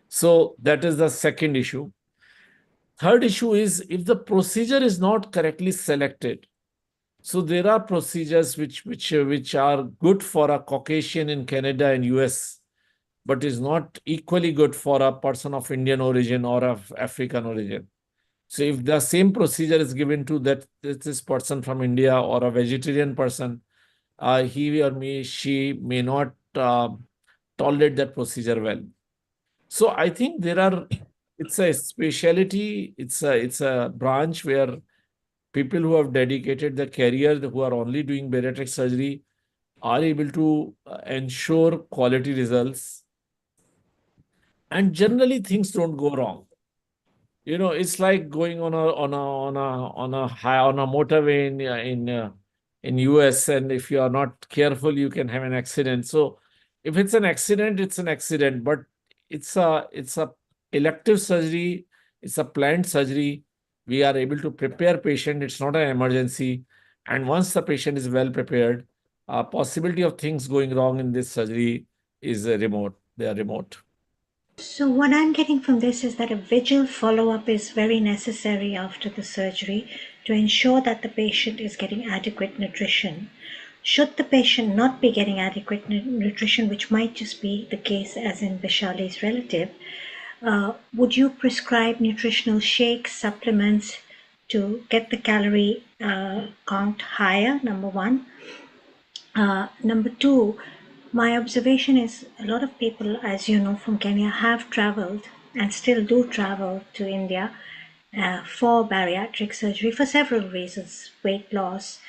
So that is the second issue. Third issue is if the procedure is not correctly selected. So there are procedures which are good for a Caucasian in Canada and US, but is not equally good for a person of Indian origin or of African origin. So if the same procedure is given to this person from India or a vegetarian person, he or she may not tolerate that procedure well. So I think it's a specialty, it's a branch where people who have dedicated their career, who are only doing bariatric surgery, are able to ensure quality results. And generally things don't go wrong. You know, it's like going on a motorway in US, and if you are not careful, you can have an accident. So if it's an accident, it's an accident, but it's a elective surgery, it's a planned surgery. We are able to prepare patient. It's not an emergency. And once the patient is well prepared, possibility of things going wrong in this surgery is remote. They are remote. So what I'm getting from this is that a vigil follow-up is very necessary after the surgery to ensure that the patient is getting adequate nutrition. Should the patient not be getting adequate nutrition, which might just be the case as in Vaishali's relative, would you prescribe nutritional shakes, supplements to get the calorie count higher, number one? Number two, my observation is a lot of people, as you know, from Kenya have traveled and still do travel to India for bariatric surgery for several reasons: weight loss,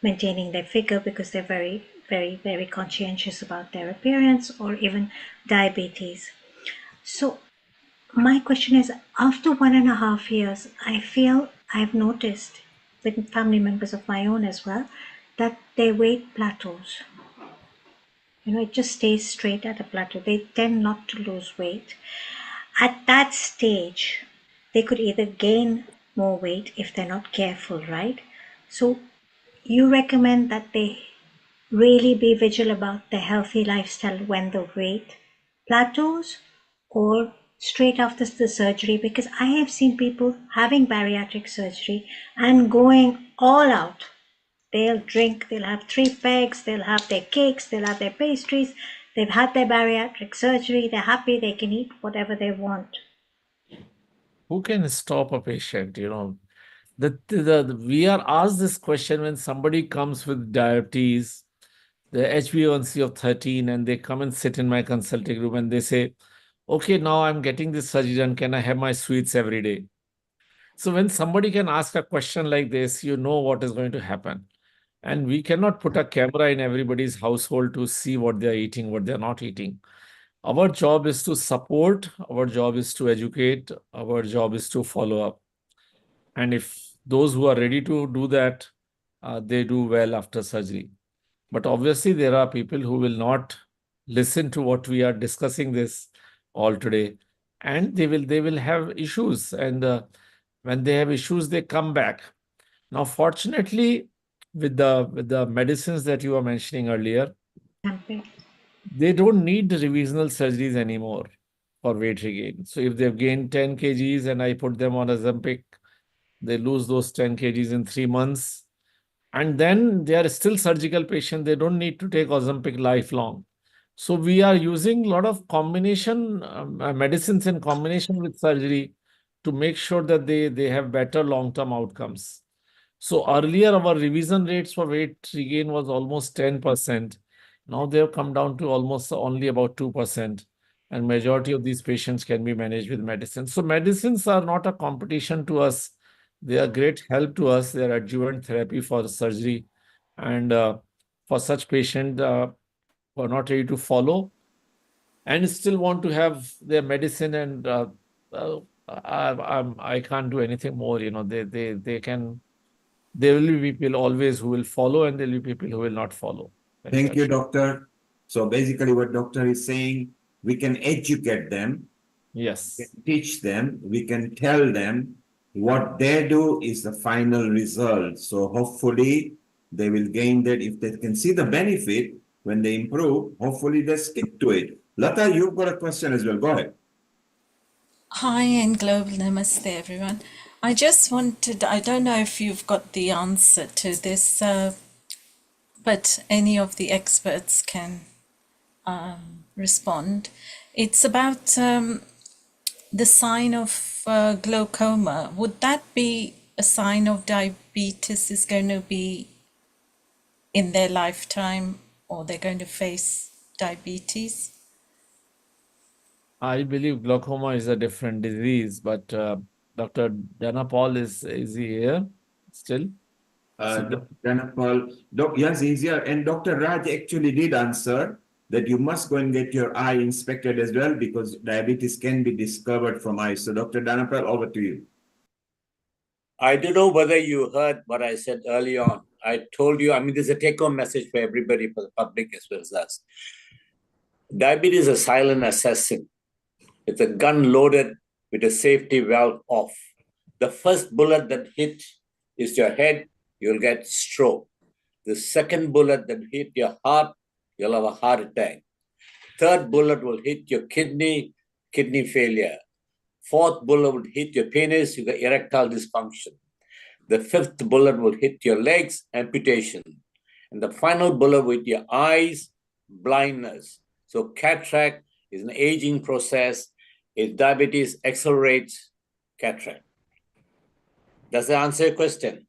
maintaining their figure because they're very, very, very conscientious about their appearance, or even diabetes. So my question is, after 1.5 years, I feel I've noticed with family members of my own as well that their weight plateaus. You know, it just stays straight at a plateau. They tend not to lose weight. At that stage, they could either gain more weight if they're not careful, right? So you recommend that they really be vigilant about the healthy lifestyle when the weight plateaus, or straight after the surgery? Because I have seen people having bariatric surgery and going all out. They'll drink, they'll have 3 pegs, they'll have their cakes, they'll have their pastries, they've had their bariatric surgery, they're happy, they can eat whatever they want. Who can stop a patient? You know, we are asked this question when somebody comes with diabetes, the HbA1c of 13, and they come and sit in my consulting room and they say, okay, now I'm getting this surgery done, can I have my sweets every day? So when somebody can ask a question like this, you know what is going to happen. And we cannot put a camera in everybody's household to see what they're eating, what they're not eating. Our job is to support, our job is to educate, our job is to follow up. And if those who are ready to do that, they do well after surgery. But obviously, there are people who will not listen to what we are discussing this all today, and they will have issues. And when they have issues, they come back. Now, fortunately, with the medicines that you were mentioning earlier, they don't need revisional surgeries anymore for weight regain. So if they've gained 10 kgs and I put them on Ozempic, they lose those 10 kgs in 3 months. And then they are still surgical patients. They don't need to take Ozempic lifelong. So we are using a lot of combination medicines in combination with surgery to make sure that they have better long-term outcomes. So earlier, our revision rates for weight regain was almost 10%. Now they have come down to almost only about 2%. And majority of these patients can be managed with medicine. So medicines are not a competition to us. They are great help to us. They are adjuvant therapy for surgery. And for such patients who are not ready to follow and still want to have their medicine, and I can't do anything more. You know, they can. There will be people always who will follow, and there will be people who will not follow. Thank you, doctor. So basically what doctor is saying, we can educate them. Yes. We can teach them. We can tell them what they do is the final result. So hopefully they will gain that. If they can see the benefit when they improve, hopefully they stick to it. Lata, you've got a question as well. Go ahead. Hi and global namaste, everyone. I just wanted, I don't know if you've got the answer to this, but any of the experts can respond. It's about the sign of glaucoma. Would that be a sign of diabetes is going to be in their lifetime, or they're going to face diabetes? I believe glaucoma is a different disease, but Dr. Dhanapal is he here still? Dr. Dhanapal, yes, he's here. And Dr. Raj actually did answer that you must go and get your eye inspected as well, because diabetes can be discovered from eyes. So Dr. Dhanapal, over to you. I don't know whether you heard what I said early on. I told you, I mean, there's a take-home message for everybody, for the public as well as us. Diabetes is a silent assassin. It's a gun loaded with a safety valve off. The first bullet that hit is your head, you'll get stroke. The second bullet that hit your heart, you'll have a heart attack. Third bullet will hit your kidney failure. Fourth bullet will hit your penis, you get erectile dysfunction. The fifth bullet will hit your legs, amputation. And the final bullet with your eyes, blindness. So cataract is an aging process. If diabetes accelerates cataract. Does that answer your question?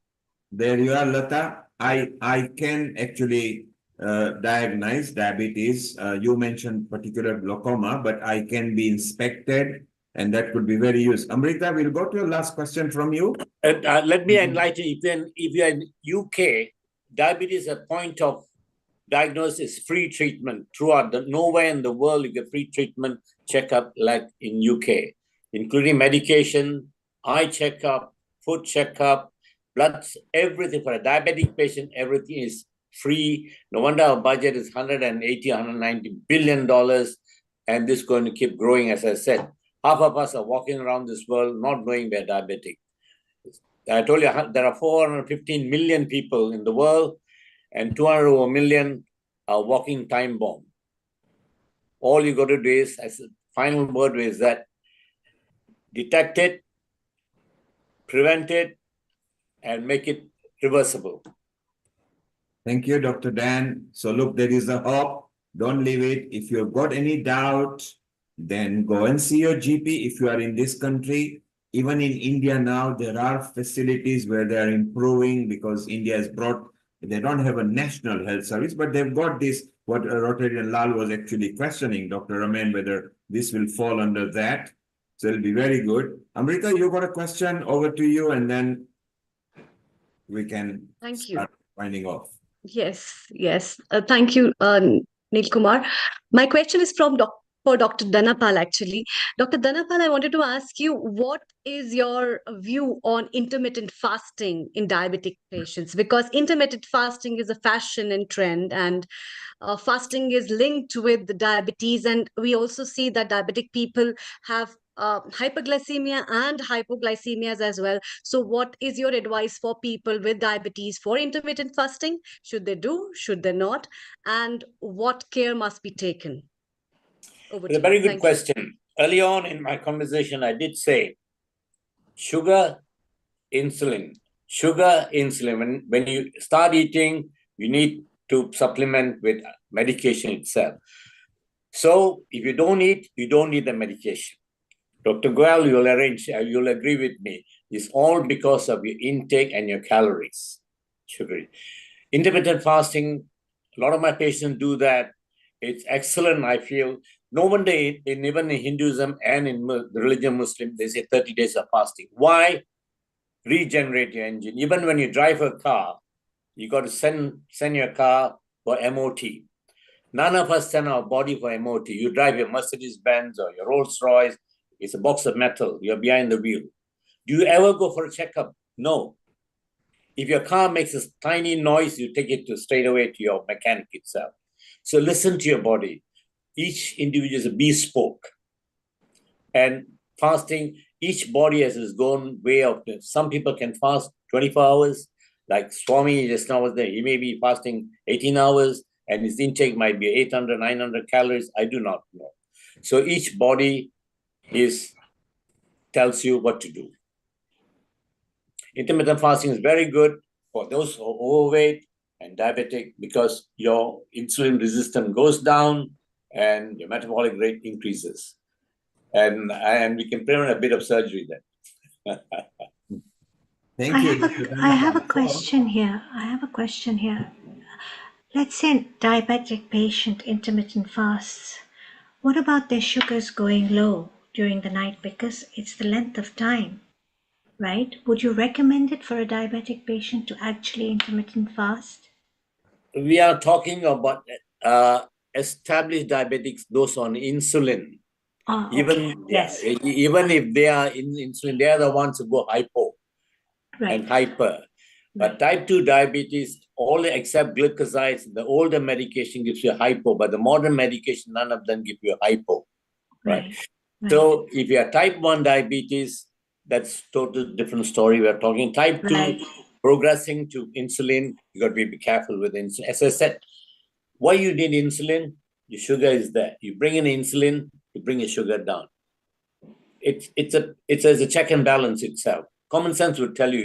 There you are, Lata. I can actually diagnose diabetes. You mentioned particular glaucoma, but I can be inspected, and that could be very useful. Amrita, we'll go to your last question from you. Let me enlighten you. If you're in UK, diabetes at point of diagnosis, free treatment throughout. Nowhere in the world you get free treatment checkup like in UK, including medication, eye checkup, foot checkup, blood, everything for a diabetic patient. Everything is free. No wonder our budget is $180, $190 billion, and this is going to keep growing. As I said, half of us are walking around this world not knowing we're diabetic. I told you there are 415 million people in the world, and 200 million are walking time bomb. All you got to do is, as a final word is that, detect it, prevent it, and make it reversible. Thank you, Dr. Dan. So look, there is a hope. Don't leave it. If you've got any doubt, then go and see your GP. If you are in this country, even in India now, there are facilities where they are improving, because India has brought, they don't have a national health service, but they've got this, what Rotarian Lal was actually questioning, Dr. Raman, whether this will fall under that. So it'll be very good. Amrita, you got a question, over to you, and then we can start winding off. Yes. Thank you, Neil Kumar. My question is for Dr. Dhanapal, actually. Dr. Dhanapal, I wanted to ask you, what is your view on intermittent fasting in diabetic patients? Because intermittent fasting is a fashion and trend, and fasting is linked with the diabetes. And we also see that diabetic people have hyperglycemia and hypoglycemias as well. So what is your advice for people with diabetes for intermittent fasting? Should they do? Should they not? And what care must be taken? It's a very good question. Early on in my conversation, I did say sugar, insulin. Sugar, insulin. When you start eating, you need to supplement with medication itself. So if you don't eat, you don't need the medication. Dr. Goel, you'll agree with me. It's all because of your intake and your calories. Sugar. Intermittent fasting, a lot of my patients do that. It's excellent, I feel. No wonder even in Hinduism and in the religion Muslim, they say 30 days of fasting. Why? Regenerate your engine. Even when you drive a car, you got to send your car for MOT. None of us send our body for MOT. You drive your Mercedes-Benz or your Rolls-Royce, it's a box of metal. You're behind the wheel. Do you ever go for a checkup? No. If your car makes a tiny noise, you take it straight away to your mechanic itself. So listen to your body. Each individual is bespoke. And fasting, each body has its own way of it. Some people can fast 24 hours. Like Swami just now was there, he may be fasting 18 hours and his intake might be 800, 900 calories. I do not know. So each body tells you what to do. Intermittent fasting is very good for those who are overweight and diabetic because your insulin resistance goes down and your metabolic rate increases. And we can prevent a bit of surgery then. Thank you. I have a question here. Let's say a diabetic patient intermittent fasts. What about their sugars going low during the night because it's the length of time, right? Would you recommend it for a diabetic patient to actually intermittent fast? We are talking about established diabetics, those on insulin. Oh, even yes. Even if they are in insulin, they are the ones who go hypo and hyper. But type 2 diabetes, all except glucosides, the older medication gives you hypo, but the modern medication, none of them give you hypo. Right. So if you are type 1 diabetes, that's totally different story. We're talking type 2 progressing to insulin. You got to be careful with insulin. As I said, why you need insulin? Your sugar is there. You bring in insulin to bring your sugar down. It's a check and balance itself. Common sense would tell you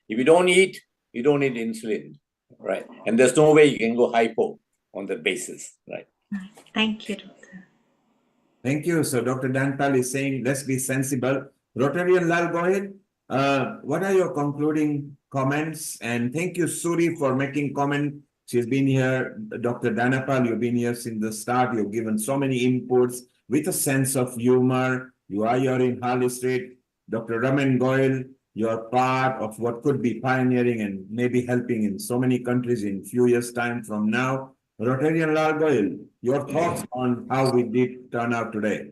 if you don't eat, you don't need insulin, right? And there's no way you can go hypo on that basis, right? Thank you, Doctor. Thank you. So Dr. Danpal is saying, let's be sensible. Rotarian Lal, go ahead. What are your concluding comments? And thank you, Suri, for making comment. She's been here. Dr. Danapal, you've been here since the start. You've given so many inputs with a sense of humor. You are here in Harley Street. Dr. Raman Goyal, you're part of what could be pioneering and maybe helping in so many countries in few years' time from now. Rotarian Lal Goyal, your thoughts on how we did turn out today?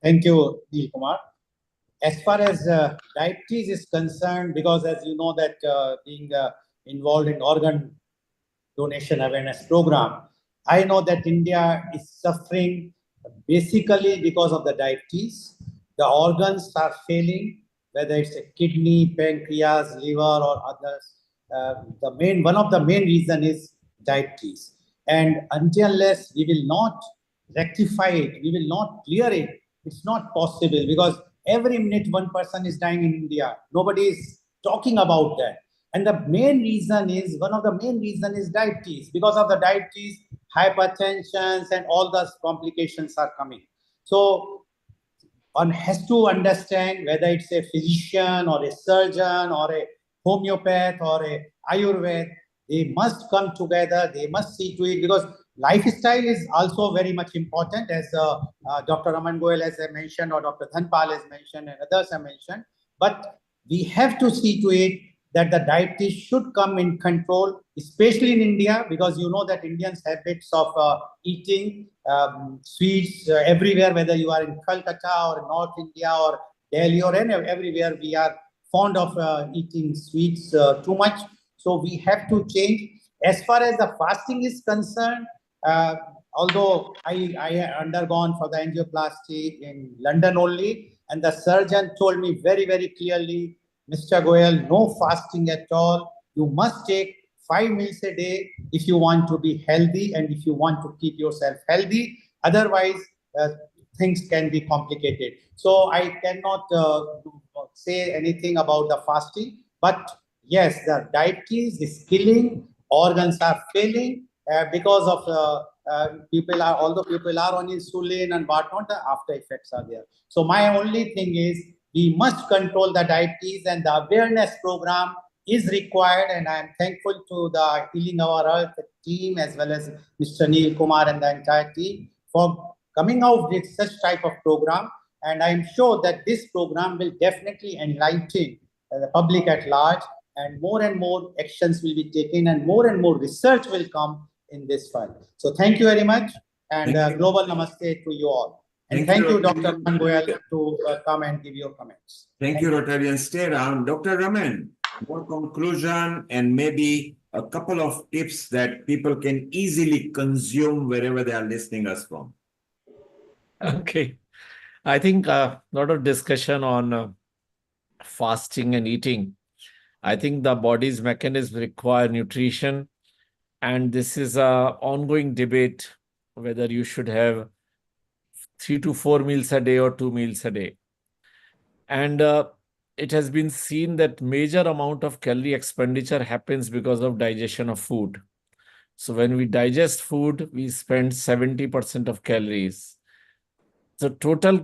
Thank you, Neil Kumar. As far as diabetes is concerned, because as you know that being involved in organ donation awareness program, I know that India is suffering basically because of the diabetes. The organs are failing, whether it's a kidney, pancreas, liver, or others. One of the main reason is diabetes. And unless we will not rectify it, we will not clear it, it's not possible, because every minute one person is dying in India. Nobody is talking about that. And the main reason is, one of the main reason is diabetes. Because of the diabetes, hypertension and all those complications are coming. So one has to understand whether it's a physician or a surgeon or a homeopath or a Ayurveda, they must come together, they must see to it, because lifestyle is also very much important, as Dr. Raman Goyal has mentioned, or Dr. Dhanpal has mentioned, and others have mentioned. But we have to see to it that the diabetes should come in control, especially in India, because you know that Indians' habits of eating sweets everywhere, whether you are in Calcutta or North India or Delhi or everywhere, we are fond of eating sweets too much. So we have to change. As far as the fasting is concerned, although I undergone for the angioplasty in London only, and the surgeon told me very, very clearly, Mr. Goyal, no fasting at all. You must take 5 meals a day if you want to be healthy and if you want to keep yourself healthy. Otherwise, things can be complicated. So I cannot say anything about the fasting. But yes, the diabetes is killing, organs are failing because of although people are on insulin and whatnot, the after effects are there. So my only thing is, we must control the diabetes, and the awareness program is required. And I am thankful to the Healing Our Earth team as well as Mr. Neil Kumar and the entire team for coming out with such type of program. And I am sure that this program will definitely enlighten the public at large, and more actions will be taken, and more research will come in this file. So thank you very much, and global namaste to you all. And thank you, Dr. Raman Goyal, to come and give your comments. Thank you, Rotarian. Stay around. Dr. Raman, more conclusion and maybe a couple of tips that people can easily consume wherever they are listening us from. Okay. I think a lot of discussion on fasting and eating. I think the body's mechanisms require nutrition, and this is an ongoing debate whether you should have 3 to 4 meals a day or 2 meals a day. And it has been seen that major amount of calorie expenditure happens because of digestion of food. So when we digest food, we spend 70% of calories. So total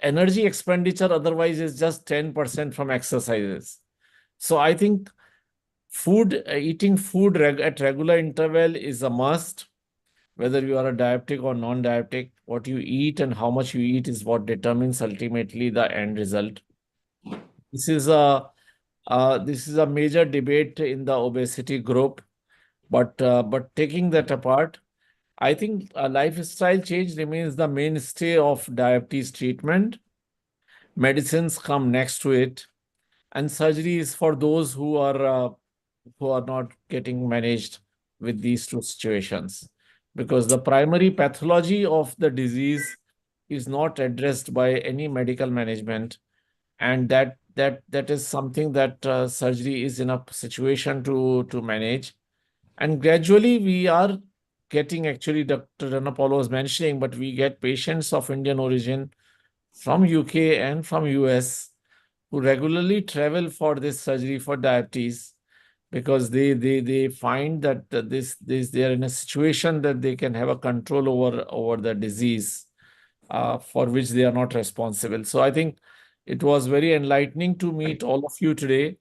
energy expenditure otherwise is just 10% from exercises. So I think eating food at regular interval is a must. Whether you are a diabetic or non-diabetic, what you eat and how much you eat is what determines ultimately the end result. This is a major debate in the obesity group, but taking that apart, I think a lifestyle change remains the mainstay of diabetes treatment. Medicines come next to it, and surgery is for those who are not getting managed with these two situations, because the primary pathology of the disease is not addressed by any medical management, and that is something that surgery is in a situation to manage. And gradually we are getting, actually Dr. Ranapolo was mentioning, but we get patients of Indian origin from UK and from US who regularly travel for this surgery for diabetes, because they find that they are in a situation that they can have a control over the disease for which they are not responsible. So I think it was very enlightening to meet all of you today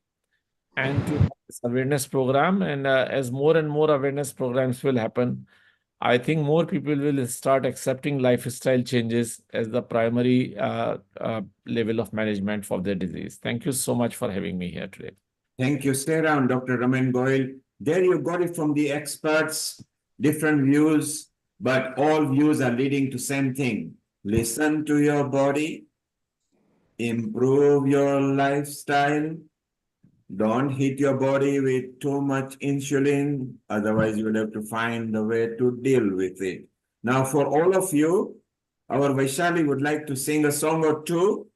and to have this awareness program. And as more and more awareness programs will happen, I think more people will start accepting lifestyle changes as the primary level of management for their disease. Thank you so much for having me here today. Thank you. Stay around, Dr. Raman Goyal. There you got it from the experts, different views, but all views are leading to same thing. Listen to your body, improve your lifestyle. Don't hit your body with too much insulin, otherwise you will have to find a way to deal with it. Now, for all of you, our Vaishali would like to sing a song or two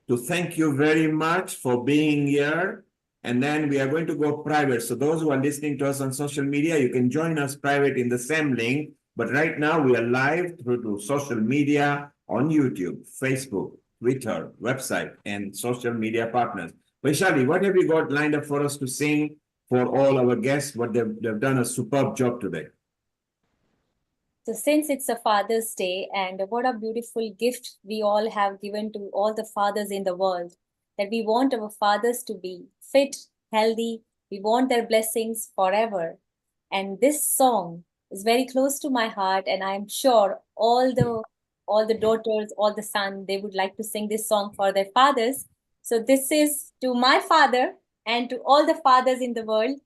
to thank you very much for being here. And then we are going to go private. So those who are listening to us on social media, you can join us private in the same link. But right now we are live through to social media on YouTube, Facebook, Twitter, website, and social media partners. Vaishali, what have you got lined up for us to sing for all our guests? What they've done a superb job today. So since it's a Father's Day, and what a beautiful gift we all have given to all the fathers in the world, that we want our fathers to be fit, healthy, we want their blessings forever. And this song is very close to my heart, and I'm sure all the daughters, all the sons, they would like to sing this song for their fathers. So this is to my father and to all the fathers in the world.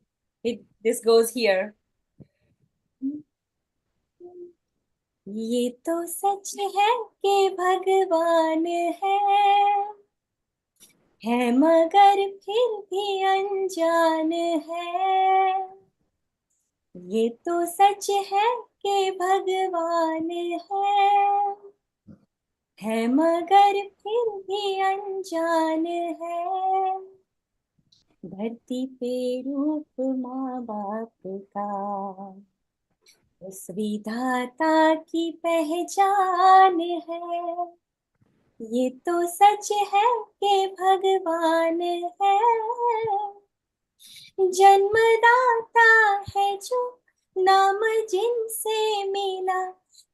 This goes here. ये तो सच है कि भगवान है मगर फिर भी अनजान ये तो सच है कि भगवान है मगर फिर भी अनजान धरती पे रूप माँ बाप का उस विधाता की पहचान है ये तो सच है कि भगवान है जन्मदाता है जो नाम जिनसे मिला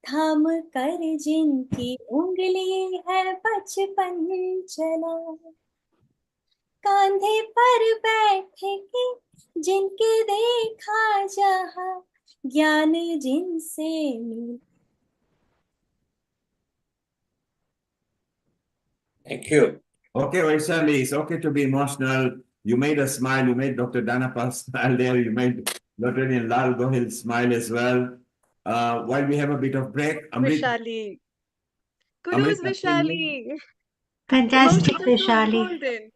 थाम कर जिनकी उंगली है बचपन चला कांधे पर बैठे के जिनके देखा जहां ज्ञान जिनसे मिला. Thank you. Okay, Vaishali, it's okay to be emotional. You made us smile. You made Dr. Danapal smile there. You made Dr. Lal Gohil smile as well. While we have a bit of break, Amrita. Vaishali. Kudos, Vaishali. Fantastic, Emotions are so Vaishali. golden.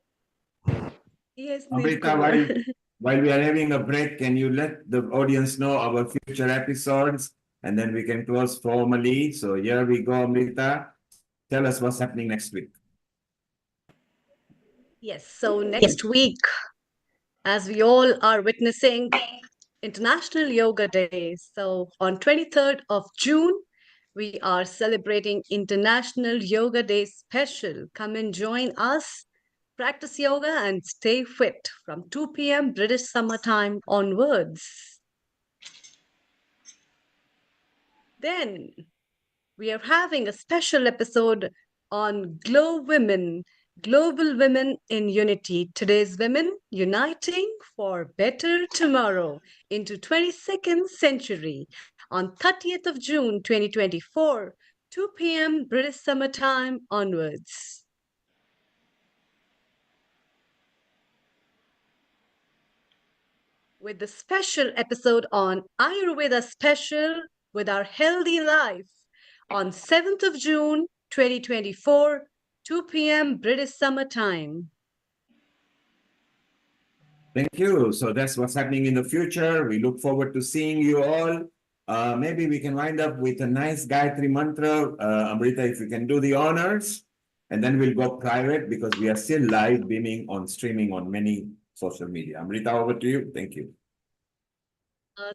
Yes, Amrita, while we are having a break, can you let the audience know our future episodes? And then we can close formally. So here we go, Amrita. Tell us what's happening next week. Yes, so next week, as we all are witnessing International Yoga Day. So on 23rd of June, we are celebrating International Yoga Day special. Come and join us, practice yoga and stay fit from 2 p.m. British Summer Time onwards. Then we are having a special episode on Global Women in Unity. Today's women uniting for better tomorrow into 22nd century on 30th of June 2024, 2 p.m. British Summer Time onwards. With the special episode on Ayurveda Special with our healthy life on 7th of June 2024, 2 p.m. British Summer Time. Thank you. So that's what's happening in the future. We look forward to seeing you all. Maybe we can wind up with a nice Gayatri mantra. Amrita, if you can do the honors, and then we'll go private because we are still live beaming on streaming on many social media. Amrita, over to you. Thank you.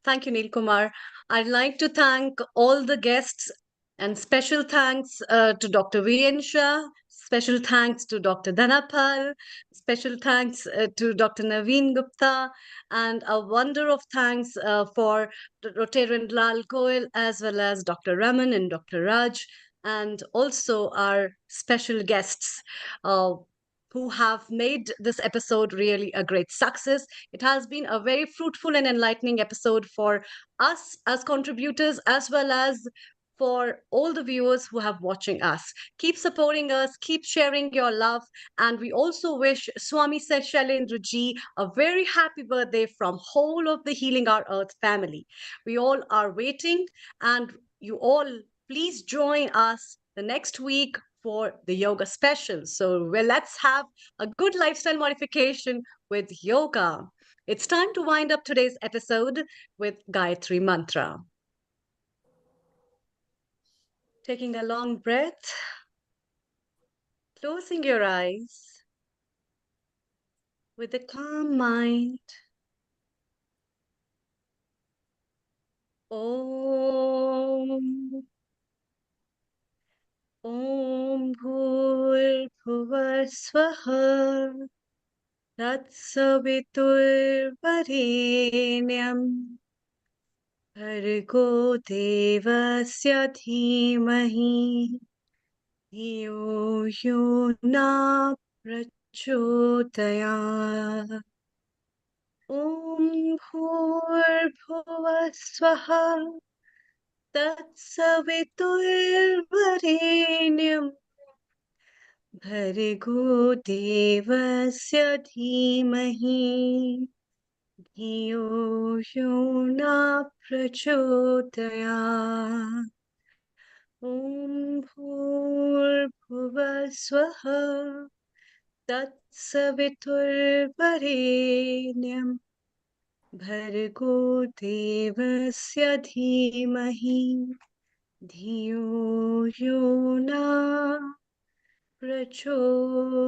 Thank you, Neil Kumar. I'd like to thank all the guests and special thanks to Dr. V.N. Shah, special thanks to Dr. Dhanapal, special thanks to Dr. Naveen Gupta, and a wonder of thanks for Rotarian Lal Goyal, as well as Dr. Raman and Dr. Raj, and also our special guests who have made this episode really a great success. It has been a very fruitful and enlightening episode for us as contributors, as well as for all the viewers who have watching us. Keep supporting us, keep sharing your love, and we also wish Swami Shailendra Ji a very happy birthday from whole of the Healing Our Earth family. We all are waiting, and you all please join us the next week for the yoga special. So let's have a good lifestyle modification with yoga. It's time to wind up today's episode with Gayatri Mantra. Taking a long breath, closing your eyes with a calm mind. Om. Om Bhurbhuva Swaha Tatsaviturvarenyam Bhargo Devasya Dhimahi Dhiyo Yo Na Prachodayat. Om Bhurbhuva Swaha Tatsaviturvarenyam Bhargo Devasya Dhimahi Dhiyo Yo Na Prachodayat. Om Bhurbhuva Swaha Tatsaviturvarenyam Bhargo Devasya Dhimahi Dhiyo Yo Na Prachodayat.